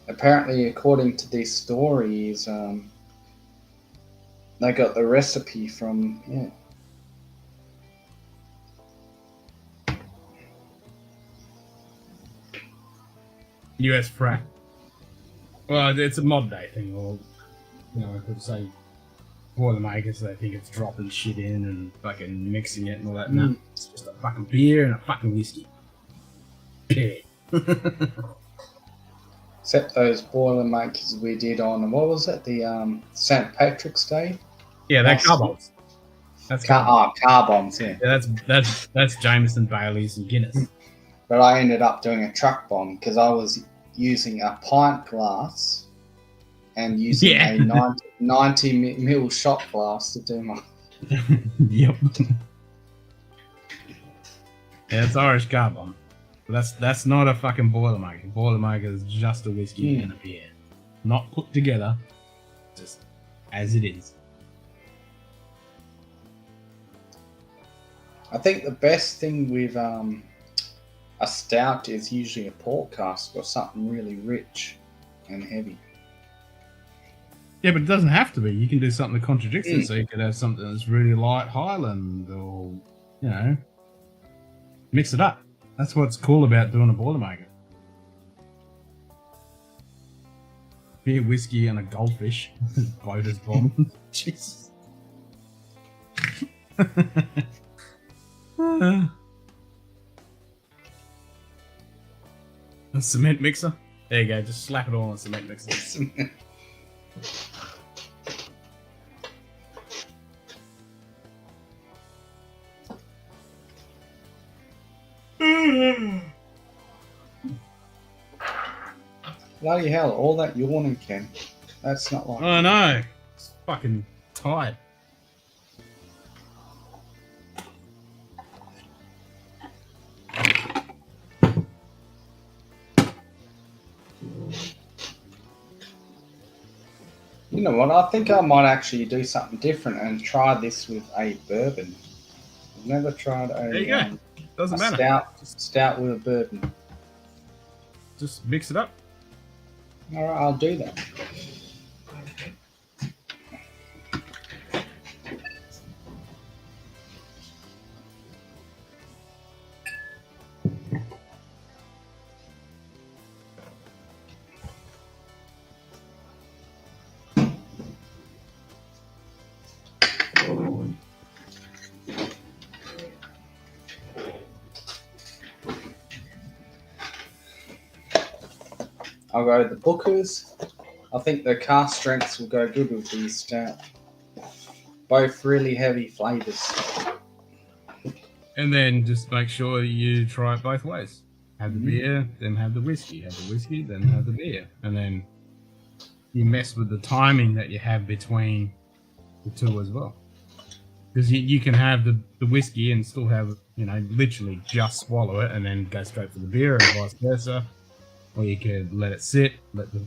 Speaker 9: Apparently, according to these stories, they got the recipe from,
Speaker 1: US frat. Well, it's a modern day thing, or, I could say Boilermakers, they think it's dropping shit in and fucking mixing it and all that. No, it's just a fucking beer and a fucking whiskey. Yeah.
Speaker 9: Except those Boilermakers we did on, what was it, the St. Patrick's Day?
Speaker 1: Yeah, they're car bombs. That's
Speaker 9: car bombs, yeah.
Speaker 1: Yeah, that's Jameson, Baileys, and Guinness.
Speaker 9: But I ended up doing a truck bomb because I was using a pint glass and using a 90 ml shot glass to do my.
Speaker 1: Yep. Yeah, it's Irish car bomb. That's not a fucking Boilermaker. Boilermaker is just a whiskey and a beer, not put together, just as it is.
Speaker 9: I think the best thing with a stout is usually a port cask or something really rich and heavy.
Speaker 1: Yeah, but it doesn't have to be. You can do something that contradicts it. So you could have something that's really light Highland, or mix it up. That's what's cool about doing a Boilermaker. Beer, whiskey, and a goldfish. Boater's bomb. Jesus. A cement mixer. There you go. Just slap it all on a cement mixer.
Speaker 9: Bloody hell, all that yawning, Ken. That's not like.
Speaker 1: Oh no. It's fucking tired.
Speaker 9: You know what? I think I might actually do something different and try this with a bourbon. Never tried a,
Speaker 1: There you go. Doesn't matter.
Speaker 9: Stout with a bourbon.
Speaker 1: Just mix it up.
Speaker 9: All right, I'll do that. I'll go the Bookers. I think the cast strengths will go good with these stout. Both really heavy flavours.
Speaker 1: And then just make sure you try it both ways. Have the beer, then have the whiskey. Have the whiskey, then have the beer. And then you mess with the timing that you have between the two as well. Because you can have the whiskey and still have, literally just swallow it and then go straight for the beer and vice versa. Or you could let it sit, let the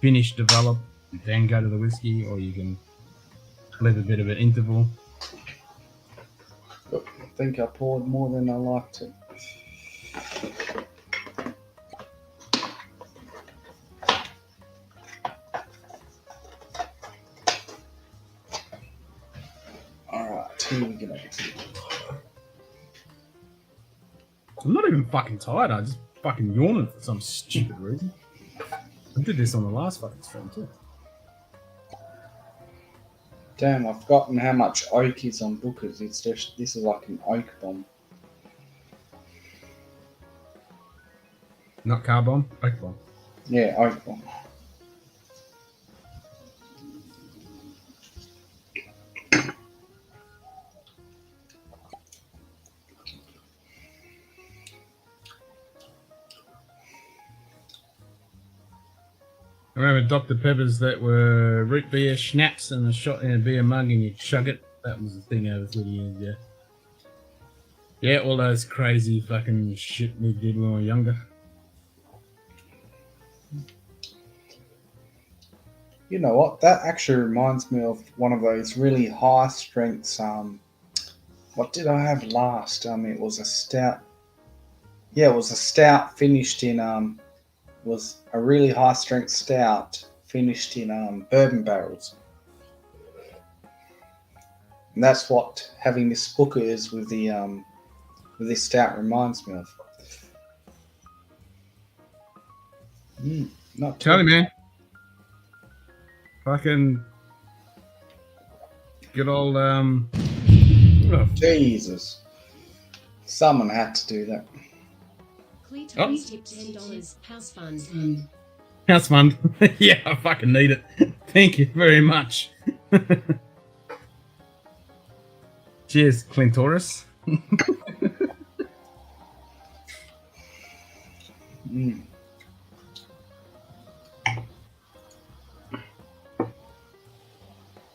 Speaker 1: finish develop, and then go to the whiskey, or you can leave a bit of an interval.
Speaker 9: I think I poured more than I liked it. Alright, here we go.
Speaker 1: I'm not even fucking tired, I just fucking yawning for some stupid reason. I did this on the last fucking stream too.
Speaker 9: Damn, I've forgotten how much oak is on Booker's. This is like an oak bomb.
Speaker 1: Not car bomb, oak bomb.
Speaker 9: Yeah, oak bomb.
Speaker 1: I remember Dr. Peppers that were root beer schnapps and a shot in a beer mug and you chug it. That was the thing over 30 years ago. Yeah, all those crazy fucking shit we did when we were younger.
Speaker 9: You know what? That actually reminds me of one of those really high strengths. What did I have last? It was a stout. Yeah, it was a stout finished in was a really high strength stout finished in bourbon barrels. And that's what having this Booker is with this stout reminds me of. Not
Speaker 1: Tell me, man. Fucking good old
Speaker 9: Jesus. Someone had to do that.
Speaker 10: Tony tipped $10. House fund.
Speaker 1: House fund. Yeah, I fucking need it. Thank you very much. Cheers, Clintoris.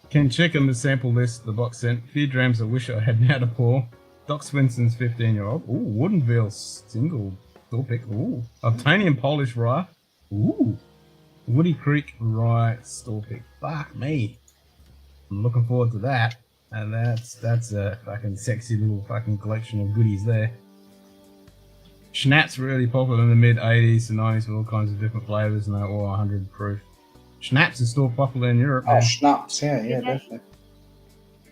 Speaker 1: Can check on the sample list the box sent. Few drams I wish I had now to pour. Doc Swinson's 15-year-old. Ooh, Woodenville single store pick. Ooh, Obtanian Polish rye. Ooh, Woody Creek rye store pick. Fuck me. I'm looking forward to that. And that's a fucking sexy little fucking collection of goodies there. Schnapps were really popular in the mid 80s to 90s with all kinds of different flavors, and they're all 100 proof. Schnapps is still popular in Europe.
Speaker 9: Oh, schnapps, yeah, definitely.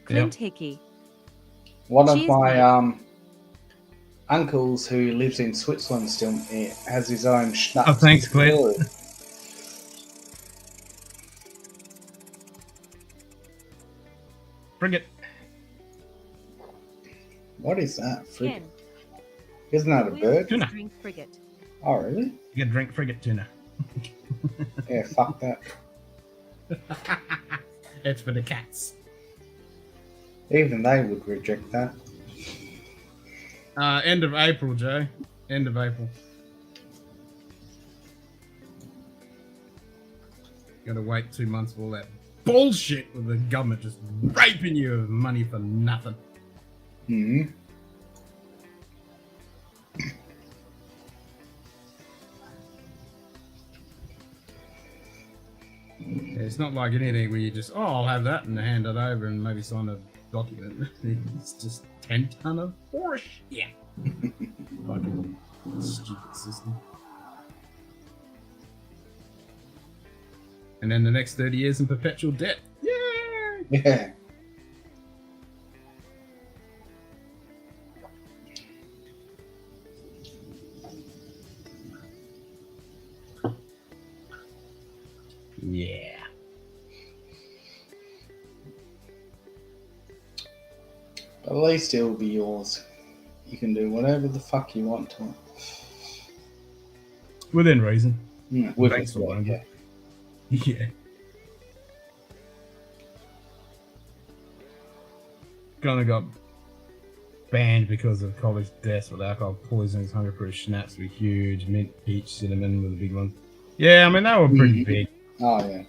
Speaker 2: Clint Hickey.
Speaker 9: One of my uncles who lives in Switzerland still has his own schnapps.
Speaker 1: Oh, thanks, Clint. Frigate.
Speaker 9: What is that? Frigate?
Speaker 2: Ken.
Speaker 9: Isn't that a bird?
Speaker 1: Tuna.
Speaker 2: Drink frigate.
Speaker 9: Oh, really?
Speaker 1: You can drink frigate tuna.
Speaker 9: Yeah, fuck that.
Speaker 1: It's for the cats.
Speaker 9: Even they would reject that.
Speaker 1: End of April, Joe. End of April. Gotta wait 2 months for all that bullshit with the government just raping you of money for nothing.
Speaker 9: Mm-hmm.
Speaker 1: It's not like anything where you just, I'll have that and hand it over and maybe sign a document. It's just 10 ton of horse shit. Fucking stupid system. And then the next 30 years in perpetual debt. Yay!
Speaker 9: Yeah.
Speaker 1: Yeah.
Speaker 9: But at least it will be yours. You can do whatever the fuck you want to it.
Speaker 1: Within reason.
Speaker 9: With
Speaker 1: Thanks for
Speaker 9: it, yeah.
Speaker 1: Yeah. Kinda got banned because of college deaths with alcohol poisonings. 100 proof schnapps were huge. Mint, peach, cinnamon were the big ones. Yeah, I mean, they were pretty big.
Speaker 9: Oh, yeah.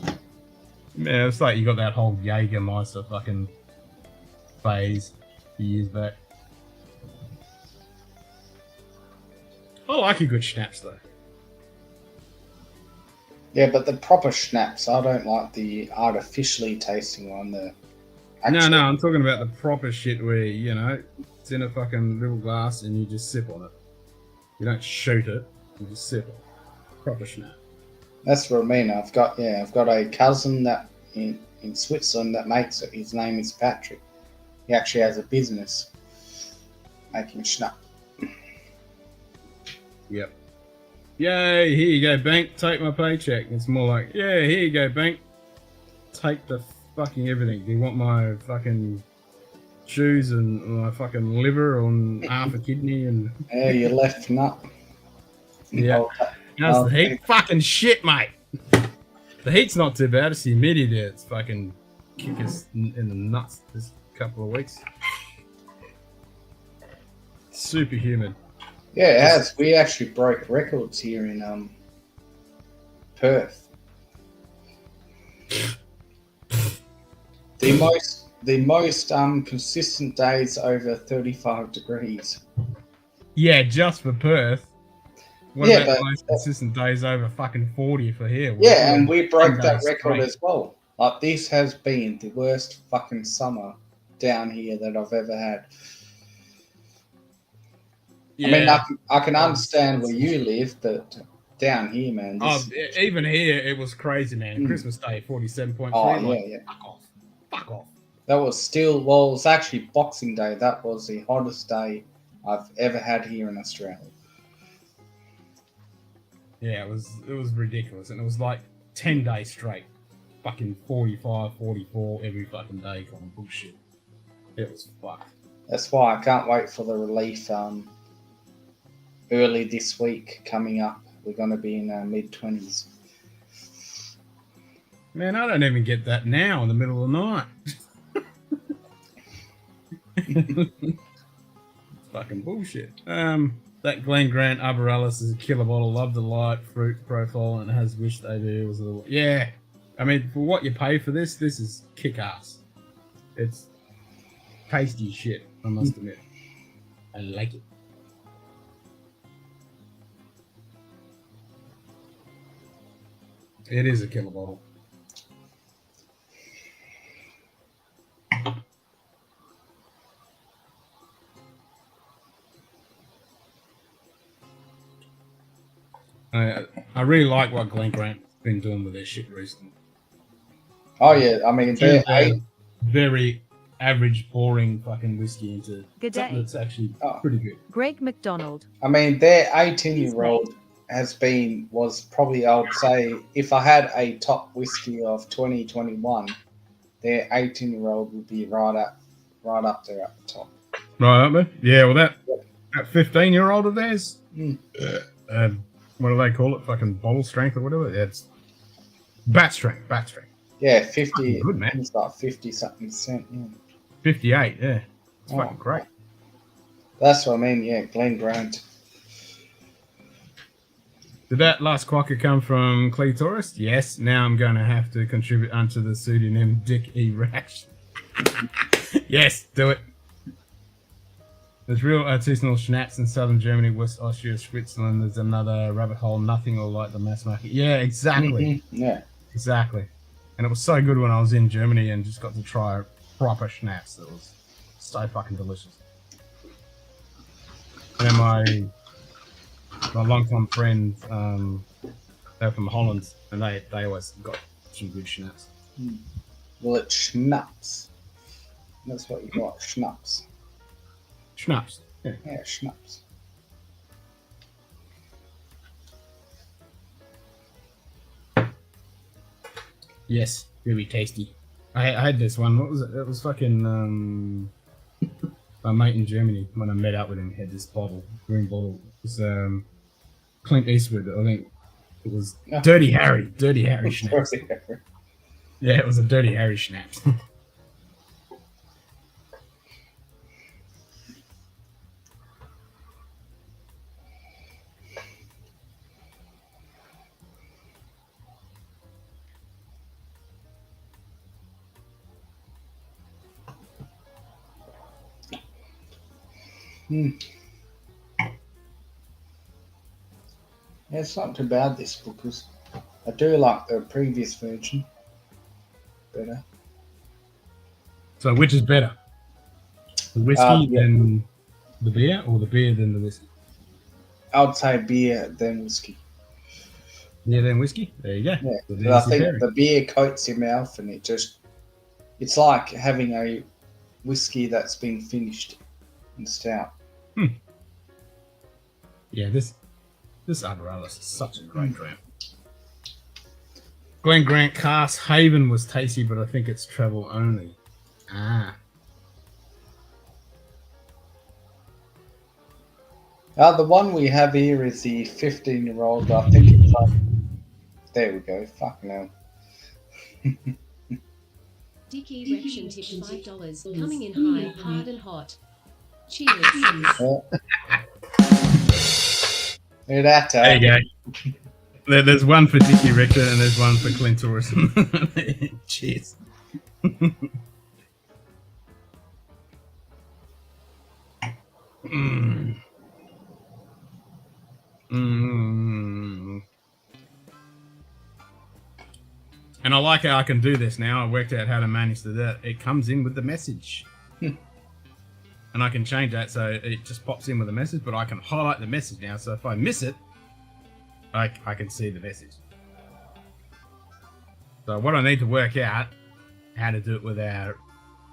Speaker 1: Yeah, it's like you got that whole Jägermeister fucking phase a few years back. I like a good schnapps though.
Speaker 9: Yeah, but the proper schnapps, I don't like the artificially tasting one.
Speaker 1: No, I'm talking about the proper shit where, you know, it's in a fucking little glass and you just sip on it. You don't shoot it, you just sip it. Proper schnapps.
Speaker 9: That's what I mean. I've got a cousin that in Switzerland that makes it. His name is Patrick. He actually has a business making schnapp.
Speaker 1: Yep. Yay, here you go, bank, take my paycheck. It's more like, yeah, here you go, bank, take the fucking everything. Do you want my fucking shoes and my fucking liver and half a kidney and...
Speaker 9: Yeah, you left nut.
Speaker 1: Yeah. How's the heat? Fucking shit, mate. The heat's not too bad. It's the humidity there. It's fucking kick us in the nuts this couple of weeks. Super humid.
Speaker 9: Yeah, it has. We actually broke records here in Perth. The most consistent days over 35 degrees.
Speaker 1: Yeah, just for Perth. What
Speaker 9: Yeah,
Speaker 1: about
Speaker 9: but-
Speaker 1: the most consistent days over fucking 40 for here?
Speaker 9: Yeah, and we broke that
Speaker 1: 10 days
Speaker 9: record
Speaker 1: straight.
Speaker 9: as well. Like, this has been the worst fucking summer down here that I've ever had.
Speaker 1: Yeah.
Speaker 9: I mean, I can understand where you live, but down here, man. This,
Speaker 1: Even here, it was crazy, man. Christmas Day, 47.3.
Speaker 9: Oh,
Speaker 1: like,
Speaker 9: yeah.
Speaker 1: Fuck off. Fuck off.
Speaker 9: that was still, well, it was actually Boxing Day. That was the hottest day I've ever had here in Australia.
Speaker 1: Yeah, it was ridiculous. And it was like 10 days straight. Fucking 45, 44 every fucking day kind of bullshit. It was fucked.
Speaker 9: That's why I can't wait for the relief early this week coming up. We're going to be in our mid-20s.
Speaker 1: Man, I don't even get that now in the middle of the night. It's fucking bullshit. That Glen Grant Arborealis is a killer bottle. Love the light fruit profile and it has Wish They Do. It was a little, yeah. I mean, for what you pay for this is kick-ass. It's tasty shit, I must admit. I like it. It is a killer bottle. I really like what Glen Grant's been doing with their shit recently.
Speaker 9: Oh, yeah. I mean, they're
Speaker 1: very average, boring fucking whiskey into
Speaker 2: Good
Speaker 1: something
Speaker 2: day.
Speaker 1: that's actually pretty good.
Speaker 2: Greg McDonald.
Speaker 9: I mean, their 18-year-old was probably, I would say, if I had a top whiskey of 2021, their 18-year-old would be right up there at the top.
Speaker 1: Right up there? Yeah, well, that 15-year-old of theirs, what do they call it? Fucking bottle strength or whatever? Yeah, it's bat strength.
Speaker 9: Yeah, 50.
Speaker 1: Good, man.
Speaker 9: It's like 50-something%. Yeah.
Speaker 1: 58, yeah. It's
Speaker 9: Oh.
Speaker 1: fucking great.
Speaker 9: That's what I mean. Yeah, Glen Grant.
Speaker 1: Did that last quokka come from Clitoris? Yes. Now I'm going to have to contribute unto the pseudonym Dick E. Rash. Yes, do it. There's real artisanal schnapps in southern Germany, West Austria, Switzerland. There's another rabbit hole, nothing will like the mass market. Yeah, exactly.
Speaker 9: Yeah.
Speaker 1: Exactly. And it was so good when I was in Germany and just got to try proper schnapps that was so fucking delicious. And then my longtime friend, they're from Holland, and they always got some good schnapps.
Speaker 9: Well, it's schnapps. That's what you got, schnapps.
Speaker 1: Schnapps, yeah.
Speaker 9: Yeah, schnapps.
Speaker 1: Yes, really tasty. I had this one. What was it? It was fucking my mate in Germany when I met up with him. He had this bottle, green bottle. It was Clint Eastwood. I think it was Dirty Harry schnapps. Yeah, it was a Dirty Harry schnapps.
Speaker 9: Yeah, it's not too bad, this book is. I do like the previous version better.
Speaker 1: So which is better? The whiskey
Speaker 9: Yeah.
Speaker 1: than the beer, or the beer than the whiskey?
Speaker 9: I would say beer than whiskey.
Speaker 1: Beer than whiskey? There you go.
Speaker 9: Yeah,
Speaker 1: So
Speaker 9: but I
Speaker 1: there's the
Speaker 9: think
Speaker 1: pairing.
Speaker 9: the beer coats your mouth and it's like having a whiskey that's been finished and stout.
Speaker 1: Yeah, this Aromatherapy is such a great dram. Glen Grant Cask Haven was tasty, but I think it's travel only. Ah.
Speaker 9: The one we have here is the 15-year-old. I think it's like. There we go. Fucking hell.
Speaker 10: Dicky Rection tipped $5. Coming in high, hard and hot. Cheers.
Speaker 9: Look at that.
Speaker 1: There you go. There's one for Dickie Rector and there's one for Clint Orison. Cheers. And I like how I can do this now. I worked out how to manage to do that. It comes in with the message. And I can change that so it just pops in with a message, but I can highlight the message now. So if I miss it, I can see the message. So what I need to work out, how to do it with our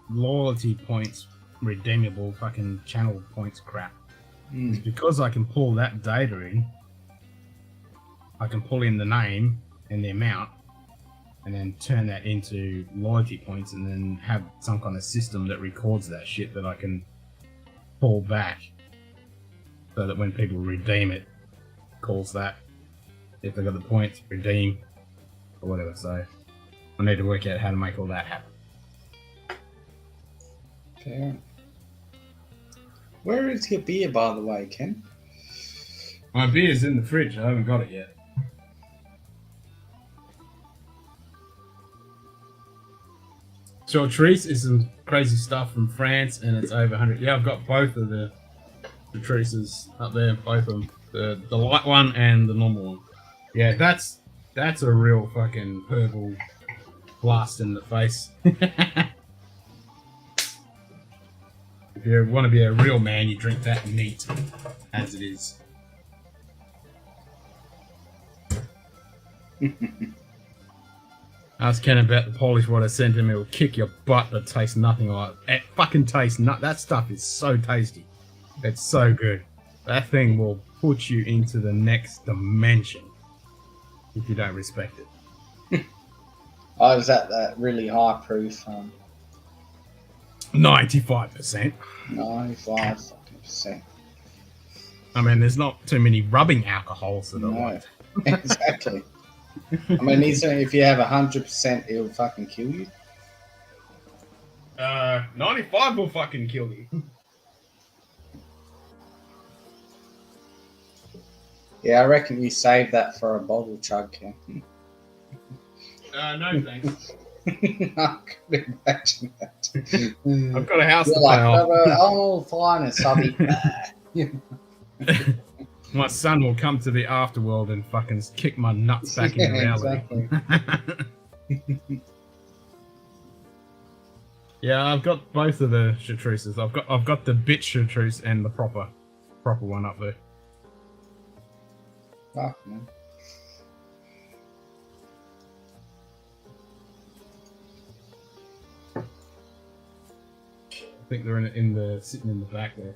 Speaker 1: loyalty points, redeemable fucking channel points crap. Is because I can pull that data in, I can pull in the name and the amount, and then turn that into loyalty points, and then have some kind of system that records that shit that I can pull back, so that when people redeem it, calls that, if they got the points, redeem, or whatever. So I need to work out how to make all that happen.
Speaker 9: Fair. Where is your beer, by the way, Ken?
Speaker 1: My beer's in the fridge. I haven't got it yet. Chartreuse is some crazy stuff from France, and it's over 100. Yeah, I've got both of the Chartreuses up there, both of them. The light one and the normal one. Yeah, that's a real fucking herbal blast in the face. If you want to be a real man, you drink that neat, as it is. Ask Ken about the Polish what I sent him. It will kick your butt, but tastes nothing like it. It fucking tastes that stuff is so tasty. It's so good. That thing will put you into the next dimension if you don't respect it.
Speaker 9: I was at that really high proof.
Speaker 1: 95%.
Speaker 9: 95%.
Speaker 1: I mean, there's not too many rubbing alcohols that I like.
Speaker 9: Exactly. I mean, if you have 100%, it'll fucking kill you.
Speaker 1: 95 will fucking kill you.
Speaker 9: Yeah, I reckon you save that for a bottle chug, Ken.
Speaker 1: No thanks.
Speaker 9: I could imagine that.
Speaker 1: I've got a house to
Speaker 9: You're like,
Speaker 1: pay off.
Speaker 9: oh, fine, subby.
Speaker 1: My son will come to the afterworld and fucking kick my nuts back into reality.
Speaker 9: Exactly.
Speaker 1: Yeah, I've got both of the chartreuses. I've got the bitch chartreuse and the proper one up there.
Speaker 9: Fuck, man.
Speaker 1: I think they're sitting in the back there.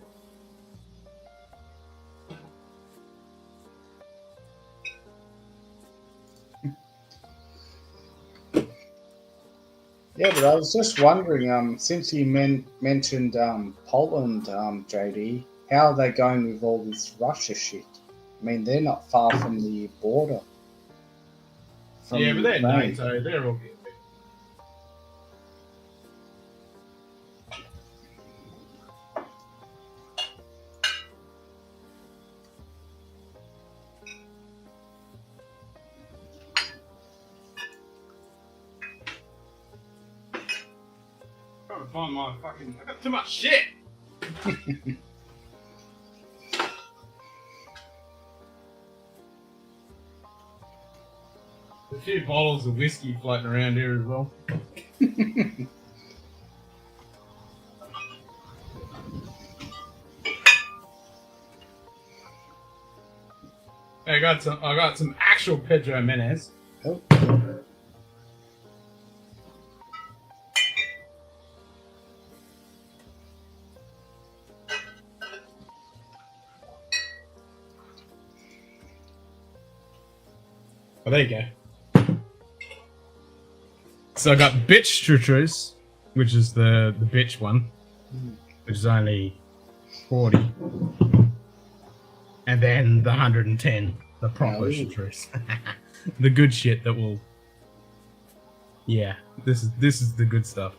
Speaker 9: Yeah, but I was just wondering, since you mentioned Poland, JD, how are they going with all this Russia shit? I mean, they're not far from the border.
Speaker 1: Yeah, but they're
Speaker 9: Ukraine.
Speaker 1: NATO. They're all good. Trying to find my fucking. I got too much shit. A few bottles of whiskey floating around here as well. I got some actual Pedro Menez.
Speaker 9: Oh.
Speaker 1: Oh, there you go. So I got bitch chartreuse, which is the bitch one, which is only 40, and then the 110, the proper chartreuse, the good shit that will. Yeah, this is the good stuff.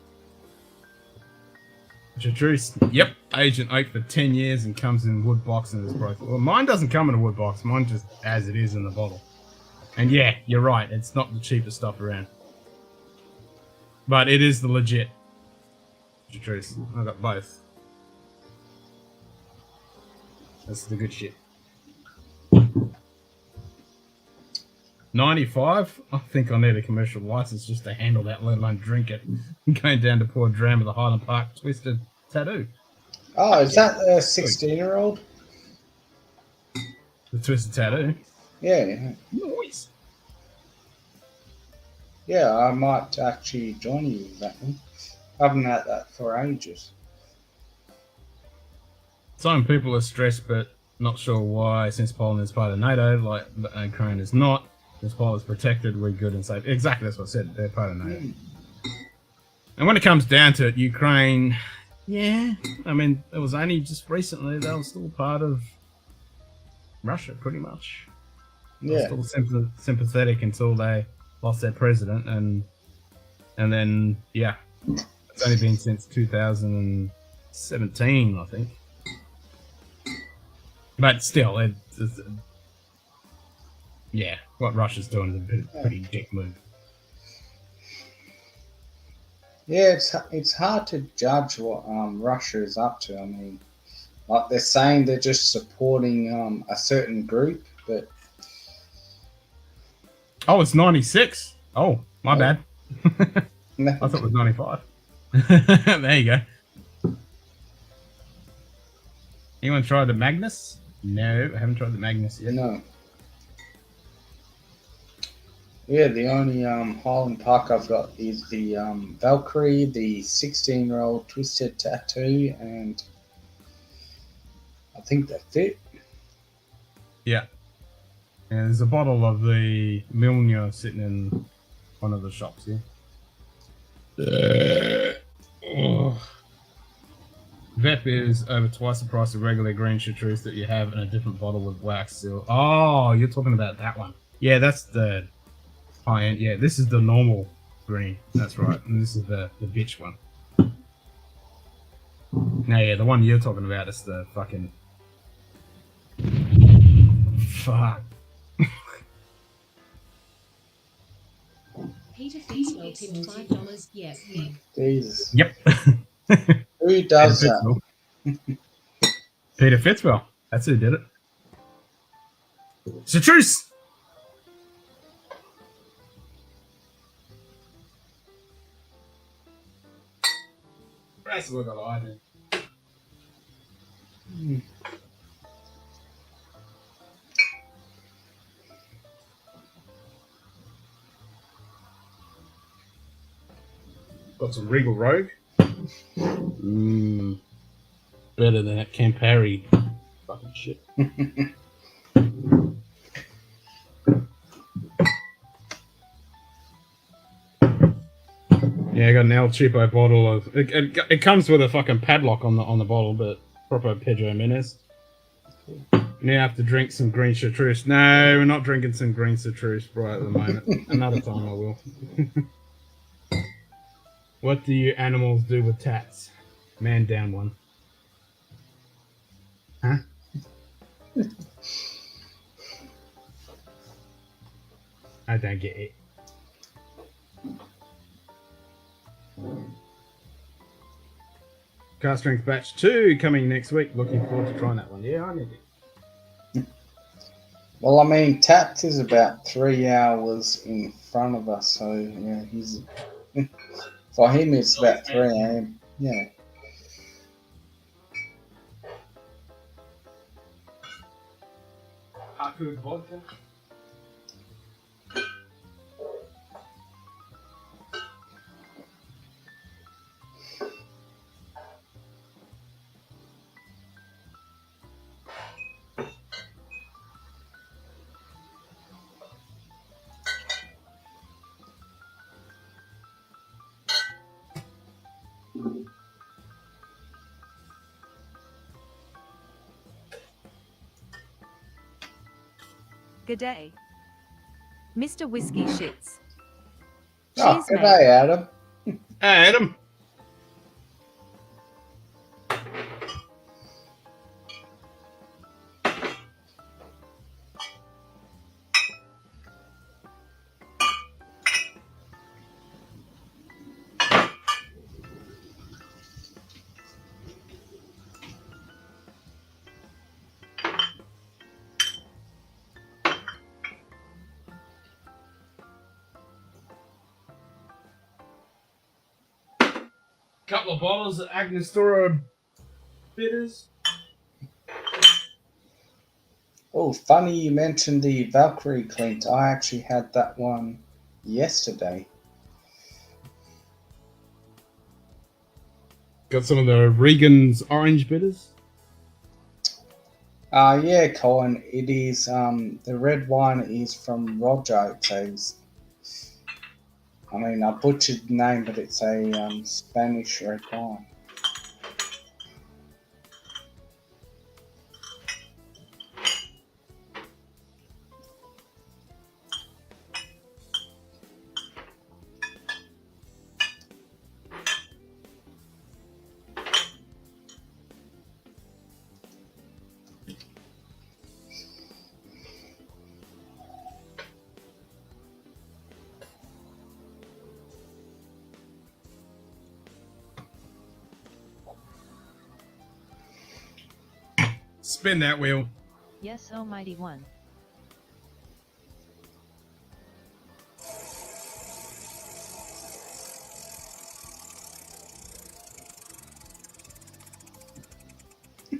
Speaker 1: Chartreuse, yep, Agent Oak for 10 years and comes in wood box and is broke. Well, mine doesn't come in a wood box. Mine just as it is in the bottle. And yeah, you're right. It's not the cheapest stuff around, but it is the legit chartreuse. I got both. That's the good shit. 95. I think I need a commercial license just to handle that, let alone drink it. Going down to pour a dram of the Highland Park Twisted Tattoo.
Speaker 9: Oh, is that a 16-year-old?
Speaker 1: The Twisted Tattoo.
Speaker 9: Yeah.
Speaker 1: Noise.
Speaker 9: Yeah, I might actually join you with that one. I haven't had that for ages.
Speaker 1: Some people are stressed but not sure why, since Poland is part of NATO, like Ukraine is not. Since Poland is protected, we're good and safe. Exactly, that's what I said. They're part of NATO. And when it comes down to it, Ukraine, yeah, I mean, it was only just recently they were still part of Russia, pretty much.
Speaker 9: Yeah.
Speaker 1: Still sympathetic until they lost their president, and then yeah, it's only been since 2017, I think. But still, it's yeah, what Russia's doing is a pretty dick move.
Speaker 9: Yeah, it's hard to judge what Russia is up to. I mean, like they're saying they're just supporting a certain group, but
Speaker 1: oh, it's 96. Oh, my bad. I thought it was 95. There you go. Anyone tried the Magnus? No, I haven't tried the Magnus yet.
Speaker 9: No. Yeah, the only Highland Park I've got is the Valkyrie, the 16-year-old Twisted Tattoo, and I think that's it.
Speaker 1: Yeah. And there's a bottle of the Milner sitting in one of the shops here. VEP is over twice the price of regular green chartreuse that you have in a different bottle with wax seal. Oh, you're talking about that one. Yeah, that's the high end. Yeah, this is the normal green. That's right. And this is the bitch one. No, yeah, the one you're talking about is the fucking... Fuck.
Speaker 10: Peter Fitzwell tipped $5. Yep.
Speaker 9: Jesus.
Speaker 1: Yep.
Speaker 9: Who does that?
Speaker 1: Peter Fitzwell. That's who did it. Chartreuse! That's what I do. Got some Regal Rogue. Better than that Campari. Fucking shit. Yeah, I got an El Cheapo bottle of. It comes with a fucking padlock on the bottle, but proper Pedro Menes. Now I have to drink some green chartreuse. No, we're not drinking some green chartreuse right at the moment. Another time I will. What do you animals do with tats? Man down one. Huh? I don't get it. Car Strength Batch 2 coming next week. Looking forward to trying that one. Yeah, I need it.
Speaker 9: Well, I mean, Taps is about 3 hours in front of us, so yeah, he's for him it's about 3 a.m. Yeah.
Speaker 1: Haku vodka.
Speaker 2: G'day. Mr. Whiskey Shits.
Speaker 9: Oh,
Speaker 2: Cheers,
Speaker 9: good
Speaker 2: mate.
Speaker 9: day, Adam.
Speaker 1: Hey, Adam. Couple of bottles of Agnestora bitters.
Speaker 9: Oh, funny you mentioned the Valkyrie, Clint. I actually had that one yesterday.
Speaker 1: Got some of the Regan's orange bitters.
Speaker 9: Yeah, Colin. It is the red wine is from Roger. It says. I mean, I butchered the name, but it's a Spanish red wine.
Speaker 1: Spin that wheel.
Speaker 3: Yes, Almighty One.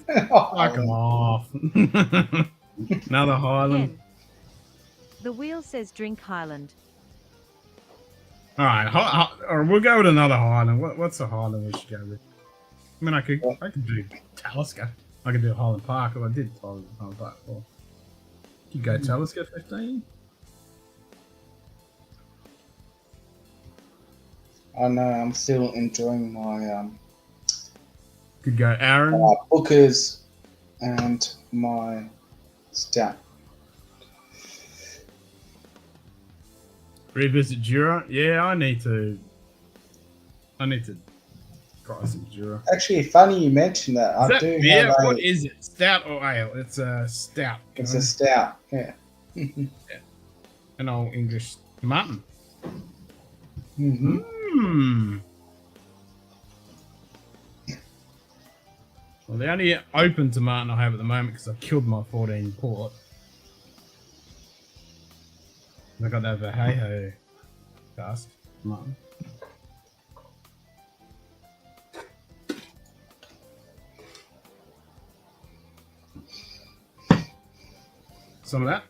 Speaker 1: Fuck 'em off. Another Highland.
Speaker 2: Ken. The wheel says drink Highland.
Speaker 1: All right, or we'll go with another Highland. What's the Highland we should go with? I mean, I could do Talisker. I could do Highland Park. Well, I did Highland Park before. You go Talisker 15.
Speaker 9: I know. I'm still enjoying my
Speaker 1: Could go Aaron.
Speaker 9: Bookers and my stout.
Speaker 1: Revisit Jura. Yeah, I need to try some Jura.
Speaker 9: Actually, funny you mentioned that.
Speaker 1: Is
Speaker 9: I
Speaker 1: that
Speaker 9: do
Speaker 1: beer?
Speaker 9: have a.
Speaker 1: What is it? Stout or ale? It's a stout.
Speaker 9: It's a stout. Yeah.
Speaker 1: An old English mutton.
Speaker 9: Mm-hmm.
Speaker 1: Well, the only open to mutton I have at the moment because I've killed my 14 port. I got that some of that.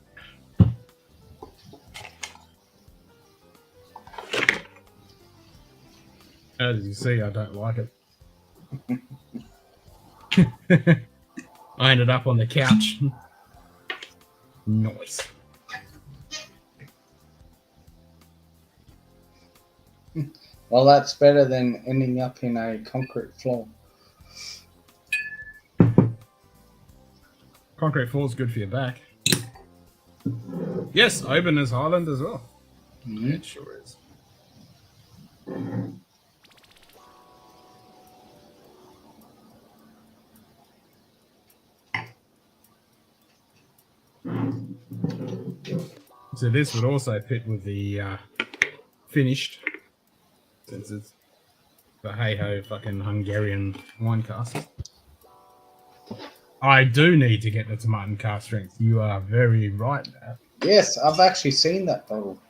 Speaker 1: As you see, I don't like it. I ended up on the couch. Nice.
Speaker 9: Well, that's better than ending up in a concrete floor.
Speaker 1: Concrete floor is good for your back. Yes, open as Highland as well.
Speaker 9: Mm-hmm.
Speaker 1: It sure is. So this would also fit with the finished, since it's the hey-ho fucking Hungarian wine cask. I do need to get the tomato cask strength. You are very right there.
Speaker 9: Yes, I've actually seen that bottle.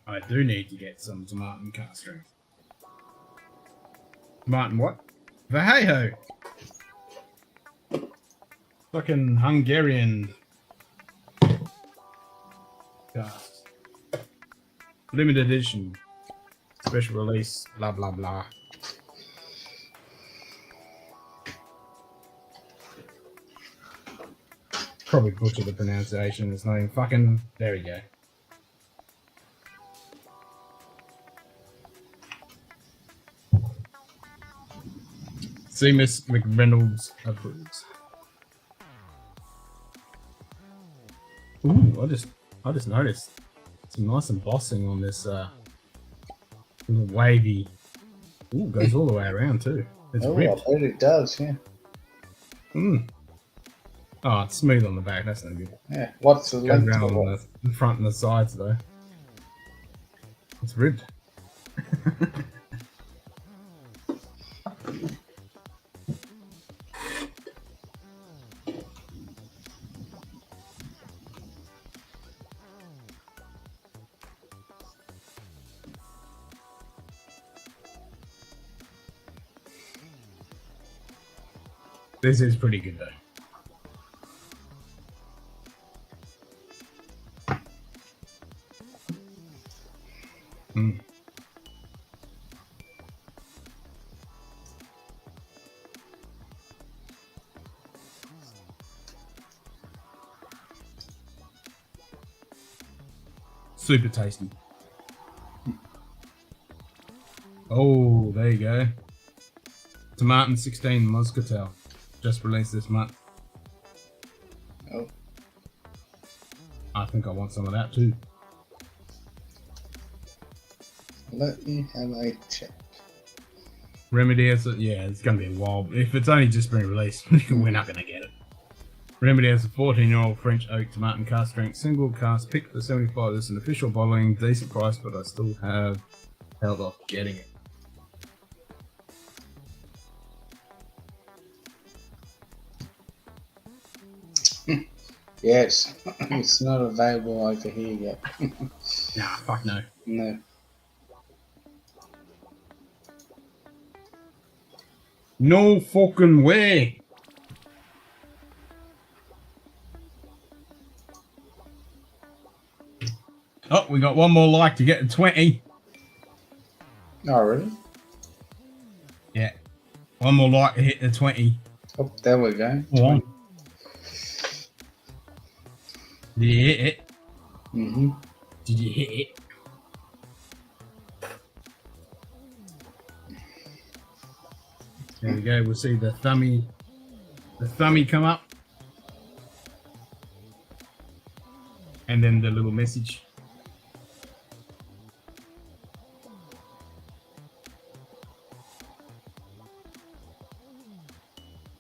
Speaker 1: I do need to get some tomato cask strength. Martin what? The hey-ho! Fucking Hungarian cask. Limited edition. Special release. Blah, blah, blah. Probably butchered the pronunciation. It's not even fucking... There we go. Seamus McReynolds approves. Ooh, I just noticed some nice embossing on this little wavy. Ooh, goes all the way around too. It's ripped.
Speaker 9: I bet it does, yeah.
Speaker 1: Oh, it's smooth on the back. That's no good.
Speaker 9: Yeah. What's the
Speaker 1: Goes
Speaker 9: length
Speaker 1: around
Speaker 9: of
Speaker 1: on
Speaker 9: it?
Speaker 1: the front and the sides though. It's ribbed. This is pretty good though. Super tasty. Oh, there you go. Tomatin 16 Muscatel. Just released this month.
Speaker 9: Oh.
Speaker 1: I think I want some of that too.
Speaker 9: Let me have a check.
Speaker 1: Remedy, yeah, it's going to be a while. If it's only just been released, we're not going to get it. Remedy has a 14-year-old French oak tomatin cask strength single cask picked for 75. This is an official bottling, decent price, but I still have held off getting it.
Speaker 9: Yes, it's not available over here yet.
Speaker 1: Nah, fuck no.
Speaker 9: No.
Speaker 1: No fucking way. Oh, we got one more like to get to 20.
Speaker 9: Oh, really?
Speaker 1: Yeah. One more like to hit the 20.
Speaker 9: Oh, there we go.
Speaker 1: One. Did you hit it?
Speaker 9: Mm-hmm.
Speaker 1: Did you hit it? There we go. We'll see the thummy come up. And then the little message.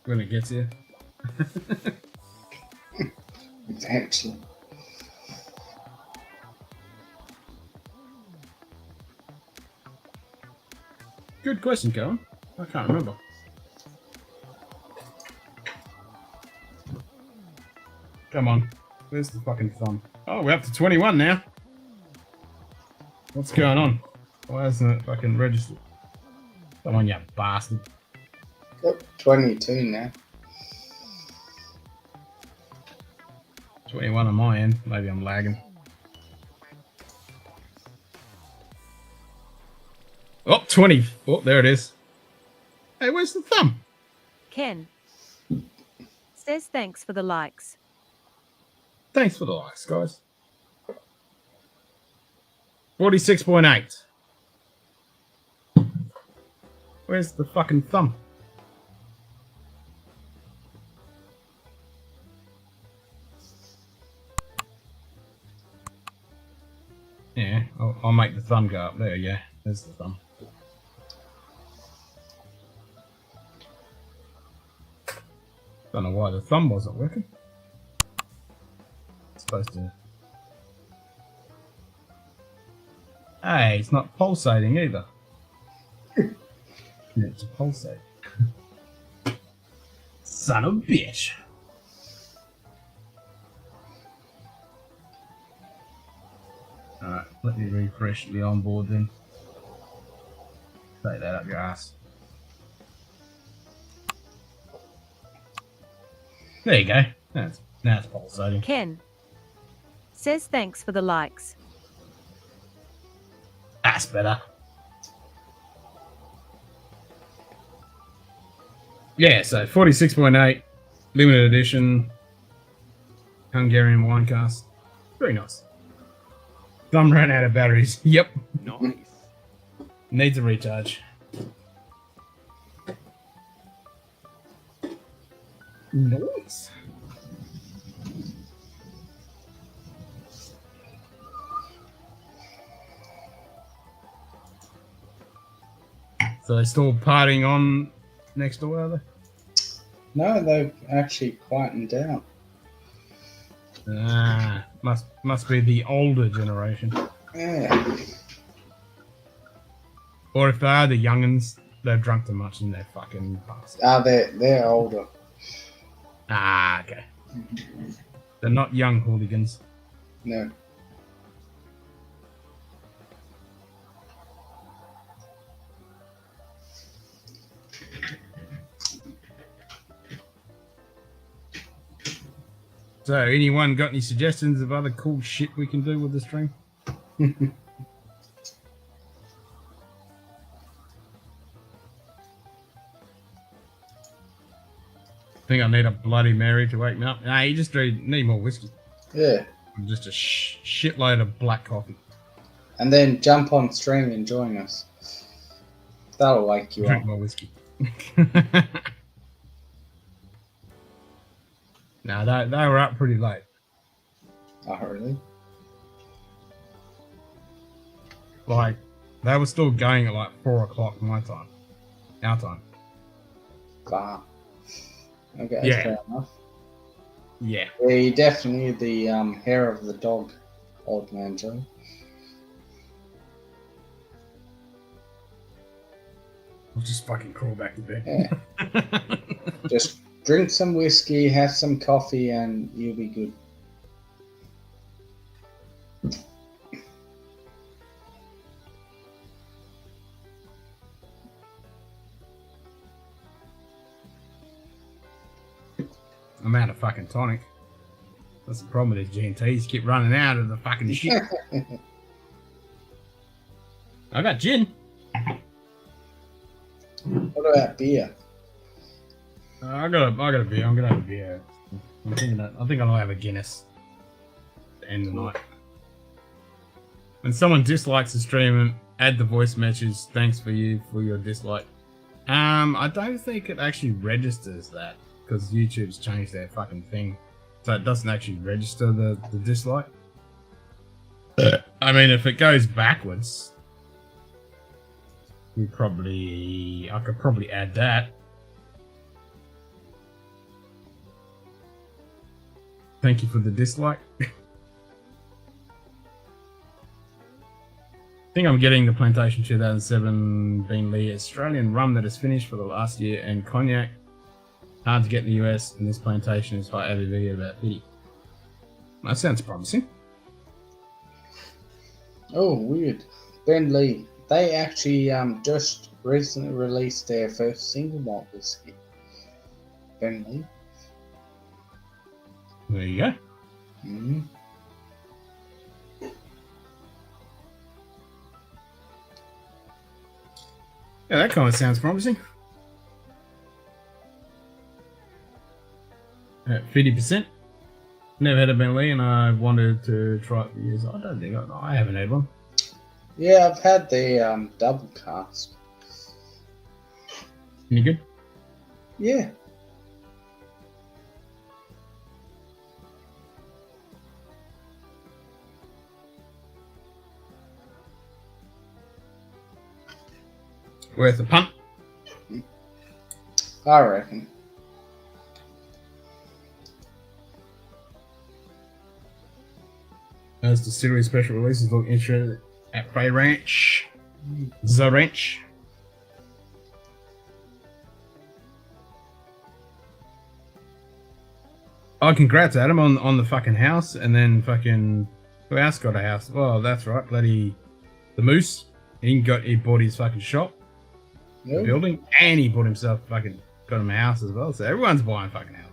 Speaker 1: When it gets here.
Speaker 9: It's excellent.
Speaker 1: Good question, Colin. I can't remember. Come on. Where's the fucking thumb? Oh, we're up to 21 now. What's going on? Why hasn't it fucking registered? Come on, you bastard.
Speaker 9: Yep, 22 now.
Speaker 1: 21 on my end. Maybe I'm lagging. Oh, 20. Oh, there it is. Hey, where's the thumb?
Speaker 2: Ken says thanks for the likes.
Speaker 1: Thanks for the likes, guys. 46.8. Where's the fucking thumb? Yeah, I'll make the thumb go up there. Yeah, there's the thumb. Don't know why the thumb wasn't working. It's supposed to. Hey, it's not pulsating either. It's pulsating. Son of a bitch. Alright, let me refresh the onboard then. Take that up your ass. There you go. Now it's pulsating.
Speaker 2: Ken says thanks for the likes.
Speaker 1: That's better. Yeah, so 46.8, limited edition, Hungarian wine cask. Very nice. Thumb ran out of batteries. Yep.
Speaker 8: Nice.
Speaker 1: Needs a recharge. Nice. So they're still partying on next door, are they?
Speaker 9: No, they've actually quietened down.
Speaker 1: Ah, must be the older generation.
Speaker 9: Yeah.
Speaker 1: Or if they are the young'uns, they've drunk too much and they're fucking bastards.
Speaker 9: They're older.
Speaker 1: Ah, okay. They're not young hooligans.
Speaker 9: No.
Speaker 1: So, anyone got any suggestions of other cool shit we can do with the stream? Think I need a Bloody Mary to wake me up? Nah, you just need more whiskey.
Speaker 9: Yeah.
Speaker 1: Just a shitload of black coffee.
Speaker 9: And then jump on stream and join us. That'll wake you
Speaker 1: Drink
Speaker 9: up.
Speaker 1: more whiskey. No, they were up pretty late.
Speaker 9: Oh, really?
Speaker 1: Like, they were still going at like 4 o'clock my time. Our time.
Speaker 9: Wow. Okay,
Speaker 1: Yeah.
Speaker 9: fair enough.
Speaker 1: Yeah.
Speaker 9: Yeah, you definitely need the hair of the dog, old man Joe.
Speaker 1: I'll just fucking crawl back to bed.
Speaker 9: Yeah. Just drink some whiskey, have some coffee, and you'll be good.
Speaker 1: I'm out of fucking tonic. That's the problem with these GNTs. Keep running out of the fucking shit. I got gin.
Speaker 9: What about beer?
Speaker 1: I got a beer. I'm gonna have a beer. I think I'll have a Guinness at the end of the night. When someone dislikes the stream, add the voice message. Thanks for your dislike. I don't think it actually registers that because YouTube's changed their fucking thing, so it doesn't actually register the dislike. I mean, if it goes backwards, I could probably add that. Thank you for the dislike. I think I'm getting the Plantation 2007 Beanley Australian rum that is finished for the last year and cognac. Hard to get in the US, and this plantation is high ABV at about 50. That sounds promising.
Speaker 9: Oh, weird. Ben Lee. They actually just recently released their first single malt whiskey. Bentley.
Speaker 1: There you go.
Speaker 9: Mm.
Speaker 1: Yeah, that kind of sounds promising. At 50%. Never had a Bentley, and I wanted to try it for years. I don't think I haven't had one.
Speaker 9: Yeah, I've had the double cask.
Speaker 1: Any good?
Speaker 9: Yeah.
Speaker 1: Worth a punt.
Speaker 9: I reckon.
Speaker 1: As distillery special releases look interested at Bay Ranch. The Ranch. Oh, congrats, Adam, on the fucking house, and then fucking who else got a house? Oh, that's right, bloody the Moose. He bought his fucking shop, the building, and he bought himself got him a house as well. So everyone's buying fucking house.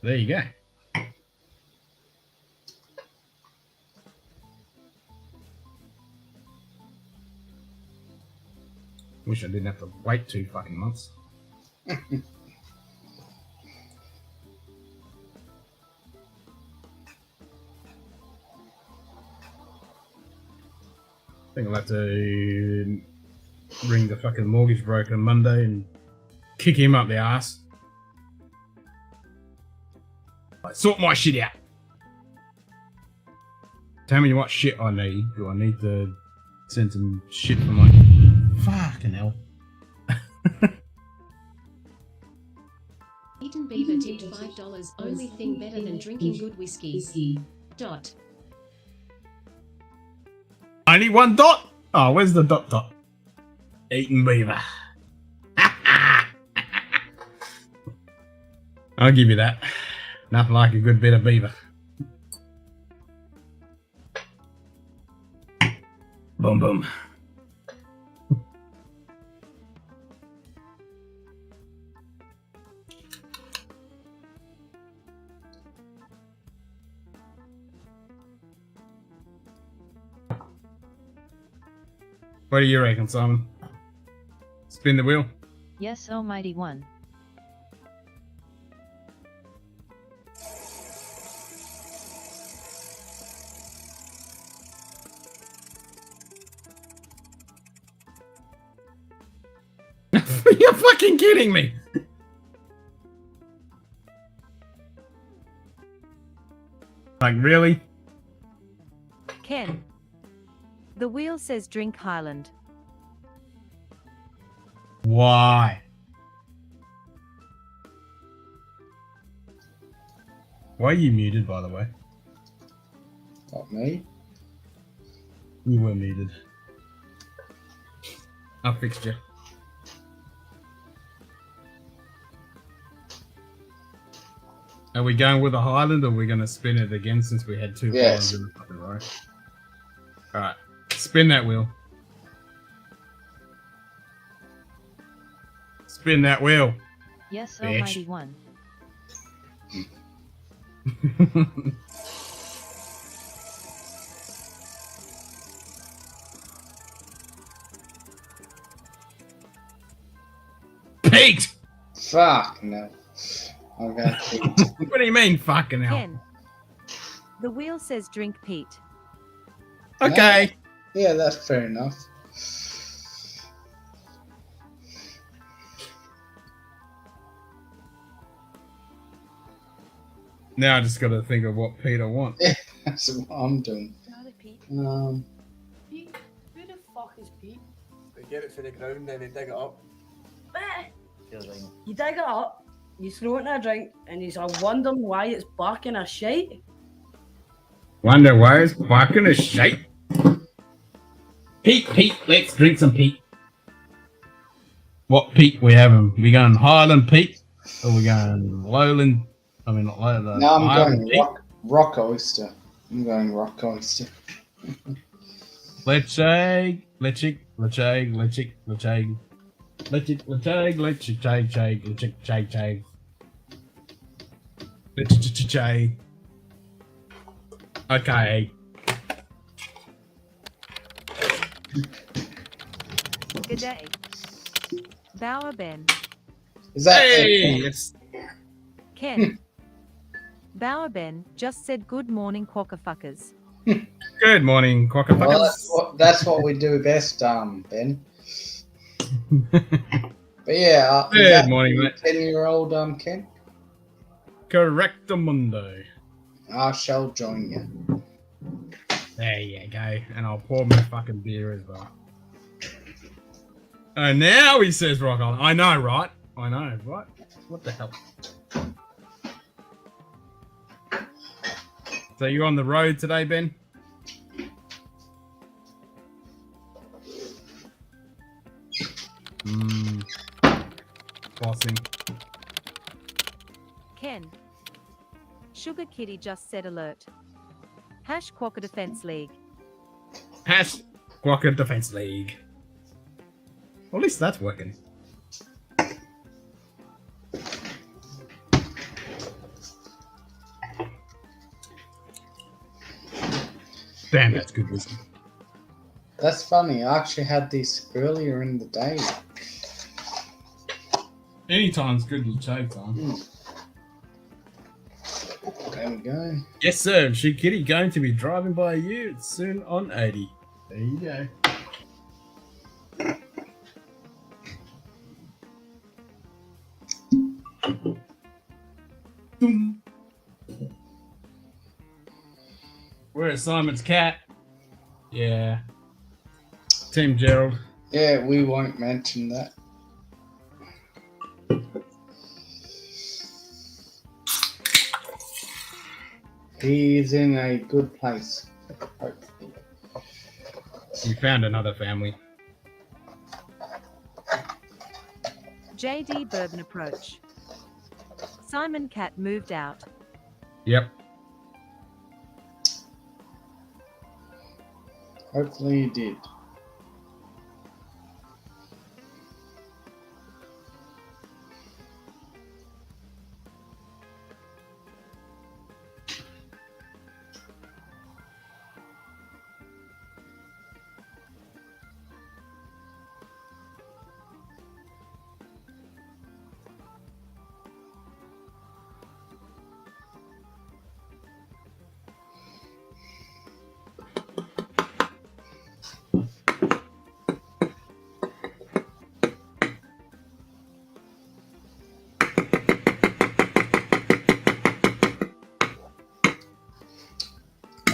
Speaker 1: There you go. Wish I didn't have to wait 2 fucking months. I think I'll have to ring the fucking mortgage broker on Monday and kick him up the ass. Like, sort my shit out. Tell me what shit I need. Do I need to send some shit for my fucking hell?
Speaker 10: Eaten Beaver tipped $5. Only thing better than drinking good whiskey. Dot.
Speaker 1: Only one dot? Oh, where's the dot? Eaten Beaver. I'll give you that. Nothing like a good bit of beaver. Boom, boom. What do you reckon, Simon? Spin the wheel.
Speaker 3: Yes, almighty one.
Speaker 1: You're fucking kidding me. Like, really?
Speaker 2: Ken. The wheel says drink Highland.
Speaker 1: Why? Why are you muted, by the way?
Speaker 9: Not me.
Speaker 1: You were muted. I fixed you. Are we going with a Highland, or are we going to spin it again since we had 2 Highlands in the fucking row? Alright, spin that wheel. Spin that wheel.
Speaker 3: Yes,
Speaker 1: Bitch.
Speaker 3: almighty one.
Speaker 1: Pete!
Speaker 9: Fuck no. I'm gonna keep.
Speaker 1: What do you mean, fucking hell?
Speaker 2: Ken. The wheel says drink Pete.
Speaker 1: Okay.
Speaker 9: Yeah, that's fair enough.
Speaker 1: Now I just got to think of what Pete I want.
Speaker 9: That's what I'm doing.
Speaker 5: Pete,
Speaker 9: Um,
Speaker 5: who the fuck is Pete?
Speaker 11: They get it for the ground, then they dig it up.
Speaker 5: You dig it up, you throw it in a drink, and you're wondering why it's barking a shite.
Speaker 1: Wonder why it's fucking a shite. Pete, let's drink some Pete. What Pete we having? We going Highland Pete? Or we going Lowland? I mean, not Lowland.
Speaker 9: no, I'm
Speaker 1: Highland
Speaker 9: going rock oyster. I'm going rock oyster.
Speaker 1: Let's shake, let's shake, let's shake, let's shake, let's shake. Let's shake, let's shake, let's shake, shake, shake, let's shake, shake, shake. Let's shake. Okay.
Speaker 2: Good day. Bauer Ben.
Speaker 9: Is that
Speaker 1: Hey, it's
Speaker 2: Ken. Bauer Ben just said good morning, quackerfuckers.
Speaker 1: good morning,
Speaker 9: well,
Speaker 1: quackerfuckers.
Speaker 9: that's what we do best, Ben. But yeah, is
Speaker 1: Good
Speaker 9: that
Speaker 1: morning, mate.
Speaker 9: 10-year-old Ken?
Speaker 1: Correctamundo.
Speaker 9: I shall join you.
Speaker 1: There you go. And I'll pour my fucking beer as well. And now he says rock on. I know, right? I know, right? What the hell? So you're on the road today, Ben? Bossing.
Speaker 2: Ken. Sugar Kitty just said alert. Hash Quacker Defense League.
Speaker 1: Hash Quacker Defense League. Well, at least that's working. Damn, that's good whiskey.
Speaker 9: That's funny. I actually had this earlier in the day.
Speaker 1: Anytime's good to chug time.
Speaker 9: There we go.
Speaker 1: Yes, sir. Sugar Kitty going to be driving by you soon on 80. There you go. Where's Simon's cat? Yeah. Team Gerald.
Speaker 9: Yeah, we won't mention that. He's in a good place. Hopefully.
Speaker 1: We found another family.
Speaker 2: JD Bourbon approach. Simon Cat moved out.
Speaker 1: Yep.
Speaker 9: Hopefully he did.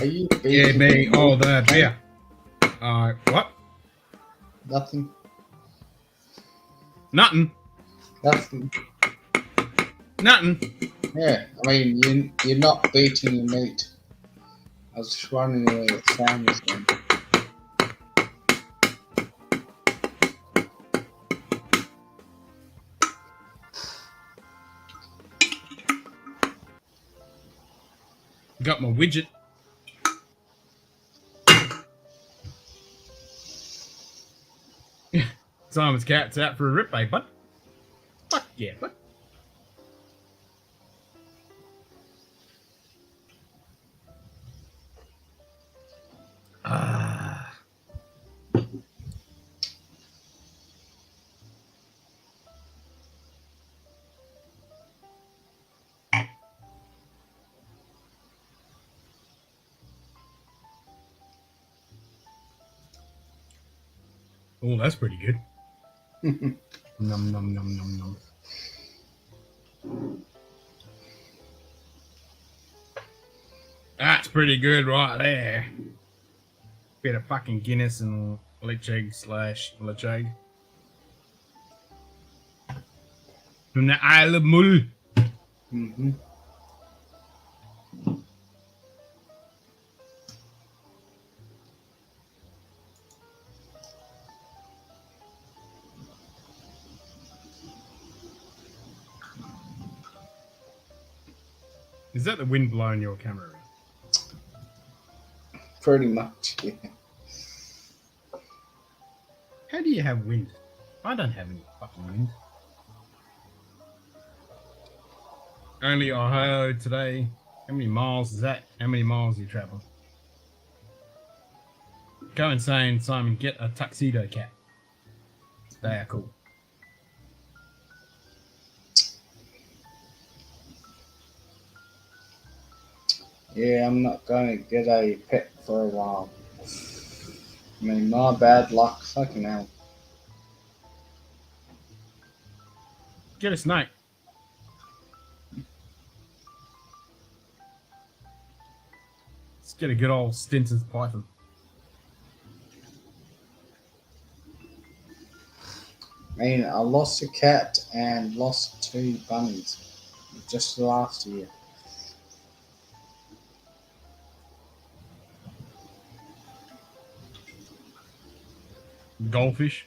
Speaker 9: Are you
Speaker 1: Give me all that beer. What?
Speaker 9: Nothing.
Speaker 1: Nothing.
Speaker 9: Nothing.
Speaker 1: Nothing.
Speaker 9: Yeah, I mean, you're not beating your meat. I was just wondering where the sound was going.
Speaker 1: Got my widget. Simon's cat's out for a rip, bud. Fuck yeah, bud. Ah. Oh, that's pretty good. Num num num num num. That's pretty good right there. Bit of fucking Guinness and leche slash leche. From the Isle of Mull.
Speaker 9: Mm-hmm.
Speaker 1: Is that the wind blowing your camera around?
Speaker 9: Pretty much, yeah.
Speaker 1: Maybe you have wind. I don't have any fucking wind. Only Ohio today. How many miles is that? How many miles you travel? Go insane, Simon. Get a tuxedo cat. They are cool.
Speaker 9: Yeah, I'm not going to get a pet for a while. I mean, my bad luck. Fucking hell.
Speaker 1: Get a snake. Let's get a good old Stinton's python.
Speaker 9: I mean, I lost a cat and lost 2 bunnies just last year.
Speaker 1: Goldfish.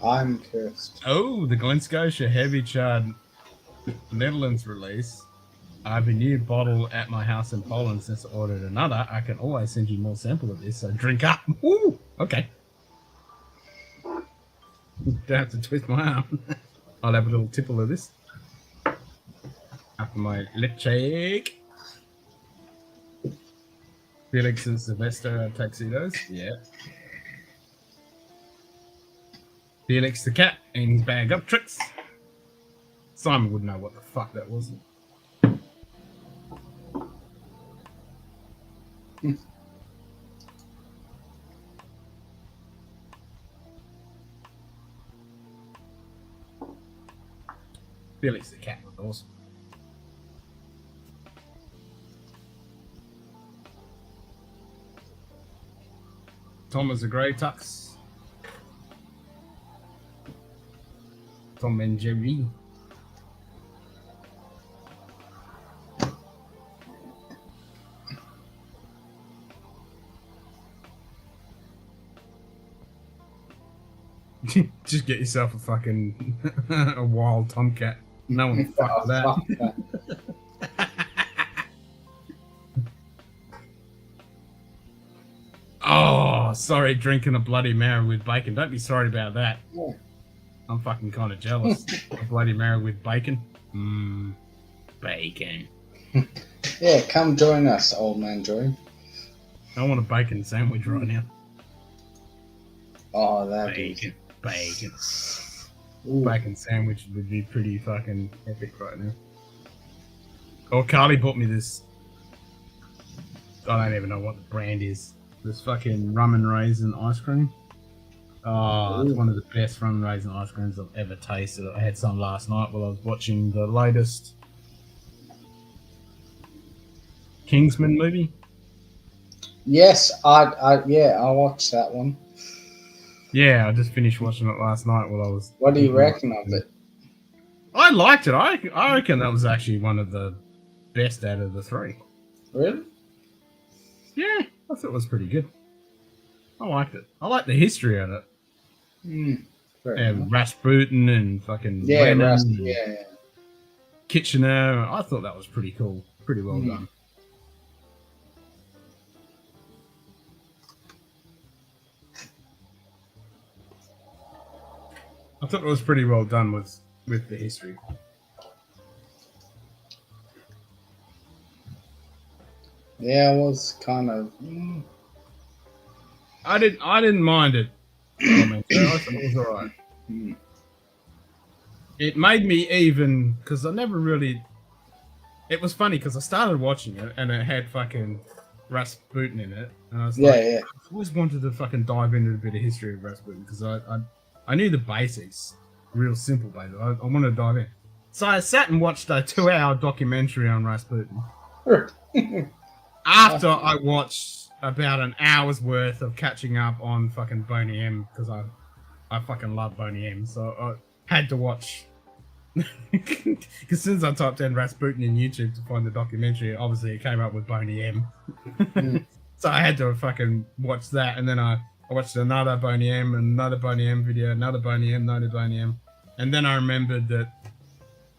Speaker 9: I'm cursed.
Speaker 1: Oh, the Glen Scotia Heavy Chard Netherlands release. I have a new bottle at my house in Poland since I ordered another. I can always send you more sample of this, so drink up. Woo! Okay. Don't have to twist my arm. I'll have a little tipple of this. After my lip cheek. Felix and Sylvester tuxedos. Yeah. Felix the cat and his bag of tricks. Simon would know what the fuck that was. Felix the cat was awesome. Tom is a grey tux. Tom and Jerry. Just get yourself a fucking a wild tomcat. No one fuck with that. Oh, sorry, drinking a Bloody Mary with bacon. Don't be sorry about that.
Speaker 9: Yeah.
Speaker 1: I'm fucking kind of jealous. A Bloody Mary with bacon. Bacon.
Speaker 9: Yeah, come join us, old man Joy.
Speaker 1: I want a bacon sandwich right now.
Speaker 9: Oh, that
Speaker 1: bacon. Bacon.
Speaker 9: Ooh.
Speaker 1: Bacon sandwich would be pretty fucking epic right now. Oh, Carly bought me this. I don't even know what the brand is. This fucking rum and raisin ice cream. Oh, it's one of the best rum and raisin ice creams I've ever tasted. I had some last night while I was watching the latest Kingsman movie.
Speaker 9: Yes, I watched that one.
Speaker 1: Yeah, I just finished watching it last night while I was...
Speaker 9: What do you reckon of it?
Speaker 1: I liked it. I reckon that was actually one of the best out of the 3.
Speaker 9: Really?
Speaker 1: Yeah, I thought it was pretty good. I liked it. I like the history of it. Rasputin and fucking Kitchener. I thought that was pretty cool. Pretty well done. I thought it was pretty well done with the history.
Speaker 9: Yeah, it was kind of.
Speaker 1: I didn't mind it. I thought it was alright. It made me even because I never really. It was funny because I started watching it and it had fucking Rasputin in it, and I was I always wanted to fucking dive into a bit of history of Rasputin because I knew the basics, real simple basics. I wanted to dive in, so I sat and watched a 2-hour documentary on Rasputin. After I watched about an hour's worth of catching up on fucking Boney M because I fucking love Boney M, so I had to watch. Because since I typed in Rasputin in YouTube to find the documentary, obviously it came up with Boney M. So I had to fucking watch that, and then I watched another Boney M, another Boney M video, another Boney M, another Boney M, and then I remembered that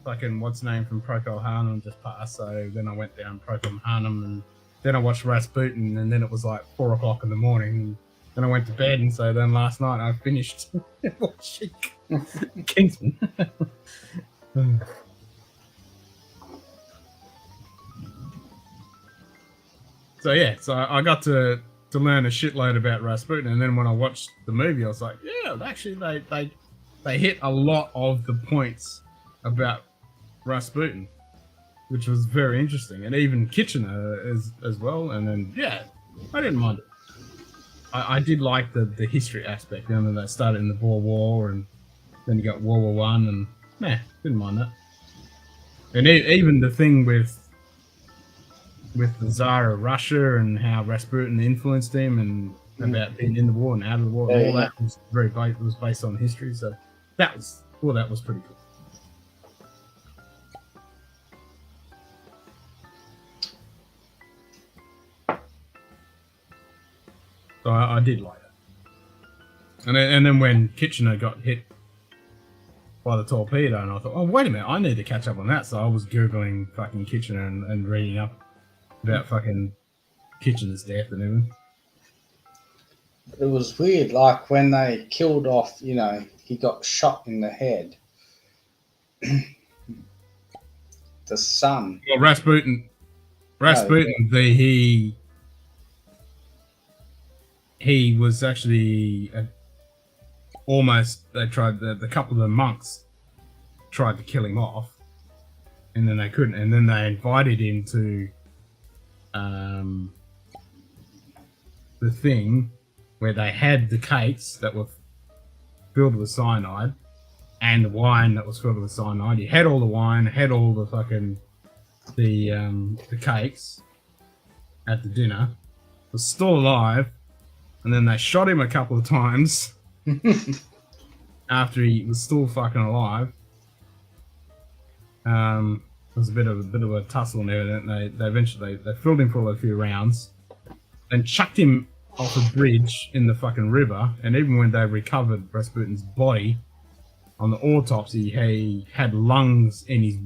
Speaker 1: fucking what's name from Procol Harum just passed, so then I went down Procol Harum, and then I watched Rasputin, and then it was like 4 o'clock in the morning, and then I went to bed, and so then last night I finished watching Kingsman. So yeah, so I got to learn a shitload about Rasputin, and then when I watched the movie, I was like, yeah, actually they hit a lot of the points about Rasputin, which was very interesting, and even Kitchener as well. And then yeah, I didn't mind it. I did like the history aspect, and then they started in the Boer War, and then you got World War One, and didn't mind that. And even the thing with the Tsar of Russia and how Rasputin influenced him, and about being in the war and out of the war, and all that was was based on history. So that was pretty cool. So I did like that. And then when Kitchener got hit by the torpedo, and I thought, oh wait a minute, I need to catch up on that. So I was googling fucking Kitchener and reading up about fucking Kitchener's death and everything.
Speaker 9: It was weird, like when they killed off, he got shot in the head. The son.
Speaker 1: Well, Rasputin, he was actually almost. They tried the couple of the monks tried to kill him off, and then they couldn't. And then they invited him to the thing where they had the cakes that were filled with cyanide and the wine that was filled with cyanide. He had all the wine, had all the fucking the cakes at the dinner, was still alive, and then they shot him a couple of times after he was still fucking alive. There was a bit of a tussle and everything. They eventually filled him full of a few rounds, then chucked him off a bridge in the fucking river. And even when they recovered Rasputin's body on the autopsy, he had lungs in his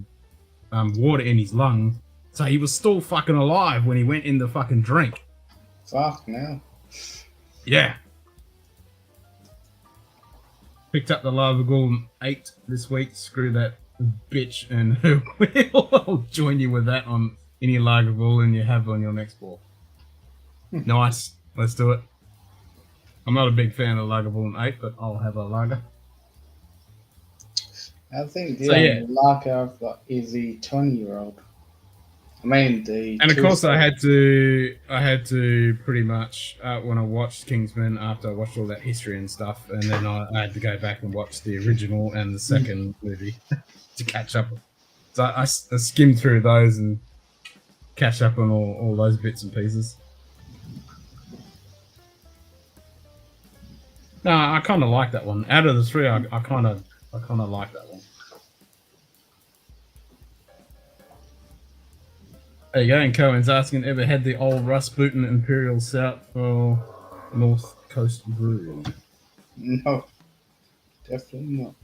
Speaker 1: water in his lungs, so he was still fucking alive when he went in the fucking drink.
Speaker 9: Fuck no.
Speaker 1: Yeah. Picked up the lava golden 8 this week. Screw that bitch, and I'll join you with that on any lager ball and you have on your next ball. Nice, let's do it. I'm not a big fan of lager ball and 8, but I'll have a lager.
Speaker 9: I think the only lager I've got is the 20-year-old. I mean
Speaker 1: and of course I had to pretty much when I watched Kingsman, after I watched all that history and stuff, and then I had to go back and watch the original and the second movie to catch up. So I skimmed through those and catch up on all those bits and pieces. No, I kind of like that one. Out of the three, I kind of like that one. There you go. And Cohen's asking, ever had the old Rasputin Imperial Stout for North Coast Brewery?
Speaker 9: No, definitely not.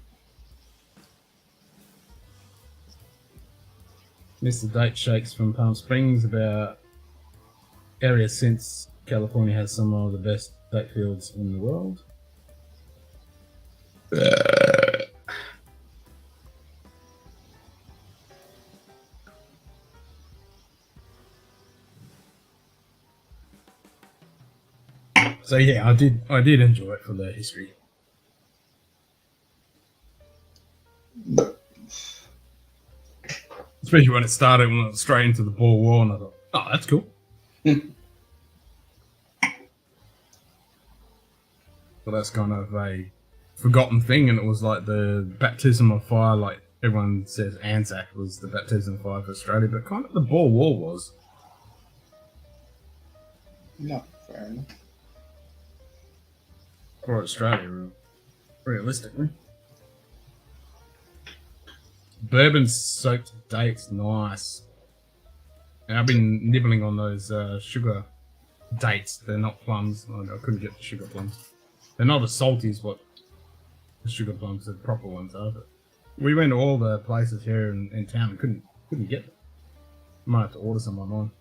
Speaker 1: Mr. Date Shakes from Palm Springs about area since California has some of the best date fields in the world. So yeah, I did enjoy it for the history. Especially when it started, when it was straight into the Boer War, and I thought, oh, that's cool. So that's kind of a forgotten thing, and it was like the baptism of fire, like everyone says Anzac was the baptism of fire for Australia, but kind of the Boer War was.
Speaker 9: No, fair enough.
Speaker 1: For Australia, realistically. Bourbon soaked dates, nice. And I've been nibbling on those sugar dates. They're not plums. Oh, no, I couldn't get the sugar plums. They're not as salty as what the sugar plums, the proper ones are. But We went to all the places here in town and couldn't get them. Might have to order some online.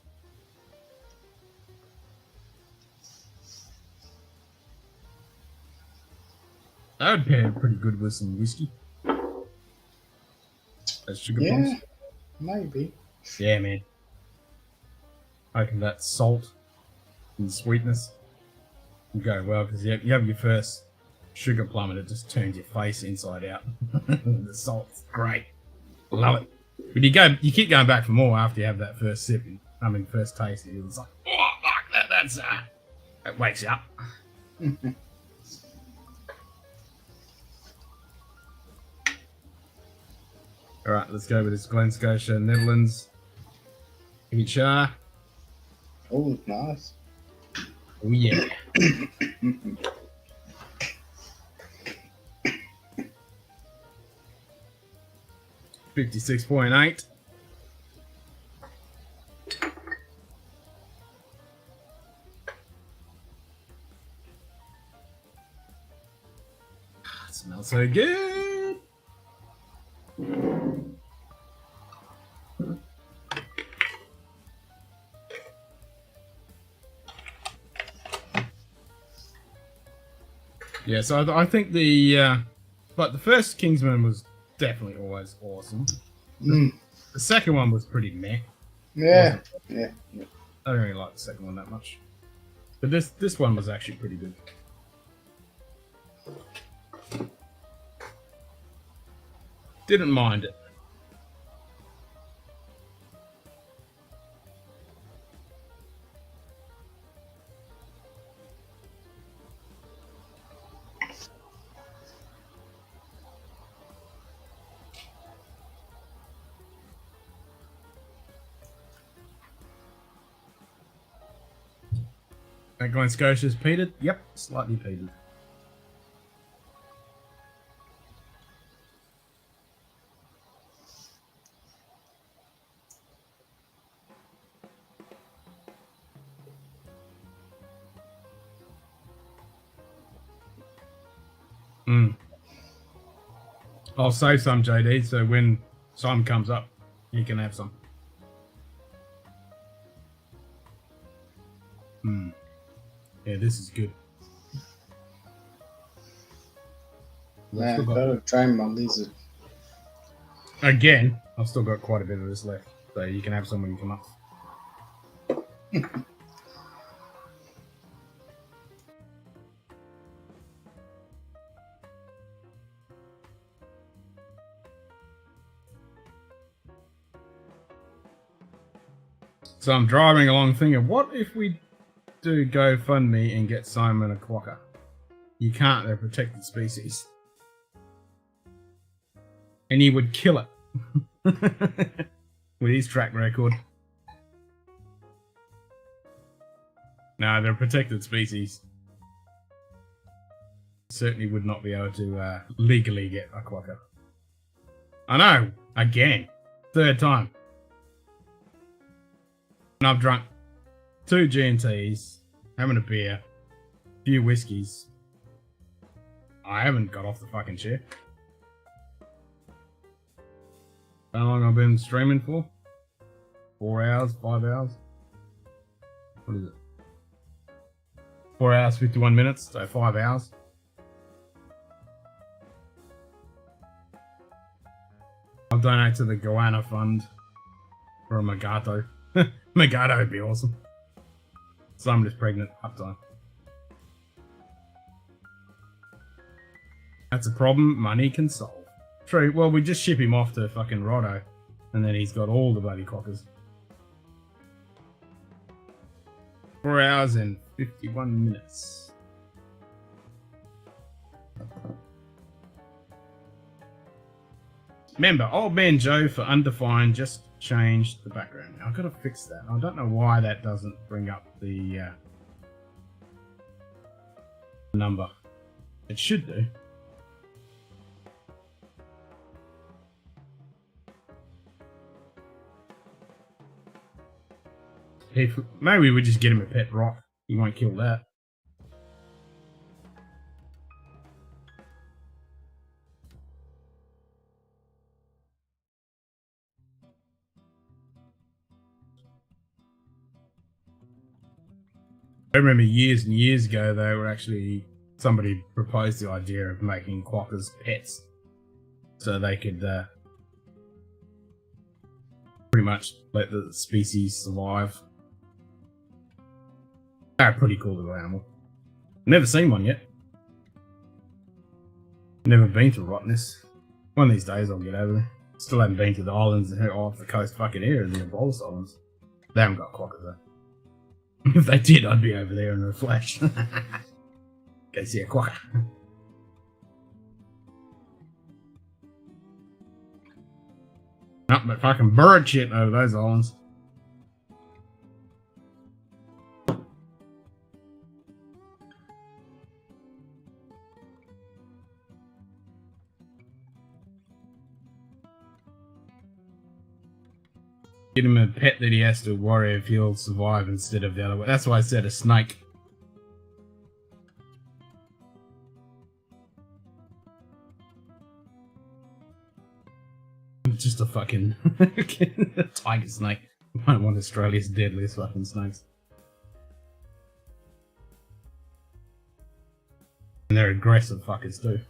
Speaker 1: That would pair pretty good with some whiskey. As sugar bombs.
Speaker 9: Maybe.
Speaker 1: Yeah, man. I reckon that salt and sweetness would go well because you have your first sugar plum and it just turns your face inside out. The salt's great. Love it. But you keep going back for more after you have that first sip. First taste. It's like, oh, fuck, that wakes you up. All right, let's go with this Glen Scotia Netherlands. Char.
Speaker 9: Oh, nice.
Speaker 1: Oh, yeah. $56.8. It smells so good. Yeah, so I think the first Kingsman was definitely always awesome. The second one was pretty meh.
Speaker 9: Yeah.
Speaker 1: I don't really like the second one that much. But this one was actually pretty good. Didn't mind it. That Glen Scotia's peated? Yep, slightly peated. I'll save some, JD, so when Simon comes up, you can have some. Yeah, this is good.
Speaker 9: Man, gotta try my lizard.
Speaker 1: Again, I've still got quite a bit of this left, so you can have some when you come up. So I'm driving along thinking, what if we do GoFundMe and get Simon a quokka? You can't, they're a protected species. And he would kill it. With his track record. No, they're a protected species. Certainly would not be able to legally get a quokka. I know, again. Third time. And I've drunk 2 G&Ts, having a beer, a few whiskeys. I haven't got off the fucking chair. How long I've been streaming for? 4 hours, 5 hours? What is it? 4 hours, 51 minutes, so 5 hours. I'll donate to the Goanna Fund for a Magato. Magato would be awesome. Someone is pregnant, uptime. That's a problem money can solve. True, well, we just ship him off to fucking Roto, and then he's got all the bloody cockers. 4 hours and 51 minutes. Remember, old man Joe for undefined just changed the background. I've got to fix that. I don't know why that doesn't bring up the number. It should do. Maybe we just get him a pet rock. He won't kill that. I remember years and years ago, they were actually, somebody proposed the idea of making quokkas pets. So they could pretty much let the species survive. They're a pretty cool little animal. Never seen one yet. Never been to Rottnest. One of these days I'll get over there. Still haven't been to the islands off the coast fucking area, the Ebola Islands. They haven't got quokkas though. If they did, I'd be over there in a flash. Go see a quokka. Nothing but fucking bird shit over those islands. Get him a pet that he has to worry if he'll survive instead of the other way. That's why I said a snake. Just a fucking tiger snake. One of Australia's deadliest fucking snakes. And they're aggressive fuckers too.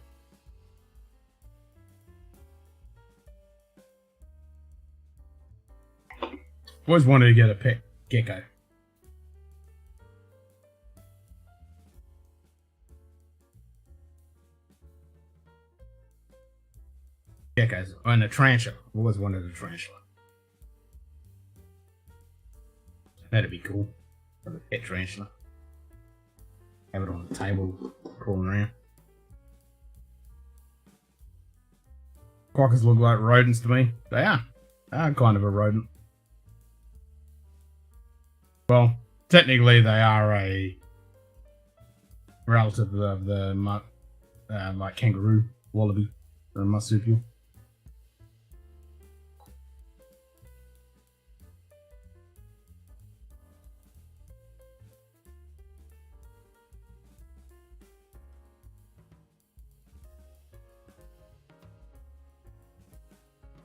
Speaker 1: Always wanted to get a pet gecko. Geckos. And a tarantula. Always wanted a tarantula. That'd be cool. Have a pet tarantula. Have it on the table, crawling around. Quokkas look like rodents to me. They are. They are kind of a rodent. Well, technically they are a relative of the like kangaroo, wallaby, or marsupial.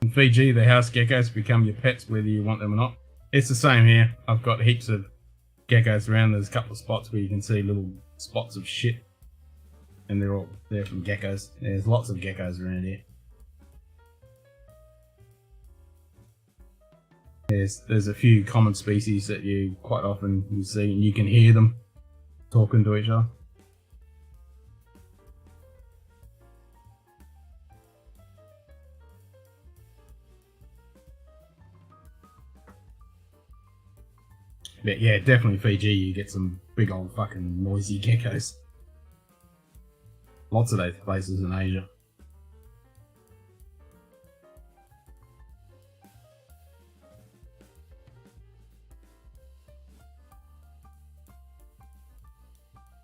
Speaker 1: In Fiji, the house geckos become your pets whether you want them or not. It's the same here. I've got heaps of geckos around. There's a couple of spots where you can see little spots of shit. And they're all there from geckos. There's lots of geckos around here. There's a few common species that you quite often you see and you can hear them talking to each other. But yeah, definitely Fiji, you get some big old fucking noisy geckos. Lots of those places in Asia.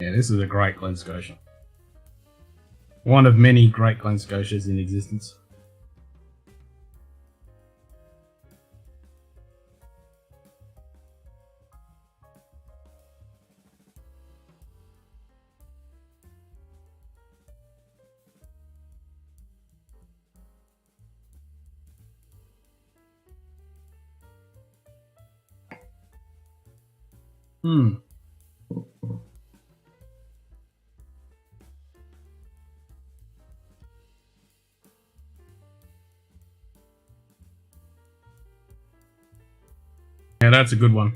Speaker 1: Yeah, this is a great Glen Scotia. One of many great Glen Scotias in existence. Yeah, that's a good one.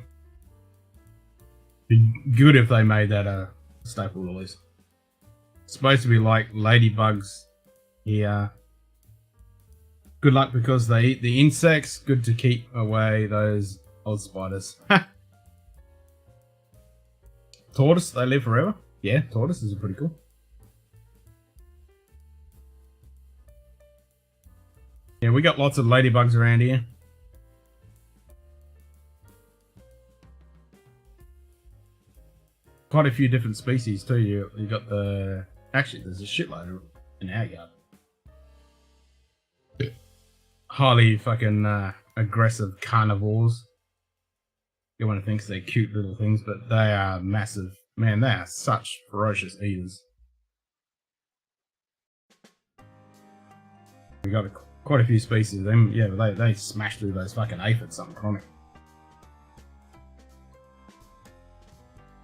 Speaker 1: Be good if they made that a staple release. It's supposed to be like ladybugs here. Good luck because they eat the insects. Good to keep away those old spiders. Tortoise, they live forever. Yeah, tortoises are pretty cool. Yeah, we got lots of ladybugs around here. Quite a few different species too. You got the... Actually, there's a shitload in our yard. Highly fucking aggressive carnivores. Everyone thinks they're cute little things, but they are massive. Man, they are such ferocious eaters. We got quite a few species of them. Yeah, they smash through those fucking aphids, something chronic.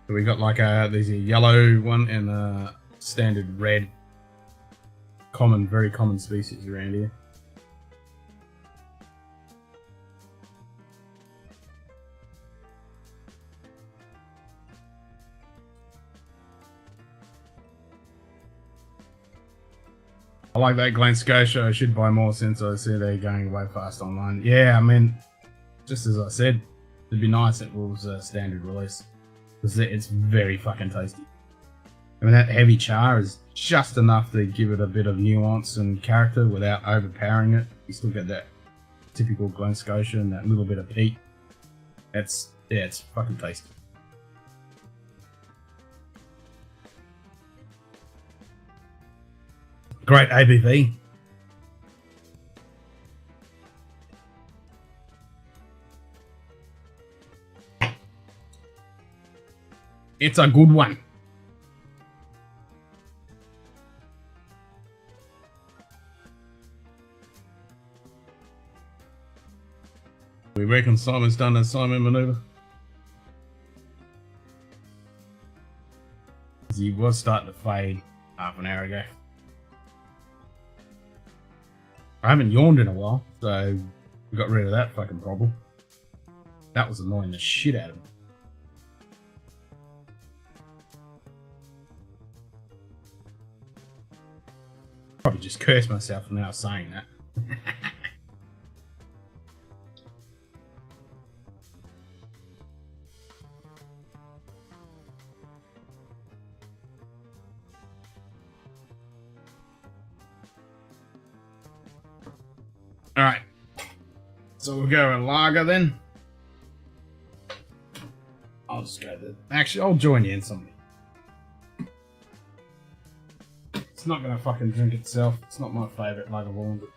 Speaker 1: So we got like there's a yellow one and a standard red. Very common species around here. I like that Glen Scotia. I should buy more since I see they're going away fast online. Yeah, I mean, just as I said, it'd be nice if it was a standard release. Because it's very fucking tasty. I mean, that heavy char is just enough to give it a bit of nuance and character without overpowering it. You still get that typical Glen Scotia and that little bit of peat. It's fucking tasty. Great ABV. It's a good one. We reckon Simon's done a Simon maneuver. He was starting to fade half an hour ago. I haven't yawned in a while, so we got rid of that fucking problem. That was annoying the shit out of me. Probably just cursed myself for now saying that. All right, so we'll go with lager then. I'll just go there. Actually, I'll join you in something. It's not gonna fucking drink itself. It's not my favourite lager but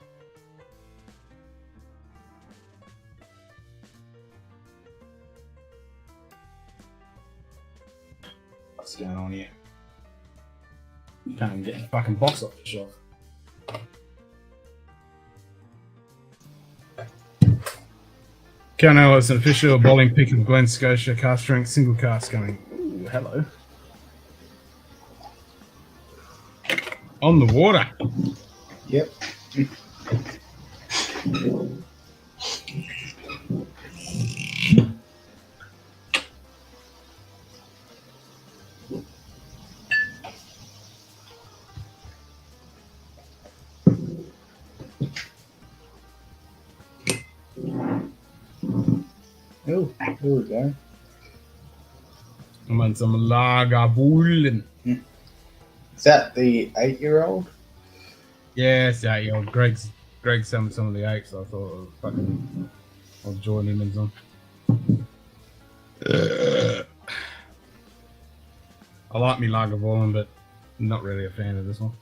Speaker 1: what's going on here? You can't even get the fucking box off the shelf. Colonel, it's an official bowling pick of Glen Scotia cast strength single cast coming. Ooh, hello. On the water.
Speaker 9: Yep. Oh, here we go.
Speaker 1: I'm on some Lagavulin.
Speaker 9: Is that the 8-year-old?
Speaker 1: Yeah, it's the 8-year-old. Greg sent some of the 8s, so I thought I'll join him in some. I like me Lagavulin, but not really a fan of this one.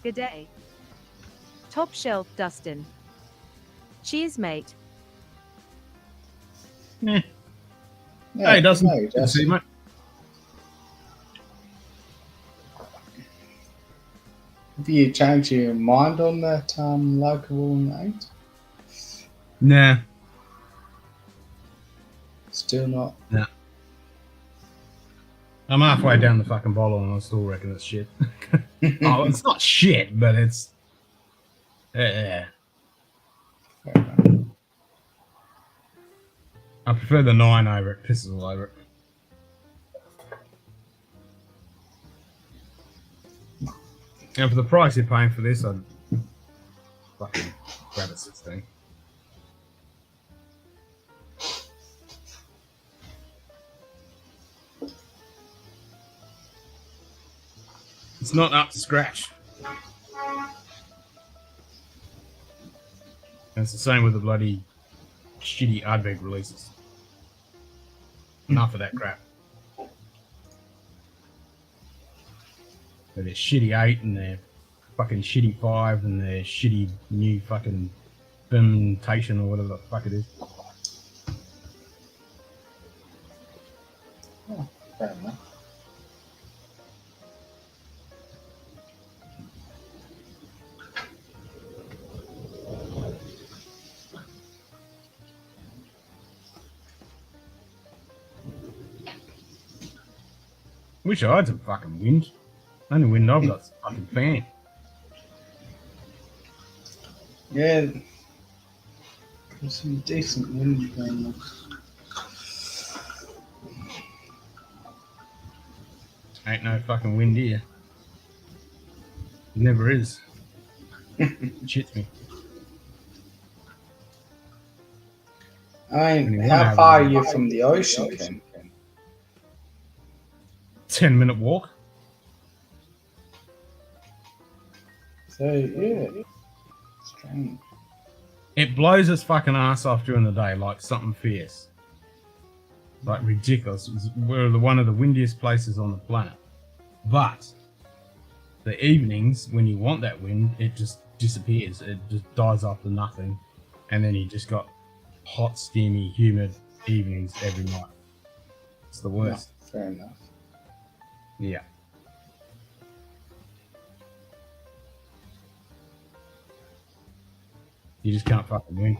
Speaker 2: G'day. Top shelf, Dustin. Cheers, mate.
Speaker 1: Yeah.
Speaker 9: Yeah,
Speaker 1: Hey, Dustin.
Speaker 9: hey,
Speaker 1: Good to see you, mate.
Speaker 9: Have you changed your mind on that local 8?
Speaker 1: Nah.
Speaker 9: Still not.
Speaker 1: Nah. I'm halfway down the fucking bottle and I still reckon it's shit. Oh, it's not shit, but it's... Yeah. I prefer the 9 over it. Pisses all over it. And for the price you're paying for this, I'd fucking grab a 16. It's not up to scratch. And it's the same with the bloody shitty Ardbeg releases. Enough of that crap. They're shitty 8 and they're fucking shitty 5 and they're shitty new fucking fermentation or whatever the fuck it is.
Speaker 9: Oh, fair enough.
Speaker 1: Wish I had some fucking wind. Only wind I've got is a fucking fan.
Speaker 9: Yeah, there's some decent wind going on.
Speaker 1: Ain't no fucking wind here. Never is. It shits me.
Speaker 9: I mean, how far are you from the ocean, Ken?
Speaker 1: 10-minute walk.
Speaker 9: So, yeah. Strange.
Speaker 1: It blows its fucking ass off during the day like something fierce. Like ridiculous. We're one of the windiest places on the planet. But the evenings, when you want that wind, it just disappears. It just dies off to nothing. And then you just got hot, steamy, humid evenings every night. It's the worst.
Speaker 9: No, fair enough.
Speaker 1: Yeah. You just can't fucking win.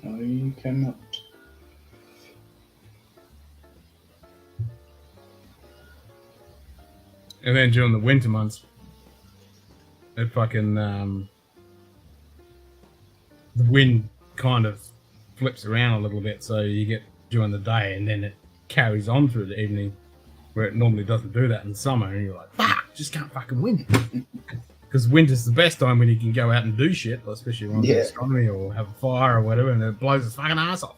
Speaker 9: No, you cannot.
Speaker 1: And then during the winter months, it fucking the wind kind of flips around a little bit, so you get during the day, and then it carries on through the evening, where it normally doesn't do that in summer, and you're like, fuck, just can't fucking win. Because winter's the best time when you can go out and do shit, especially on the astronomy or have a fire or whatever, and it blows its fucking ass off.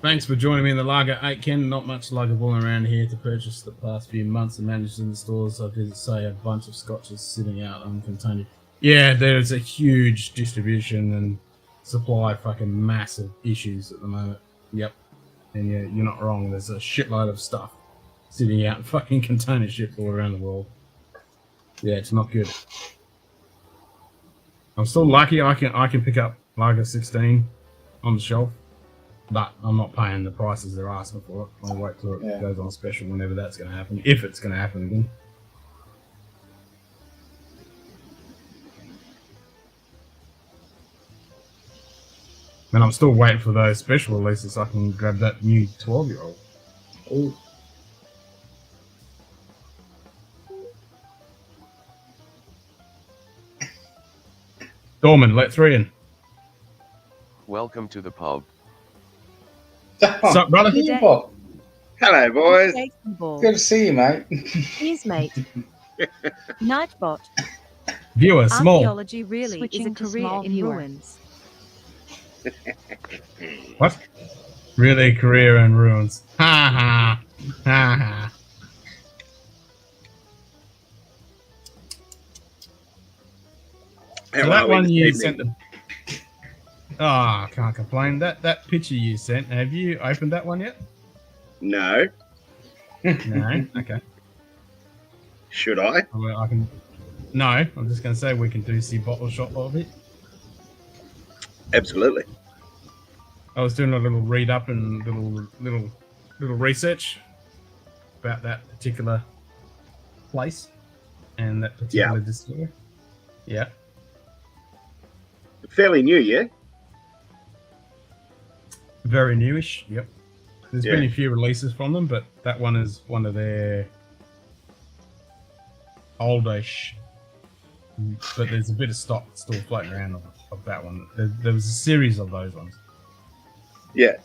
Speaker 1: Thanks for joining me in the Lager 8, Ken. Not much Lager Bull around here to purchase the past few months and managed in the stores. I did say a bunch of scotches sitting out uncontained. Yeah, there's a huge distribution and supply fucking massive issues at the moment. Yep. And yeah, you're not wrong. There's a shitload of stuff sitting out in fucking container ships all around the world. Yeah, it's not good. I'm still lucky I can pick up Lager 16 on the shelf. But I'm not paying the prices they're asking for it. I'll wait till it goes on special whenever that's going to happen. If it's going to happen again. And I'm still waiting for those special releases so I can grab that new 12-year-old.
Speaker 9: Ooh.
Speaker 1: Dorman, let 3 in.
Speaker 12: Welcome to the pub.
Speaker 1: What's up, brother?
Speaker 13: Hello, boys.
Speaker 9: Good to see you, mate.
Speaker 2: Cheers, mate. Nightbot.
Speaker 1: Viewer, small.
Speaker 2: Archaeology really
Speaker 3: Switching
Speaker 2: is a
Speaker 3: to
Speaker 2: career
Speaker 3: small
Speaker 2: in
Speaker 3: viewer.
Speaker 2: ruins.
Speaker 1: What? Really a career in ruins. Ha ha. Ha ha. So that one you sent the... Oh, I can't complain. That picture you sent, have you opened that one yet?
Speaker 13: No.
Speaker 1: No? Okay.
Speaker 13: Should I?
Speaker 1: Well, I can... No, I'm just going to say we can do see bottle shot of it.
Speaker 13: Absolutely.
Speaker 1: I was doing a little read up and little research about that particular place and that particular distillery. Yeah.
Speaker 13: Fairly new, yeah?
Speaker 1: Very newish, yep. There's been a few releases from them, but that one is one of their oldish. But there's a bit of stock still floating around of that one. There was a series of those ones.
Speaker 13: Yeah.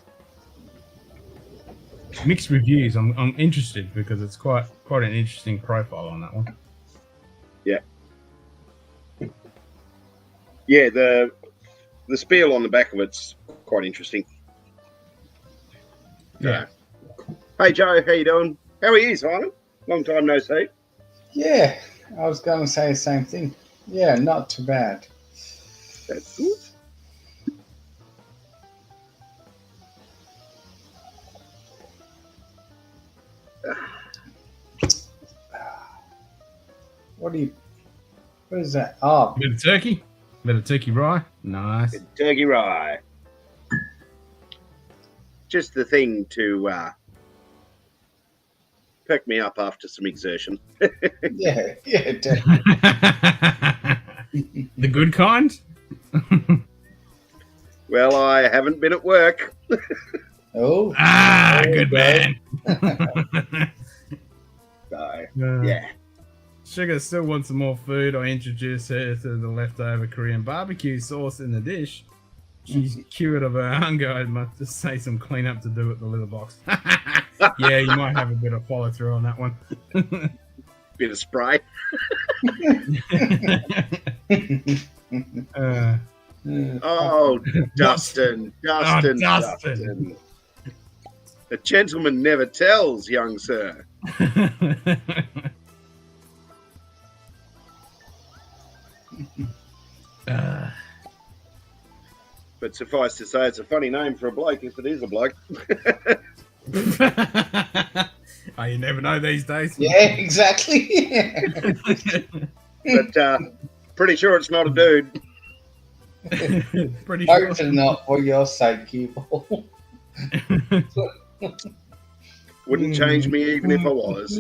Speaker 1: Mixed reviews. I'm interested because it's quite an interesting profile on that one.
Speaker 13: Yeah. Yeah, the spiel on the back of it's quite interesting.
Speaker 1: Yeah.
Speaker 13: Hey Joe, how you doing? How are you, Simon? Long time no see.
Speaker 9: Yeah, I was going to say the same thing. Yeah, not too bad.
Speaker 13: That's good.
Speaker 9: What is that? Oh,
Speaker 1: Bit of turkey. Bit of turkey rye. Nice.
Speaker 13: Turkey rye. Just the thing to perk me up after some exertion.
Speaker 9: yeah, definitely.
Speaker 1: The good kind?
Speaker 13: Well, I haven't been at work.
Speaker 9: Oh.
Speaker 1: Good man.
Speaker 13: So, yeah.
Speaker 1: Sugar still wants some more food. I introduce her to the leftover Korean barbecue sauce in the dish. She's cured of her hunger. I must just say some cleanup to do at the litter box. Yeah, you might have a bit of follow through on that one.
Speaker 13: Bit of spray. Oh, Dustin. A gentleman never tells, young sir. But suffice to say, it's a funny name for a bloke if it is a bloke.
Speaker 1: Oh, you never know these days.
Speaker 9: Yeah, exactly.
Speaker 13: But pretty sure it's not a dude.
Speaker 1: Pretty sure.
Speaker 9: Hope to not for your sake, Q-Ball.
Speaker 13: Wouldn't change me even if I was.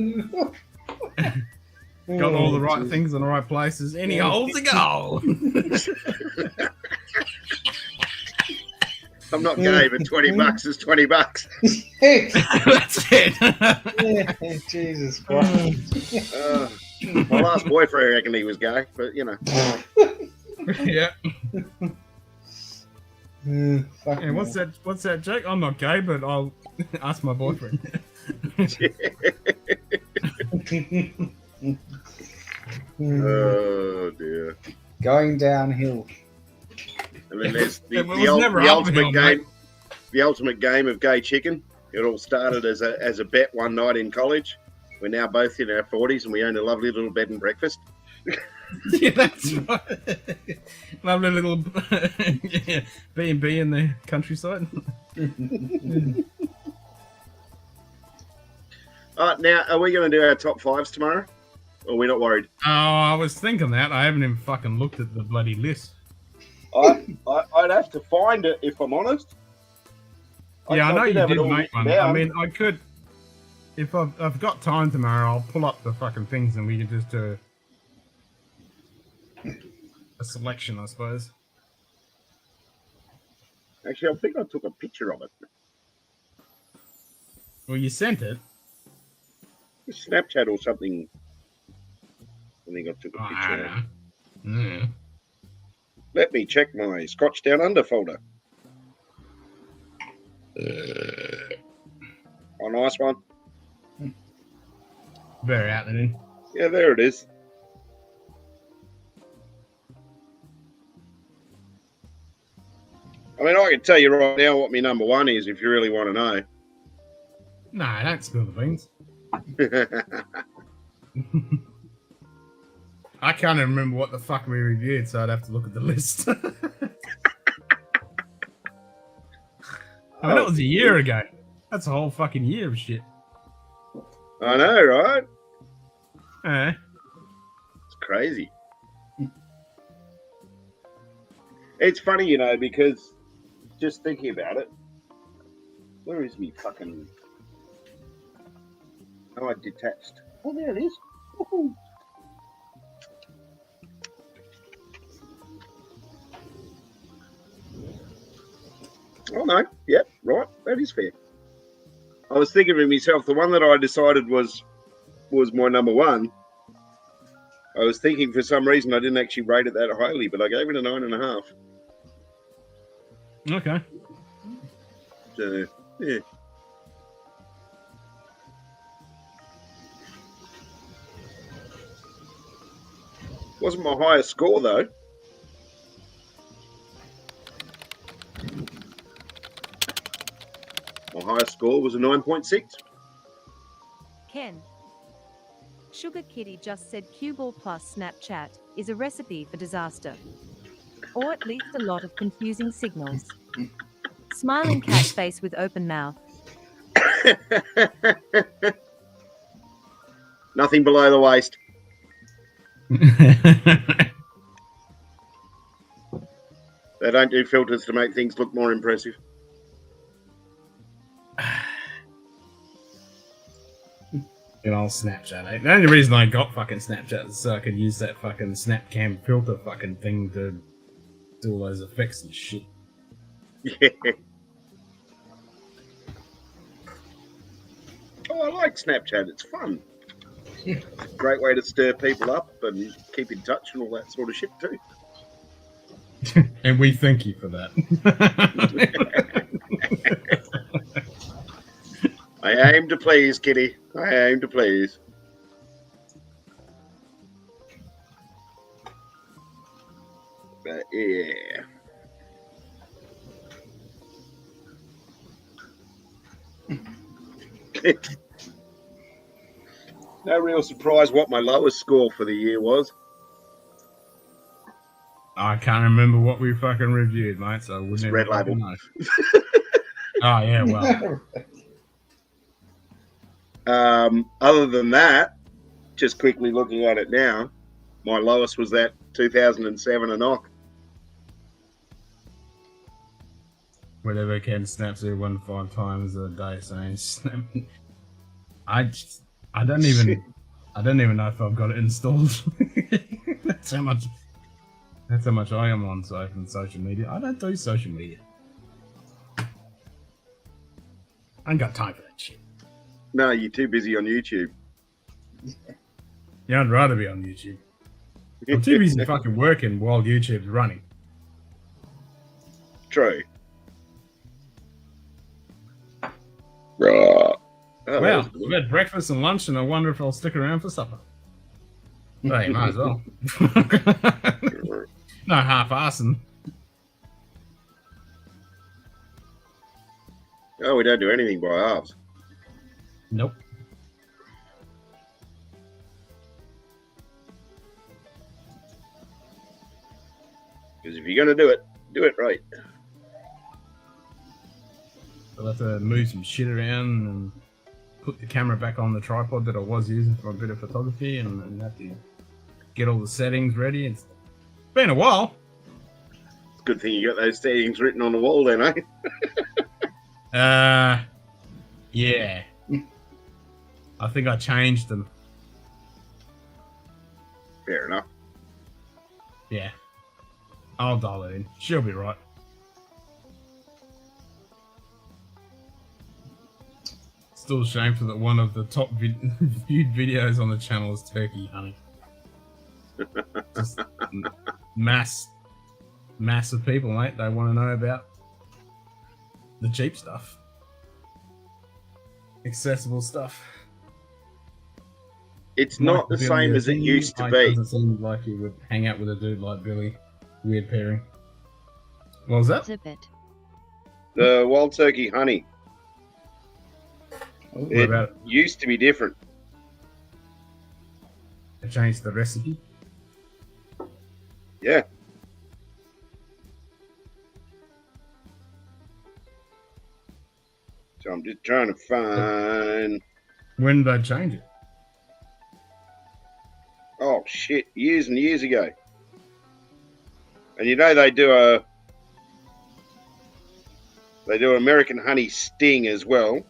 Speaker 1: Got all the right things in the right places. Any holes to go.
Speaker 13: I'm not gay, but $20 is $20.
Speaker 1: That's it.
Speaker 9: Jesus Christ.
Speaker 13: My last boyfriend reckoned he was gay, but you know.
Speaker 1: Yeah.
Speaker 9: Fuck
Speaker 1: Yeah, what's that joke? I'm not gay, but I'll ask my boyfriend.
Speaker 13: Oh dear.
Speaker 9: Going downhill.
Speaker 13: And then there's the ultimate game of gay chicken. It all started as a bet one night in college. We're now both in our 40s and we own a lovely little bed and breakfast.
Speaker 1: Yeah, that's right. Lovely little B&B in the countryside.
Speaker 13: Now, are we going to do our top fives tomorrow? Or are we not worried?
Speaker 1: Oh, I was thinking that. I haven't even fucking looked at the bloody list.
Speaker 13: I'd have to find it if I'm honest.
Speaker 1: Yeah, I know you did
Speaker 13: all
Speaker 1: make one.
Speaker 13: down.
Speaker 1: I mean, I could, if I've got time tomorrow, I'll pull up the fucking things and we can just do a selection, I suppose.
Speaker 13: Actually, I think I took a picture of it.
Speaker 1: Well, you sent it.
Speaker 13: Snapchat or something. I think I took a picture.
Speaker 1: I don't know.
Speaker 13: Let me check my Scotch Down Under folder. Oh, nice one.
Speaker 1: Very out there.
Speaker 13: Yeah, there it is. I mean, I can tell you right now what my number one is if you really want to know.
Speaker 1: No, don't spill the beans. I can't even remember what the fuck we reviewed, so I'd have to look at the list. I mean, that was a year ago. That's a whole fucking year of shit.
Speaker 13: I know, right?
Speaker 1: It's
Speaker 13: crazy. It's funny, you know, because just thinking about it, where is me fucking... Oh, I detached. Oh, there it is. Woohoo. Oh, no. Yep, right. That is fair. I was thinking to myself, the one that I decided was my number one. I was thinking for some reason I didn't actually rate it that highly, but I gave it a 9.5.
Speaker 1: Okay.
Speaker 13: So, yeah. Wasn't my highest score, though. My highest score was a 9.6.
Speaker 2: Ken. Sugar Kitty just said Q-Ball plus Snapchat is a recipe for disaster. Or at least a lot of confusing signals. Smiling cat face with open mouth.
Speaker 13: Nothing below the waist. They don't do filters to make things look more impressive.
Speaker 1: Good old Snapchat, eh? The only reason I got fucking Snapchat is so I could use that fucking Snapcam filter fucking thing to do all those effects and shit.
Speaker 13: Yeah. Oh, I like Snapchat. It's fun. Great way to stir people up and keep in touch and all that sort of shit too.
Speaker 1: And we thank you for that.
Speaker 13: I aim to please, Kitty. I aim to please. But yeah. No real surprise what my lowest score for the year was.
Speaker 1: I can't remember what we fucking reviewed, mate, so I wouldn't even
Speaker 13: Red Label.
Speaker 1: know. Oh, yeah, well.
Speaker 13: Other than that, just quickly looking at it now, my lowest was that 2007 Enoch.
Speaker 1: Whatever Ken snaps everyone 5 times a day saying snap. I don't even know if I've got it installed. That's how much I am on social media. I don't do social media. I ain't got time for that shit.
Speaker 13: No, you're too busy on YouTube.
Speaker 1: Yeah, I'd rather be on YouTube. I'm too busy fucking working while YouTube's running.
Speaker 13: True. Right. Oh,
Speaker 1: Well, we've had breakfast and lunch, and I wonder if I'll stick around for supper. Well, you might as well. No half-assing.
Speaker 13: Oh, we don't do anything by halves.
Speaker 1: Nope.
Speaker 13: Because if you're going to do it right.
Speaker 1: I'll have to move some shit around and put the camera back on the tripod that I was using for a bit of photography and have to get all the settings ready. It's been a while.
Speaker 13: Good thing you got those settings written on the wall then, eh?
Speaker 1: Yeah. I think I changed them.
Speaker 13: Fair enough.
Speaker 1: Yeah. I'll dial it in. She'll be right. Still shameful that one of the top viewed videos on the channel is turkey hunting. Just mass of people, mate. They want to know about the cheap stuff, accessible stuff.
Speaker 13: It's not the same as it used to be.
Speaker 1: It doesn't seem like you would hang out with a dude like Billy. Weird pairing. What was that?
Speaker 3: Zip it.
Speaker 13: The wild turkey honey.
Speaker 1: What
Speaker 13: It
Speaker 1: about it?
Speaker 13: used to be different.
Speaker 1: I changed the recipe.
Speaker 13: Yeah. So I'm just trying to find.
Speaker 1: When did I change it?
Speaker 13: Oh shit! Years and years ago. And you know they do American honey sting as well.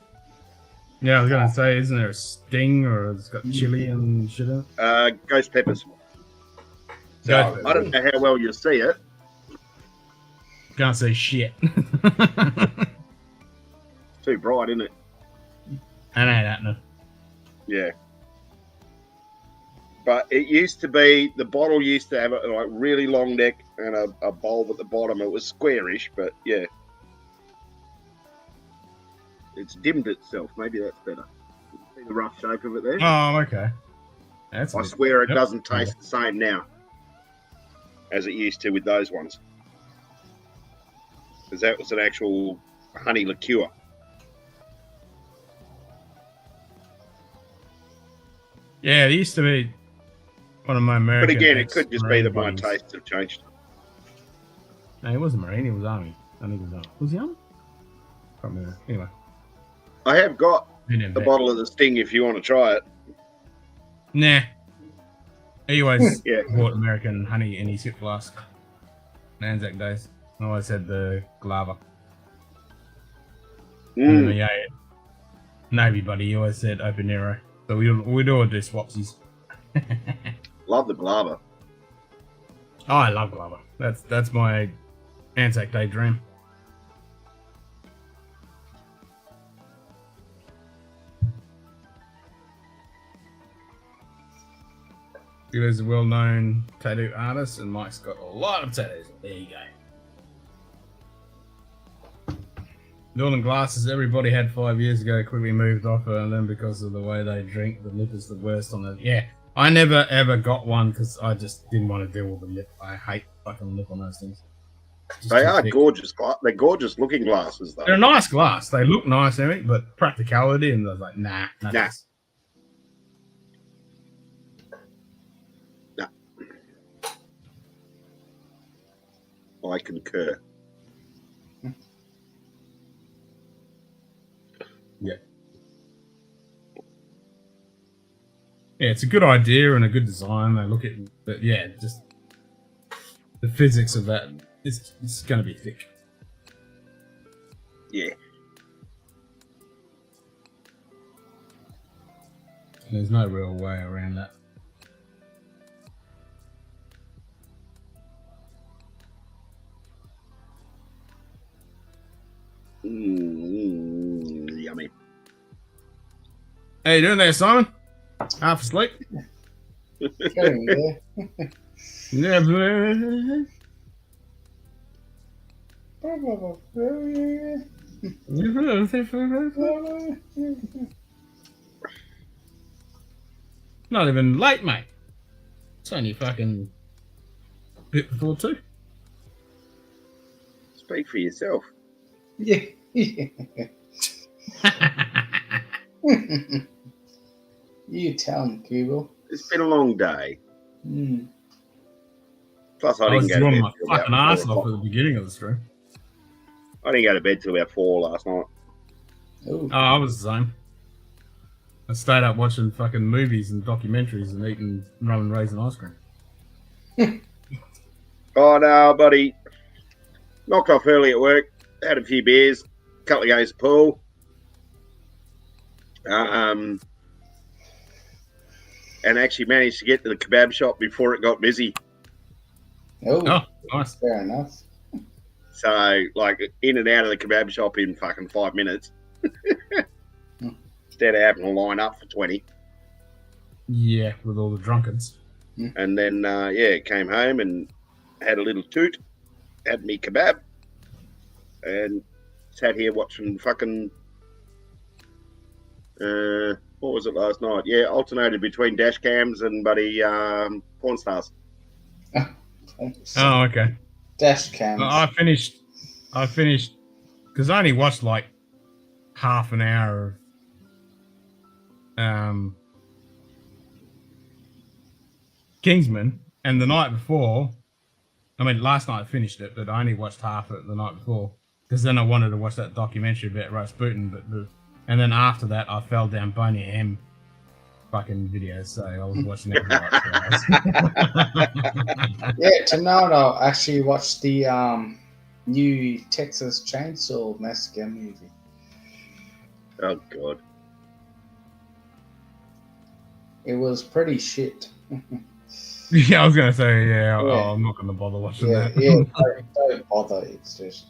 Speaker 1: Yeah, I was gonna say, isn't there a sting or it's got chili and shit in it?
Speaker 13: Ghost peppers. So
Speaker 1: Ghost
Speaker 13: I don't know how well you see it.
Speaker 1: Can't say shit.
Speaker 13: Too bright, isn't it?
Speaker 1: I know that now.
Speaker 13: Yeah. But it used to be, the bottle used to have a like really long neck and a bulb at the bottom. It was squarish, but yeah. It's dimmed itself. Maybe that's better. See the rough shape of it there?
Speaker 1: Oh, okay. That's
Speaker 13: I swear it doesn't taste the same now as it used to with those ones. Because that was an actual honey liqueur.
Speaker 1: Yeah, it used to be one of my American.
Speaker 13: But again, it could just be that my tastes have changed.
Speaker 1: No, he wasn't Marine, he was Army. I think he was Army. Was he Army? Can't remember. Anyway.
Speaker 13: I have got
Speaker 1: Been in
Speaker 13: a
Speaker 1: there.
Speaker 13: bottle of the Sting if you want to try it.
Speaker 1: Nah. He always
Speaker 13: Yeah.
Speaker 1: bought American honey in his hip flask. Anzac days. I always had the Glava. And then the Navy buddy, he always said Open Nero. So we'd all do swapsies.
Speaker 13: Love the Glava.
Speaker 1: Oh, I love Glava. That's my Anzac Day dream. He was a well-known tattoo artist, and Mike's got a lot of tattoos. There you go. Northern glasses everybody had 5 years ago quickly moved off her, and then because of the way they drink, the lip is the worst on it. Yeah, I never ever got one because I just didn't want to deal with the lip. I hate fucking lip on those things.
Speaker 13: They are gorgeous. They're gorgeous looking glasses, though.
Speaker 1: They're a nice glass. They look nice, everything, but practicality, and I was like, nah.
Speaker 13: I concur.
Speaker 1: Yeah. Yeah, it's a good idea and a good design. They look at, but yeah, just the physics of that. It's going to be thick.
Speaker 13: Yeah.
Speaker 1: There's no real way around that.
Speaker 13: Yummy.
Speaker 1: How you doing there, Simon? Half asleep? Never. Not even late, mate. It's only fucking bit before 2.
Speaker 13: Speak for yourself.
Speaker 9: Yeah. You tell him, Google.
Speaker 13: It's been a long day. Plus, I
Speaker 1: was
Speaker 13: didn't go to
Speaker 1: drawing
Speaker 13: bed
Speaker 1: my
Speaker 13: till
Speaker 1: fucking
Speaker 13: about
Speaker 1: ass
Speaker 13: 4
Speaker 1: off at
Speaker 13: o'clock.
Speaker 1: the beginning of the stream.
Speaker 13: I didn't go to bed till about 4 last night.
Speaker 1: Oh, I was the same. I stayed up watching fucking movies and documentaries and eating rum and raisin ice cream.
Speaker 13: Oh no, buddy. Knocked off early at work. Had a few beers. A couple of games of pool. And actually managed to get to the kebab shop before it got busy.
Speaker 9: Oh,
Speaker 1: nice.
Speaker 9: Fair enough.
Speaker 13: So, like, in and out of the kebab shop in fucking 5 minutes. Instead of having to line up for 20.
Speaker 1: Yeah, with all the drunkards.
Speaker 13: And then, came home and had a little toot. Had me kebab. And sat here watching fucking... what was it last night? Yeah, alternated between dash cams and buddy porn stars.
Speaker 1: Oh, okay.
Speaker 9: Dash cams.
Speaker 1: I finished because I only watched like half an hour of Kingsman, and the night before, last night I finished it, but I only watched half of it the night before because then I wanted to watch that documentary about Rasputin, and then after that I fell down Boney M fucking videos, so I was watching that for like 2 hours.
Speaker 9: Yeah, tonight I'll actually watch the new Texas Chainsaw Massacre movie.
Speaker 13: Oh god.
Speaker 9: It was pretty shit.
Speaker 1: Yeah, I was gonna say, I'm not gonna bother watching that.
Speaker 9: Don't bother. It's just.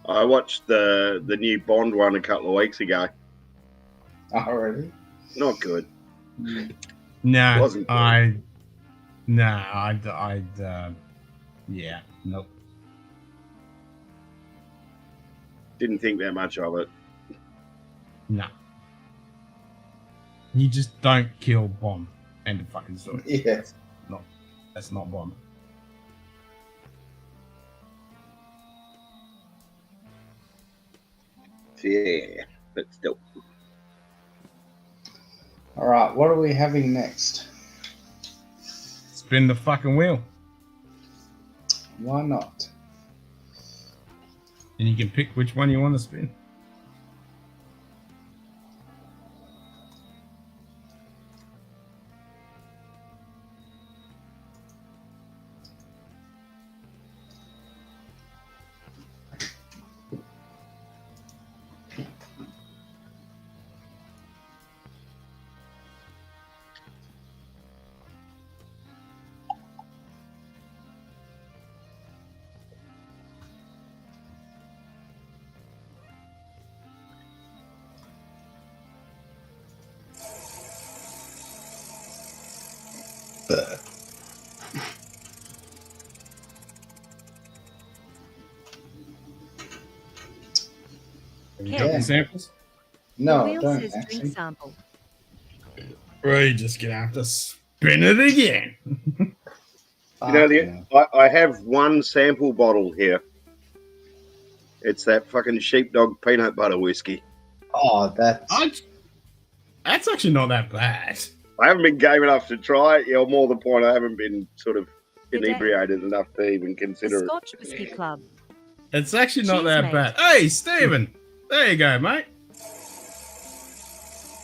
Speaker 13: I watched the new Bond one a couple of weeks ago.
Speaker 9: Already?
Speaker 13: Not good.
Speaker 1: Nah,
Speaker 13: Wasn't good.
Speaker 1: Nope.
Speaker 13: Didn't think that much of it.
Speaker 1: Nah. You just don't kill Bond. End of fucking story.
Speaker 9: Yeah.
Speaker 1: That's not Bond.
Speaker 13: Yeah, but still.
Speaker 9: All right, what are we having next?
Speaker 1: Spin the fucking wheel.
Speaker 9: Why not?
Speaker 1: And you can pick which one you want to spin. Have you got any samples?
Speaker 9: No,
Speaker 2: Wheel
Speaker 9: don't
Speaker 2: says
Speaker 9: actually.
Speaker 2: drink sample.
Speaker 1: We're just gonna have to spin it again.
Speaker 13: You know, I have one sample bottle here. It's that fucking sheepdog peanut butter whiskey.
Speaker 9: Oh, that's
Speaker 1: actually not that bad.
Speaker 13: I haven't been game enough to try it. Yeah, or more the point, I haven't been sort of inebriated enough to even
Speaker 2: The
Speaker 13: consider it.
Speaker 2: Scotch Whisky Club.
Speaker 1: It's actually not
Speaker 2: Cheers,
Speaker 1: that
Speaker 2: mate.
Speaker 1: bad. Hey, Stephen. There you go, mate.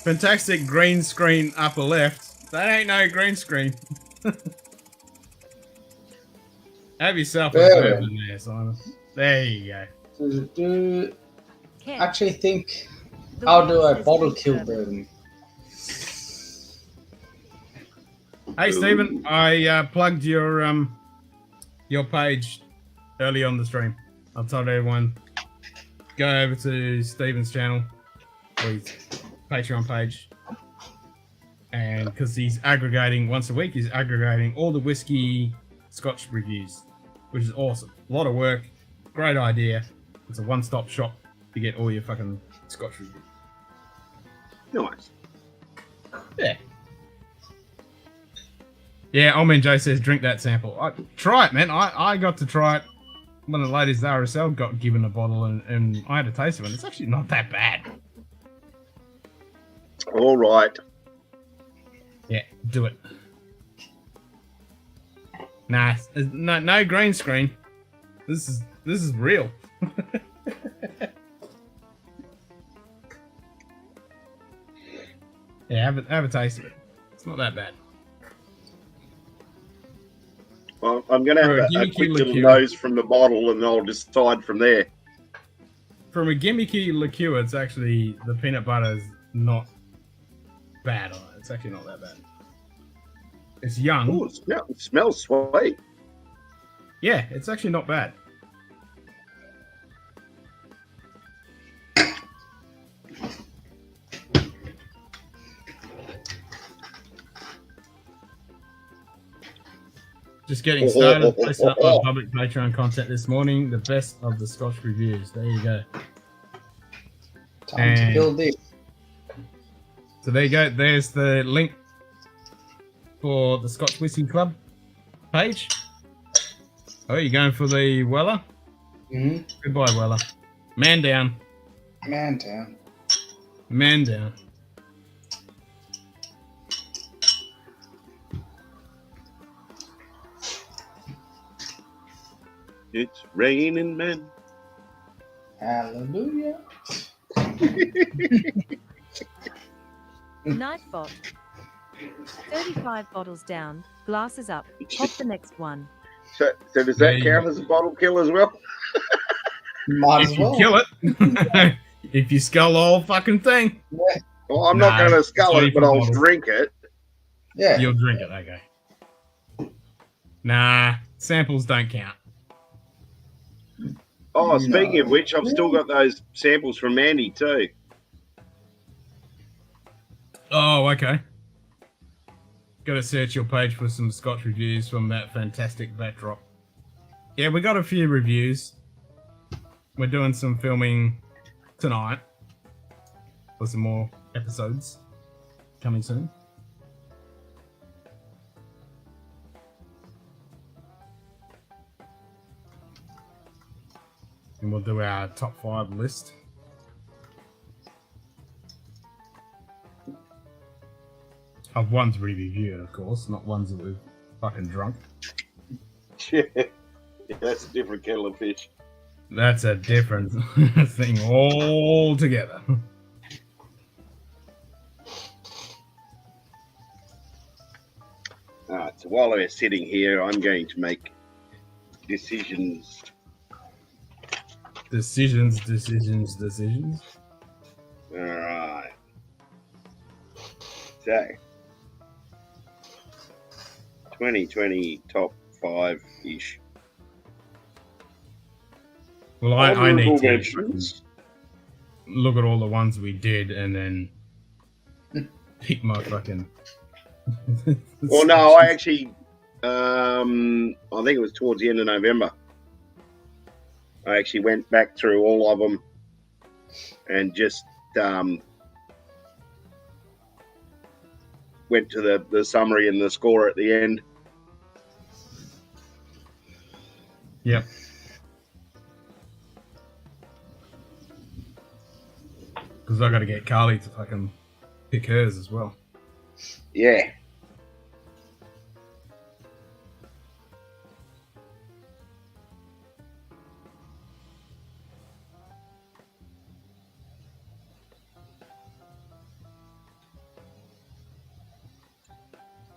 Speaker 1: Fantastic green screen upper left. That ain't no green screen. Have yourself a
Speaker 9: There.
Speaker 1: bourbon there, Simon. There you go.
Speaker 9: I actually think I'll do a bottle kill bourbon.
Speaker 1: Hey, Stephen, I plugged your page early on the stream. I told everyone go over to Stephen's channel, or his Patreon page, and because he's aggregating once a week, he's aggregating all the whiskey Scotch reviews, which is awesome. A lot of work, great idea. It's a one-stop shop to get all your fucking Scotch reviews.
Speaker 13: Nice.
Speaker 1: Yeah. Yeah, Old Man Joe says drink that sample. Try it, man. I got to try it when the ladies at RSL got given a bottle and I had a taste of it. It's actually not that bad.
Speaker 13: All right.
Speaker 1: Yeah, do it. Nah, no green screen. This is real. Yeah, have a taste of it. It's not that bad.
Speaker 13: Well, I'm going to have a quick little
Speaker 1: liqueur.
Speaker 13: nose from the bottle and I'll decide from there.
Speaker 1: From a gimmicky liqueur, it's actually, the peanut butter is not bad on it. It's actually not that bad. It's young.
Speaker 13: Ooh, it smells sweet.
Speaker 1: Yeah, it's actually not bad. Just getting started. Posted up my public Patreon content this morning. The best of the Scotch reviews. There you go.
Speaker 9: Time to build this.
Speaker 1: So there you go. There's the link for the Scotch Whisky Club page. Oh, you're going for the Weller?
Speaker 9: Mm-hmm.
Speaker 1: Goodbye, Weller. Man down.
Speaker 9: Man down.
Speaker 1: Man down.
Speaker 13: It's raining men.
Speaker 9: Hallelujah.
Speaker 2: Nightbot. 35 bottles down, glasses up. Pop the next one.
Speaker 13: So does that count as a bottle kill as well?
Speaker 9: Might
Speaker 1: If
Speaker 9: as
Speaker 1: you
Speaker 9: well.
Speaker 1: kill it. If you skull the whole fucking thing.
Speaker 9: Yeah.
Speaker 13: Well, I'm not going to skull
Speaker 1: sorry
Speaker 13: it, but
Speaker 1: for
Speaker 13: I'll
Speaker 1: bottles.
Speaker 13: drink it.
Speaker 9: Yeah.
Speaker 1: You'll drink it, okay. Nah, samples don't count.
Speaker 13: Oh, speaking of which, I've still got those samples from Andy too.
Speaker 1: Oh, okay. Got to search your page for some Scotch reviews from that fantastic backdrop. Yeah, we got a few reviews. We're doing some filming tonight for some more episodes coming soon. And we'll do our top 5 list. Of ones we reviewed, of course, not ones that we've fucking drunk.
Speaker 13: Yeah, that's a different kettle of fish.
Speaker 1: That's a different thing altogether.
Speaker 13: Alright, so while we're sitting here, I'm going to make decisions.
Speaker 1: Decisions.
Speaker 13: Alright. So, 2020 top 5-ish.
Speaker 1: Well, I need
Speaker 13: Honourable
Speaker 1: to
Speaker 13: mentions.
Speaker 1: look at all the ones we did and then pick my fucking
Speaker 13: Well, no, I actually, I think it was towards the end of November. I actually went back through all of them and just went to the summary and the score at the end.
Speaker 1: Yep. Because I got to get Carly to fucking pick hers as well.
Speaker 13: Yeah.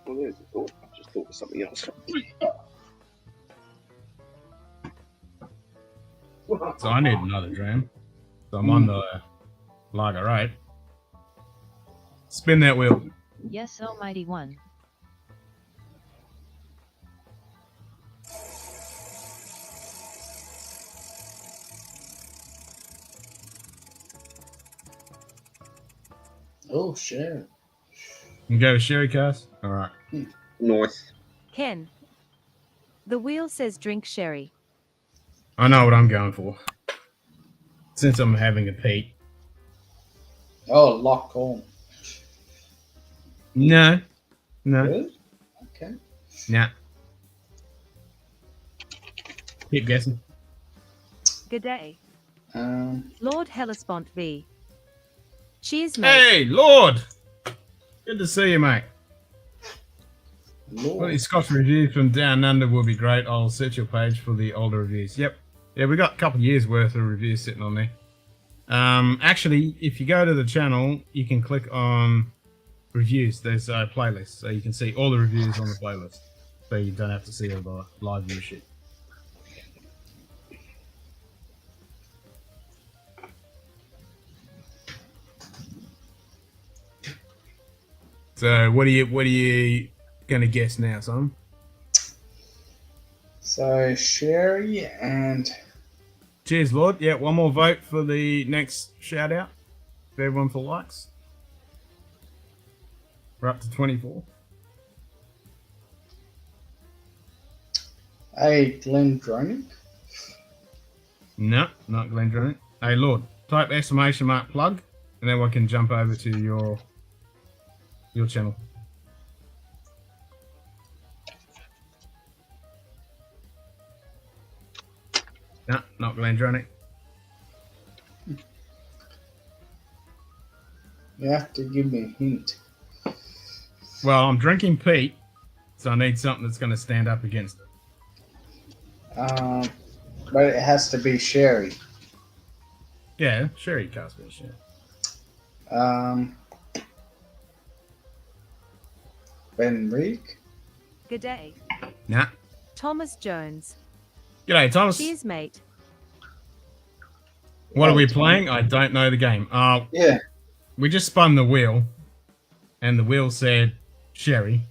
Speaker 13: Well, there's a thought. I just thought of something else.
Speaker 1: So I need another dram. So I'm on the lager 8. Spin that wheel.
Speaker 3: Yes, Almighty One.
Speaker 9: Oh, sure.
Speaker 1: You go with sherry cast? All right.
Speaker 13: Nice.
Speaker 2: Ken. The wheel says drink sherry.
Speaker 1: I know what I'm going for. Since I'm having a peat.
Speaker 9: Oh, lock on.
Speaker 1: No. No.
Speaker 9: Really? Okay.
Speaker 1: Nah. Keep guessing.
Speaker 2: Good day.
Speaker 9: Um,
Speaker 2: Lord Hellespont v. Cheers, mate.
Speaker 1: Hey, Lord! Good to see you, mate.
Speaker 9: Lord.
Speaker 1: Well, the Scotch reviews from Down Under will be great. I'll search your page for the older reviews. Yep. Yeah, we got a couple of years worth of reviews sitting on there. Actually, if you go to the channel, you can click on reviews. There's a playlist, so you can see all the reviews on the playlist. So you don't have to see all the live view shit. So what are you gonna guess now, son?
Speaker 9: So sherry and
Speaker 1: Cheers, Lord. Yeah, one more vote for the next shout out for everyone for likes. We're up to 24.
Speaker 9: a Glendronach.
Speaker 1: No, not Glendronach. Hey, Lord, type exclamation mark plug, and then we can jump over to your channel. No, not Glendronach.
Speaker 9: You have to give me a hint.
Speaker 1: Well, I'm drinking peat, so I need something that's going to stand up against it.
Speaker 9: But it has to be sherry.
Speaker 1: Yeah, sherry cast me sherry.
Speaker 9: Benrique.
Speaker 2: Good day.
Speaker 1: Nah.
Speaker 2: Thomas Jones.
Speaker 1: G'day, Thomas.
Speaker 2: Cheers, mate.
Speaker 1: What are we playing? I don't know the game.
Speaker 9: Yeah.
Speaker 1: We just spun the wheel, and the wheel said sherry.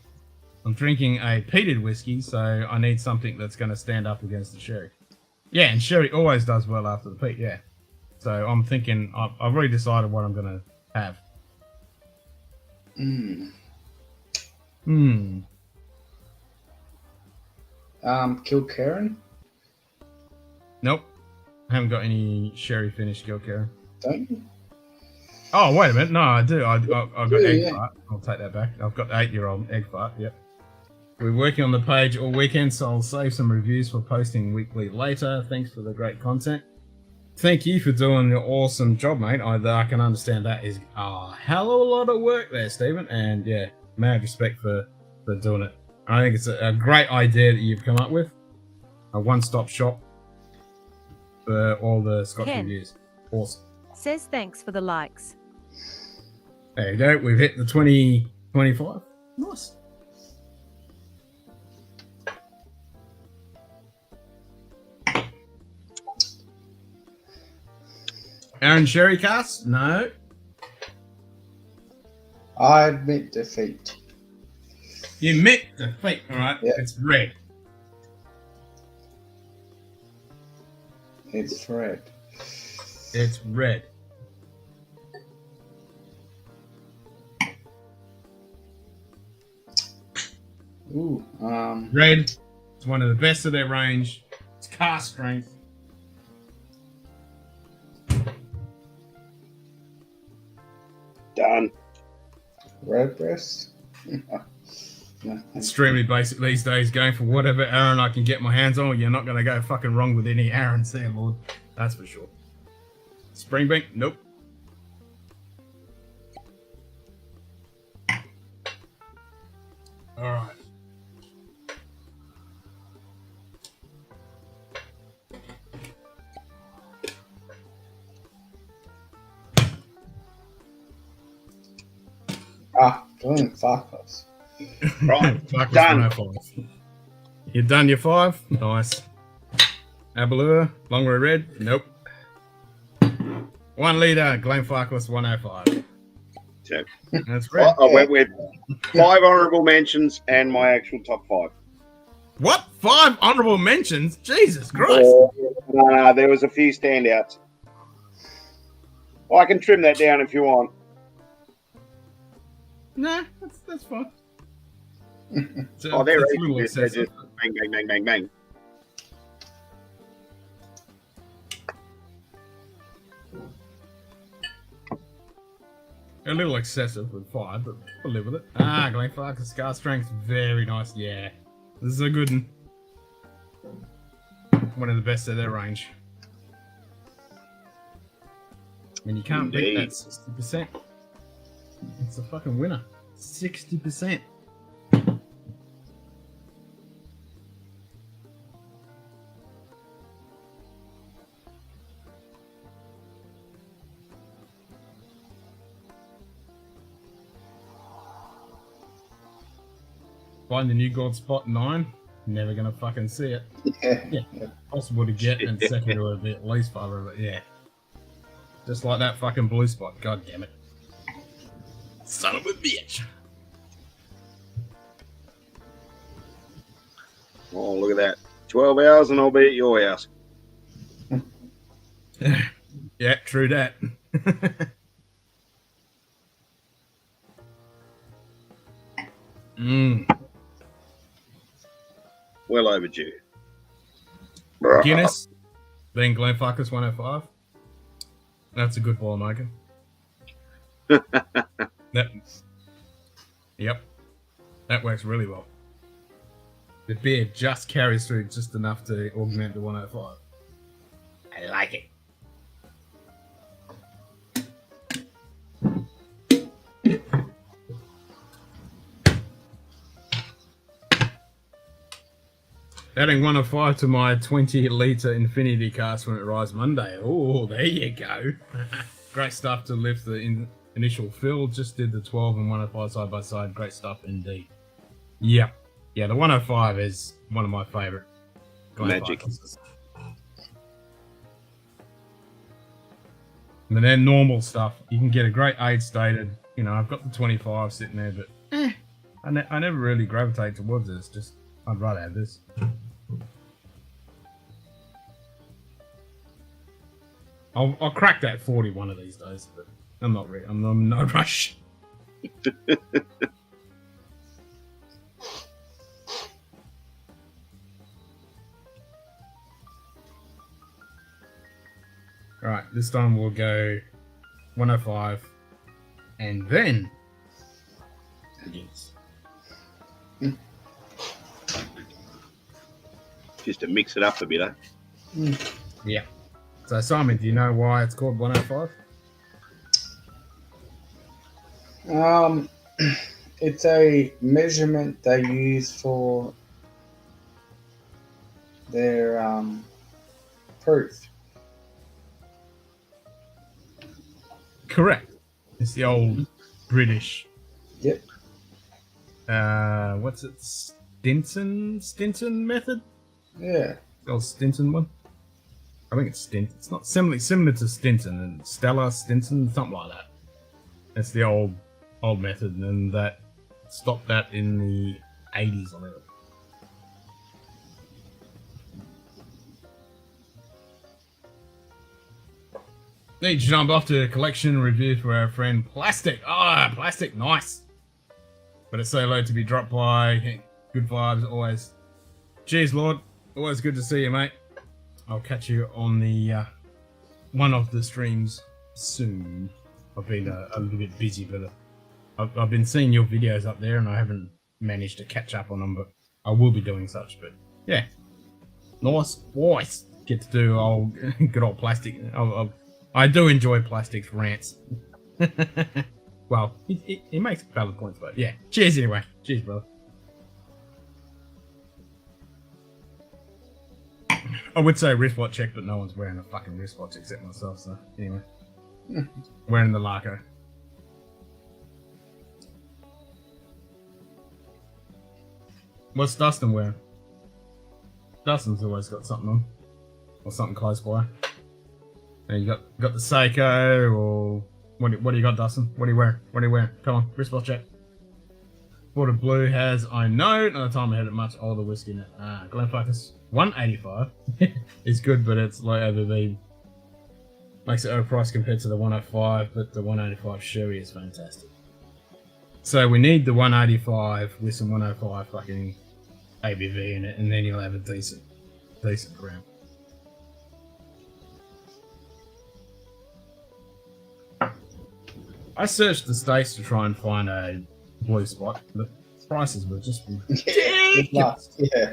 Speaker 1: I'm drinking a peated whiskey, so I need something that's going to stand up against the sherry. Yeah, and sherry always does well after the peat, yeah. So I'm thinking, I've already decided what I'm going to have.
Speaker 9: Kilkerran?
Speaker 1: Nope. I haven't got any sherry finished Kilkerran.
Speaker 9: Don't you?
Speaker 1: Oh, wait a minute. No, I do. I've got egg
Speaker 9: yeah.
Speaker 1: fart. I'll take that back. I've got the 8-year-old egg fart, yep. We're working on the page all weekend, so I'll save some reviews for posting weekly later. Thanks for the great content. Thank you for doing your awesome job, mate. I can understand that is a hell of a lot of work there, Stephen. And yeah, mad respect for doing it. I think it's a great idea that you've come up with. A one-stop shop for all the Scotch
Speaker 2: Ken.
Speaker 1: reviews. Awesome.
Speaker 2: Says thanks for the likes.
Speaker 1: There you go. We've hit the 2025. Nice. Aaron Sherry cast? No.
Speaker 9: I admit defeat.
Speaker 1: You admit defeat. All right.
Speaker 9: Yeah.
Speaker 1: It's red.
Speaker 9: It's red.
Speaker 1: It's red.
Speaker 9: Ooh,
Speaker 1: Red. It's one of the best of their range. It's cast strength.
Speaker 13: Done.
Speaker 9: Redbreast. No,
Speaker 1: Extremely basic these days. Going for whatever Aaron I can get my hands on. You're not going to go fucking wrong with any Aarons there, Lord. That's for sure. Springbank? Nope. Alright.
Speaker 9: Doing Farkas.
Speaker 13: Right,
Speaker 1: Farkas
Speaker 13: done.
Speaker 1: 105. You've done your 5? Nice. Abalur, Long Row Red? Nope. 1 litre, Glen Farkas 105.
Speaker 13: So,
Speaker 1: That's red.
Speaker 13: I went with 5 honourable mentions and my actual top 5.
Speaker 1: What? 5 honourable mentions? Jesus Christ.
Speaker 13: No, there was a few standouts. I can trim that down if you want.
Speaker 1: Nah, that's fine.
Speaker 13: Oh, they're
Speaker 1: it's a
Speaker 13: easy.
Speaker 1: little
Speaker 13: They're
Speaker 1: excessive.
Speaker 13: just bang, bang, bang, bang, bang.
Speaker 1: A little excessive with 5, but we'll live with it. Ah, Glen Farkas, Scar Strength, very nice. Yeah, this is a good one. One of the best of their range. And you can't beat that 60%. It's a fucking winner. 60%. Find the new gold spot 9. Never gonna fucking see it. Yeah. Possible to get and second to a bit at least 5 of it. Yeah. Just like that fucking blue spot. God damn it. Son of a bitch.
Speaker 13: Oh, look at that. 12 hours and I'll be at your house.
Speaker 1: Yeah, true that.
Speaker 13: Well overdue.
Speaker 1: Guinness, then Glen Farkas 105. That's a good ball maker. Yep. That works really well. The beer just carries through just enough to augment the 105. I like it. Adding 105 to my 20-litre infinity cast when it arrives Monday. Oh, there you go. Great stuff to lift the initial fill. Just did the 12 and 105 side by side. Great stuff indeed. Yeah. Yeah, the 105 is one of my favourite.
Speaker 13: Magic.
Speaker 1: And then normal stuff. You can get a great age stated. You know, I've got the 25 sitting there, but I never really gravitate towards it. It's just, I'd rather have this. I'll crack that 40 one of these days, but I'm not ready. I'm in no rush. Alright, this time we'll go 105 and then
Speaker 13: Just to mix it up a bit, eh?
Speaker 1: Yeah. So Simon, do you know why it's called 105?
Speaker 9: It's a measurement they use for their proof.
Speaker 1: Correct. It's the old British.
Speaker 9: Yep.
Speaker 1: What's it? Stinson method?
Speaker 9: Yeah.
Speaker 1: The old Stinson one? I think it's Stinson. It's not similar to Stinson and Stella, Stinson, something like that. That's the old method, and that stopped that in the 80s or whatever. Need to jump off to a collection review for our friend Plastic. Ah, Plastic, nice. But it's so low to be dropped by Good vibes always. Cheers, Lord. Always good to see you, mate. I'll catch you on the one of the streams soon. I've been a little bit busy, but I've been seeing your videos up there, and I haven't managed to catch up on them. But I will be doing such. But yeah, nice voice. Get to do good old plastic. I do enjoy Plastic's rants. Well, he makes valid points, but yeah. Cheers anyway. Cheers, brother. I would say wristwatch check, but no one's wearing a fucking wristwatch except myself, so anyway. Wearing the Larko. What's Dustin wearing? Dustin's always got something on. Or something close by. And you got the Seiko, or what do you got, Dustin? What are you wearing? What are you wearing? Come on, wristwatch check. Border Blue has, I know, another time I had it much older whiskey in it. Glen Focus 185 is good, but it's like over the makes it overpriced compared to the 105, but the 185 Sherry is fantastic. So we need the 185 with some 105 fucking ABV in it, and then you'll have a decent gram. I searched the States to try and find a blue spot. The prices were just ridiculous.
Speaker 9: Yeah.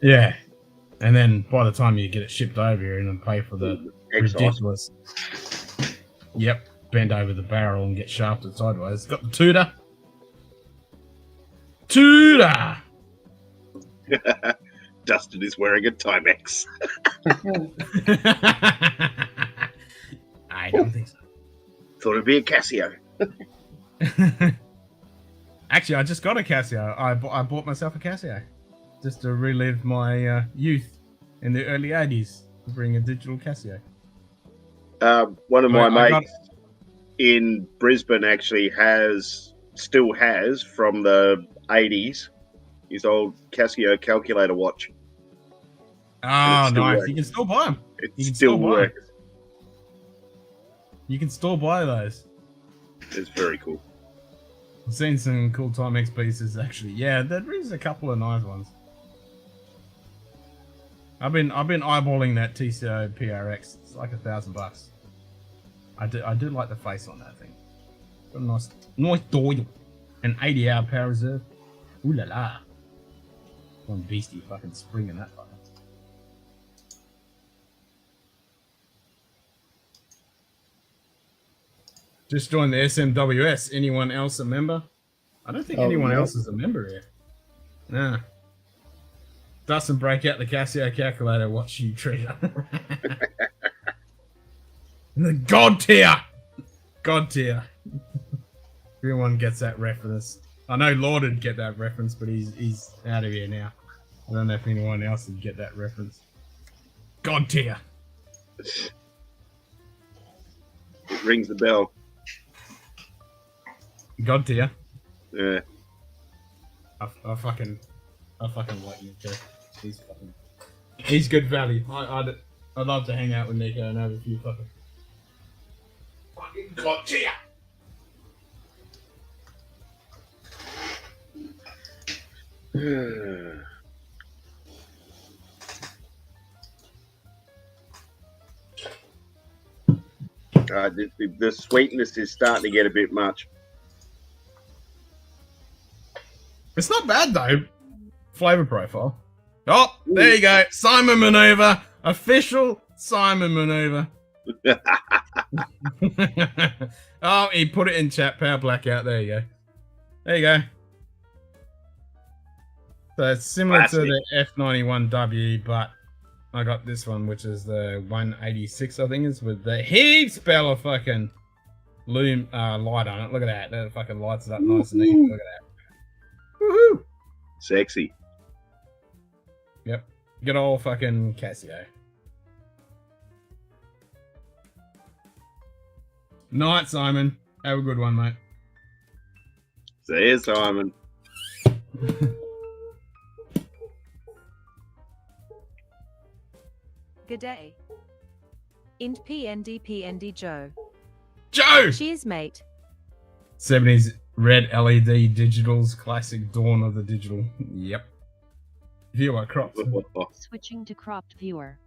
Speaker 1: Yeah. And then by the time you get it shipped over here and then pay for the ridiculous. Yep. Bend over the barrel and get shafted sideways. It's got the Tudor!
Speaker 13: Dustin is wearing a Timex.
Speaker 1: I don't think so.
Speaker 13: Thought it'd be a Casio.
Speaker 1: Actually, I just got a Casio. I bought myself a Casio just to relive my youth in the early 80s. To bring a digital Casio.
Speaker 13: One of my mates in Brisbane actually still has from the 80s his old Casio calculator watch.
Speaker 1: Oh, nice!
Speaker 13: Works.
Speaker 1: You can still buy them.
Speaker 13: It still works.
Speaker 1: You can still buy those.
Speaker 13: It's very cool.
Speaker 1: I've seen some cool Timex pieces actually. Yeah, there is a couple of nice ones. I've been eyeballing that TCO PRX. It's like $1,000. I do like the face on that thing. Got a nice dial. An 80-hour power reserve. Ooh la la. One beastie fucking spring in that fucker. Just joined the SMWS. Anyone else a member? I don't think anyone else is a member here. Nah. Dustin, break out the Casio calculator. Watch you treasure. The God tier. God tier. Everyone gets that reference. I know Lord would get that reference, but he's out of here now. I don't know if anyone else would get that reference. God tier.
Speaker 13: It rings the bell.
Speaker 1: God tier.
Speaker 13: Yeah.
Speaker 1: I fucking like Nico. He's good value. I'd love to hang out with Nico and have a few fucking God tier.
Speaker 13: The sweetness is starting to get a bit much.
Speaker 1: It's not bad though. Flavor profile. Oh, there you go. Simon maneuver. Official Simon maneuver. Oh, he put it in chat. Power blackout. There you go. There you go. So it's similar to the F91W, but I got this one, which is the 186, I think, is with the heaps spell of fucking loom light on it. Look at that. That fucking lights it up nice and neat. Look at that. Woohoo!
Speaker 13: Sexy.
Speaker 1: Yep. Good old fucking Casio. Night, Simon. Have a good one, mate.
Speaker 13: See you, Simon.
Speaker 2: G'day. Int PND PND Joe.
Speaker 1: Joe!
Speaker 2: Cheers, mate.
Speaker 1: 70s red LED digitals, classic dawn of the digital. Yep. Viewer cropped.
Speaker 3: Switching to cropped viewer.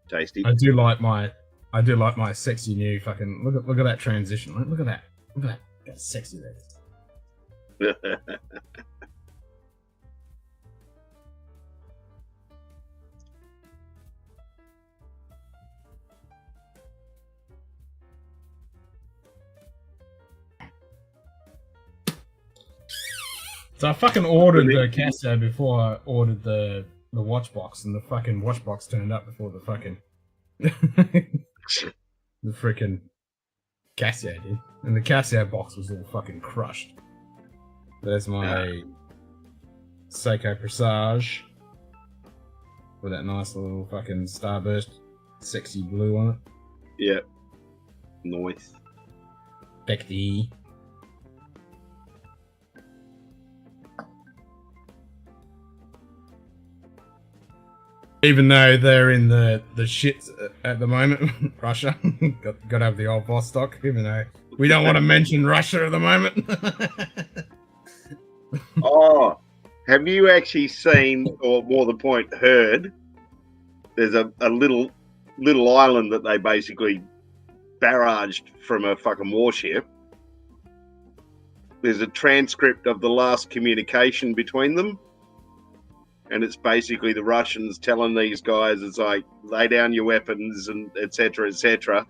Speaker 13: Tasty.
Speaker 1: I do like my sexy new fucking look at that transition. Look at that. Look at that. That's sexy there. So I fucking ordered the Casio before I ordered the watch box, and the fucking watch box turned up before the fucking the freaking Casio did, and the Casio box was all fucking crushed. There's my Seiko Presage with that nice little fucking starburst, sexy blue on it.
Speaker 13: Yeah, nice.
Speaker 1: Becky. Even though they're in the shits at the moment, Russia, got to have the old boss stock, even though we don't want to mention Russia at the moment.
Speaker 13: Oh, have you actually seen, or more the point, heard, there's a little island that they basically barraged from a fucking warship. There's a transcript of the last communication between them. And it's basically the Russians telling these guys, it's like, lay down your weapons and et cetera, et cetera.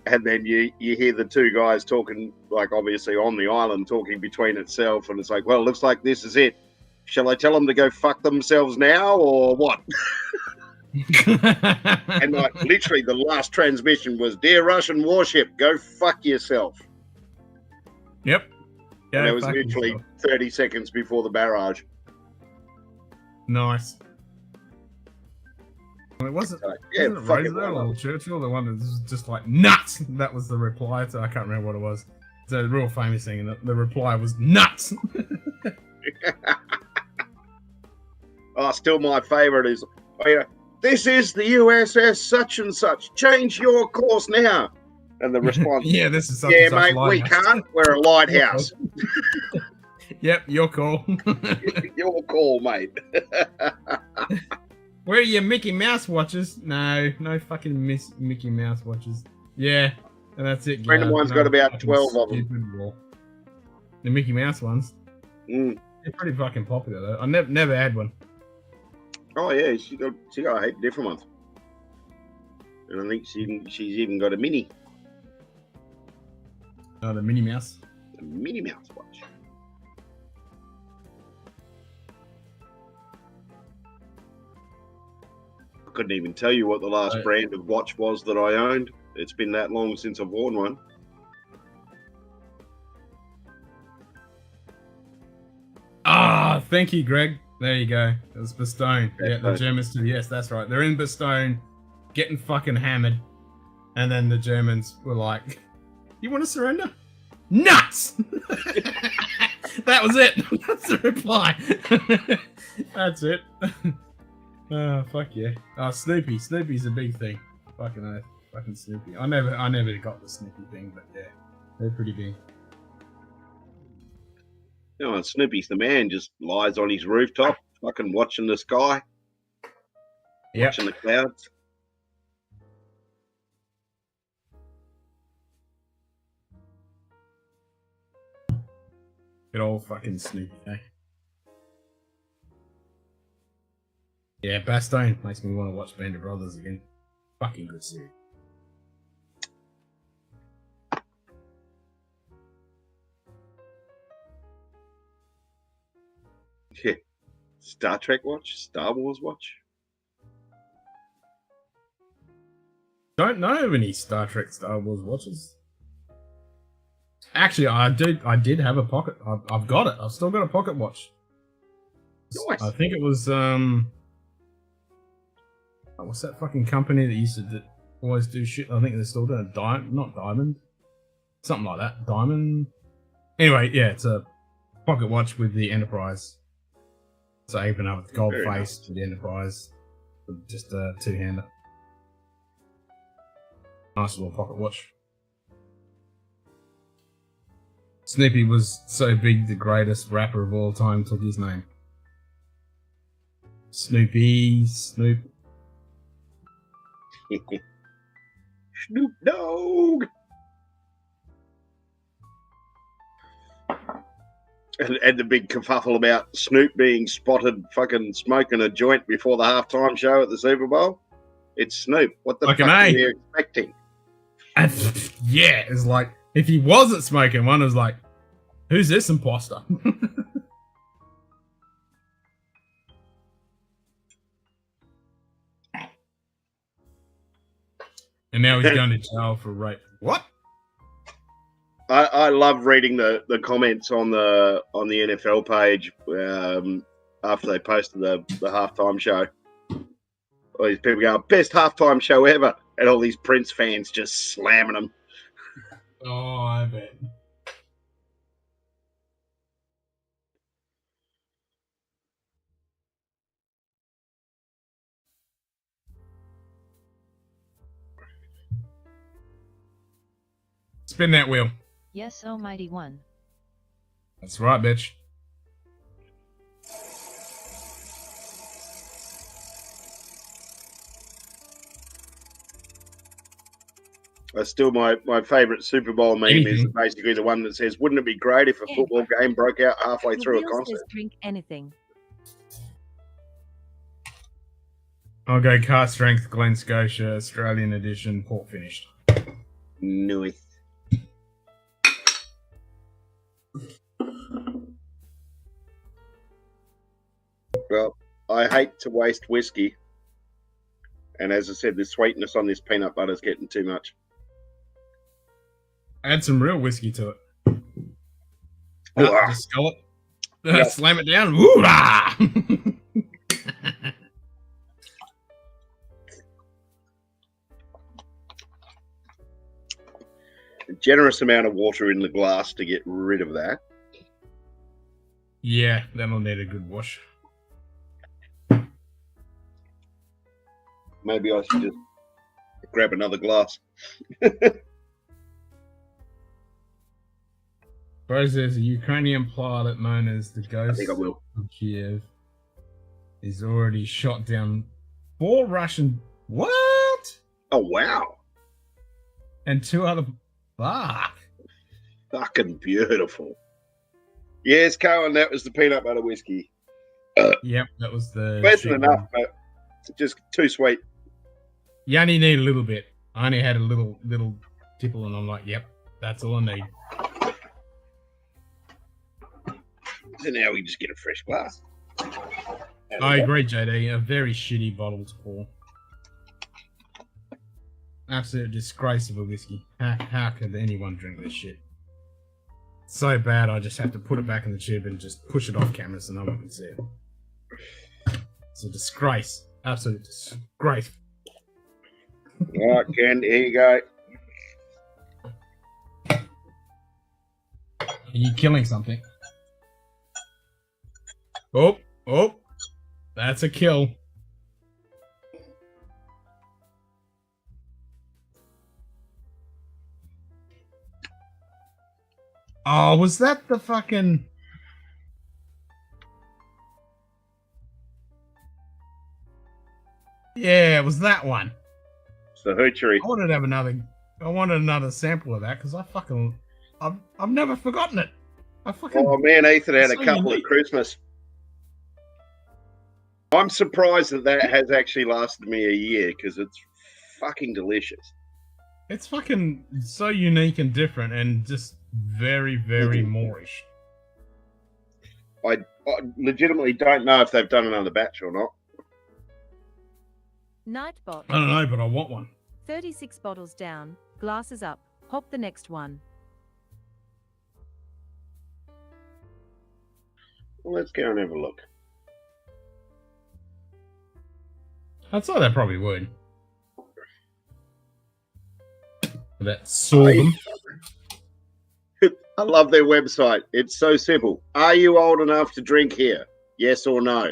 Speaker 13: And then you hear the two guys talking, like obviously on the island, talking between itself. And it's like, well, it looks like this is it. Shall I tell them to go fuck themselves now or what? And like literally the last transmission was, dear Russian warship, go fuck yourself.
Speaker 1: Yep.
Speaker 13: And it was literally 30 seconds before the barrage.
Speaker 1: Nice. Well, it wasn't.
Speaker 13: Yeah,
Speaker 1: wasn't it Roosevelt or Churchill, the one that was just like nuts. That was the reply to. I can't remember what it was. It's a real famous thing, and the reply was nuts.
Speaker 13: Oh, still my favourite is, oh, yeah, this is the USS such and such. Change your course now. And the response,
Speaker 1: yeah, this is such
Speaker 13: yeah,
Speaker 1: and such
Speaker 13: mate, we can't. We're a lighthouse.
Speaker 1: Yep, your call.
Speaker 13: Your call, mate.
Speaker 1: Where are your Mickey Mouse watches? No fucking Mickey Mouse watches. Yeah, and that's it.
Speaker 13: A friend of mine's got about 12 of them.
Speaker 1: The Mickey Mouse ones.
Speaker 13: Mm.
Speaker 1: They're pretty fucking popular though. I never had one.
Speaker 13: Oh yeah, she got a heap different ones. And I think she's even got a mini.
Speaker 1: Oh, the Minnie Mouse.
Speaker 13: The Minnie Mouse watch. I couldn't even tell you what the last brand of watch was that I owned. It's been that long since I've worn one.
Speaker 1: Ah, thank you, Greg. There you go. It was Bastogne. Yeah, the Germans too. Yes, that's right. They're in Bastogne, getting fucking hammered, and then the Germans were like, "You want to surrender?" Nuts. That was it. That's the reply. That's it. Oh, fuck yeah. Oh, Snoopy. Snoopy's a big thing. Fucking oath. Fucking Snoopy. I never got the Snoopy thing, but yeah, they're pretty big.
Speaker 13: You know, Snoopy's the man, just lies on his rooftop, fucking watching the sky, watching the clouds.
Speaker 1: Good old fucking Snoopy, eh? Yeah, Bastogne makes me want to watch Band of Brothers again. Fucking good series.
Speaker 13: Yeah. Star Trek watch? Star Wars watch?
Speaker 1: Don't know any Star Trek, Star Wars watches. Actually, I did have a pocket. I've got it. I've still got a pocket watch.
Speaker 13: Nice.
Speaker 1: I think it was what's that fucking company that used to always do shit? I think they're still doing not Diamond, something like that. Diamond. Anyway, yeah, it's a pocket watch with the Enterprise. So I open up with gold face to the Enterprise, with just a two-hander. Nice little pocket watch. Snoopy was so big, the greatest rapper of all time took his name. Snoopy, Snoop.
Speaker 13: Snoop Dogg. And the big kerfuffle about Snoop being spotted fucking smoking a joint before the halftime show at the Super Bowl. It's Snoop. What the
Speaker 1: Fucking
Speaker 13: fuck are
Speaker 1: A.
Speaker 13: you expecting?
Speaker 1: And yeah, it's like, if he wasn't smoking one, it was like, who's this imposter? And now he's going to jail for rape. What?
Speaker 13: I love reading the comments on the NFL page after they posted the halftime show. All these people go, best halftime show ever, and all these Prince fans just slamming them.
Speaker 1: Oh, I bet. Spin that wheel.
Speaker 3: Yes, almighty one.
Speaker 1: That's right, bitch.
Speaker 13: Still, my favourite Super Bowl meme is basically the one that says, wouldn't it be great if a football game broke out halfway
Speaker 2: The
Speaker 13: through a
Speaker 2: wheel
Speaker 13: concert?
Speaker 2: says drink anything.
Speaker 1: I'll go car strength, Glen Scotia, Australian edition, port finished.
Speaker 13: Nice. Well, I hate to waste whiskey. And as I said, the sweetness on this peanut butter is getting too much.
Speaker 1: Add some real whiskey to it.
Speaker 13: Oh,
Speaker 1: Just skull it.
Speaker 13: Yep.
Speaker 1: Slam it down. Woo-rah!
Speaker 13: a generous amount of water in the glass to get rid of that.
Speaker 1: Yeah, that'll need a good wash.
Speaker 13: Maybe I should just grab another glass.
Speaker 1: Suppose there's a Ukrainian pilot known as the Ghost
Speaker 13: think I will.
Speaker 1: of Kiev. He's already shot down 4 Russian... What?
Speaker 13: Oh, wow.
Speaker 1: And 2 other... Fuck.
Speaker 13: Fucking beautiful. Yes, Cohen, that was the peanut butter whiskey.
Speaker 1: Yep, that was the...
Speaker 13: Pleasant enough, but just too sweet.
Speaker 1: You only need a little bit. I only had a little tipple and I'm like, yep, that's all I need.
Speaker 13: So now we just get a fresh glass.
Speaker 1: I agree, JD. A very shitty bottle to pour. Absolute disgrace of a whiskey. How could anyone drink this shit? So bad, I just have to put it back in the tube and just push it off camera so no one can see it. It's a disgrace. Absolute disgrace.
Speaker 13: All right, Ken, here you go.
Speaker 1: Are you killing something? Oh, that's a kill. Oh, was that the fucking... Yeah, it was that one.
Speaker 13: It's the hoochery.
Speaker 1: I wanted to have another sample of that because I've never forgotten it.
Speaker 13: Oh, man, Ethan had a
Speaker 1: so
Speaker 13: couple
Speaker 1: unique.
Speaker 13: at Christmas. I'm surprised that has actually lasted me a year because it's fucking delicious.
Speaker 1: It's fucking so unique and different and just very, very Moorish.
Speaker 13: I legitimately don't know if they've done another batch or not.
Speaker 2: Nightbot.
Speaker 1: I don't know, but I want one.
Speaker 2: 36 bottles down, glasses up, hop the next one.
Speaker 13: Well, let's go and have a look.
Speaker 1: I'd say they probably would. That sorghum.
Speaker 13: I love their website. It's so simple. Are you old enough to drink here? Yes or no?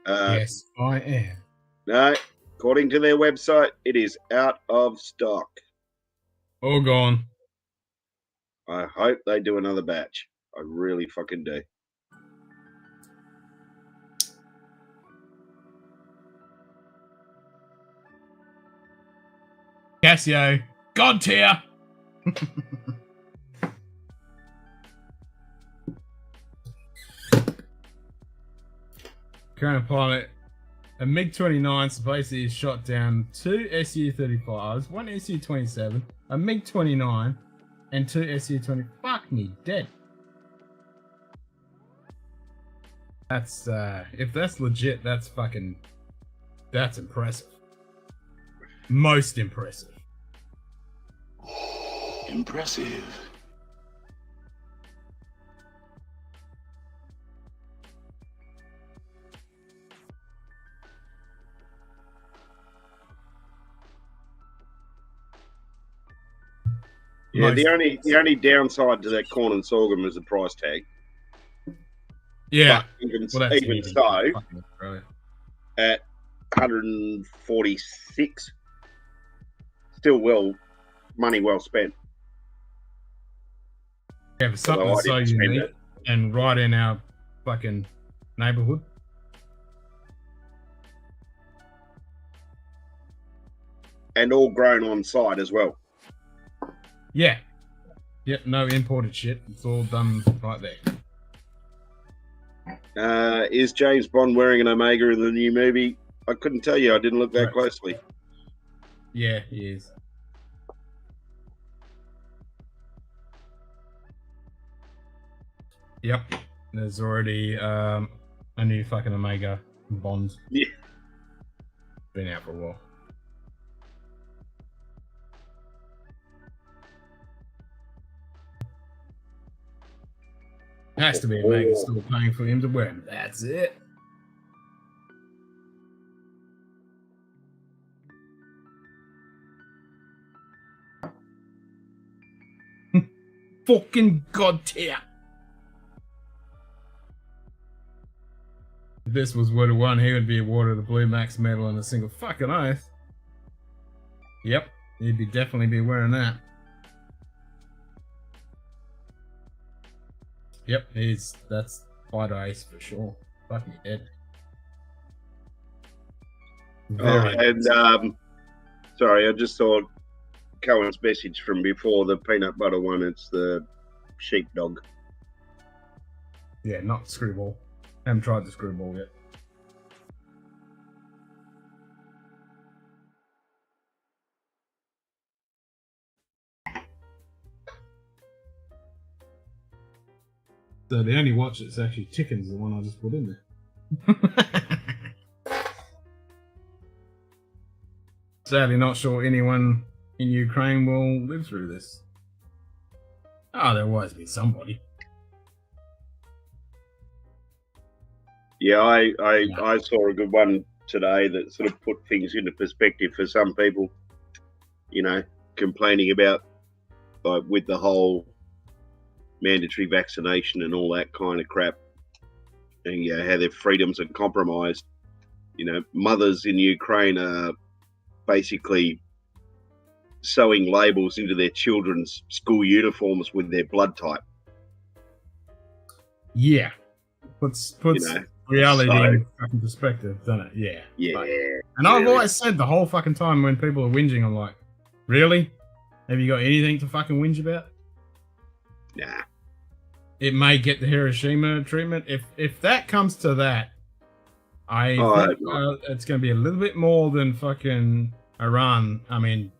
Speaker 1: Yes, I am.
Speaker 13: No, according to their website, it is out of stock.
Speaker 1: All gone.
Speaker 13: I hope they do another batch. I really fucking do.
Speaker 1: Casio, God tier. Current pilot, a MiG-29 supposedly shot down 2 Su-35s, 1 Su-27, a MiG-29, and 2 Su-20. Fuck me, dead. That's, if that's legit, that's impressive. Most impressive.
Speaker 14: Impressive.
Speaker 13: Yeah, the only downside to that corn and sorghum is the price tag.
Speaker 1: Yeah,
Speaker 13: but even so, at 146, still money well spent.
Speaker 1: Yeah, for something that's so unique and right in our fucking neighborhood.
Speaker 13: And all grown on site as well.
Speaker 1: Yeah. Yep, no imported shit. It's all done right there.
Speaker 13: Is James Bond wearing an Omega in the new movie? I couldn't tell you. I didn't look that closely.
Speaker 1: Yeah, he is. Yep. There's already a new fucking Omega Bond.
Speaker 13: Yeah.
Speaker 1: Been out for a while. Has to be Omega still paying for him to wear him. That's it. Fucking God tier. If this was World War I, he would be awarded a Blue Max medal and a single fucking oath. Yep, he'd definitely be wearing that. Yep, that's fighter ace for sure. Fuck me dead.
Speaker 13: Sorry, I just saw Cohen's message from before the peanut butter one. It's the sheepdog.
Speaker 1: Yeah, not screwball. Haven't tried the screwball yet. So the only watch that's actually ticking is the one I just put in there. Sadly, not sure anyone in Ukraine will live through this. Oh, there'll always be somebody.
Speaker 13: Yeah, I saw a good one today that sort of put things into perspective for some people. You know, complaining about with the whole mandatory vaccination and all that kind of crap, and how their freedoms are compromised. You know, mothers in Ukraine are basically sewing labels into their children's school uniforms with their blood type.
Speaker 1: Yeah, puts reality in fucking perspective, doesn't it? Yeah.
Speaker 13: Yeah.
Speaker 1: And I've always said the whole fucking time when people are whinging, I'm like, really? Have you got anything to fucking whinge about?
Speaker 13: Nah.
Speaker 1: It may get the Hiroshima treatment. If that comes to that, I think it's going to be a little bit more than fucking Iran. I mean,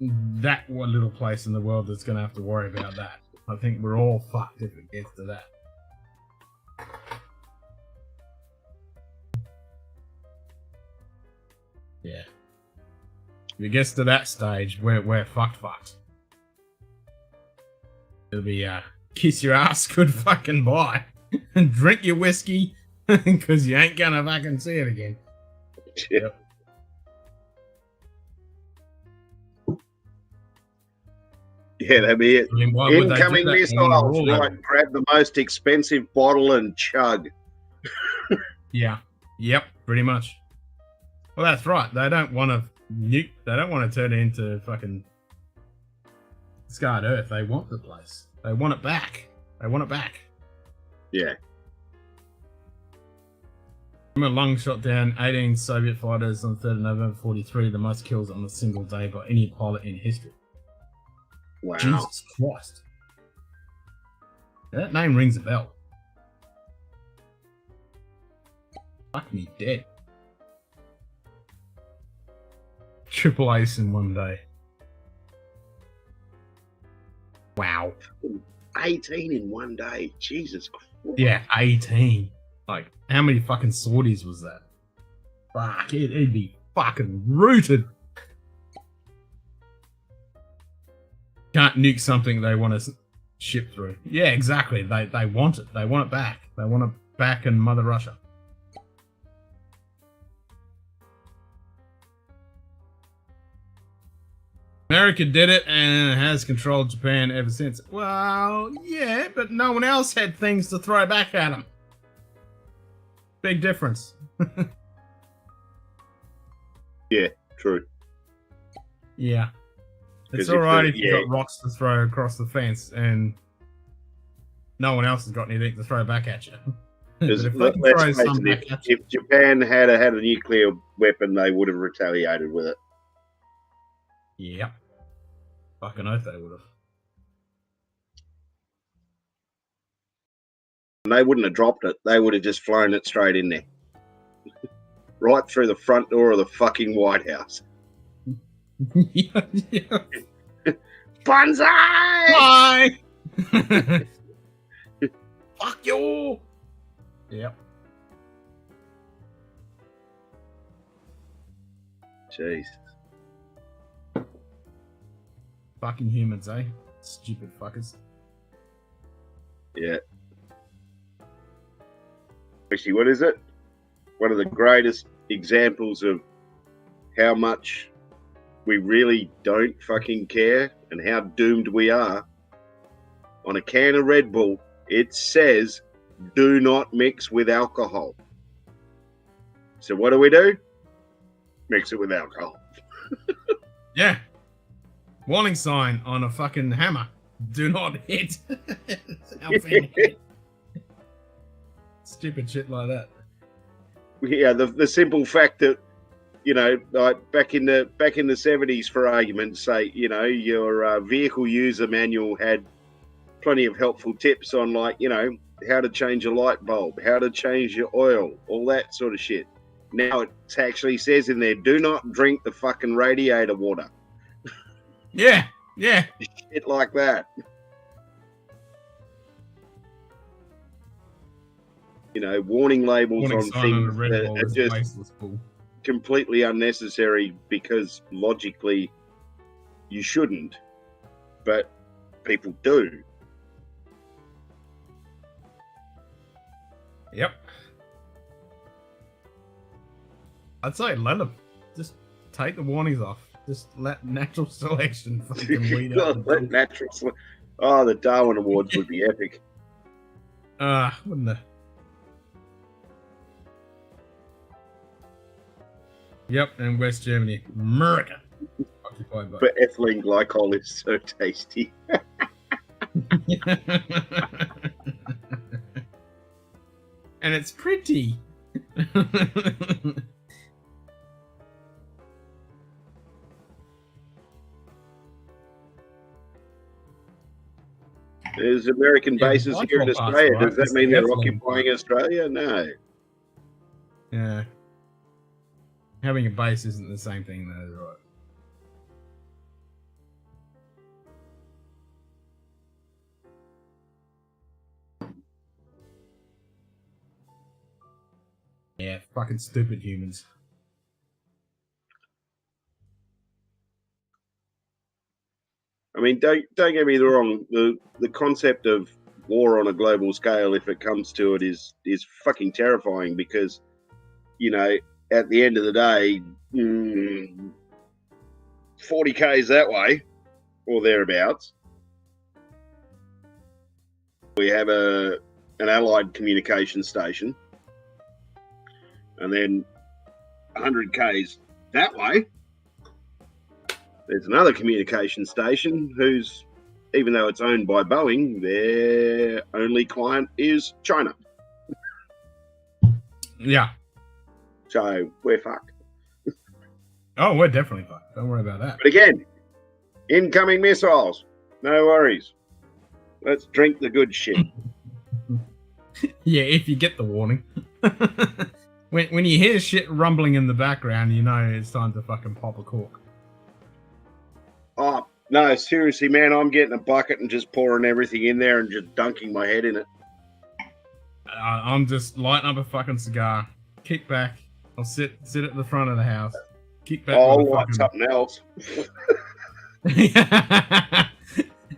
Speaker 1: that one little place in the world that's going to have to worry about that. I think we're all fucked if it gets to that. Yeah. If it gets to that stage, we're fucked. It'll be kiss your ass good fucking bye and drink your whiskey because you ain't gonna fucking see it again.
Speaker 13: Yep. Yeah, that'd be it.
Speaker 1: I mean,
Speaker 13: incoming missiles, right? Grab the most expensive bottle and chug.
Speaker 1: Yeah. Yep. Pretty much. Well, that's right. They don't want to nuke. They don't want to turn it into fucking scarred Earth. They want the place. They want it back. They want it back.
Speaker 13: Yeah.
Speaker 1: Lung shot down 18 Soviet fighters on 3rd of November 43, the most kills on a single day by any pilot in history.
Speaker 13: Wow.
Speaker 1: Jesus Christ. That name rings a bell. Fuck me dead. Triple ace in one day. Wow.
Speaker 13: 18 in one day. Jesus Christ.
Speaker 1: Yeah, 18. Like, how many fucking sorties was that? Fuck, it'd be fucking rooted. Can't nuke something they want to ship through. Yeah, exactly. They want it. They want it back. They want it back in Mother Russia. America did it and has controlled Japan ever since. Well, yeah, but no one else had things to throw back at them. Big difference.
Speaker 13: Yeah, true.
Speaker 1: Yeah. It's
Speaker 13: 'Cause
Speaker 1: alright
Speaker 13: if
Speaker 1: if you've got rocks to throw across the fence and no one else has got anything to throw back at you.
Speaker 13: Because
Speaker 1: But if they can throw
Speaker 13: let's face
Speaker 1: some
Speaker 13: it,
Speaker 1: back at you,
Speaker 13: if Japan had a nuclear weapon, they would have retaliated with it.
Speaker 1: yep. Fucking oath they would have.
Speaker 13: And they wouldn't have dropped it. They would have just flown it straight in there. Right through the front door of the fucking White House.
Speaker 1: Yeah.
Speaker 13: Banzai!
Speaker 1: Bye! Fuck you! Yep.
Speaker 13: Jeez.
Speaker 1: Fucking humans, eh? Stupid fuckers.
Speaker 13: Yeah. Actually, what is it? One of the greatest examples of how much we really don't fucking care and how doomed we are. On a can of Red Bull, it says, do not mix with alcohol. So what do? Mix it with alcohol.
Speaker 1: Yeah. Warning sign on a fucking hammer. Do not hit. Stupid shit like that.
Speaker 13: Yeah, the simple fact that, you know, like back in the 70s, for argument's sake, you know, your vehicle user manual had plenty of helpful tips on, like, you know, how to change a light bulb, how to change your oil, all that sort of shit. Now it actually says in there, do not drink the fucking radiator water.
Speaker 1: Yeah, yeah.
Speaker 13: Shit like that. You know, warning labels on things that are just completely unnecessary because logically you shouldn't, but people do.
Speaker 1: Yep. I'd say let them. Just take the warnings off. Just let natural selection fucking weed out.
Speaker 13: Let natural Oh, the Darwin Awards would be epic.
Speaker 1: Wouldn't they? Yep, and West Germany. America. Occupied by.
Speaker 13: But ethylene glycol is so tasty.
Speaker 1: And it's pretty.
Speaker 13: There's American bases here in Australia. Does that mean they're occupying Australia? No.
Speaker 1: Yeah. Having a base isn't the same thing, though, right? Yeah, fucking stupid humans.
Speaker 13: I mean, don't get me wrong. The concept of war on a global scale, if it comes to it, is fucking terrifying because, you know, at the end of the day, 40 k's that way or thereabouts, we have an allied communication station, And then 100 k's that way, there's another communication station who's, even though it's owned by Boeing, their only client is China.
Speaker 1: Yeah.
Speaker 13: So we're fucked.
Speaker 1: Oh, we're definitely fucked. Don't worry about that.
Speaker 13: But again, incoming missiles. No worries. Let's drink the good shit.
Speaker 1: Yeah, if you get the warning. when you hear shit rumbling in the background, you know it's time to fucking pop a cork.
Speaker 13: Oh, no, seriously, man, I'm getting a bucket and just pouring everything in there and just dunking my head in it.
Speaker 1: I'm just lighting up a fucking cigar, kick back. I'll sit at the front of the house, kick back.
Speaker 13: I'll light something else.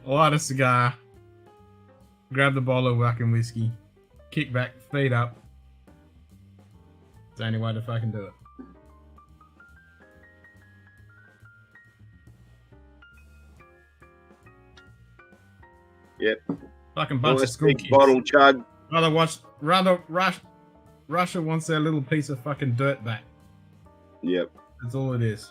Speaker 1: Light a cigar, grab the bottle of fucking whiskey, kick back, feet up. It's the only way to fucking do it.
Speaker 13: Yep.
Speaker 1: Fucking bunch of school
Speaker 13: big
Speaker 1: kids.
Speaker 13: Bottle chug.
Speaker 1: Russia wants their little piece of fucking dirt back.
Speaker 13: Yep.
Speaker 1: That's all it is.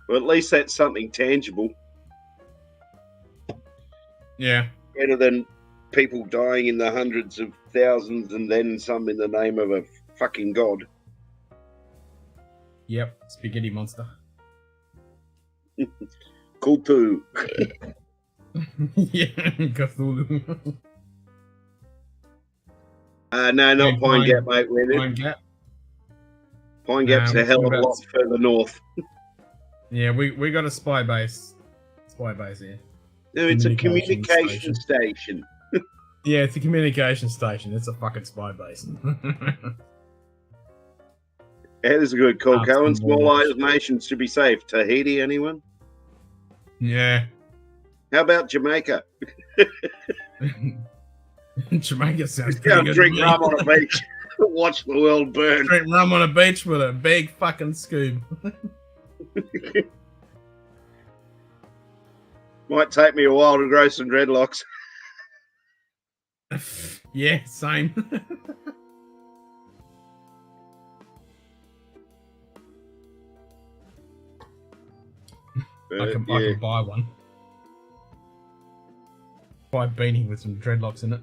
Speaker 13: Well, at least that's something tangible.
Speaker 1: Yeah.
Speaker 13: Better than people dying in the hundreds of thousands and then some in the name of a fucking god.
Speaker 1: Yep. Spaghetti monster.
Speaker 13: Cthulhu.
Speaker 1: Yeah, Cthulhu.
Speaker 13: No, not Pine Gap, mate.
Speaker 1: Pine Gap.
Speaker 13: Pine Gap's a hell of a lot further north.
Speaker 1: Yeah, we got a spy base. Spy base here.
Speaker 13: No, it's a communication station.
Speaker 1: Yeah, it's a communication station. It's a fucking spy base.
Speaker 13: Yeah, this is a good call, Cohen. Small island nations to be safe. Tahiti, anyone?
Speaker 1: Yeah.
Speaker 13: How about Jamaica?
Speaker 1: Jamaica sounds
Speaker 13: Just
Speaker 1: pretty
Speaker 13: go
Speaker 1: good.
Speaker 13: drink rum on a beach. Watch the world burn.
Speaker 1: Drink rum on a beach with a big fucking scoop.
Speaker 13: Might take me a while to grow some dreadlocks.
Speaker 1: Yeah, same. I can buy one. Buy a beanie with some dreadlocks in it.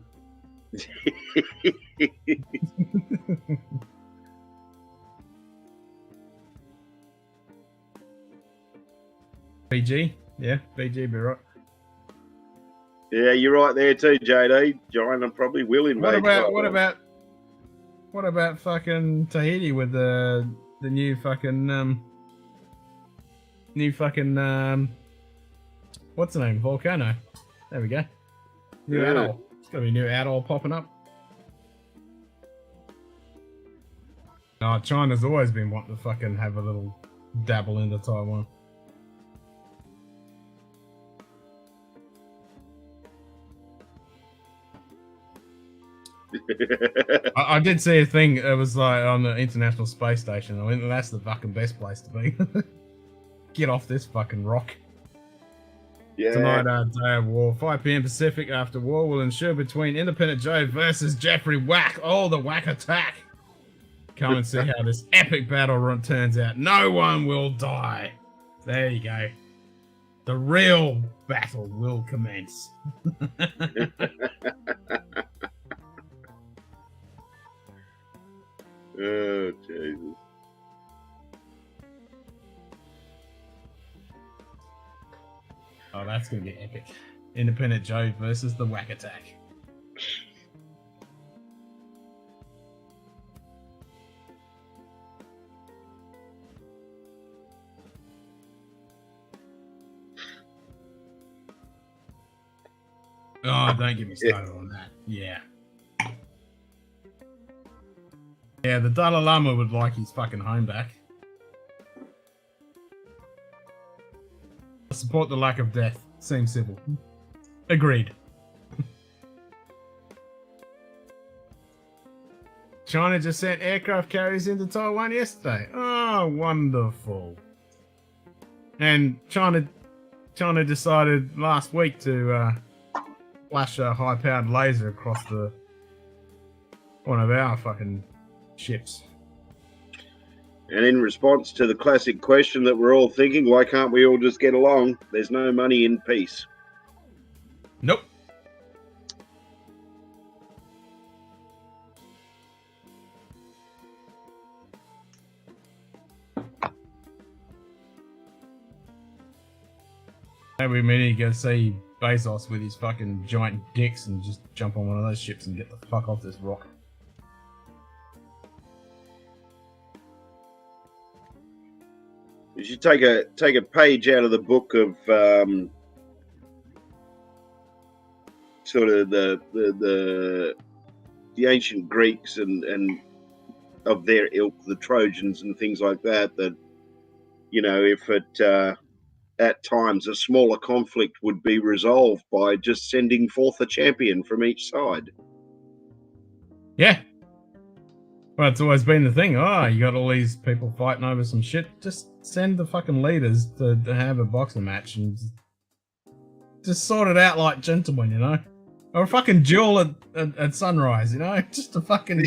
Speaker 1: BG? Yeah, BG be right.
Speaker 13: Yeah, you're right there too, JD. China probably will invade.
Speaker 1: What about fucking Tahiti with the new fucking what's the name? Volcano. There we go. New atoll. It's got to be a new atoll popping up. Oh, China's always been wanting to fucking have a little dabble into Taiwan. I did see a thing. It was like on the International Space Station. I mean, that's the fucking best place to be. Get off this fucking rock.
Speaker 13: Yeah.
Speaker 1: Tonight, day of war, 5 p.m. Pacific. After war will ensure between Independent Joe versus Jeffrey Whack. Oh, the Whack attack! Come and see how this epic battle turns out. No one will die. There you go. The real battle will commence.
Speaker 13: Oh, Jesus.
Speaker 1: Oh, that's going to be epic. Independent Joe versus the Whack Attack. Oh, don't get me started on that. Yeah. Yeah, the Dalai Lama would like his fucking home back. I support the lack of death. Seems civil. Agreed. China just sent aircraft carriers into Taiwan yesterday. Oh, wonderful. And China decided last week to flash a high-powered laser across the one of our fucking ships.
Speaker 13: And in response to the classic question that we're all thinking, why can't we all just get along? There's no money in peace.
Speaker 1: Nope. Every minute you go see Bezos with his fucking giant dicks and just jump on one of those ships and get the fuck off this rock.
Speaker 13: You should take a page out of the book of sort of the ancient Greeks and of their ilk, the Trojans and things like that. That, you know, if at times a smaller conflict would be resolved by just sending forth a champion from each side.
Speaker 1: Yeah. Well, it's always been the thing. Oh, you got all these people fighting over some shit. Just send the fucking leaders to have a boxing match and just sort it out like gentlemen, you know? Or a fucking duel at sunrise, you know? Just a fucking...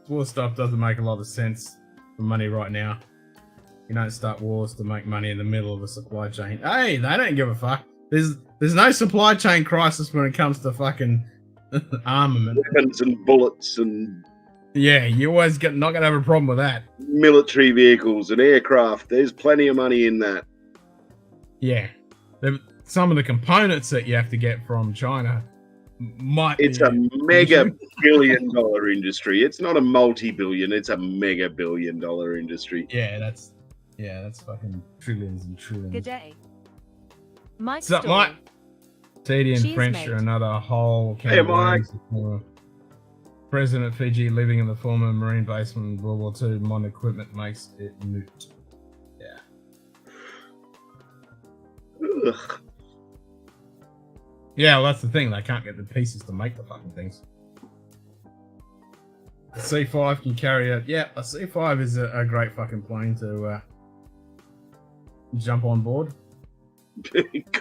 Speaker 1: War stuff doesn't make a lot of sense for money right now. You don't start wars to make money in the middle of a supply chain. Hey, they don't give a fuck. There's no supply chain crisis when it comes to fucking armament.
Speaker 13: Weapons and bullets and...
Speaker 1: Yeah, you always not going to have a problem with that.
Speaker 13: Military vehicles and aircraft. There's plenty of money in that.
Speaker 1: Yeah. Some of the components that you have to get from China might
Speaker 13: It's a mega billion-dollar industry. It's not a multi-billion. It's a mega billion-dollar industry.
Speaker 1: Yeah, that's fucking trillions and trillions.
Speaker 2: Good day. Mike
Speaker 1: What's up, Mike? TD and
Speaker 2: Cheers,
Speaker 1: French
Speaker 2: mate.
Speaker 1: are another whole
Speaker 13: Hey, Mike.
Speaker 1: President Fiji living in the former marine base from World War II. Modern equipment makes it moot. Yeah.
Speaker 13: Ugh.
Speaker 1: Yeah, well, that's the thing. They can't get the pieces to make the fucking things. A C5 can carry it. Yeah, a C5 is a great fucking plane to jump on board.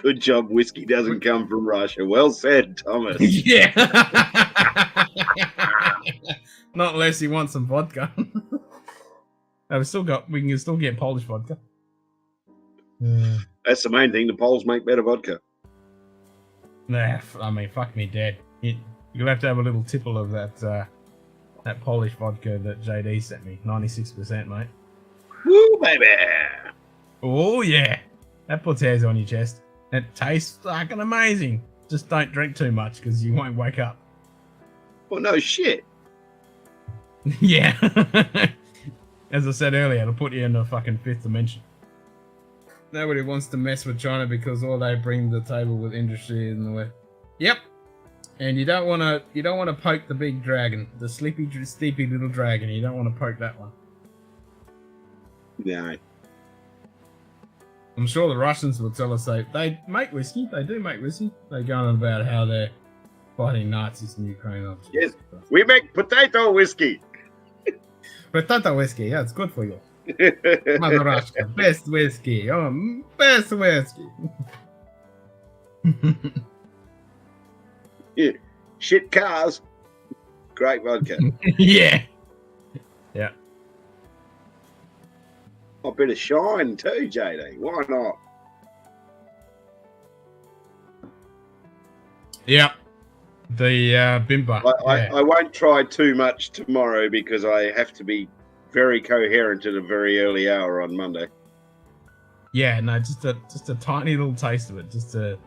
Speaker 13: Good job, whiskey doesn't come from Russia. Well said, Thomas.
Speaker 1: Yeah. Not unless you want some vodka. We can still get Polish vodka.
Speaker 13: That's the main thing. The Poles make better vodka.
Speaker 1: Nah, I mean, fuck me dead. You'll have to have a little tipple of that Polish vodka that JD sent me. 96%, mate.
Speaker 13: Woo, baby.
Speaker 1: Oh, yeah. That puts hairs on your chest. It tastes fucking amazing. Just don't drink too much because you won't wake up.
Speaker 13: Well, no shit.
Speaker 1: Yeah. As I said earlier, it'll put you in the fucking fifth dimension. Nobody wants to mess with China because all they bring to the table with industry in the way. Yep. And you don't want to poke the big dragon, the sleepy little dragon. You don't want to poke that one.
Speaker 13: No.
Speaker 1: I'm sure the Russians will tell us they make whiskey. They do make whiskey. They go on about how they're fighting Nazis in Ukraine. Obviously.
Speaker 13: Yes, we make potato whiskey.
Speaker 1: Potato whiskey, yeah, it's good for you. Mother Russia, best whiskey. Oh, best whiskey.
Speaker 13: Yeah. Shit cars. Great vodka.
Speaker 1: Yeah. Yeah.
Speaker 13: A bit of shine too, JD. Why not?
Speaker 1: Yep. The Bimba.
Speaker 13: I won't try too much tomorrow because I have to be very coherent at a very early hour on Monday.
Speaker 1: Yeah, no, just a tiny little taste of it. Just a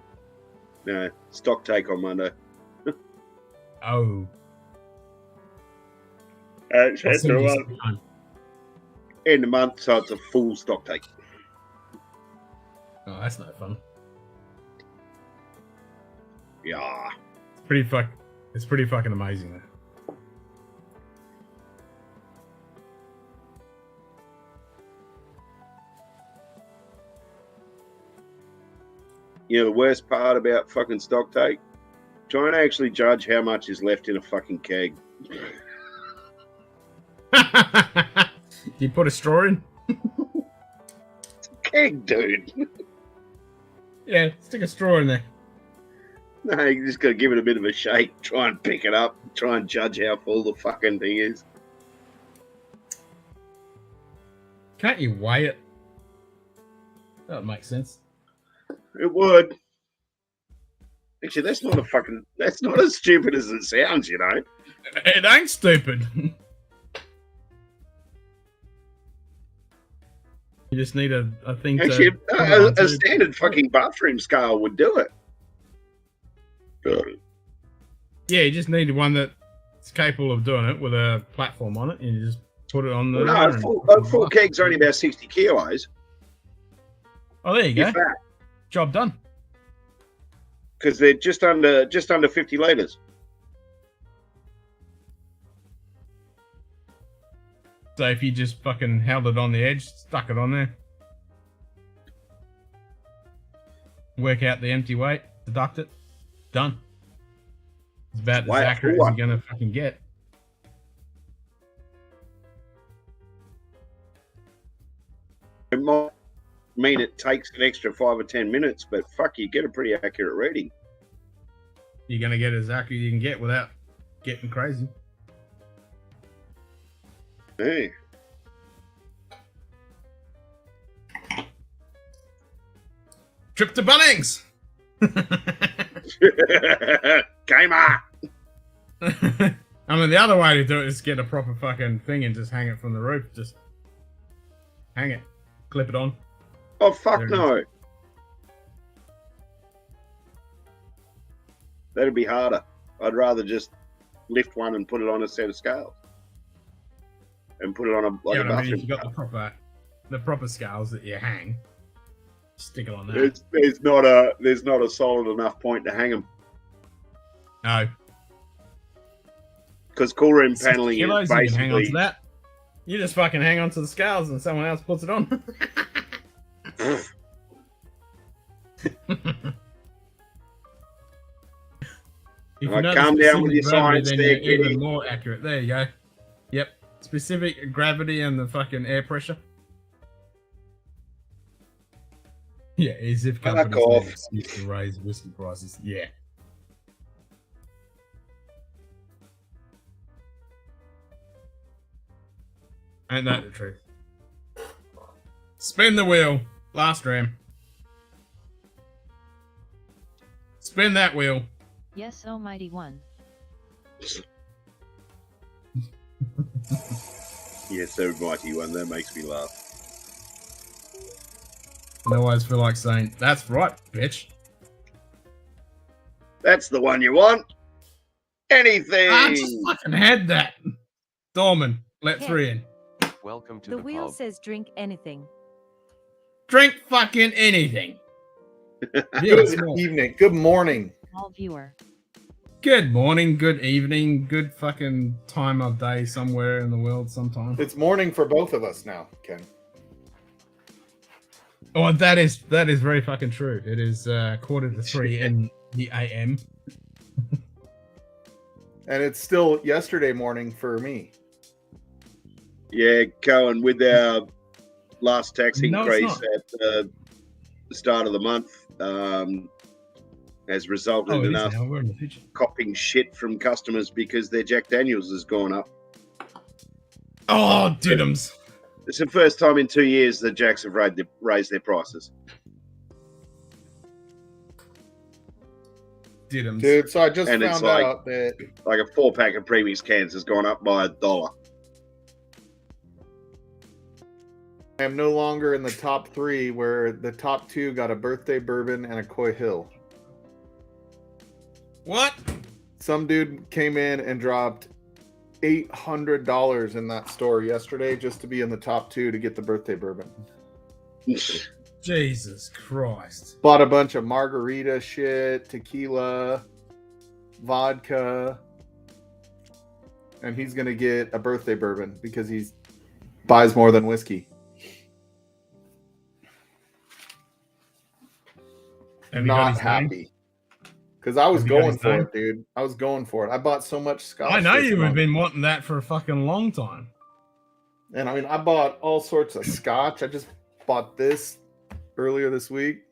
Speaker 13: stock take on Monday.
Speaker 1: Oh.
Speaker 13: That's the one. In a month, so it's a full stock take.
Speaker 1: Oh, that's no fun.
Speaker 13: Yeah.
Speaker 1: It's pretty fucking amazing though.
Speaker 13: You know the worst part about fucking stock take? Trying to actually judge how much is left in a fucking keg.
Speaker 1: You put a straw in?
Speaker 13: It's a keg, dude.
Speaker 1: Yeah, stick a straw in there.
Speaker 13: No, you just got to give it a bit of a shake. Try and pick it up. Try and judge how full the fucking thing is.
Speaker 1: Can't you weigh it? That would make sense.
Speaker 13: It would. Actually, that's not as stupid as it sounds, you know.
Speaker 1: It ain't stupid. You just need a thing
Speaker 13: Actually,
Speaker 1: to...
Speaker 13: a standard fucking bathroom scale would do it.
Speaker 1: Yeah, you just need one that's capable of doing it with a platform on it, and you just put it on the...
Speaker 13: No, full keg's only about 60 kilos.
Speaker 1: Oh, there you go.
Speaker 13: If that.
Speaker 1: Job done.
Speaker 13: Because they're just under 50 litres.
Speaker 1: So if you just fucking held it on the edge, stuck it on there, work out the empty weight, deduct it, done. It's about as accurate as you're gonna fucking get.
Speaker 13: It might mean it takes an extra 5 or 10 minutes, but fuck, you get a pretty accurate reading.
Speaker 1: You're gonna get as accurate as you can get without getting crazy.
Speaker 13: Hey.
Speaker 1: Trip to Bunnings!
Speaker 13: Gamer!
Speaker 1: I mean, the other way to do it is get a proper fucking thing and just hang it from the roof. Just hang it. Clip it on.
Speaker 13: Oh, fuck no. That'd be harder. I'd rather just lift one and put it on a set of scales. And put it on a bathroom.
Speaker 1: I mean, if you got the proper scales that you hang, stick it on there.
Speaker 13: There's not a solid enough point to hang them.
Speaker 1: No.
Speaker 13: Because cool room paneling is basically...
Speaker 1: You can hang on to that. You just fucking hang on to the scales and someone else puts it on. If you know
Speaker 13: calm down with your
Speaker 1: gravity,
Speaker 13: science
Speaker 1: then
Speaker 13: there,
Speaker 1: you're even
Speaker 13: Kitty.
Speaker 1: more accurate. There you go. Yep. Specific gravity and the fucking air pressure. Yeah, as if companies need an excuse to raise whiskey prices. Yeah. Ain't that the truth? Spin the wheel. Last ram. Spin that wheel.
Speaker 3: Yes, almighty one.
Speaker 13: Yes, almighty one. That makes me laugh.
Speaker 1: I always feel like saying, that's right, bitch.
Speaker 13: That's the one you want. Anything.
Speaker 1: I just fucking had that. Dorman, let 3 in.
Speaker 12: Welcome to
Speaker 2: The
Speaker 12: the
Speaker 2: wheel
Speaker 12: pub.
Speaker 2: says drink anything.
Speaker 1: Drink fucking anything.
Speaker 14: Good evening. Good morning.
Speaker 3: All viewer.
Speaker 1: Good morning, good evening, good fucking time of day somewhere in the world sometime.
Speaker 14: It's morning for both of us now, Ken.
Speaker 1: Oh, that is very fucking true. It is 2:45 in the AM.
Speaker 14: And it's still yesterday morning for me.
Speaker 13: Yeah, Cohen, with our last tax
Speaker 1: No, it's
Speaker 13: increase
Speaker 1: not.
Speaker 13: at the start of the month, has resulted
Speaker 1: Oh, it
Speaker 13: in
Speaker 1: is
Speaker 13: us
Speaker 1: now. We're in the future.
Speaker 13: copping shit from customers because their Jack Daniels has gone up.
Speaker 1: Oh, diddums.
Speaker 13: It's the first time in 2 years that Jacks have raised their prices.
Speaker 1: Diddums.
Speaker 14: Dude, so I just
Speaker 13: And it's
Speaker 14: found
Speaker 13: like-
Speaker 14: out that
Speaker 13: Like a 4-pack of premix cans has gone up by $1.
Speaker 14: I am no longer in the top 3 where the top 2 got a birthday bourbon and a Coy Hill.
Speaker 1: What?
Speaker 14: Some dude came in and dropped $800 in that store yesterday just to be in the top 2 to get the birthday bourbon.
Speaker 1: Jesus Christ.
Speaker 14: Bought a bunch of margarita shit, tequila, vodka, and he's gonna get a birthday bourbon because he buys more than whiskey.
Speaker 1: Have you got
Speaker 14: Not
Speaker 1: his name?
Speaker 14: happy. Because I was
Speaker 1: Have you got
Speaker 14: going
Speaker 1: his
Speaker 14: for
Speaker 1: name?
Speaker 14: it, dude. I was going for it. I bought so much scotch.
Speaker 1: I know
Speaker 14: this
Speaker 1: you have
Speaker 14: month.
Speaker 1: been wanting that for a fucking long time.
Speaker 14: And I mean, I bought all sorts of scotch. I just bought this earlier this week.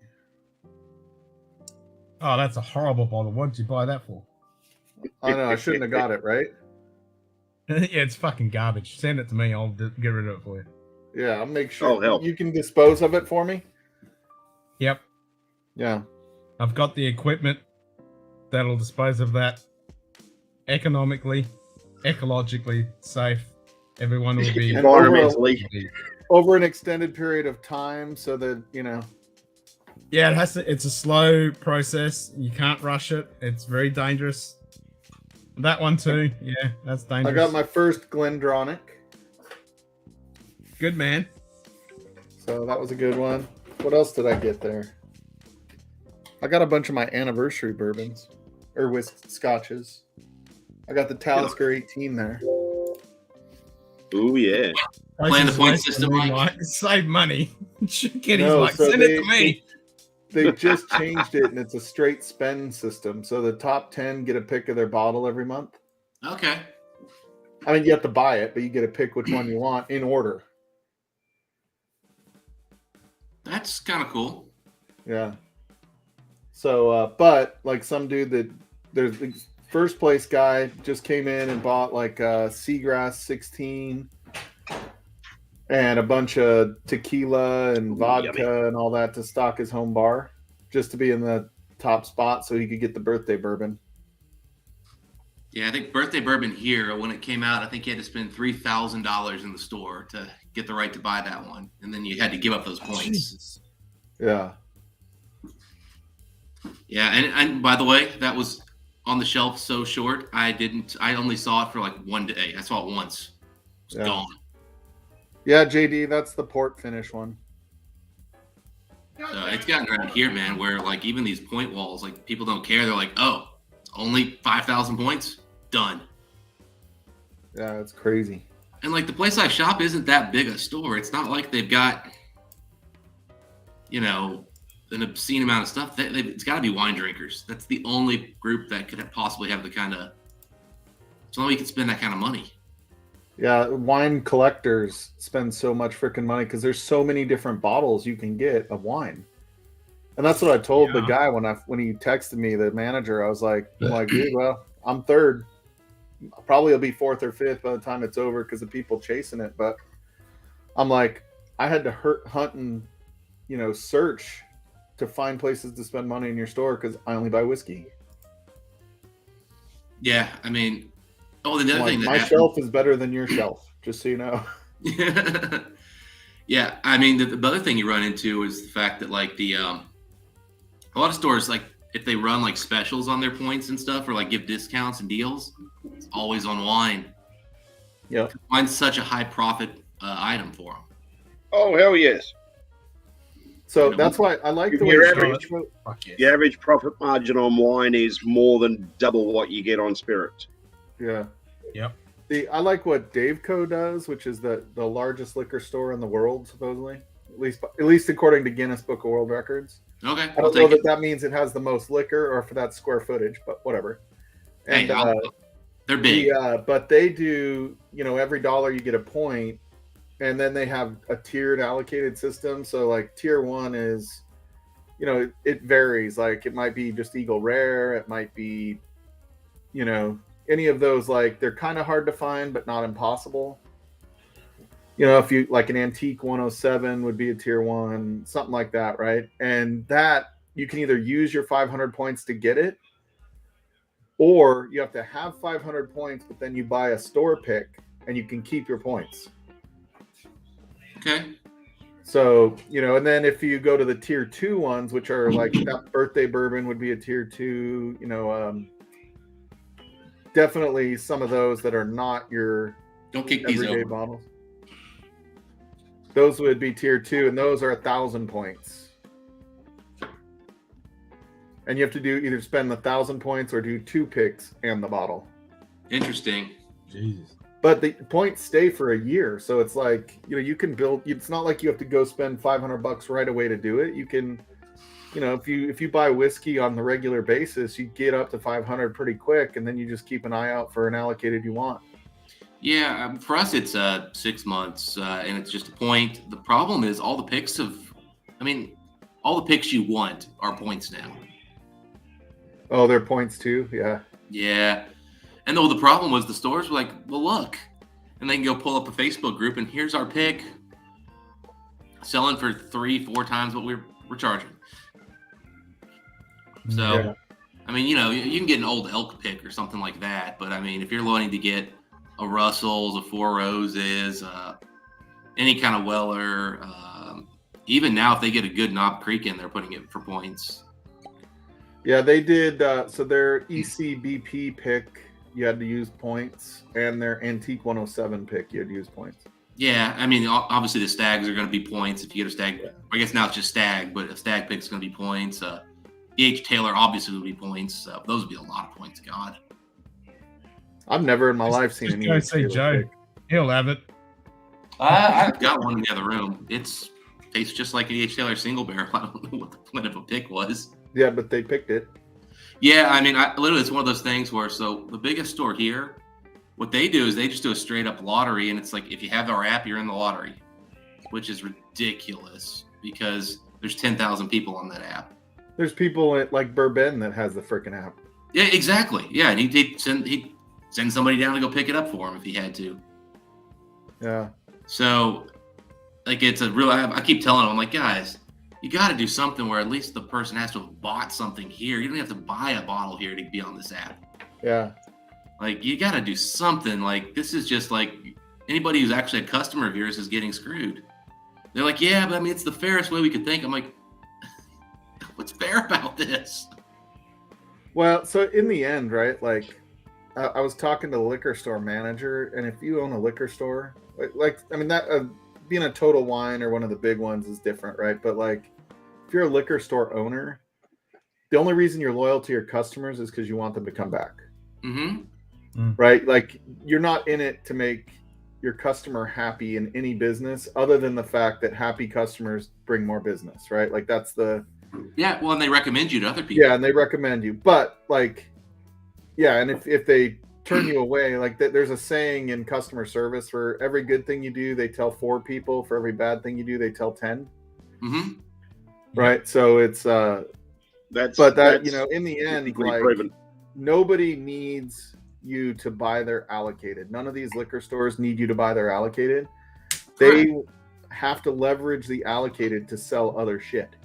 Speaker 1: Oh, that's a horrible bottle. What did you buy that for?
Speaker 14: I know I shouldn't have got it, right?
Speaker 1: Yeah, it's fucking garbage. Send it to me. I'll get rid of it for you.
Speaker 14: Yeah, I'll make sure
Speaker 13: Oh, hell.
Speaker 14: you can dispose of it for me.
Speaker 1: Yep.
Speaker 14: Yeah.
Speaker 1: I've got the equipment that'll dispose of that economically, ecologically safe. Everyone will be
Speaker 14: And
Speaker 13: Environmentally.
Speaker 14: over an extended period of time, so that you know.
Speaker 1: Yeah, it has to. It's a slow process. You can't rush it. It's very dangerous. That one too. Yeah, that's dangerous.
Speaker 14: I got my first Glendronach,
Speaker 1: Good man.
Speaker 14: so that was a good one. What else did I get there? I got a bunch of my anniversary bourbons or scotches. I got the Talisker 18 there.
Speaker 13: Oh yeah.
Speaker 15: Playing the point
Speaker 1: Prices
Speaker 15: system,
Speaker 1: less than
Speaker 15: Mike.
Speaker 1: me, save money. Kitty's
Speaker 14: No,
Speaker 1: like,
Speaker 14: so
Speaker 1: send it to me.
Speaker 14: They just changed it, and it's a straight spend system. So the top 10 get a pick of their bottle every month.
Speaker 15: Okay.
Speaker 14: I mean, you have to buy it, but you get to pick which one you want in order.
Speaker 15: That's kind of cool.
Speaker 14: Yeah. So, but like some dude that there's the first place guy just came in and bought like a Seagrass 16 and a bunch of tequila and vodka and all that to stock his home bar just to be in the top spot so he could get the birthday bourbon.
Speaker 15: Yeah, I think birthday bourbon here, when it came out, I think you had to spend $3,000 in the store to get the right to buy that one. And then you had to give up those points.
Speaker 1: Jesus.
Speaker 14: Yeah.
Speaker 15: Yeah, and by the way, that was on the shelf so short, I only saw it for like one day. I saw it once. It's gone.
Speaker 14: Yeah, JD, that's the port finish one.
Speaker 15: So it's gotten around here, man, where like even these point walls, like people don't care. They're like, oh, it's only 5,000 points? Done.
Speaker 14: Yeah, it's crazy.
Speaker 15: And like the place I shop isn't that big a store. It's not like they've got, you know, an obscene amount of stuff. It's got to be wine drinkers. That's the only group that could possibly have the kind of. It's only you can spend that kind of money.
Speaker 14: Yeah, wine collectors spend so much freaking money because there's so many different bottles you can get of wine. And that's what I told the guy when he texted me, the manager. I was like, dude, well, I'm third. Probably will be fourth or fifth by the time it's over because of people chasing it. But I'm like, I had to hunt and, you know, search to find places to spend money in your store because I only buy whiskey.
Speaker 15: Yeah, I mean, the other thing that
Speaker 14: my shelf is better than your shelf, just so you know.
Speaker 15: Yeah, I mean, the other thing you run into is the fact that like a lot of stores, like if they run like specials on their points and stuff, or like give discounts and deals, it's always on wine.
Speaker 14: Yeah,
Speaker 15: wine's such a high profit item for them.
Speaker 13: Oh hell yes!
Speaker 14: So that's why I like the way
Speaker 13: your average profit margin on wine is more than double what you get on spirits.
Speaker 14: Yeah.
Speaker 1: Yep.
Speaker 14: I like what Daveco does, which is the largest liquor store in the world, supposedly. At least according to Guinness Book of World Records.
Speaker 15: Okay.
Speaker 14: I don't know that means it has the most liquor or for that square footage, but whatever. And
Speaker 15: they're big.
Speaker 14: But they do, you know, every dollar you get a point, and then they have a tiered allocated system. So like tier 1 is, you know, it varies. Like it might be just Eagle Rare, it might be, you know, any of those, like they're kind of hard to find but not impossible. You know, if you like an antique 107 would be a tier 1, something like that, right? And that you can either use your 500 points to get it, or you have to have 500 points, but then you buy a store pick and you can keep your points.
Speaker 15: Okay.
Speaker 14: So, you know, and then if you go to the tier 2 ones, which are like that birthday bourbon would be a tier 2, you know, definitely some of those that are not your
Speaker 15: don't kick these
Speaker 14: everyday
Speaker 15: over.
Speaker 14: bottles. Those would be tier 2, and those are 1,000 points. And you have to do either spend 1,000 points or do 2 picks and the bottle.
Speaker 15: Interesting.
Speaker 1: Jesus.
Speaker 14: But the points stay for a year, so it's like, you know, you can build. It's not like you have to go spend $500 right away to do it. You can, you know, if you buy whiskey on the regular basis, you get up to 500 pretty quick, and then you just keep an eye out for an allocated you want.
Speaker 15: Yeah, for us it's 6 months, and it's just a point. The problem is all the picks you want are points now.
Speaker 14: Oh, their points too. Yeah.
Speaker 15: Yeah. And the problem was the stores were like, well, look. And they can go pull up a Facebook group and here's our pick. Selling for 3-4 times what we're charging. So,
Speaker 14: Yeah.
Speaker 15: I mean, you can get an old elk pick or something like that. But I mean, if you're wanting to get a Russell's, a Four Roses, any kind of Weller, even now, if they get a good Knob Creek in, they're putting it for points.
Speaker 14: Yeah, they did. So their ECBP pick, you had to use points, and their Antique 107 pick, you had to use points.
Speaker 15: Yeah, I mean, obviously the stags are going to be points if you get a stag. I guess now it's just stag, but a stag pick is going to be points. E.H. Taylor obviously will be points. So those would be a lot of points. God,
Speaker 14: I've never in my life seen an
Speaker 1: Go
Speaker 14: E.H.
Speaker 1: see
Speaker 14: Taylor
Speaker 1: Joe.
Speaker 14: pick.
Speaker 1: He'll have it.
Speaker 15: I've got one in the other room. It's tastes just like an E.H. Taylor single barrel. I don't know what the point of a pick was.
Speaker 14: Yeah, but they picked it.
Speaker 15: Yeah, I mean, literally, it's one of those things where the biggest store here, what they do is they just do a straight up lottery, and it's like if you have our app, you're in the lottery, which is ridiculous because there's 10,000 people on that app.
Speaker 14: There's people at like Bourbon that has the freaking app.
Speaker 15: Yeah, exactly. Yeah, and he'd send somebody down to go pick it up for him if he had to.
Speaker 14: Yeah.
Speaker 15: So, like, it's a real. I keep telling him, I'm like, guys, you got to do something where at least the person has to have bought something here. You don't have to buy a bottle here to be on this app.
Speaker 14: Yeah.
Speaker 15: Like, you got to do something. Like, this is just like anybody who's actually a customer of yours is getting screwed. They're like, yeah, but I mean, it's the fairest way we could think. I'm like, what's fair about this?
Speaker 14: Well, so in the end, right, like, I was talking to the liquor store manager, and if you own a liquor store, like I mean, that being a Total Wine or one of the big ones is different, right? But like, if you're a liquor store owner, the only reason you're loyal to your customers is because you want them to come back.
Speaker 15: Mm-hmm.
Speaker 14: Right? Like, you're not in it to make your customer happy in any business other than the fact that happy customers bring more business, right? Like, that's the...
Speaker 15: Yeah, well, and they recommend you to other people.
Speaker 14: Yeah, and they recommend you. But, like, yeah, and if they turn you away, like, there's a saying in customer service, for every good thing you do, they tell 4 people. For every bad thing you do, they tell 10.
Speaker 15: Mm-hmm.
Speaker 14: Right? So it's...
Speaker 13: That's
Speaker 14: you know, in the end, like,
Speaker 13: proven.
Speaker 14: Nobody needs you to buy their allocated. None of these liquor stores need you to buy their allocated. They have to leverage the allocated to sell other shit.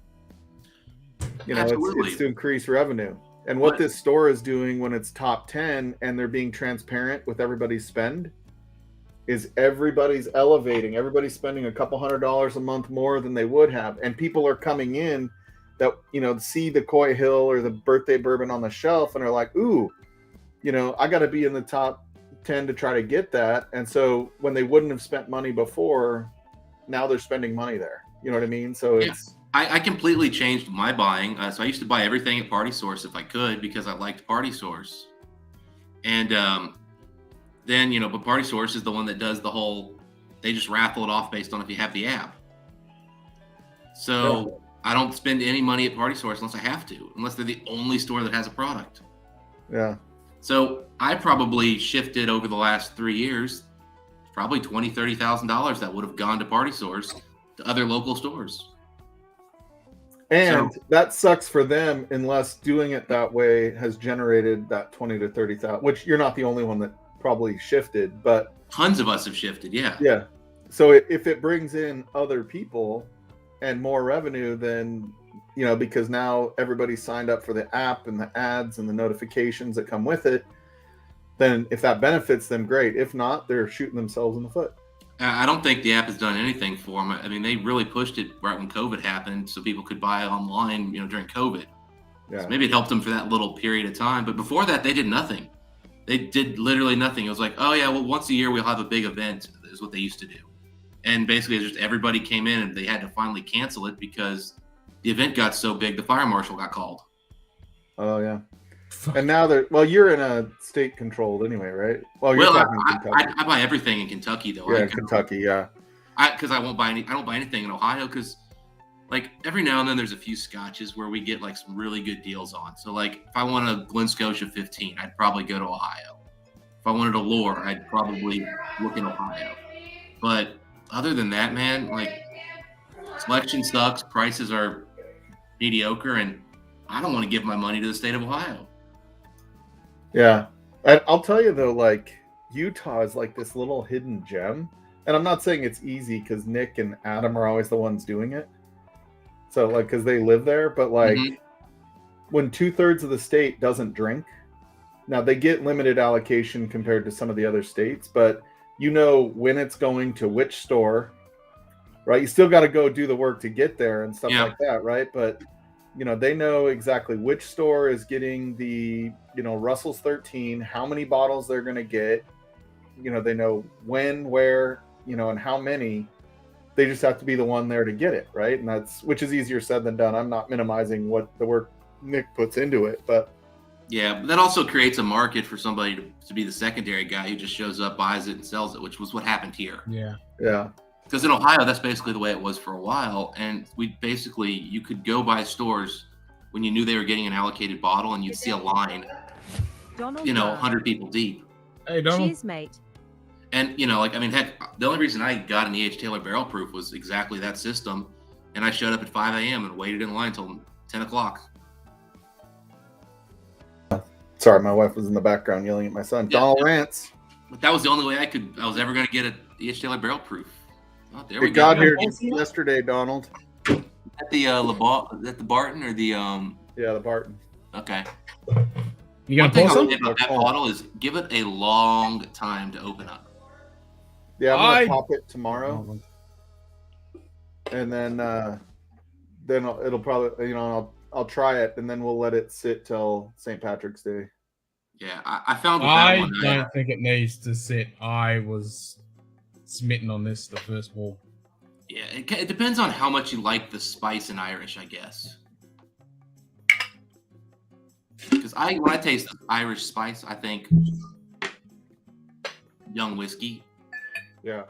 Speaker 14: You know, it's to increase revenue. And what this store is doing when it's top 10 and they're being transparent with everybody's spend is everybody's elevating. Everybody's spending a couple $100 a month more than they would have. And people are coming in that, you know, see the Coy Hill or the birthday bourbon on the shelf and are like, ooh, you know, I got to be in the top 10 to try to get that. And so when they wouldn't have spent money before, now they're spending money there. You know what I mean? So it's...
Speaker 15: I completely changed my buying. So I used to buy everything at Party Source if I could because I liked Party Source. And then, you know, but Party Source is the one that does the whole, they just raffle it off based on if you have the app. So I don't spend any money at Party Source unless I have to, unless they're the only store that has a product.
Speaker 14: Yeah.
Speaker 15: So I probably shifted over the last 3 years, probably $20,000, $30,000 that would have gone to Party Source to other local stores.
Speaker 14: And that sucks for them unless doing it that way has generated that 20 to 30,000, which you're not the only one that probably shifted, but
Speaker 15: tons of us have shifted. Yeah.
Speaker 14: Yeah. So if it brings in other people and more revenue, then, you know, because now everybody's signed up for the app and the ads and the notifications that come with it, then if that benefits them, great. If not, they're shooting themselves in the foot.
Speaker 15: I don't think the app has done anything for them. I mean, they really pushed it right when COVID happened so people could buy online, you know, during COVID.
Speaker 14: Yeah.
Speaker 15: So maybe it helped them for that little period of time. But before that, they did nothing. They did literally nothing. It was like, oh, yeah, well, once a year we'll have a big event is what they used to do. And basically just everybody came in and they had to finally cancel it because the event got so big, the fire marshal got called.
Speaker 14: Oh, yeah. And now you're in a state controlled anyway, right? Well,
Speaker 15: I buy everything in Kentucky though.
Speaker 14: Yeah, Kentucky, yeah.
Speaker 15: Because I don't buy anything in Ohio because, like, every now and then there's a few scotches where we get like some really good deals on. So like if I want a Glen Scotia 15, I'd probably go to Ohio. If I wanted a Lore, I'd probably look in Ohio. But other than that, man, like, selection sucks, prices are mediocre, and I don't want to give my money to the state of Ohio.
Speaker 14: Yeah. I'll tell you though, like Utah is like this little hidden gem. And I'm not saying it's easy because Nick and Adam are always the ones doing it. So like, because they live there, but like when 2/3 of the state doesn't drink, now they get limited allocation compared to some of the other states, but you know when it's going to which store, right? You still got to go do the work to get there and stuff like that, right? But you know, they know exactly which store is getting the, you know, Russell's 13, how many bottles they're going to get. You know, they know when, where, you know, and how many. They just have to be the one there to get it, right? And which is easier said than done. I'm not minimizing what the work Nick puts into it, but
Speaker 15: yeah, but that also creates a market for somebody to be the secondary guy who just shows up, buys it, and sells it, which was what happened here.
Speaker 1: Yeah.
Speaker 14: Yeah.
Speaker 15: Because in Ohio, that's basically the way it was for a while. And you could go by stores when you knew they were getting an allocated bottle and you'd see a line,
Speaker 2: Donald
Speaker 15: 100 people deep.
Speaker 1: Hey, Donald.
Speaker 2: Cheers, mate.
Speaker 15: And, heck, the only reason I got an E.H. Taylor barrel proof was exactly that system. And I showed up at 5 a.m. and waited in line until 10 o'clock.
Speaker 14: Sorry, my wife was in the background yelling at my son. Yeah, Donald Rants.
Speaker 15: But that was the only way I was ever going to get an E.H. Taylor barrel proof. Oh, there we go.
Speaker 14: Got here yesterday, Donald.
Speaker 15: At the Barton or the
Speaker 14: Yeah, the Barton.
Speaker 15: Okay.
Speaker 1: You gonna
Speaker 15: One thing
Speaker 1: pour some?
Speaker 15: about that bottle is give it a long time to open up.
Speaker 14: Yeah, I'm gonna pop it tomorrow, and then it'll probably, I'll try it, and then we'll let it sit till St. Patrick's Day.
Speaker 15: Yeah, I found.
Speaker 1: I don't think it needs to sit. I was smitten on this the first walk.
Speaker 15: Yeah, it depends on how much you like the spice in Irish, I guess. Because when I taste Irish spice, I think young whiskey.
Speaker 14: Yeah.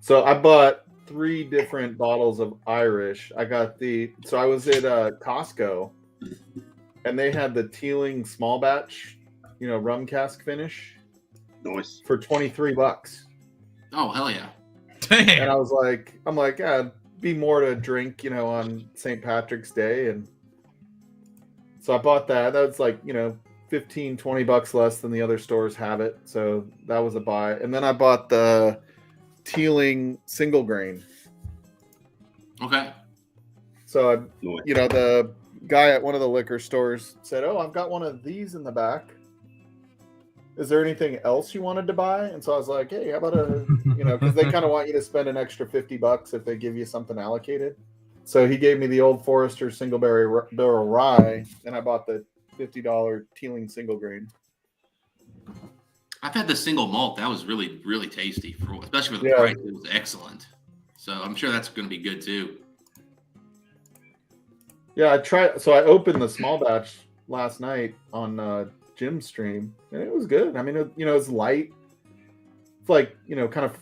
Speaker 14: So I bought 3 different bottles of Irish. I was at Costco, and they had the Teeling small batch, rum cask finish.
Speaker 13: Nice.
Speaker 14: For $23.
Speaker 15: Oh, hell yeah.
Speaker 14: Damn. And I was like, yeah, be more to drink, on St. Patrick's Day. And so I bought that. That was like, $15-20 less than the other stores have it. So that was a buy. And then I bought the Teeling single grain.
Speaker 15: Okay.
Speaker 14: So, the guy at one of the liquor stores said, "Oh, I've got one of these in the back. Is there anything else you wanted to buy?" And so I was like, "Hey, how about because they kind of want you to spend an extra $50 if they give you something allocated." So he gave me the Old Forester single barrel rye, and I bought the $50 Teeling single grain.
Speaker 15: I've had the single malt. That was really, really tasty, especially for the price. It was excellent. So I'm sure that's going to be good too.
Speaker 14: Yeah, I tried. So I opened the small batch last night on Jim's stream, and it was good. I mean, it's light. It's like, kind of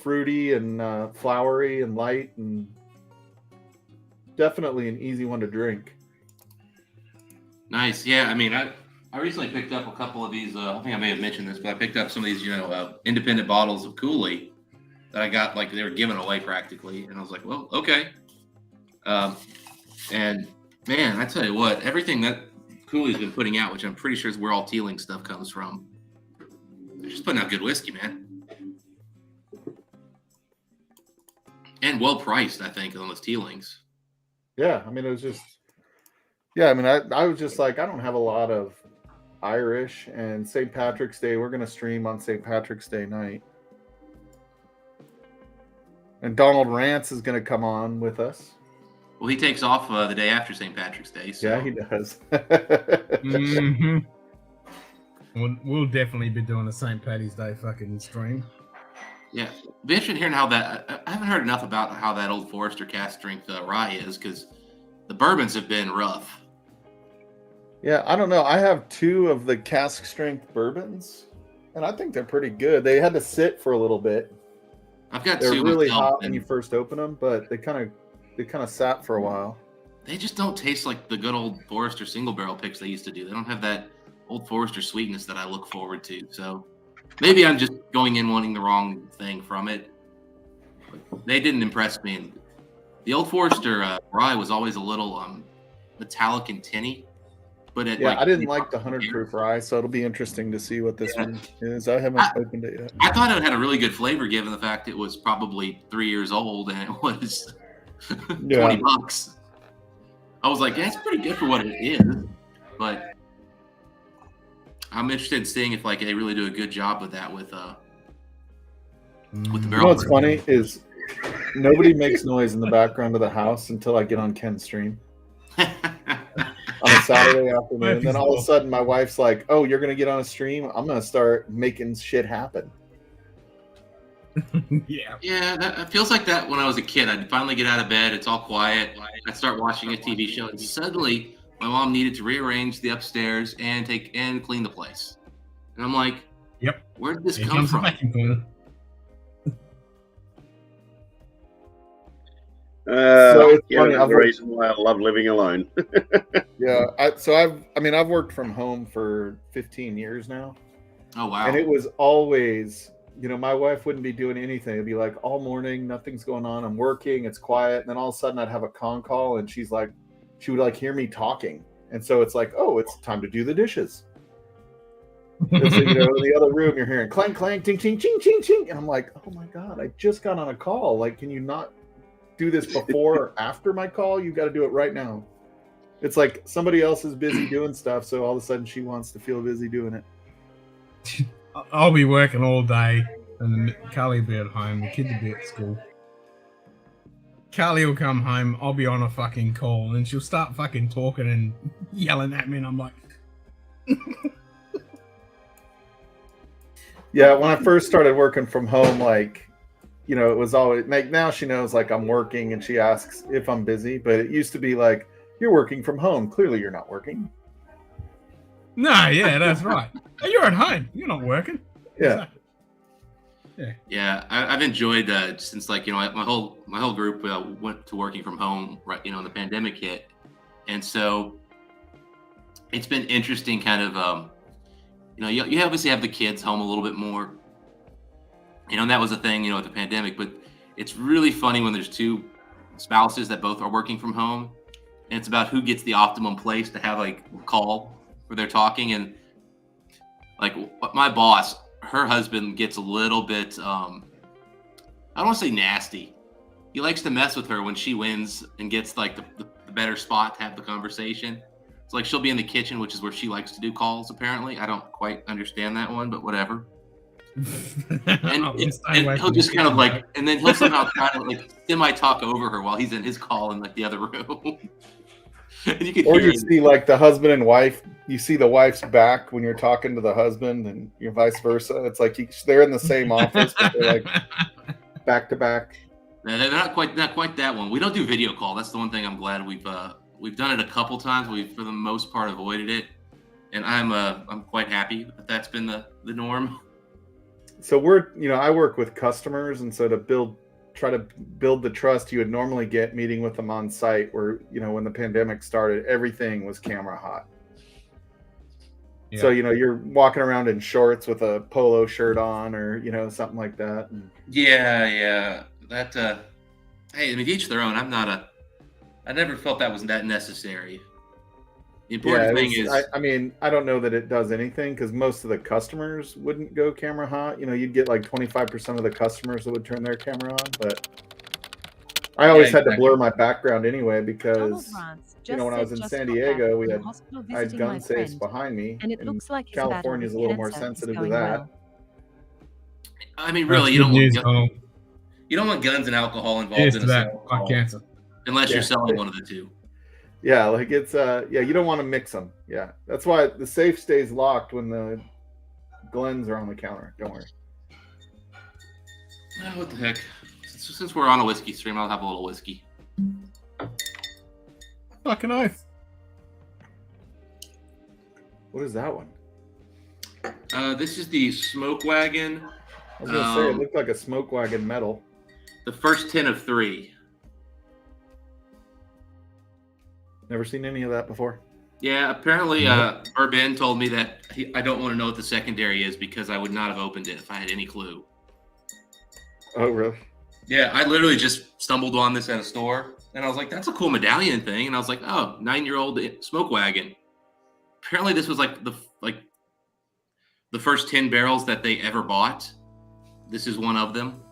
Speaker 14: fruity and flowery and light, and definitely an easy one to drink.
Speaker 15: Nice. Yeah, I mean, I recently picked up a couple of these. I think I may have mentioned this, but I picked up some of these, independent bottles of Cooley that I got, like, they were given away practically, and I was like, well, okay. And man, I tell you what, everything that Cooley's been putting out, which I'm pretty sure is where all Teeling stuff comes from, they're just putting out good whiskey, man, and well priced, I think, on those Teelings.
Speaker 14: Yeah, I mean, it was just. Yeah, I mean, I was just like, I don't have a lot of Irish, and St. Patrick's Day, we're going to stream on St. Patrick's Day night. And Donald Rants is going to come on with us.
Speaker 15: Well, he takes off the day after St. Patrick's Day. So.
Speaker 14: Yeah, he does.
Speaker 1: Mm-hmm. We'll definitely be doing a St. Paddy's Day fucking stream.
Speaker 15: Yeah. Be interested in hearing how that. I haven't heard enough about how that Old Forester cask strength rye is, because the bourbons have been rough.
Speaker 14: Yeah, I don't know. I have 2 of the cask strength bourbons, and I think they're pretty good. They had to sit for a little bit.
Speaker 15: I've got
Speaker 14: they're
Speaker 15: 2
Speaker 14: really hot when you first open them, but they kind of sat for a while.
Speaker 15: They just don't taste like the good old Forester single barrel picks they used to do. They don't have that Old Forester sweetness that I look forward to. So maybe I'm just going in wanting the wrong thing from it. But they didn't impress me. And The Old Forester rye was always a little metallic and tinny. But it,
Speaker 14: I didn't like the 100 proof rye, so it'll be interesting to see what this one is. I haven't opened it yet.
Speaker 15: I thought it had a really good flavor, given the fact it was probably 3 years old and it was $20. I was like, yeah, it's pretty good for what it is. But I'm interested in seeing if they really do a good job with that with the barrel.
Speaker 14: You know what's funny is nobody makes noise in the background of the house until I get on Ken's stream. On a Saturday afternoon, and then all of a sudden my wife's like, "Oh, you're gonna get on a stream? I'm gonna start making shit happen."
Speaker 15: Yeah, it feels like that when I was a kid. I'd finally get out of bed, it's all quiet, I'd start watching a TV show, and suddenly my mom needed to rearrange the upstairs and clean the place. And I'm like,
Speaker 1: "Yep,
Speaker 15: where did this come from?"
Speaker 14: So it's funny,
Speaker 13: the reason why I love living alone.
Speaker 14: I've worked from home for 15 years now.
Speaker 15: Oh wow!
Speaker 14: And it was always, my wife wouldn't be doing anything. It'd be like all morning, nothing's going on. I'm working, it's quiet, and then all of a sudden I'd have a con call, and she would hear me talking, and so it's like, oh, it's time to do the dishes. And so, in the other room, you're hearing clank, clank, ting, ting, ching, ching, ching, and I'm like, oh my god, I just got on a call. Can you not do this before or after my call? You got to do it right now. It's like somebody else is busy doing stuff, so all of a sudden she wants to feel busy doing it.
Speaker 1: I'll be working all day, and Carly will be at home. The kids will be at school. Carly will come home. I'll be on a fucking call, and she'll start fucking talking and yelling at me, and I'm like,
Speaker 14: yeah. When I first started working from home, it was always now she knows I'm working and she asks if I'm busy, but it used to be you're working from home. Clearly you're not working.
Speaker 1: No, yeah, that's right. You're at home. You're not working.
Speaker 14: Yeah.
Speaker 15: Yeah, I've enjoyed since my whole group went to working from home right when the pandemic hit, and so it's been interesting. Kind of you obviously have the kids home a little bit more. And that was a thing, with the pandemic. But it's really funny when there's two spouses that both are working from home, and it's about who gets the optimum place to have a call where they're talking. And my boss, her husband gets a little bit, I don't want to say nasty. He likes to mess with her when she wins and gets the better spot to have the conversation. It's she'll be in the kitchen, which is where she likes to do calls. Apparently, I don't quite understand that one, but whatever. and he'll just kind of and then he'll somehow kind of semi talk over her while he's in his call in the other room. And you
Speaker 14: see the husband and wife. You see the wife's back when you're talking to the husband, and you're vice versa. It's they're in the same office, but they're back to back.
Speaker 15: They're not quite that one. We don't do video call. That's the one thing I'm glad we've done it a couple times. We've for the most part avoided it, and I'm quite happy that that's been the norm.
Speaker 14: So I work with customers, and so to try to build the trust you would normally get meeting with them on site, where when the pandemic started, everything was camera hot. Yeah. So you're walking around in shorts with a polo shirt on, or something like that. And...
Speaker 15: Yeah. That hey, each their own. I never felt that was that necessary. The important thing is,
Speaker 14: I don't know that it does anything, because most of the customers wouldn't go camera hot. You'd get 25% of the customers that would turn their camera on, but I always had to blur my background anyway, because when I was in San Diego, I had gun safes behind me, and California's a little more sensitive to that.
Speaker 15: Really, you don't want guns and alcohol involved in a sale call,
Speaker 1: cancer,
Speaker 15: unless you're selling one of the two.
Speaker 14: Yeah, it's you don't want to mix them. Yeah, that's why the safe stays locked when the Glens are on the counter. Don't worry.
Speaker 15: Oh, what the heck? Since we're on a whiskey stream, I'll have a little whiskey.
Speaker 1: Fucking oath.
Speaker 14: What is that one?
Speaker 15: This is the Smoke Wagon.
Speaker 14: I was gonna say it looked like a Smoke Wagon metal.
Speaker 15: The first 10 of 3.
Speaker 14: Never seen any of that before.
Speaker 15: Yeah, apparently Urban told me that I don't want to know what the secondary is, because I would not have opened it if I had any clue.
Speaker 14: Oh, really?
Speaker 15: Yeah, I literally just stumbled on this at a store, and I was like, "That's a cool medallion thing." And I was like, "Oh, 9-year-old smoke wagon." Apparently, this was like the first 10 barrels that they ever bought. This is one of them.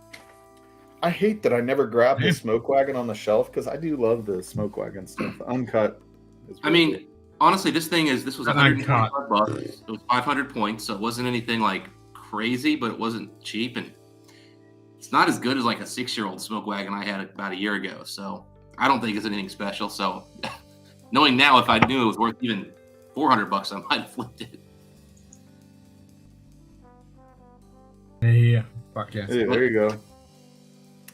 Speaker 14: I hate that I never grabbed the smoke wagon on the shelf because I do love the smoke wagon stuff. The uncut.
Speaker 15: I mean, honestly, this was $125. It was 500 points, so it wasn't anything like crazy, but it wasn't cheap, and it's not as good as like a 6-year-old smoke wagon I had about a year ago. So I don't think it's anything special. So knowing now, if I knew it was worth even $400, I might have flipped it.
Speaker 1: Yeah, fuck yeah.
Speaker 14: Hey, there you go.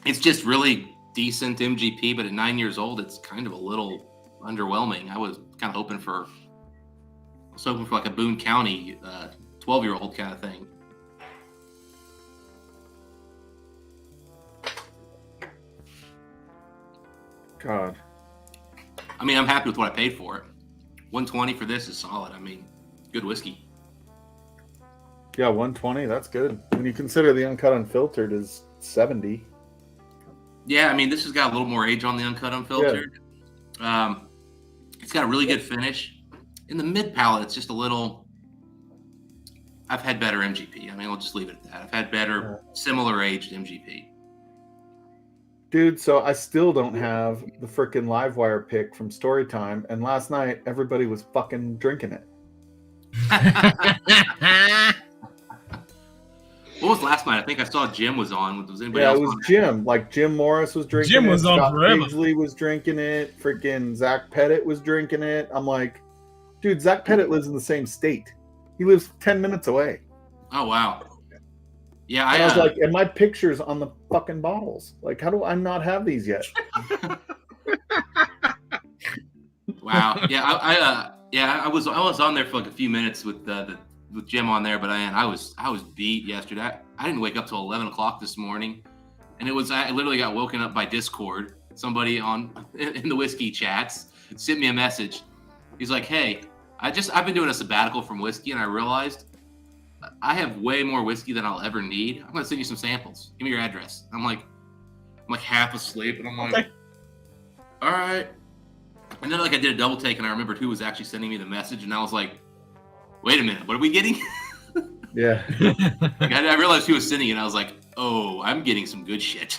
Speaker 15: It's just really decent MGP, but at 9 years old, it's kind of a little underwhelming. I was kind of hoping for like a Boone County 12-year-old kind of thing.
Speaker 14: God.
Speaker 15: I mean, I'm happy with what I paid for it. $120 for this is solid. I mean, good whiskey.
Speaker 14: Yeah, 120. That's good. When you consider the uncut unfiltered is 70.
Speaker 15: Yeah, I mean, this has got a little more age on the uncut unfiltered. Yeah. It's got a really good finish. In the mid palate, it's just a little. I've had better MGP. I mean, I'll just leave it at that. I've had better, similar aged MGP.
Speaker 14: Dude, so I still don't have the frickin' Livewire pick from Storytime, and last night everybody was fucking drinking it.
Speaker 15: What was last night? I think I saw Jim was on. Was anybody
Speaker 14: Yeah,
Speaker 15: else
Speaker 14: it was
Speaker 15: on?
Speaker 14: Jim. Like Jim Morris was drinking
Speaker 1: Jim
Speaker 14: it.
Speaker 1: was on
Speaker 14: Scott
Speaker 1: forever.
Speaker 14: Paisley was drinking it. Freaking Zach Pettit was drinking it. I'm like, dude, Zach Pettit lives in the same state. He lives 10 minutes away.
Speaker 15: Oh wow. Yeah,
Speaker 14: I was like, and my picture's on the fucking bottles. Like, how do I not have these yet?
Speaker 15: Wow. Yeah, I was on there for like a few minutes with Jim on there, but I was beat yesterday. I didn't wake up till 11 o'clock this morning, and I literally got woken up by Discord. Somebody in the whiskey chats sent me a message. He's like, "Hey, I've been doing a sabbatical from whiskey, and I realized I have way more whiskey than I'll ever need. I'm gonna send you some samples. Give me your address." I'm like half asleep, and I'm like, okay. All right. And then like I did a double take, and I remembered who was actually sending me the message, and I was like, wait a minute, what are we getting?
Speaker 14: Yeah.
Speaker 15: Like, I realized who was sending it, and I was like, oh, I'm getting some good shit.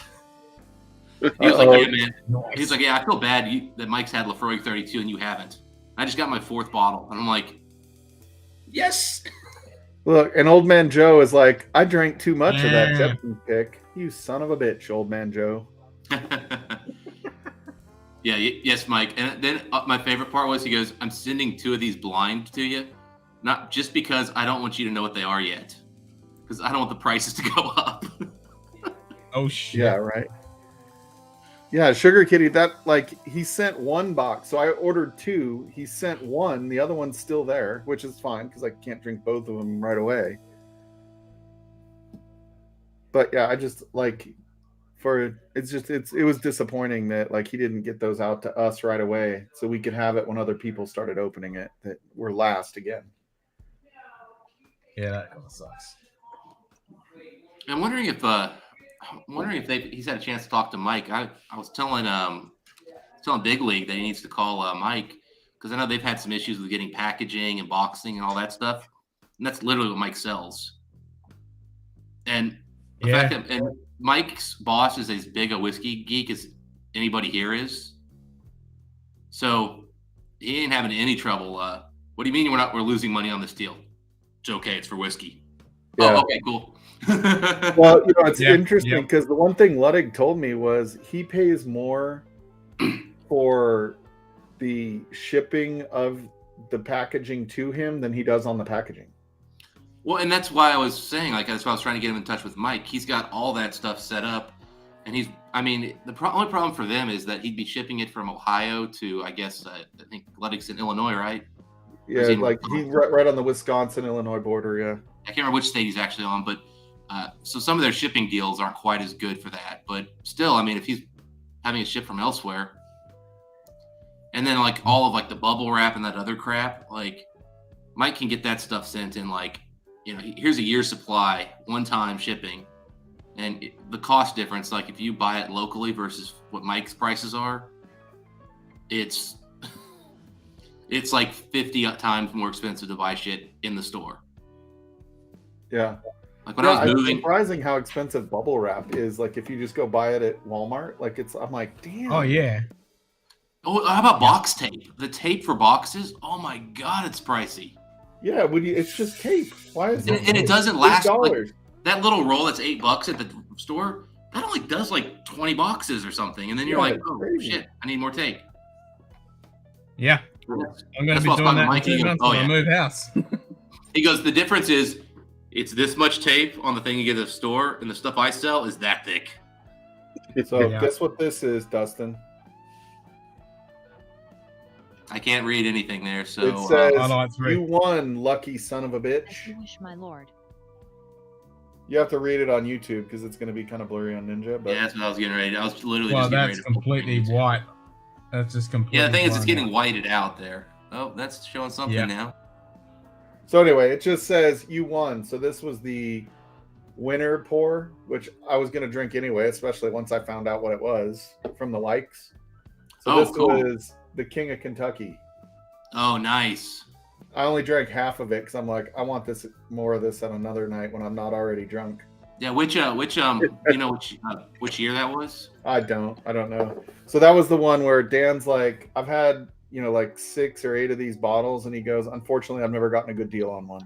Speaker 15: He was like, yeah, man. Nice. He's like, yeah, I feel bad that Mike's had Lefroy 32 and you haven't. I just got my 4th bottle, and I'm like, yes.
Speaker 14: Look, and Old Man Joe is like, I drank too much of that Jepson pick. You son of a bitch, Old Man Joe.
Speaker 15: Yeah, yes, Mike. And then my favorite part was he goes, I'm sending 2 of these blind to you, not just because I don't want you to know what they are yet, because I don't want the prices to go up.
Speaker 1: Oh, shit.
Speaker 14: Yeah, right. Yeah, Sugar Kitty, he sent 1 box. So I ordered 2. He sent 1. The other one's still there, which is fine because I can't drink both of them right away. But yeah, I just it was disappointing that he didn't get those out to us right away so we could have it when other people started opening it that we're last again.
Speaker 1: Yeah, that kind of sucks.
Speaker 15: I'm wondering if he's had a chance to talk to Mike. I was telling Big League that he needs to call Mike, because I know they've had some issues with getting packaging and boxing and all that stuff, and that's literally what Mike sells. And the fact that Mike's boss is as big a whiskey geek as anybody here is, so he ain't having any trouble. What do you mean we're losing money on this deal? It's okay. It's for whiskey. Yeah. Oh, okay, cool.
Speaker 14: Well, it's interesting because the one thing Ludwig told me was he pays more for the shipping of the packaging to him than he does on the packaging.
Speaker 15: Well, and that's why I was saying, that's why I was trying to get him in touch with Mike. He's got all that stuff set up, and the only problem for them is that he'd be shipping it from Ohio to, I guess, I think Ludwig's in Illinois, right?
Speaker 14: Yeah, he's right on the Wisconsin-Illinois border, yeah.
Speaker 15: I can't remember which state he's actually on, but so some of their shipping deals aren't quite as good for that. But still, if he's having it shipped from elsewhere, and then all of the bubble wrap and that other crap, Mike can get that stuff sent in here's a year's supply, one-time shipping, And the cost difference, like if you buy it locally versus what Mike's prices are, it's like 50 times more expensive to buy shit in the store.
Speaker 14: Yeah.
Speaker 15: Like when I was moving,
Speaker 14: it's surprising how expensive bubble wrap is. Like if you just go buy it at Walmart, like I'm like, damn.
Speaker 1: Oh yeah.
Speaker 15: Oh, how about box tape? The tape for boxes? Oh my god, it's pricey.
Speaker 14: Yeah, it's just tape. Why is it?
Speaker 15: And it doesn't last.
Speaker 14: $8.
Speaker 15: Like, that little roll that's $8 at the store, that only does like 20 boxes or something, and then you're like, oh shit, I need more tape.
Speaker 1: Yeah. I'm going to be doing that in 2 months when I move house.
Speaker 15: He goes, the difference is it's this much tape on the thing you get at the store, and the stuff I sell is that thick.
Speaker 14: So guess what this is, Dustin?
Speaker 15: I can't read anything there, so
Speaker 14: it says you won, lucky son of a bitch.
Speaker 3: I wish, my lord.
Speaker 14: You have to read it on YouTube because it's going to be kind of blurry on Ninja. But
Speaker 15: yeah, that's what I was getting ready. I was literally
Speaker 1: well,
Speaker 15: just getting ready.
Speaker 1: that's completely white. That's just completely.
Speaker 15: Yeah, the thing is, it's getting whited out there. Oh, that's showing something now.
Speaker 14: So anyway, it just says you won. So this was the winner pour, which I was going to drink anyway, especially once I found out what it was from the likes. So this was the King of Kentucky.
Speaker 15: Oh, nice.
Speaker 14: I only drank half of it because I'm like, I want more of this on another night when I'm not already drunk.
Speaker 15: Yeah, which you know which year that was?
Speaker 14: I don't know. So that was the one where Dan's like, I've had like 6 or 8 of these bottles, and he goes, unfortunately, I've never gotten a good deal on one.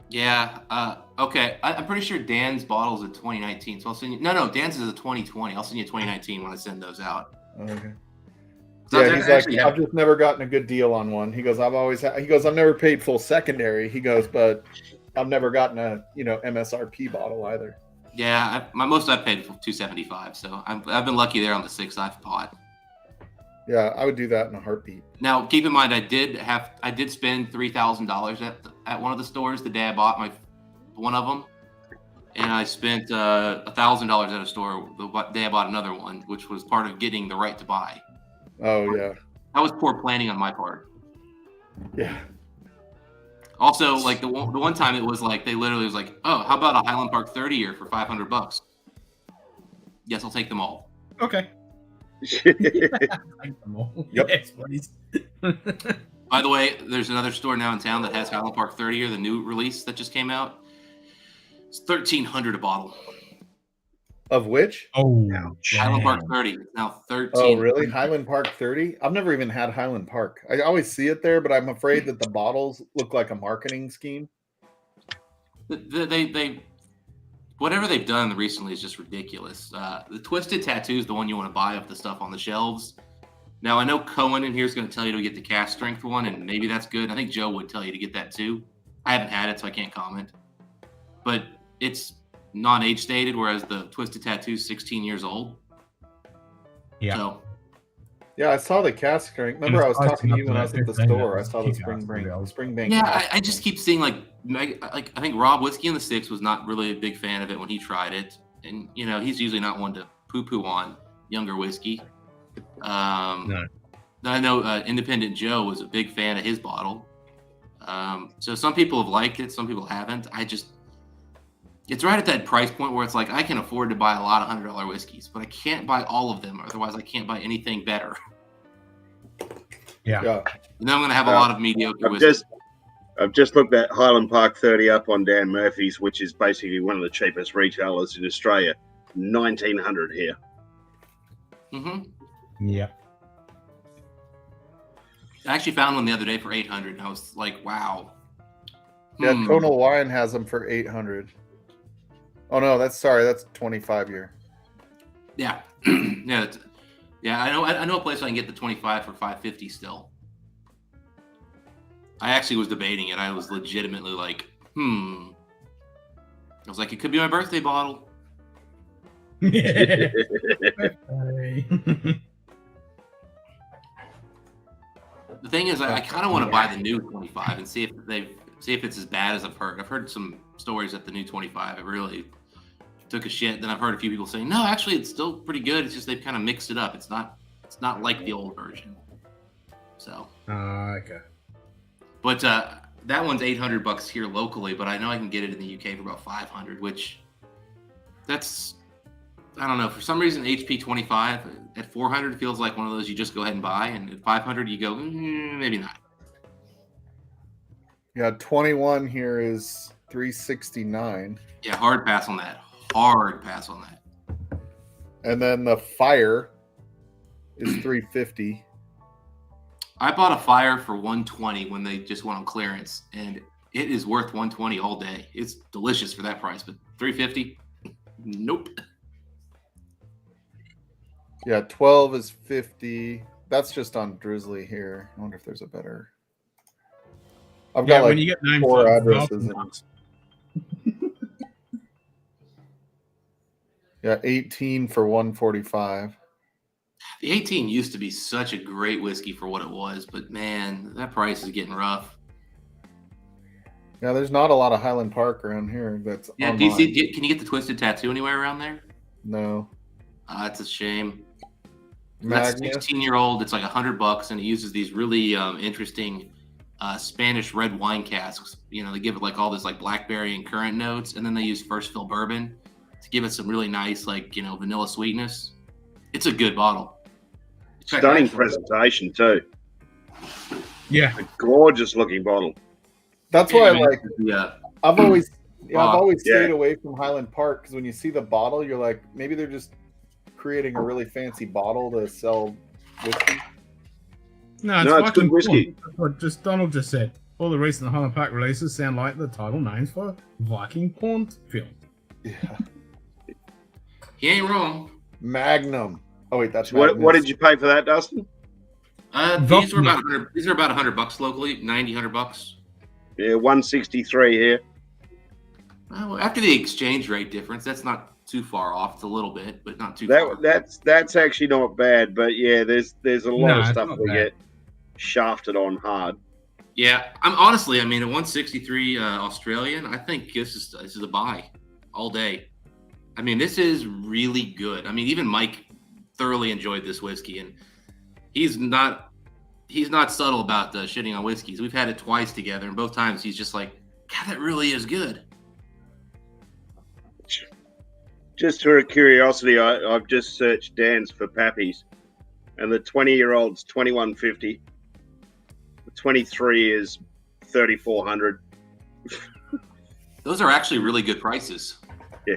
Speaker 15: Yeah. Okay. I'm pretty sure Dan's bottle's a 2019. So I'll send you. No, Dan's is a 2020. I'll send you 2019 when I send those out.
Speaker 14: Okay.
Speaker 15: So
Speaker 14: yeah, he's like, I've just never gotten a good deal on one. He goes, I've never paid full secondary. He goes, but I've never gotten a MSRP bottle either.
Speaker 15: Yeah, most I've paid for $275. So I've been lucky there on the 6 I've bought.
Speaker 14: Yeah, I would do that in a heartbeat.
Speaker 15: Now, keep in mind, I did spend $3,000 at one of the stores the day I bought one of them, and I spent $1,000 at a store the day I bought another one, which was part of getting the right to buy.
Speaker 14: Oh yeah,
Speaker 15: that was poor planning on my part.
Speaker 14: Yeah.
Speaker 15: Also, like the one time, it was like they literally was like, "Oh, how about a Highland Park 30 year for $500?" Yes, I'll take them all.
Speaker 1: Okay.
Speaker 14: Yep.
Speaker 1: Yes, please.
Speaker 15: By the way, there's another store now in town that has Highland Park 30 year, the new release that just came out. It's $1,300 a bottle.
Speaker 14: Of which?
Speaker 1: Oh,
Speaker 15: Highland Park 30. It's now 13.
Speaker 14: Oh, really? Highland Park 30? I've never even had Highland Park. I always see it there, but I'm afraid that the bottles look like a marketing scheme.
Speaker 15: They whatever they've done recently is just ridiculous. The Twisted Tattoo is the one you want to buy of the stuff on the shelves. Now, I know Cohen in here is going to tell you to get the cast strength one, and maybe that's good. I think Joe would tell you to get that too. I haven't had it, so I can't comment. But it's non-age stated, whereas the Twisted Tattoo is 16 years old.
Speaker 1: Yeah.
Speaker 15: So,
Speaker 14: yeah, I saw the cast strength. Remember, I was talking to you when I was at the store. I saw the Spring Bank.
Speaker 15: Yeah, I just keep seeing like I think Rob Whiskey in the Sticks was not really a big fan of it when he tried it, and he's usually not one to poo-poo on younger whiskey.
Speaker 1: No.
Speaker 15: I know Independent Joe was a big fan of his bottle. So some people have liked it, some people haven't. It's right at that price point where it's like I can afford to buy a lot of $100 whiskeys, but I can't buy all of them. Otherwise, I can't buy anything better.
Speaker 1: Yeah.
Speaker 15: And then I'm going to have a lot of mediocre whiskeys.
Speaker 13: I've just looked at Highland Park 30 up on Dan Murphy's, which is basically one of the cheapest retailers in Australia. 1,900 here.
Speaker 15: Mm-hmm.
Speaker 1: Yeah.
Speaker 15: I actually found one the other day for 800, and I was like, wow.
Speaker 14: Yeah, Tonal Wine has them for 800. Oh no, that's 25 year.
Speaker 15: Yeah. Yeah. I know a place I can get the 25 for $550 still. I actually was debating it. I was legitimately like, I was like, it could be my birthday bottle.
Speaker 1: Yeah.
Speaker 15: The thing is, I kind of want to buy the new 25 and see if it's as bad as I've heard. I've heard some stories that the new 25 it really took a shit. Then I've heard a few people saying, no, actually, it's still pretty good. It's just they've kind of mixed it up. It's not like the old version. So.
Speaker 1: Okay.
Speaker 15: But that one's $800 here locally, but I know I can get it in the UK for about 500, which that's, I don't know. For some reason, HP 25 at 400 feels like one of those you just go ahead and buy, and at 500 you go, maybe not.
Speaker 14: Yeah, 21 here is 369.
Speaker 15: Yeah, hard pass on that. Hard pass on that.
Speaker 14: And then the Fire is 350.
Speaker 15: I bought a Fire for 120 when they just went on clearance, and it is worth 120 all day. It's delicious for that price, but 350, nope.
Speaker 14: Yeah, 12 is 50. That's just on Drizzly here. I wonder if there's a better. I've got
Speaker 1: when
Speaker 14: like
Speaker 1: you get names
Speaker 14: 4
Speaker 1: like
Speaker 14: addresses.
Speaker 1: Vulcan,
Speaker 14: Yeah, 18 for 145.
Speaker 15: The 18 used to be such a great whiskey for what it was, but man, that price is getting rough.
Speaker 14: Yeah, there's not a lot of Highland Park around here. That's
Speaker 15: Yeah,
Speaker 14: online.
Speaker 15: DC, can you get the Twisted Tattoo anywhere around there?
Speaker 14: No.
Speaker 15: That's a shame.
Speaker 14: Magnus?
Speaker 15: That's 16-year-old. It's like $100, and it uses these really interesting Spanish red wine casks. You know, they give it like all this like blackberry and currant notes, and then they use first fill bourbon to give it some really nice like vanilla sweetness. It's a good bottle.
Speaker 13: Stunning presentation too.
Speaker 1: Yeah,
Speaker 13: a gorgeous looking bottle.
Speaker 14: That's why I like.
Speaker 15: Yeah,
Speaker 14: I've always stayed
Speaker 13: Yeah.
Speaker 14: away from Highland Park because when you see the bottle, you're like, maybe they're just creating a really fancy bottle to sell whiskey.
Speaker 1: No, it's
Speaker 13: No, it's
Speaker 1: Viking
Speaker 13: good whiskey.
Speaker 1: Porn. That's what Donald just said. All the recent Highland Park releases sound like the title names for Viking porn film.
Speaker 14: Yeah.
Speaker 15: He ain't wrong.
Speaker 14: Magnum. Oh wait, that's
Speaker 13: What
Speaker 14: Magnus.
Speaker 13: did you pay for that, Dustin?
Speaker 15: These are about $100 locally, $90-$100.
Speaker 13: Yeah, 163 here.
Speaker 15: Well, after the exchange rate difference, that's not too far off. It's a little bit, but not too far.
Speaker 13: That's actually not bad, but yeah, there's a lot
Speaker 1: No,
Speaker 13: of
Speaker 1: it's
Speaker 13: stuff
Speaker 1: not
Speaker 13: we
Speaker 1: bad.
Speaker 13: get shafted on hard.
Speaker 15: Yeah, I'm honestly, I mean, at 163 Australian, I think this is a buy all day. I mean, this is really good. I mean, even Mike thoroughly enjoyed this whiskey, and he's not subtle about shitting on whiskeys. We've had it twice together, and both times he's just like, God, that really is good.
Speaker 13: Just for curiosity, I've just searched Dan's for Pappies, and the 20-year-old's 2150. The 23 is 3400.
Speaker 15: Those are actually really good prices.
Speaker 13: Yeah.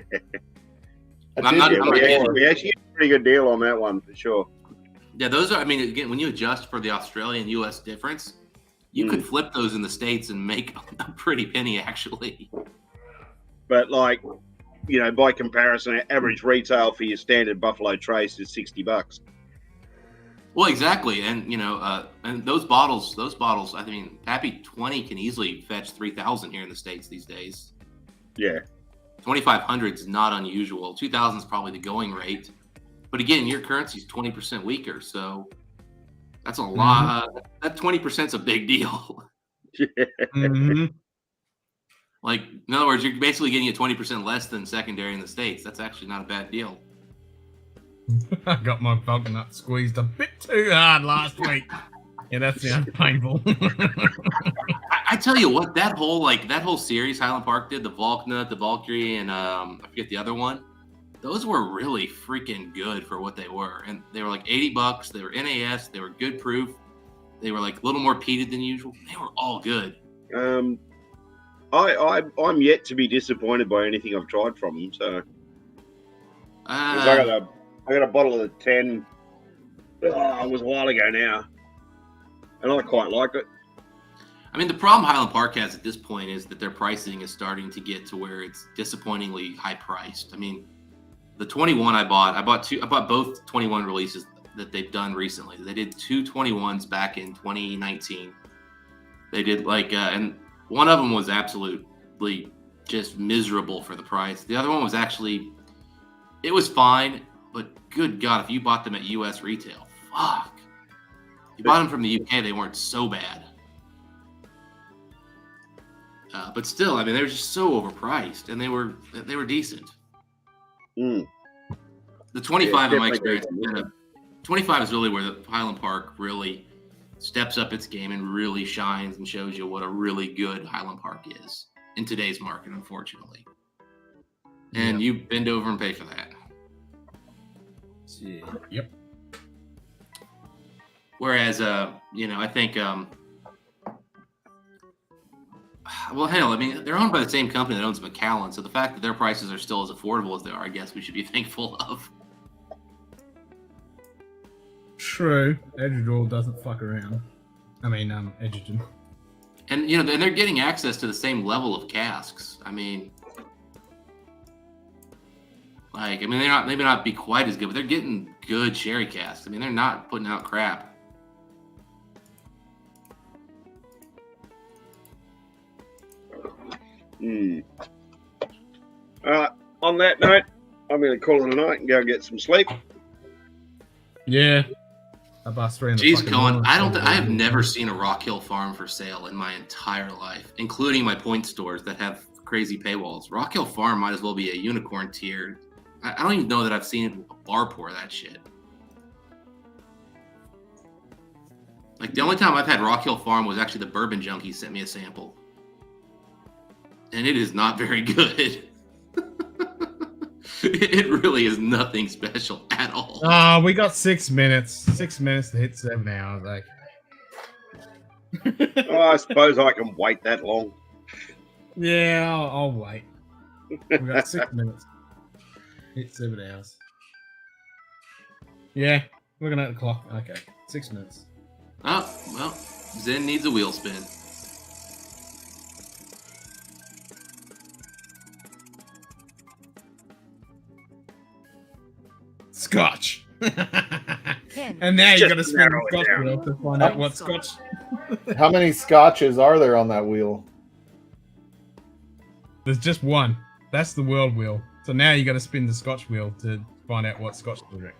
Speaker 15: We actually
Speaker 13: get a pretty good deal on that one for sure.
Speaker 15: Yeah, those are. I mean, again, when you adjust for the Australian U.S. difference, you could flip those in the States and make a pretty penny, actually.
Speaker 13: But like, by comparison, average retail for your standard Buffalo Trace is $60.
Speaker 15: Well, exactly, and and those bottles. I mean, Pappy 20 can easily fetch 3,000 here in the States these days.
Speaker 13: Yeah.
Speaker 15: 2,500 is not unusual. 2,000 is probably the going rate. But again, your currency is 20% weaker, so that's a lot. That 20% is a big deal.
Speaker 1: Mm-hmm.
Speaker 15: Like, in other words, you're basically getting it 20% less than secondary in the States. That's actually not a bad deal.
Speaker 1: I got my bug nut squeezed a bit too hard last week. Yeah, that sounds painful.
Speaker 15: I tell you what, that whole series Highland Park did, the Valknut, the Valkyrie, and I forget the other one. Those were really freaking good for what they were, and they were like $80. They were NAS. They were good proof. They were like a little more peated than usual. They were all good.
Speaker 13: I'm yet to be disappointed by anything I've tried from them. So 'cause I got a bottle of the 10. It was a while ago now, and I quite liked it.
Speaker 15: I mean, the problem Highland Park has at this point is that their pricing is starting to get to where it's disappointingly high priced. I mean, the 21 I bought both 21 releases that they've done recently. They did 2 21s back in 2019. They did and one of them was absolutely just miserable for the price. The other one was it was fine, but good God, if you bought them at US retail, fuck. You bought them from the UK, they weren't so bad. But still, I mean, they were just so overpriced, and they were decent. The 25, in my experience, 25 is really where the Highland Park really steps up its game and really shines and shows you what a really good Highland Park is in today's market, unfortunately. And you bend over and pay for that.
Speaker 1: Yeah. Yep.
Speaker 15: Whereas, I think, well, hell, I mean, they're owned by the same company that owns Macallan, so the fact that their prices are still as affordable as they are, I guess we should be thankful of.
Speaker 1: True. Edgerton doesn't fuck around. I mean, Edgerton.
Speaker 15: And, and they're getting access to the same level of casks. I mean, they may not be quite as good, but they're getting good sherry casks. I mean, they're not putting out crap.
Speaker 13: On that note, I'm going to call it a night and go get some sleep.
Speaker 1: Yeah. I bust around.
Speaker 15: Jeez, Colin, I have never seen a Rock Hill farm for sale in my entire life, including my point stores that have crazy paywalls. Rock Hill Farm might as well be a unicorn tier. I don't even know that I've seen a bar pour that shit. Like, the only time I've had Rock Hill Farm was actually the Bourbon Junkie sent me a sample. And it is not very good. It really is nothing special at all.
Speaker 1: We got 6 minutes. 6 minutes to hit 7 hours.
Speaker 13: I suppose I can wait that long.
Speaker 1: Yeah, I'll wait. We got 6 minutes. Hit 7 hours. Yeah, looking at the clock. Okay, 6 minutes.
Speaker 15: Oh, well, Zen needs a wheel spin.
Speaker 1: Scotch.
Speaker 2: Ken.
Speaker 1: And now you got to
Speaker 13: Just
Speaker 1: spin
Speaker 13: narrow
Speaker 1: the
Speaker 13: it
Speaker 1: Scotch
Speaker 13: down.
Speaker 1: wheel to find out what Scotch.
Speaker 14: How many scotches are there on that wheel?
Speaker 1: There's just one. That's the world wheel. So now you got to spin the Scotch wheel to find out what Scotch to drink.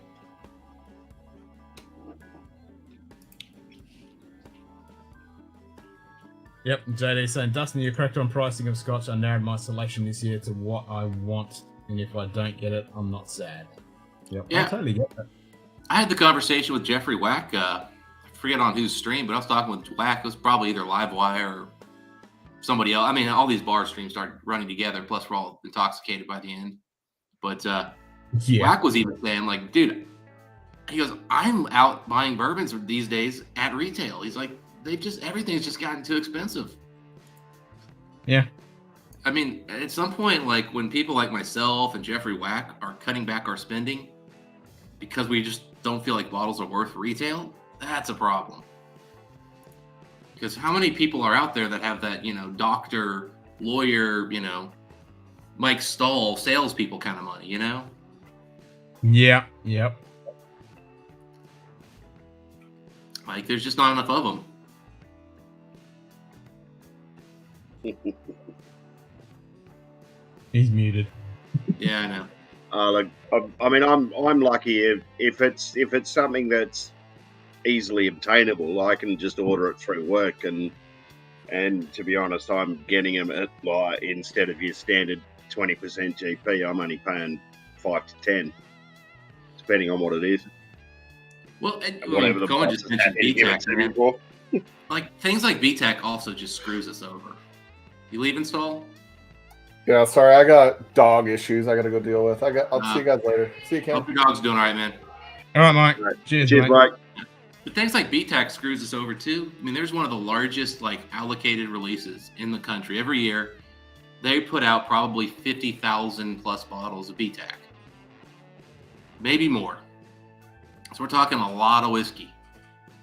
Speaker 1: Yep, JD saying, Dustin, you're correct on pricing of Scotch. I narrowed my selection this year to what I want, and if I don't get it, I'm not sad. Yep,
Speaker 15: Yeah.
Speaker 1: I totally get that.
Speaker 15: I had the conversation with Jeffrey Wack. I forget on whose stream, but I was talking with Wack. It was probably either Livewire or somebody else. I mean, all these bar streams started running together. Plus, we're all intoxicated by the end. But Wack was even saying, like, dude, he goes, I'm out buying bourbons these days at retail. He's like, everything's just gotten too expensive.
Speaker 1: Yeah.
Speaker 15: I mean, at some point, like when people like myself and Jeffrey Wack are cutting back our spending because we just don't feel like bottles are worth retail, that's a problem. Because how many people are out there that have that, doctor, lawyer, Mike Stahl, salespeople kind of money,
Speaker 1: Yeah, yep.
Speaker 15: Like, there's just not enough of them.
Speaker 1: He's muted.
Speaker 15: Yeah, I know.
Speaker 13: I mean, I'm lucky if it's something that's easily obtainable, I can just order it through work, and to be honest, I'm getting them at, like, instead of your standard 20% GP, I'm only paying 5 to 10, depending on what it is.
Speaker 15: Well,
Speaker 13: whatever the
Speaker 15: Cohen
Speaker 13: price
Speaker 15: just
Speaker 13: is
Speaker 15: mentioned
Speaker 13: at any given
Speaker 15: BTAC.
Speaker 13: time for.
Speaker 15: Like, things like BTAC also just screws us over. You leaving, Stall?
Speaker 14: Yeah, sorry, I got dog issues I got to go deal with. I'll see you guys later. See you, Ken.
Speaker 15: Hope your dog's doing all right, man.
Speaker 1: All right, Mike. Cheers,
Speaker 13: Cheers,
Speaker 1: mate.
Speaker 13: Mike.
Speaker 15: But things like BTAC screws us over too. I mean, there's one of the largest allocated releases in the country. Every year, they put out probably 50,000 plus bottles of BTAC, maybe more. So we're talking a lot of whiskey,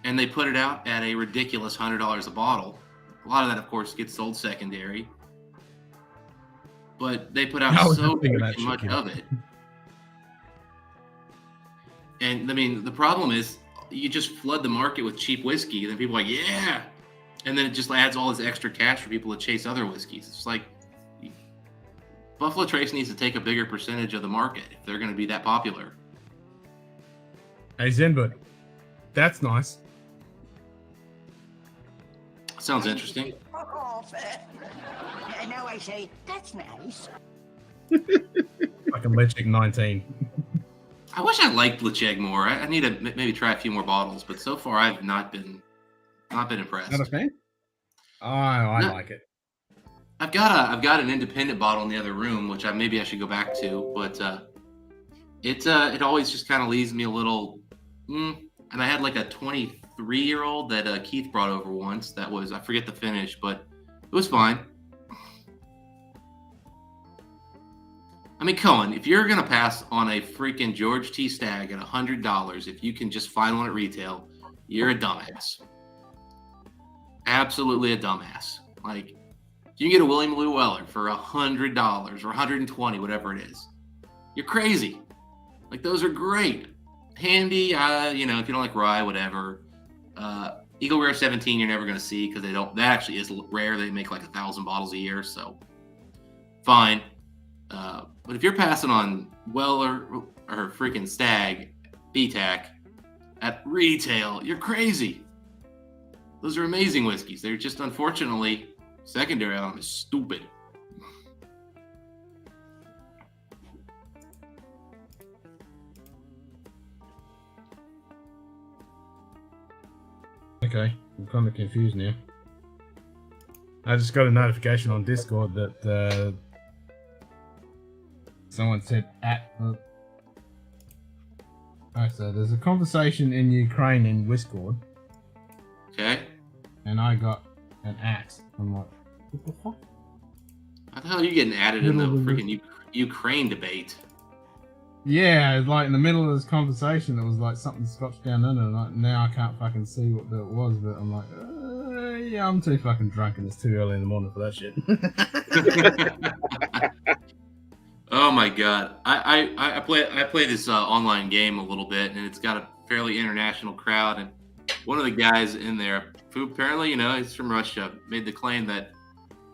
Speaker 15: and they put it out at a ridiculous $100 a bottle. A lot of that, of course, gets sold secondary, but they put out so much of it. And I mean, the problem is, you just flood the market with cheap whiskey, and then people are like, yeah, and then it just adds all this extra cash for people to chase other whiskeys. It's like Buffalo Trace needs to take a bigger percentage of the market if they're going to be that popular.
Speaker 1: Hey, Zenbud, that's nice.
Speaker 15: Sounds interesting.
Speaker 16: Fuck off. No, I say, that's nice.
Speaker 1: Fucking Lechic 19.
Speaker 15: I wish I liked Lecheg more. I need to maybe try a few more bottles, but so far I've not been Not been impressed.
Speaker 1: Not a fan? Oh, I
Speaker 15: No.
Speaker 1: like it.
Speaker 15: I've got an independent bottle in the other room, which maybe I should go back to, but it always just kind of leaves me a little. And I had like a 23-year-old that Keith brought over once. That was, I forget the finish, but it was fine. I mean, Cohen, if you're gonna pass on a freaking George T. Stagg at $100, if you can just find one at retail, you're a dumbass. Absolutely a dumbass. Like, you can get a William Lou Weller for $100 or $120, whatever it is. You're crazy. Like, those are great. Handy, if you don't like rye, whatever. Eagle Rare 17, you're never going to see because that actually is rare. They make like 1,000 bottles a year, so fine. But if you're passing on Weller or freaking Stagg, BTAC at retail, you're crazy. Those are amazing whiskeys. They're just, unfortunately, secondary on them is stupid.
Speaker 1: Okay, I'm kind of confused now. I just got a notification on Discord that someone said so there's a conversation in Ukraine in Discord.
Speaker 15: Okay.
Speaker 1: And I got an axe. I'm like, what the fuck?
Speaker 15: How the hell are you getting added in the freaking Ukraine debate?
Speaker 1: Yeah, like in the middle of this conversation, it was like something Scotch down under, and like, now I can't fucking see what it was, but I'm like, yeah, I'm too fucking drunk and it's too early in the morning for that shit.
Speaker 15: Oh my god, I play this online game a little bit, and it's got a fairly international crowd, and one of the guys in there, who apparently, he's from Russia, made the claim that,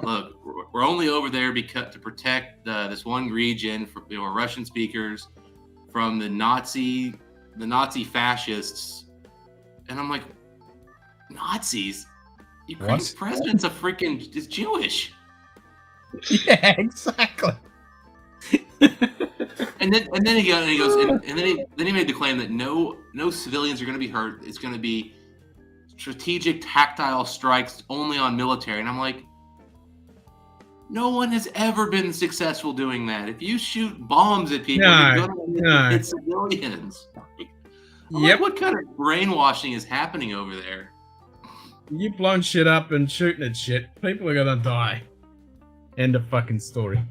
Speaker 15: look, we're only over there because to protect this one region from Russian speakers from the Nazi fascists, and I'm like, Nazis? Ukraine's president's is Jewish.
Speaker 1: Yeah, exactly.
Speaker 15: And then he goes, and then he made the claim that no civilians are going to be hurt. It's going to be strategic tactile strikes only on military. And I'm like, no one has ever been successful doing that. If you shoot bombs at people, you're going to hit civilians. Like, what kind of brainwashing is happening over there?
Speaker 1: You blowing shit up and shooting at shit, people are gonna die. End of fucking story.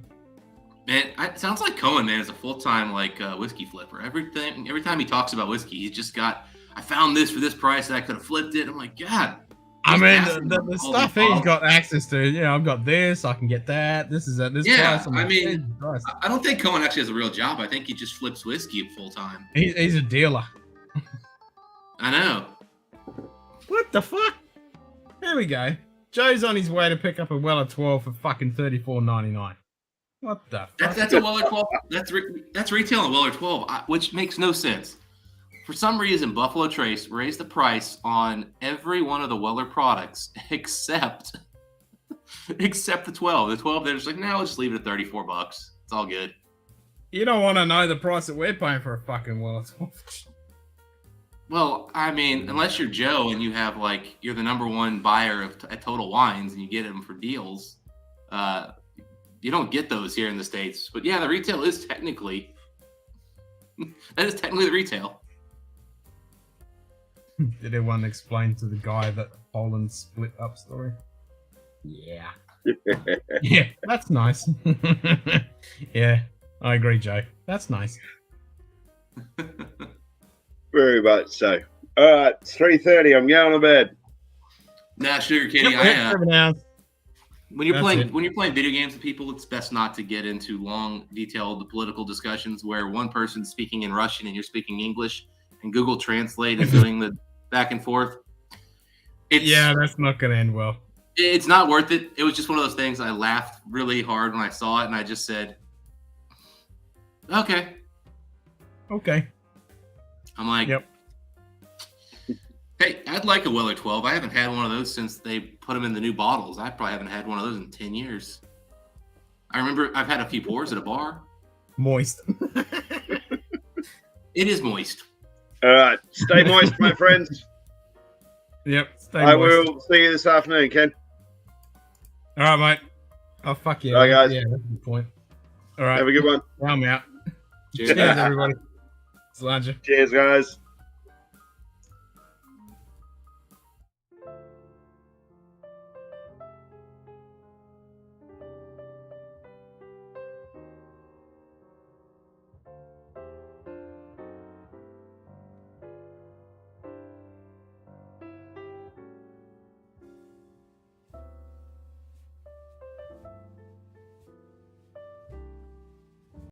Speaker 15: Man, it sounds like Cohen, man, is a full-time whiskey flipper. Every time he talks about whiskey, he's just got, I found this for this price and I could have flipped it. I'm like, God.
Speaker 1: I mean, the stuff he's got access to, I've got this, I can get that. This is at this price.
Speaker 15: I mean, I don't think Cohen actually has a real job. I think he just flips whiskey full-time.
Speaker 1: He's a dealer.
Speaker 15: I know.
Speaker 1: What the fuck? There we go. Joe's on his way to pick up a Weller 12 for fucking $34.99. What the fuck?
Speaker 15: That's a Weller 12. That's retail on Weller 12, which makes no sense. For some reason, Buffalo Trace raised the price on every one of the Weller products except the 12. The 12, they're just like, no, we'll just leave it at $34. It's all good.
Speaker 1: You don't want to know the price that we're paying for a fucking Weller 12.
Speaker 15: Well, I mean, unless you're Joe and you have you're the number one buyer at Total Wines and you get them for deals, you don't get those here in the States. But yeah, the retail is technically the retail.
Speaker 1: Did anyone explain to the guy that Poland split up story? Yeah. Yeah, that's nice. Yeah, I agree, Joe. That's nice.
Speaker 13: Very much so. All right, it's 3:30. I'm going to bed.
Speaker 15: Nah, Sugar Kitty. When you're playing video games with people, it's best not to get into long, detailed political discussions where one person's speaking in Russian and you're speaking English, and Google Translate is doing the back and forth.
Speaker 1: That's not going to end well.
Speaker 15: It's not worth it. It was just one of those things. I laughed really hard when I saw it, and I just said, "Okay." I'm like,
Speaker 1: yep.
Speaker 15: Hey, I'd like a Weller 12. I haven't had one of those since they put them in the new bottles. I probably haven't had one of those in 10 years. I remember I've had a few pours at a bar.
Speaker 1: Moist.
Speaker 15: It is moist.
Speaker 13: All right. Stay moist, my friends.
Speaker 1: Yep.
Speaker 13: I will see you this afternoon, Ken.
Speaker 1: All right, mate. Oh, fuck yeah.
Speaker 13: All right, guys.
Speaker 1: Yeah, that's a good point. All right.
Speaker 13: Have a good one.
Speaker 1: I'm out.
Speaker 15: Cheers.
Speaker 1: Cheers, everybody. Slanja.
Speaker 13: Cheers, guys.